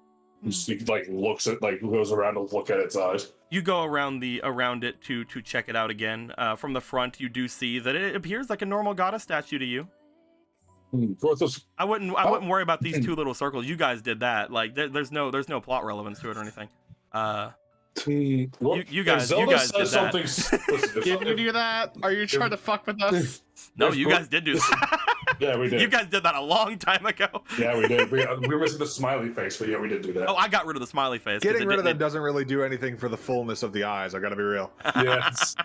He looks at goes around to look at its eyes. You go around it to check it out again. From the front, you do see that it appears like a normal goddess statue to you. I wouldn't worry about these two little circles. You guys did that. Like there's no plot relevance to it or anything. You guys did that. Did you do that? Are you trying to fuck with us? No, you guys did do that. Yeah, we did. You guys did that a long time ago. Yeah, we did. We were missing the smiley face, but yeah, we did do that. Oh, I got rid of the smiley face. getting rid of that doesn't really do anything for the fullness of the eyes. I gotta be real. Yes.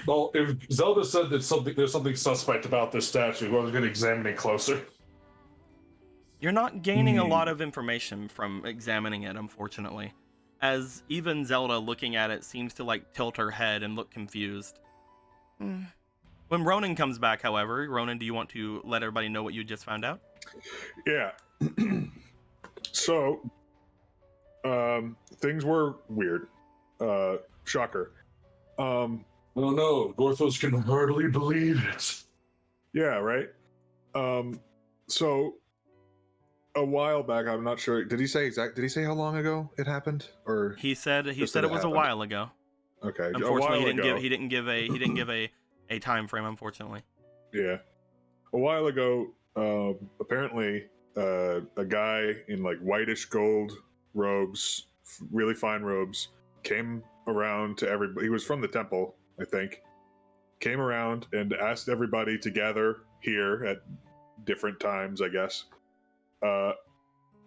Well, if Zelda said that there's something suspect about this statue, I was going to examine it closer. You're not gaining a lot of information from examining it, unfortunately. As even Zelda looking at it seems to tilt her head and look confused. When Ronan comes back, however, Ronan, do you want to let everybody know what you just found out? Yeah. So, things were weird. Shocker. Oh no, Gorthos can hardly believe it. Yeah, right? So, a while back, I'm not sure. Did he say how long ago it happened? Or He said it was a happened? while ago. Okay. Unfortunately, a while ago, he didn't give a time frame. Unfortunately. Yeah. A while ago, apparently, a guy in like whitish gold robes, really fine robes, came around to everybody. He was from the temple, I think. Came around and asked everybody to gather here at different times, I guess.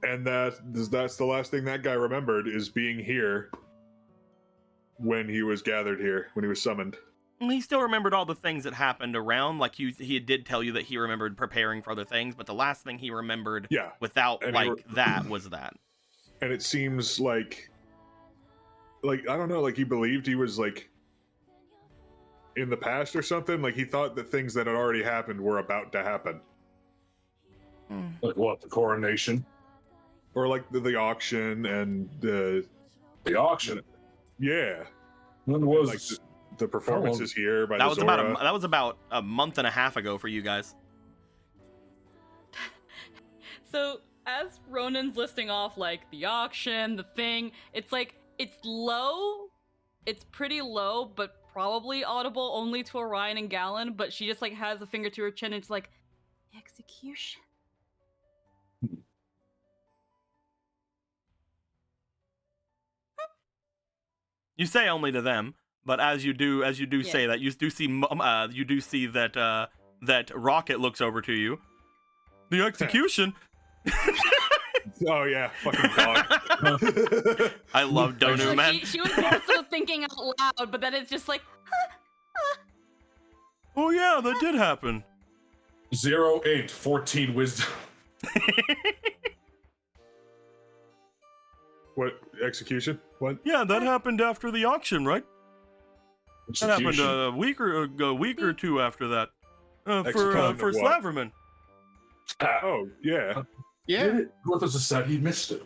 And that's the last thing that guy remembered is being here when he was gathered here, when he was summoned. He still remembered all the things that happened around. Like he did tell you that he remembered preparing for other things, but the last thing he remembered, Yeah, without and like that, was that. And it seems like I don't know, like he believed he was like in the past or something. Like he thought that things that had already happened were about to happen, Like what? The coronation? or like the auction and The auction? yeah, When was like the performances here by That the was Zora. about a month and a half ago for you guys. So as Ronan's listing off like the auction, the thing, it's like it's low, it's pretty low, but probably audible only to Orion and Gallon. But she just like has a finger to her chin and it's like execution. You say only to them, but as you do Yeah. say that, you do see that that Rocket looks over to you. The execution. Oh yeah, fucking dog. I love Donu, So man. she was also thinking out loud, but then it's just like Oh yeah, that did happen. 08, 14 wisdom. What execution? What? Yeah, that happened after the auction, right? That happened Execution. a week or two after that. For Execution for of what? Slaverman. Ah, Oh yeah. Yeah. What was said? He missed it.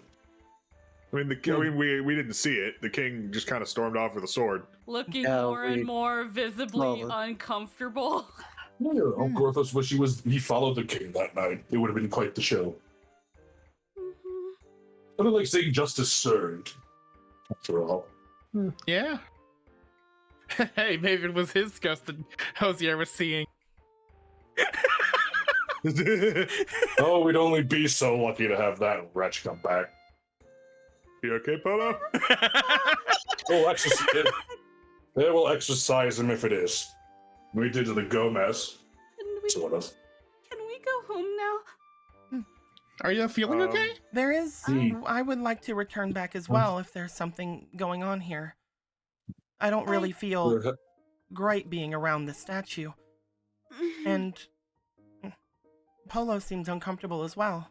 I mean, we didn't see it. The king just kind of stormed off with a sword. looking Yeah, more and we- more visibly Well, uncomfortable. Yeah, Gorthos wish he followed the king that night. It would have been quite the show. But I like saying justice served. After all. Yeah. Hey, maybe it was his ghost that Hosier was seeing. Oh, we'd only be so lucky to have that wretch come back. You okay, Polo? Oh, exercise. They will exercise him if it is. We did to the Gomez, sort of. Can we go home now? Are you feeling okay? There is. Hmm. I would like to return back as well if there's something going on here. I don't really feel great being around the statue, and Polo seems uncomfortable as well.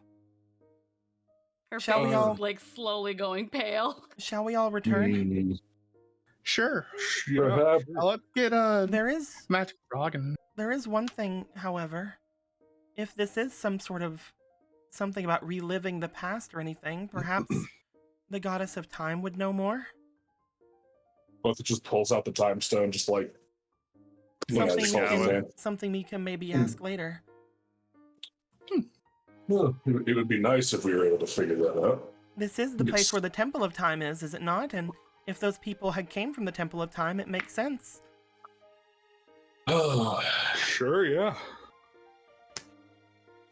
Her Shall face we all- is like slowly going pale. Shall we all return? Mm, Sure. perhaps. Let's get There is Magic Frog and one thing, however. If this is some sort of something about reliving the past or anything, perhaps the goddess of time would know more. Both just pulls out the time stone, just like. Yeah, Something, just we like can, that. something we can maybe ask later. Well, it would be nice if we were able to figure that out. This is the place Yes. where the Temple of Time is it not? And if those people had came from the Temple of Time, it makes sense. Sure, yeah.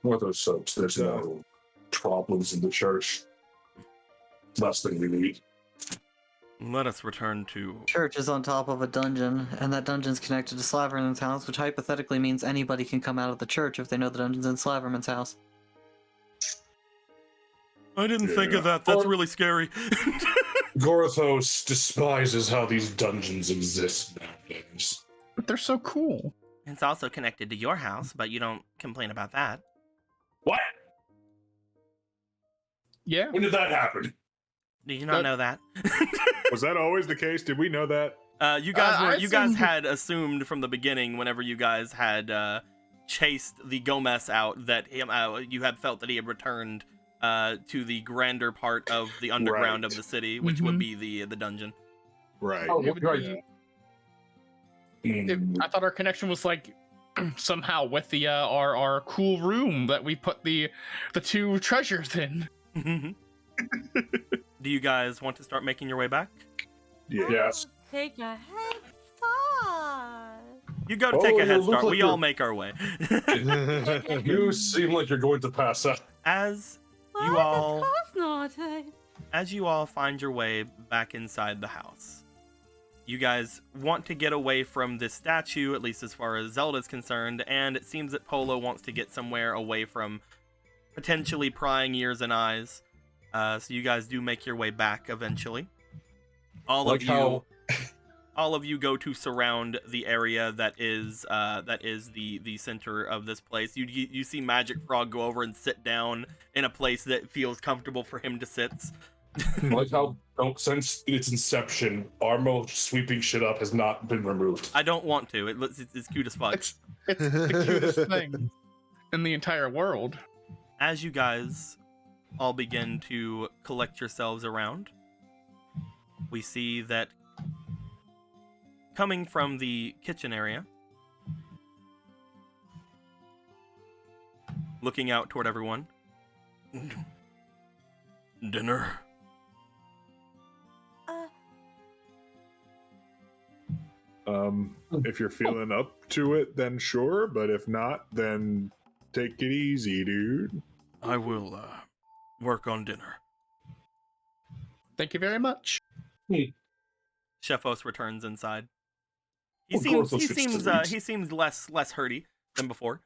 What those soaps? There's no problems in the church. Last thing we need. Let us return to... Church is on top of a dungeon, and that dungeon's connected to Slaverman's house, which hypothetically means anybody can come out of the church if they know the dungeon's in Slaverman's house. I didn't think of Yeah. that. That's really scary. Gorthos despises how these dungeons exist nowadays. but they're so cool. It's also connected to your house, but you don't complain about that. What? Yeah. When did that happen? Did you not know that? Was that always the case? Did we know that? You guys I you guys assumed- had assumed from the beginning, whenever you guys had chased the Gomez out, that you had felt that he had returned to the grander part of the underground of Right. the city, which would be the dungeon. Right. Oh, It would right. be- I thought our connection was like somehow with the our cool room that we put the two treasures in. Do you guys want to start making your way back? Yeah. Yes. take a head start. You go to take a you head look start. like We all you're- make our way. You seem like you're going to pass out. As What? you all, Of course not. as you all find your way back inside the house, you guys want to get away from this statue, at least as far as Zelda's concerned, and it seems that Polo wants to get somewhere away from potentially prying ears and eyes. So you guys do make your way back eventually. All Like of you, how- all of you go to surround the area that is the center of this place. You see Magic Frog go over and sit down in a place that feels comfortable for him to sit. Like how since its inception, Armo sweeping shit up has not been removed. I don't want to. It's cute as fuck. It's the cutest thing in the entire world. As you guys all begin to collect yourselves around, we see that coming from the kitchen area, looking out toward everyone, dinner. If you're feeling up to it, then sure. But if not, then take it easy, dude. I will work on dinner. Thank you very much. Shefos returns inside. He Of seems course, he it's seems sweet. he seems less hurty than before.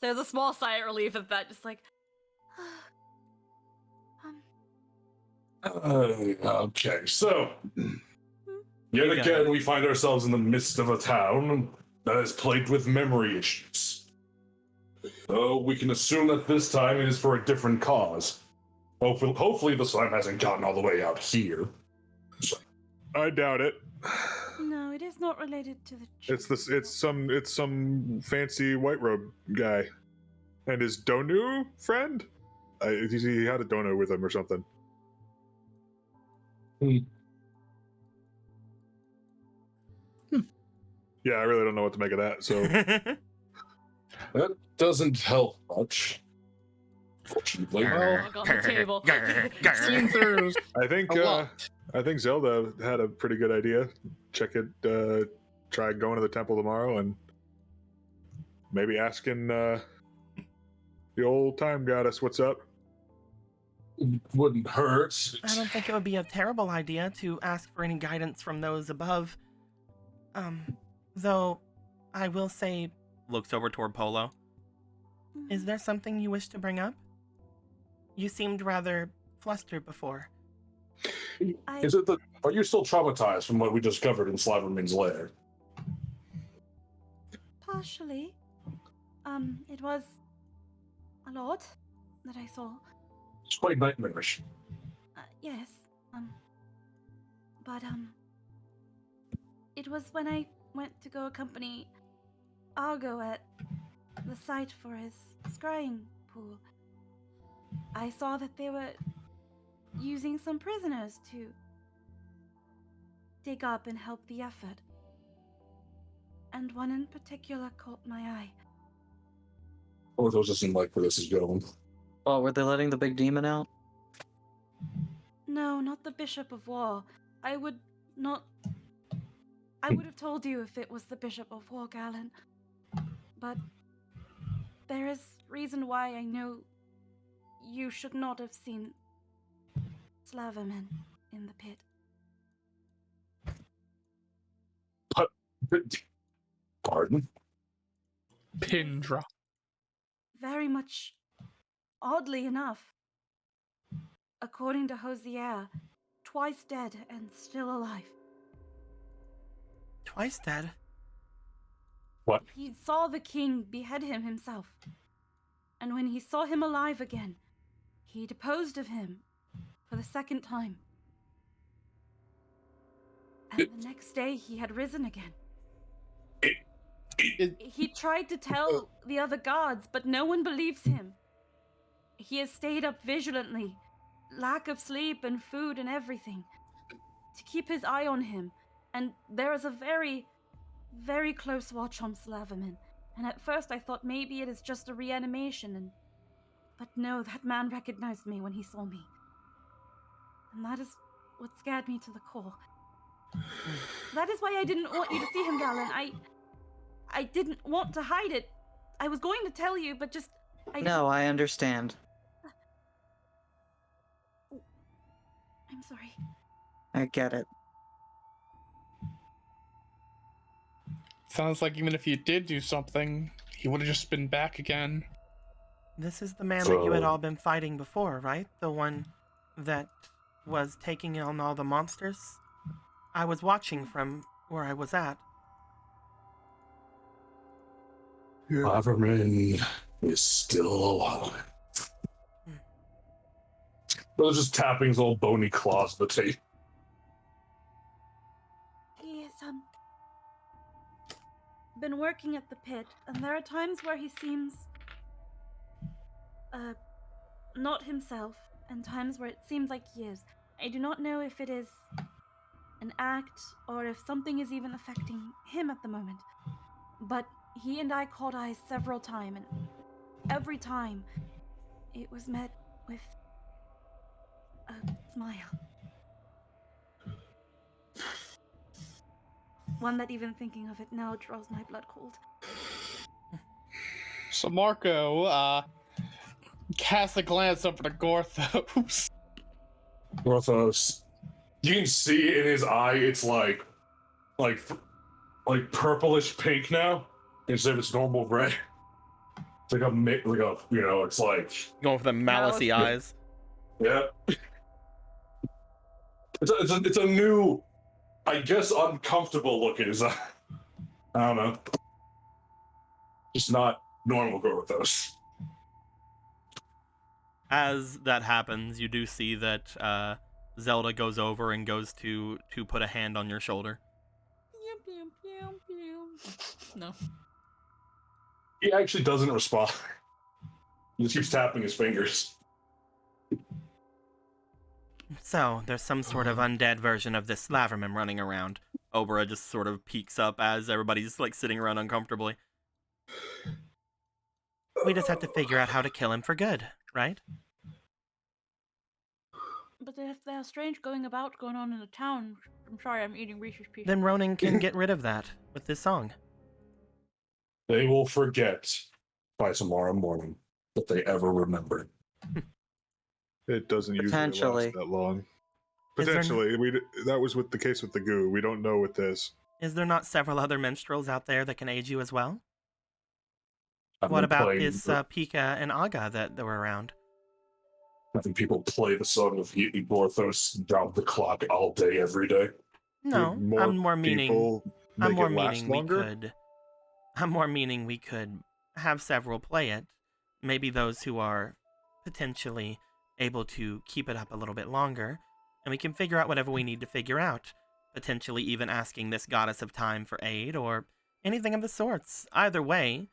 There's a small sigh of relief at that, just like, Okay, so yet You got again it. we find ourselves in the midst of a town that is plagued with memory issues. So we can assume that this time it is for a different cause. Hopefully the slime hasn't gotten all the way out here. I doubt it. No, it is not related to the. It's some fancy white robe guy, and his Donu friend. He had a Donu with him or something. Yeah, I really don't know what to make of that. So That doesn't help much. Fortunately. log on the table. Seems there's I think a lot. I think Zelda had a pretty good idea. Check it. Try going to the temple tomorrow and maybe asking the old time goddess what's up. Wouldn't hurt. I don't think it would be a terrible idea to ask for any guidance from those above. Though, I will say, looks over toward Polo. Is there something you wish to bring up? You seemed rather flustered before. Is it the? Are you still traumatized from what we discovered in Slaverman's lair? Partially. It was a lot that I saw. It's quite nightmarish. Yes. But it was when I went to go accompany Argo at the site for his scrying pool. I saw that they were using some prisoners to dig up and help the effort. And one in particular caught my eye. Or those doesn't like where this is going. Oh, were they letting the big demon out? No, not the Bishop of War. I would have told you if it was the Bishop of War, Galen. But there is reason why I know you should not have seen Slaverman in the pit. Pardon? Pin drop. Very much oddly enough. According to Hosier, twice dead and still alive. Twice dead? What? He saw the king behead him himself. And when he saw him alive again, he deposed of him for the second time. And the next day he had risen again. He tried to tell the other guards, but no one believes him. He has stayed up vigilantly, lack of sleep and food and everything, to keep his eye on him. And there is a very, very close watch on Slaverman. And at first I thought maybe it is just a reanimation, but no, that man recognized me when he saw me. And that is what scared me to the core. That is why I didn't want you to see him, Galen. I didn't want to hide it. I was going to tell you, but just No, I understand. I'm sorry. I get it. Sounds like even if you did do something, he would have just been back again. This is the man that you had all been fighting before, right? The one that was taking on all the monsters? I was watching from where I was at. Yeah. Laverman is still alive. They're just tapping his old bony claws on the tape. He is been working at the pit, and there are times where he seems not himself, and times where it seems like he is. I do not know if it is an act or if something is even affecting him at the moment. But he and I caught eyes several times, and every time it was met with a smile. One that even thinking of it now draws my blood cold. So Marco, casts a glance over to Gorthos. Gorthos, you can see in his eye, it's like purplish pink now instead of its normal red. It's like it's like Going for the malicey eyes. yeah. It's a new, I guess, uncomfortable look in his eye. I don't know. Just not normal Gorthos. As that happens, you do see that Zelda goes over and goes to put a hand on your shoulder. No. He actually doesn't respond. He just keeps tapping his fingers. So, there's some sort of undead version of this Laverman running around. Obra just sort of peeks up as everybody's like sitting around uncomfortably. We just have to figure out how to kill him for good, right? But if they're strange going on in the town, I'm sorry, I'm eating Reese's Pieces. Then Ronan can get rid of that with this song. They will forget by tomorrow morning that they ever remembered. It doesn't usually Potentially. last that long. Is there Potentially, that was with the case with the goo. We don't know with this. Is there not several other minstrels out there that can aid you as well? I've What been about playing- this Pika and Aga that were around? having people play the song of Gorthos down the clock all day, every day? No, Would I'm more meaning. people I'm make more it last meaning we longer? could. I'm more meaning we could have several play it. Maybe those who are potentially able to keep it up a little bit longer, and we can figure out whatever we need to figure out. Potentially even asking this goddess of time for aid or anything of the sorts. Either way,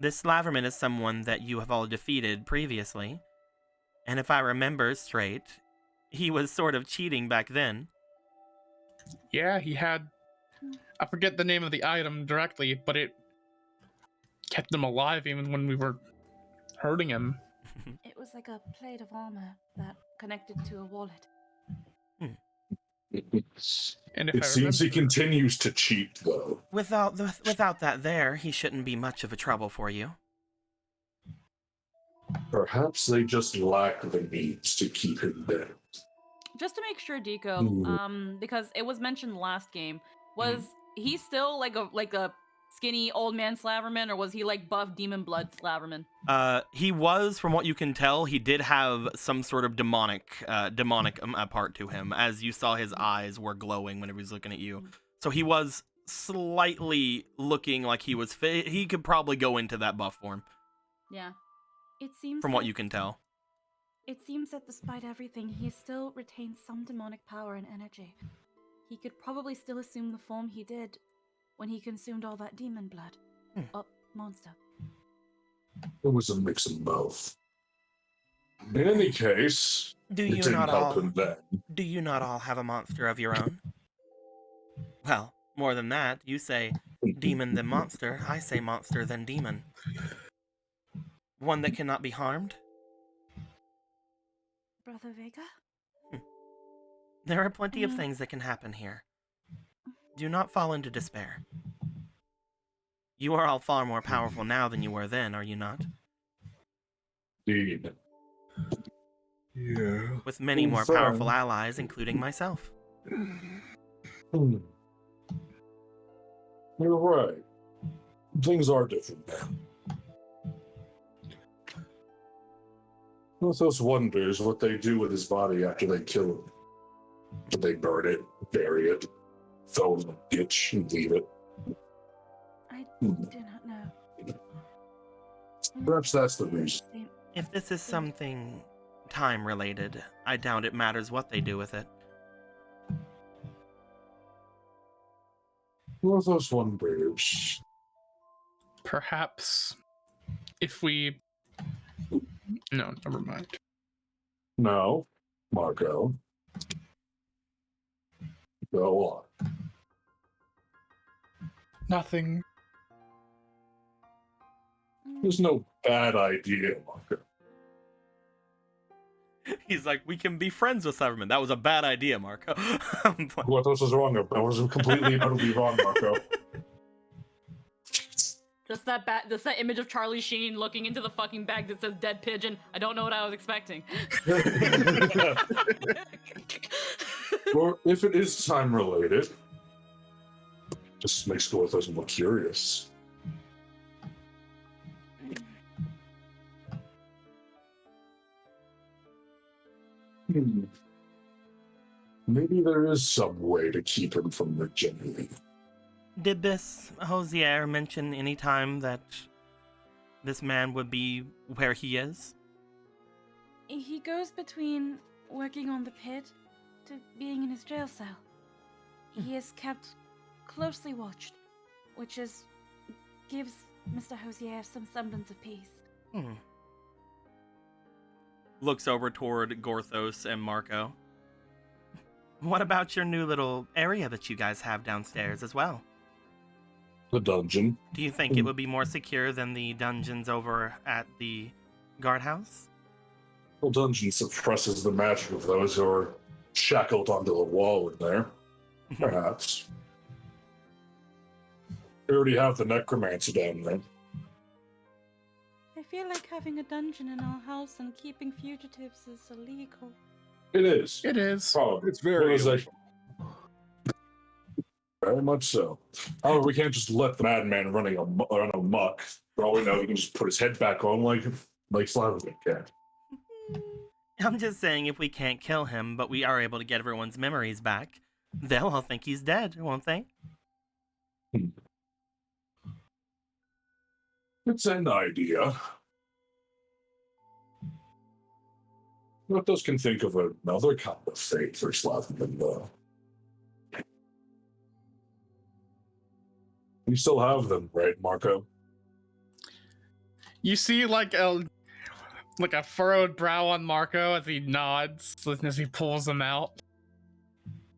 this Laverman is someone that you have all defeated previously. And if I remember straight, he was sort of cheating back then. Yeah, he had. I forget the name of the item directly, but it kept him alive even when we were hurting him. It was like a plate of armor that connected to a wallet. And if It I seems he remember- continues to cheat, though. Without that there, he shouldn't be much of a trouble for you. Perhaps they just lack the means to keep him there. Just to make sure, Deco, because it was mentioned last game, was he still like a skinny old man Slaverman, or was he like buff demon blood Slaverman? He was, from what you can tell, he did have some sort of demonic part to him, as you saw his eyes were glowing when he was looking at you. So he was slightly looking like he was fit. He could probably go into that buff form, Yeah. It seems from what you can tell. It seems that despite everything, he still retains some demonic power and energy. He could probably still assume the form he did when he consumed all that demon blood. Monster. It was a mix of both. In any case, Do it you didn't not help all? him then. Do you not all have a monster of your own? Well, more than that, you say demon then monster. I say monster then demon. One that cannot be harmed? Brother Vega? There are plenty of things that can happen here. Do not fall into despair. You are all far more powerful now than you were then, are you not? Indeed. Yeah. With many more powerful allies, including myself. You're right. Things are different now. Porthos wonders what they do with his body after they kill him. Do they burn it, bury it, throw it in a ditch, and leave it? I do not know. Perhaps that's the reason. If this is something time-related, I doubt it matters what they do with it. Porthos wonders. Perhaps if we. No, never mind. No, Marco. Go on. Nothing. There's no bad idea, Marco. He's like, we can be friends with Cyberman. That was a bad idea, Marco. Porthos was wrong. I was completely and utterly wrong, Marco. Just that image of Charlie Sheen looking into the fucking bag that says dead pigeon. I don't know what I was expecting. Or if it is time related, just makes Porthos more curious. Maybe there is some way to keep him from regenerating. Did this Hosier mention any time that this man would be where he is? He goes between working on the pit to being in his jail cell. He is kept closely watched, which gives Mr. Hosier some semblance of peace. Looks over toward Gorthos and Marco. What about your new little area that you guys have downstairs as well? The dungeon. Do you think it would be more secure than the dungeons over at the guardhouse? The dungeon suppresses the magic of those who are shackled onto the wall in there. Perhaps. We already have the necromancer down there. I feel like having a dungeon in our house and keeping fugitives is illegal. It is. It is. Probably. It's very Realization. Very much so. However, we can't just let the madman run amok. For all we know, he can just put his head back on like Slavovich can. I'm just saying, if we can't kill him, but we are able to get everyone's memories back, they'll all think he's dead, won't they? It's an idea. Porthos can think of another kind of fate for Slavovich, though. You still have them, right, Marco? You see like a furrowed brow on Marco as he nods, as he pulls them out.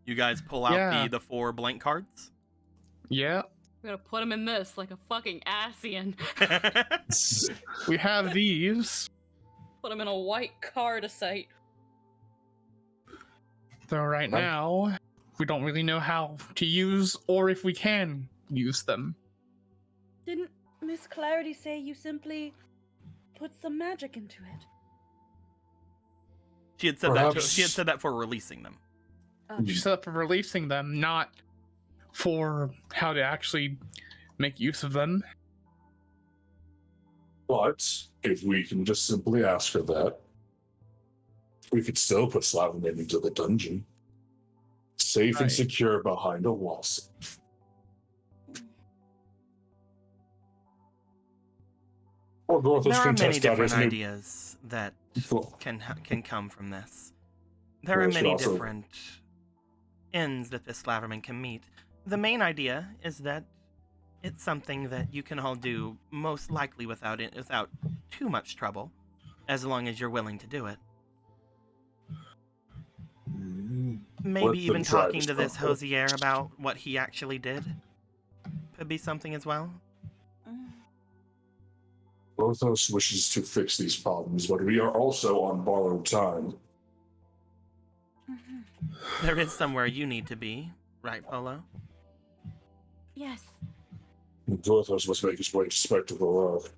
You guys pull out Yeah. the 4 blank cards? Yeah. We're gonna put him in this like a fucking Asian. We have these. Put him in a white card of sight. Though right now, we don't really know how to use or if we can use them. Didn't Miss Clarity say you simply put some magic into it? She had said Perhaps- that. She had said that for releasing them. She set up for releasing them, not for how to actually make use of them. But if we can just simply ask her that, we could still put Slavomir into the dungeon. Safe and Right. secure behind a wall. Or Gorthos There are can many test out his different new... ideas that Well, can come from this. There Well, are it should many also- different ends that this Slaverman can meet. The main idea is that it's something that you can all do most likely without too much trouble, as long as you're willing to do it. Mm. Maybe Let even them try talking this to this problem. Hosier about what he actually did could be something as well. Gorthos wishes to fix these problems, but we are also on borrowed time. There is somewhere you need to be, right, Polo? Yes. Dorthos must make his way to Spectacle Rock.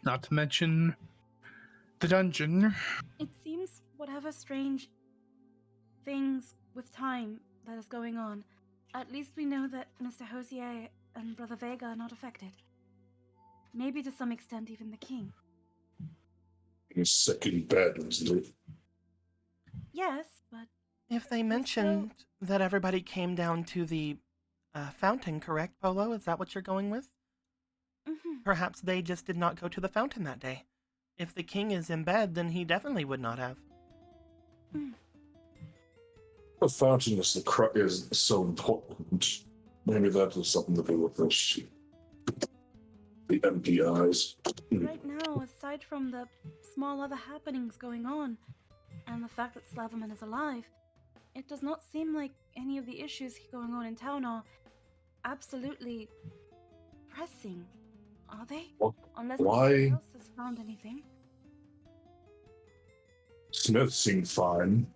Not to mention the dungeon. It seems whatever strange things with time that is going on, at least we know that Mr. Hosier and Brother Vega are not affected. Maybe to some extent even the king. He's sick in bed, isn't he? Yes, but If they mentioned that everybody came down to the fountain, correct, Polo? Is that what you're going with? Perhaps they just did not go to the fountain that day. If the king is in bed, then he definitely would not have. The fountain is so important. Maybe that has something to do with this. The empty eyes. right now, aside from the small other happenings going on, and the fact that Slaverman is alive, it does not seem like any of the issues going on in town are absolutely pressing, are they? Unless Why? anyone else has found anything. Smith seemed fine.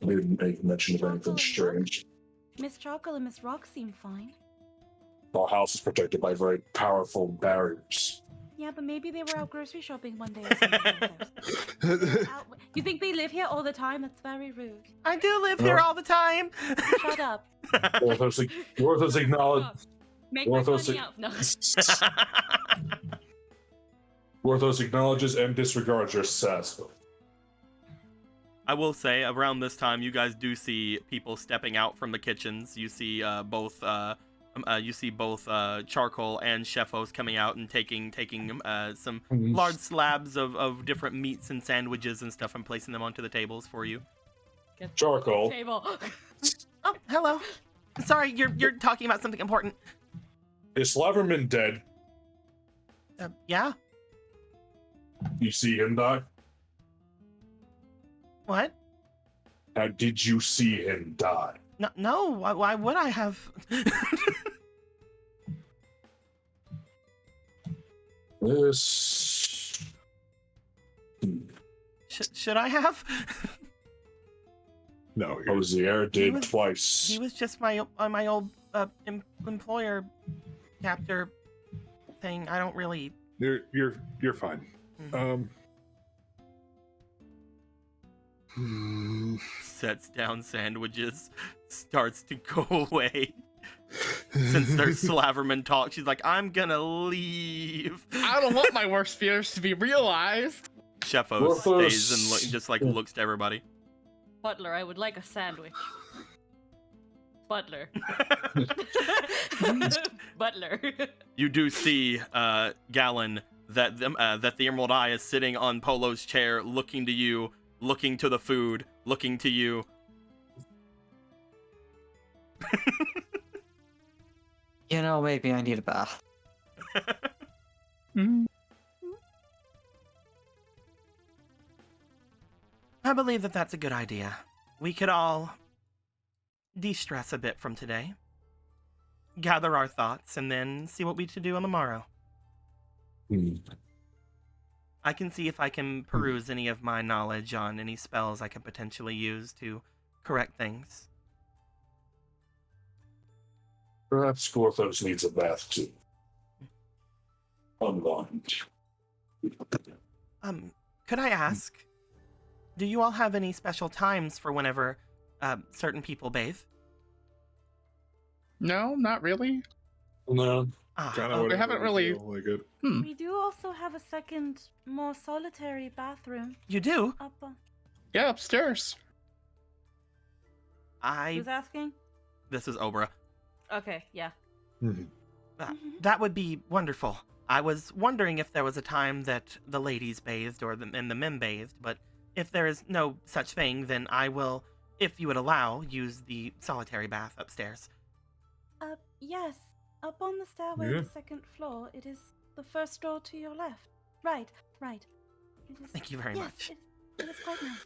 He didn't make mention of anything strange. Miss Charcoal and Miss Rock seem fine. Our house is protected by very powerful barriers. Yeah, but maybe they were out grocery shopping one day or something like that. You think they live here all the time? That's very rude. I do live here all the time. Shut up. Dorthos acknowledge. Make my Dorthos money out. No. Dorthos acknowledges and disregards your sass. I will say, around this time, you guys do see people stepping out from the kitchens. You see both Charcoal and Chefos coming out and taking some large slabs of different meats and sandwiches and stuff and placing them onto the tables for you. Charcoal. Table. Oh, hello. Sorry, you're talking about something important. Is Slaverman dead? Yeah. You see him die? What? How did you see him die? No. Why would I have? This. Should I have? No, Hosier did twice. He was just my old employer captor thing. I don't really. you're fine. Sets down sandwiches, starts to go away. Since their Slaverman talk, she's like, I'm gonna leave. I don't want my worst fears to be realized. Chefo stays and just like looks to everybody. Butler, I would like a sandwich. Butler. Butler. You do see, Gallon, that the Emerald Eye is sitting on Polo's chair, looking to you, looking to the food, looking to you. You know, maybe I need a bath. I believe that that's a good idea. We could all de-stress a bit from today, gather our thoughts, and then see what we to do on the morrow. I can see if I can peruse any of my knowledge on any spells I could potentially use to correct things. Perhaps Gorthos needs a bath too. Unwind. Could I ask, do you all have any special times for whenever certain people bathe? No, not really. No. Kind of. They haven't really. Like it. We do also have a second, more solitary bathroom. You do? Up on... Yeah, upstairs. Who's asking? This is Obra. Okay, yeah. That would be wonderful. I was wondering if there was a time that the ladies bathed and the men bathed, but if there is no such thing, then I will, if you would allow, use the solitary bath upstairs. Yes. Up on the stairway to the second floor. It is the first door to your left. Right. It is... Thank you very much. It is quite nice.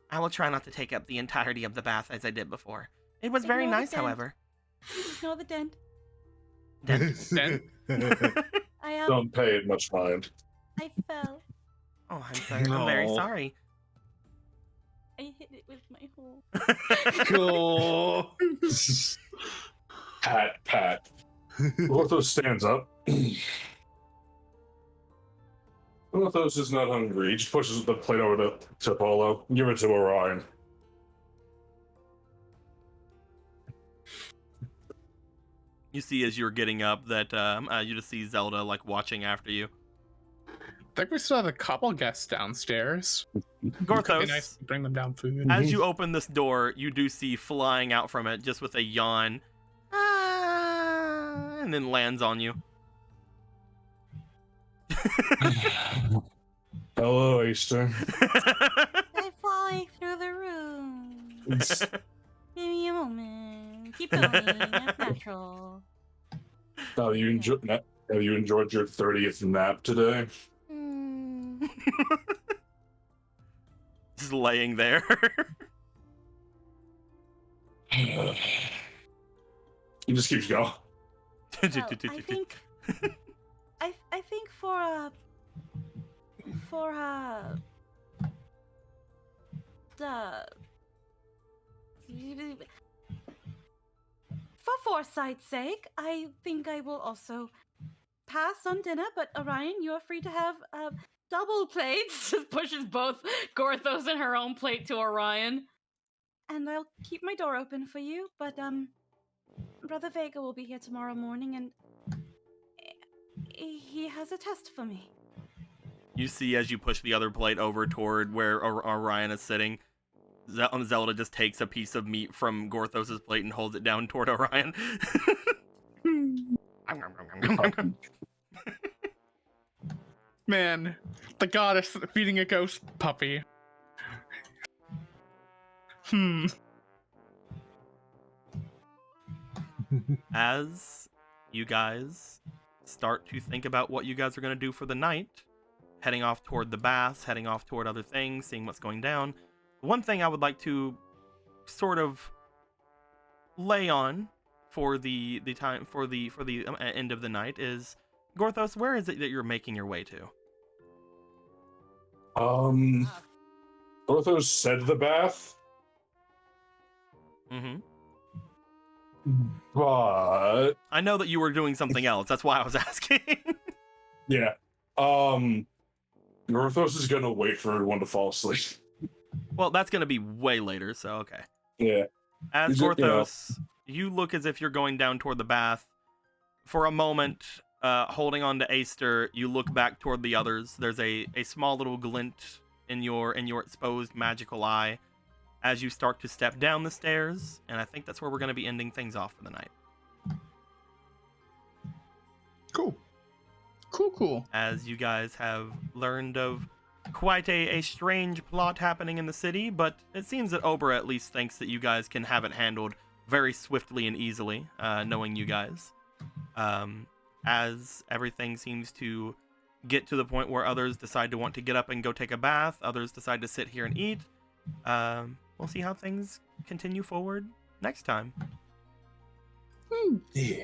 I will try not to take up the entirety of the bath as I did before. It was very Ignore the nice, dent. however. Ignore the dent. Then Don't pay it much mind. I fell. Oh, I'm sorry. I'm very No. sorry. I hit it with my whole. Cool. Pat. Orthos stands up. Orthos is not hungry. He just pushes the plate over to Polo. Give it to Orion. You see as you're getting up that you just see Zelda like watching after you. I think we still have a couple guests downstairs. Could be Gorthos, nice to bring them down food. as you open this door, you do see flying out from it just with a yawn, and then lands on you. Hello, Easter. I'm flying through the room. Give me a moment. Keep going. That's natural. Have you enjoyed your 30th nap today? Just laying there. He just keeps going. Well, I think I think for foresight's sake, I think I will also pass on dinner. But Orion, you are free to have double plates. Just pushes both Gorthos and her own plate to Orion. And I'll keep my door open for you. But Brother Vega will be here tomorrow morning, and he has a test for me. You see as you push the other plate over toward where Orion is sitting, Zelda just takes a piece of meat from Gorthos' plate and holds it down toward Orion. Man, the goddess feeding a ghost puppy. As you guys start to think about what you guys are going to do for the night, heading off toward the baths, heading off toward other things, seeing what's going down, one thing I would like to sort of lay on for the time for the end of the night is, Gorthos, where is it that you're making your way to? Orthos said the bath, Mm-hmm. but I know that you were doing something else. That's why I was asking. yeah. Orthos is gonna wait for everyone to fall asleep. Well, that's going to be way later, so okay. Yeah. As Is it, Gorthos, you look as if you're going down toward the bath. For a moment, holding on to Aster, you look back toward the others. There's a small little glint in your exposed magical eye as you start to step down the stairs, and I think that's where we're going to be ending things off for the night. Cool. Cool. As you guys have learned of quite a strange plot happening in the city, but it seems that Obra at least thinks that you guys can have it handled very swiftly and easily, knowing you guys. As everything seems to get to the point where others decide to want to get up and go take a bath, others decide to sit here and eat. We'll see how things continue forward next time. Yeah.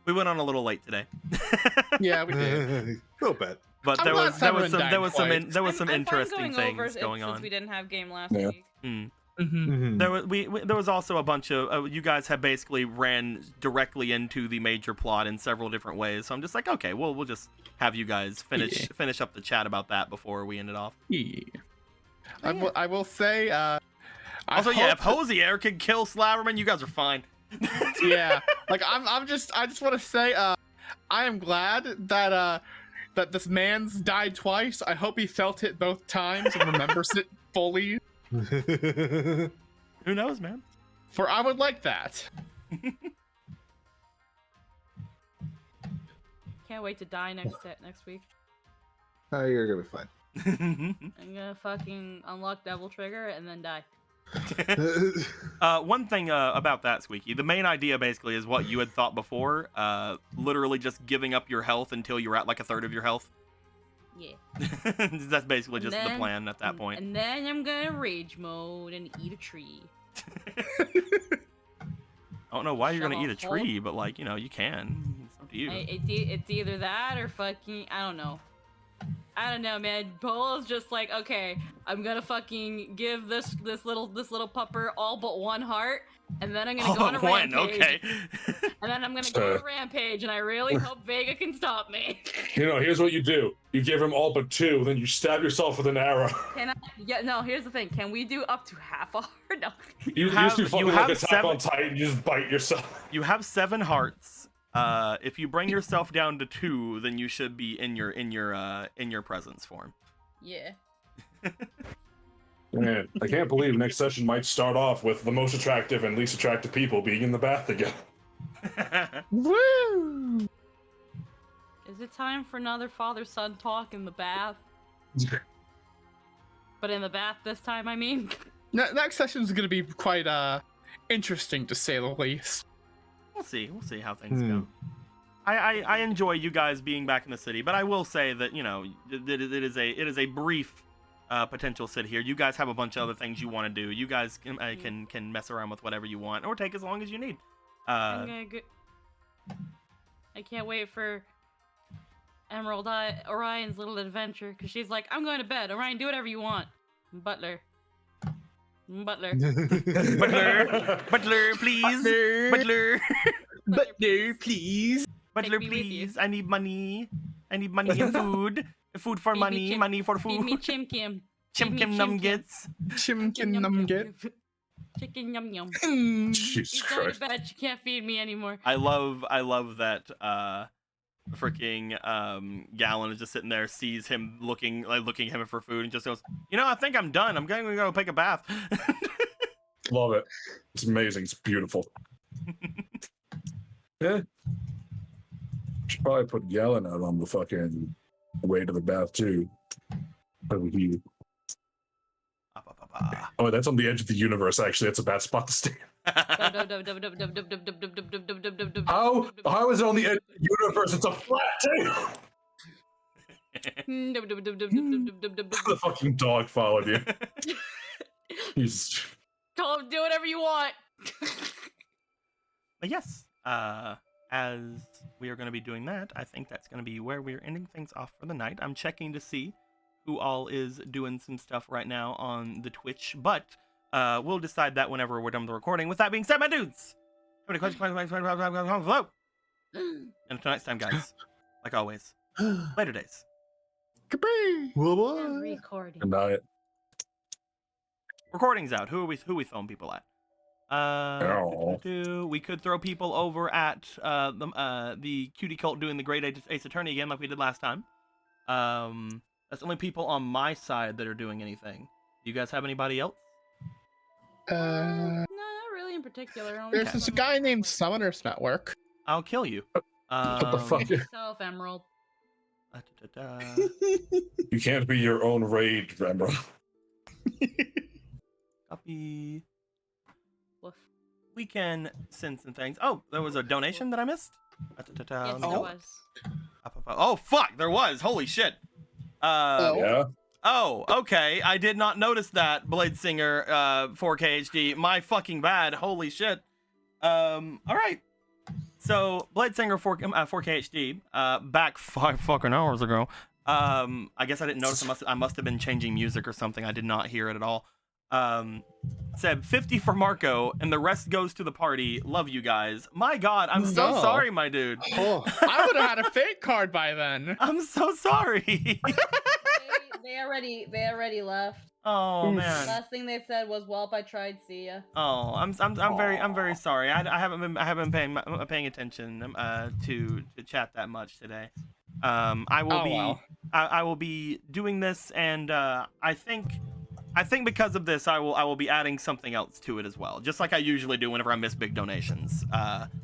We went on a little late today. Yeah, we did. A little bit. But I'm there glad was Severin died some twice. some I'm interesting fine going over things going since on. we didn't have game last Yeah. week. Mm-hmm. There was also a bunch of you guys have basically ran directly into the major plot in several different ways. So I'm just like, okay, we'll just have you guys finish up the chat about that before we end it off. Yeah. Oh, I will say. Also, yeah, if Hosier could kill Slaverman, you guys are fine. Yeah, like I just want to say, I am glad that that this man's died twice. I hope he felt it both times and remembers it fully. Who knows, man? For I would like that. Can't wait to die next week. Oh, you're gonna be fine. I'm gonna fucking unlock Devil Trigger and then die. One thing about that, Squeaky, the main idea basically is what you had thought before, literally just giving up your health until you're at like a third of your health. Yeah. That's basically just the then- plan at that point. And then I'm gonna rage mode and eat a tree. I don't know why you're Shove gonna eat a a whole- tree, but like, you know, you can. It's up to to you. It's either that or fucking I don't know. I don't know, man. Polo's just like, okay, I'm gonna fucking give this little pupper all but one heart, and then I'm gonna go on a one, rampage. okay. And then I'm gonna go on a rampage, and I really hope Vega can stop me. Here's what you do. You give him all but 2, then you stab yourself with an arrow. Can I? Yeah, no. Here's the thing. Can we do up to half a heart? No. You have- do fucking you like have Attack 7 on Titan, you just bite yourself. You have 7 hearts. If you bring yourself down to 2, then you should be in your presence form. Yeah. Man, I can't believe next session might start off with the most attractive and least attractive people being in the bath together. Woo! Is it time for another father-son talk in the bath? But in the bath this time, I mean. Next session is going to be quite interesting, to say the least. We'll see how things go. I enjoy you guys being back in the city, but I will say that it is a brief potential sit here. You guys have a bunch of other things you want to do. You guys can mess around with whatever you want, or take as long as you need. I'm gonna go. I can't wait for Emerald Orion's little adventure, because she's like, I'm going to bed. Orion, do whatever you want. Butler, Butler, please, Butler, please. Butler, Take me with please. I need money and food. Food for money, money for Feed food. me Chim Kim. Chimkim nuggets. Chimkin numget. Chicken yum yum. Jesus You go to Christ. bed. You can't feed me anymore. I love that freaking Gallon is just sitting there, sees him looking at him for food, and just goes, I think I'm done. I'm going to go take a bath. Love it. It's amazing. It's beautiful. Yeah. Should probably put Gallon out on the fucking way to the bath too. Over here. Oh, that's on the edge of the universe. Actually, that's a bad spot to stand. How is it on the edge of the universe? It's a flat table. The fucking dog followed you. Jesus. Tell him do whatever you want. But yes, as we are going to be doing that, I think that's going to be where we're ending things off for the night. I'm checking to see who all is doing some stuff right now on the Twitch, but we'll decide that whenever we're done with the recording. With that being said, my dudes, have any questions? Hello. And until next time, guys, like always, later days. Goodbye. Recording. Good night. Recording's out. Who we throwing people at? We could throw people over at the cutie cult doing the Great Ace Attorney again, like we did last time. That's only people on my side that are doing anything. Do you guys have anybody else? No, not really in particular. Only There's this guy named Summoners Network. I'll kill you. What the fuck? Yourself, Emerald. You can't be your own raid, Emerald. Copy. Woof. We can send some things. Oh, there was a donation that I missed? Yes, there was. Oh, fuck, there was. Holy shit. Yeah. Oh, okay. I did not notice that, Blade Singer 4K HD. My fucking bad. Holy shit. All right. So, Blade Singer 4K HD, back 5 fucking hours ago. I guess I didn't notice. I must have been changing music or something. I did not hear it at all. Said 50 for Marco, and the rest goes to the party. Love you guys. My God, I'm so sorry, my dude. Oh, I would have had a fake card by then. I'm so sorry. They already left. Oh man. Last thing they said was, "Welp, I tried. See ya." Oh, I'm very sorry. I haven't been paying attention to chat that much today. I will be doing this, and I think because of this, I will be adding something else to it as well, just like I usually do whenever I miss big donations.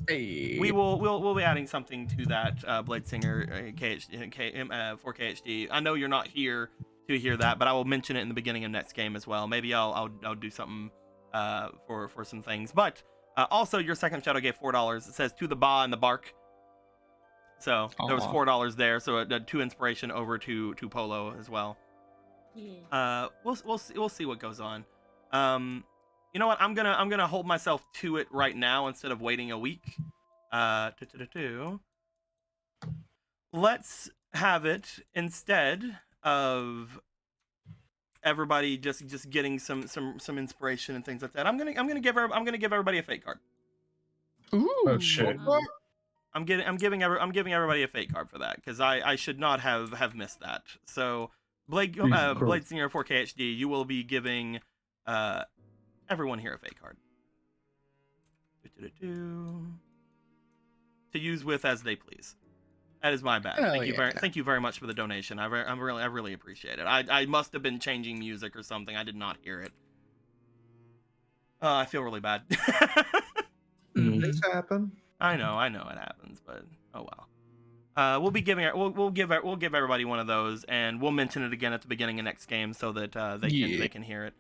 Hey. We'll be adding something to that Blade Singer 4KHD. I know you're not here to hear that, but I will mention it in the beginning of next game as well. Maybe I'll do something for some things. But also, your second shadow gave $4. It says to the ba and the bark. So there was $4 there. So it did 2 inspiration over to Polo as well. Yeah. We'll see what goes on. You know what? I'm gonna hold myself to it right now instead of waiting a week. let's have it instead of everybody just getting some inspiration and things like that. I'm gonna give everybody a fate card. Ooh. Oh shit. I'm giving everybody a fate card for that because I should not have missed that. So Blade Senior 4K HD, you will be giving everyone here a fate card to use with as they please. That is my bad. Thank you very much for the donation. I really appreciate it. I must have been changing music or something. I did not hear it. I feel really bad. Things happen. I know it happens, but oh well. We'll give everybody one of those, and we'll mention it again at the beginning of next game so that they can hear it.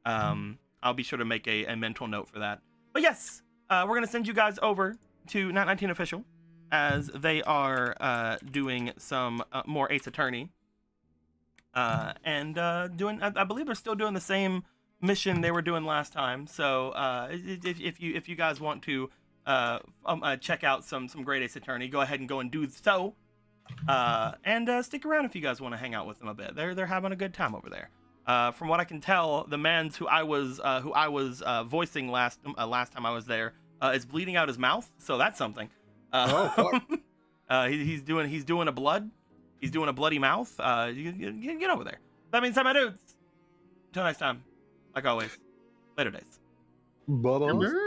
I'll be sure to make a mental note for that. But yes, we're gonna send you guys over to Nat 19 Official as they are doing some more Ace Attorney, and doing. I believe they're still doing the same mission they were doing last time. So if you guys want to check out some great Ace Attorney, go ahead and go and do so, and stick around if you guys want to hang out with them a bit. They're having a good time over there. From what I can tell, the man who I was voicing last time I was there is bleeding out his mouth, so that's something. Fuck. He's doing a bloody mouth. You get over there. That means my dudes. Until next time, like always, later days. Bye-bye.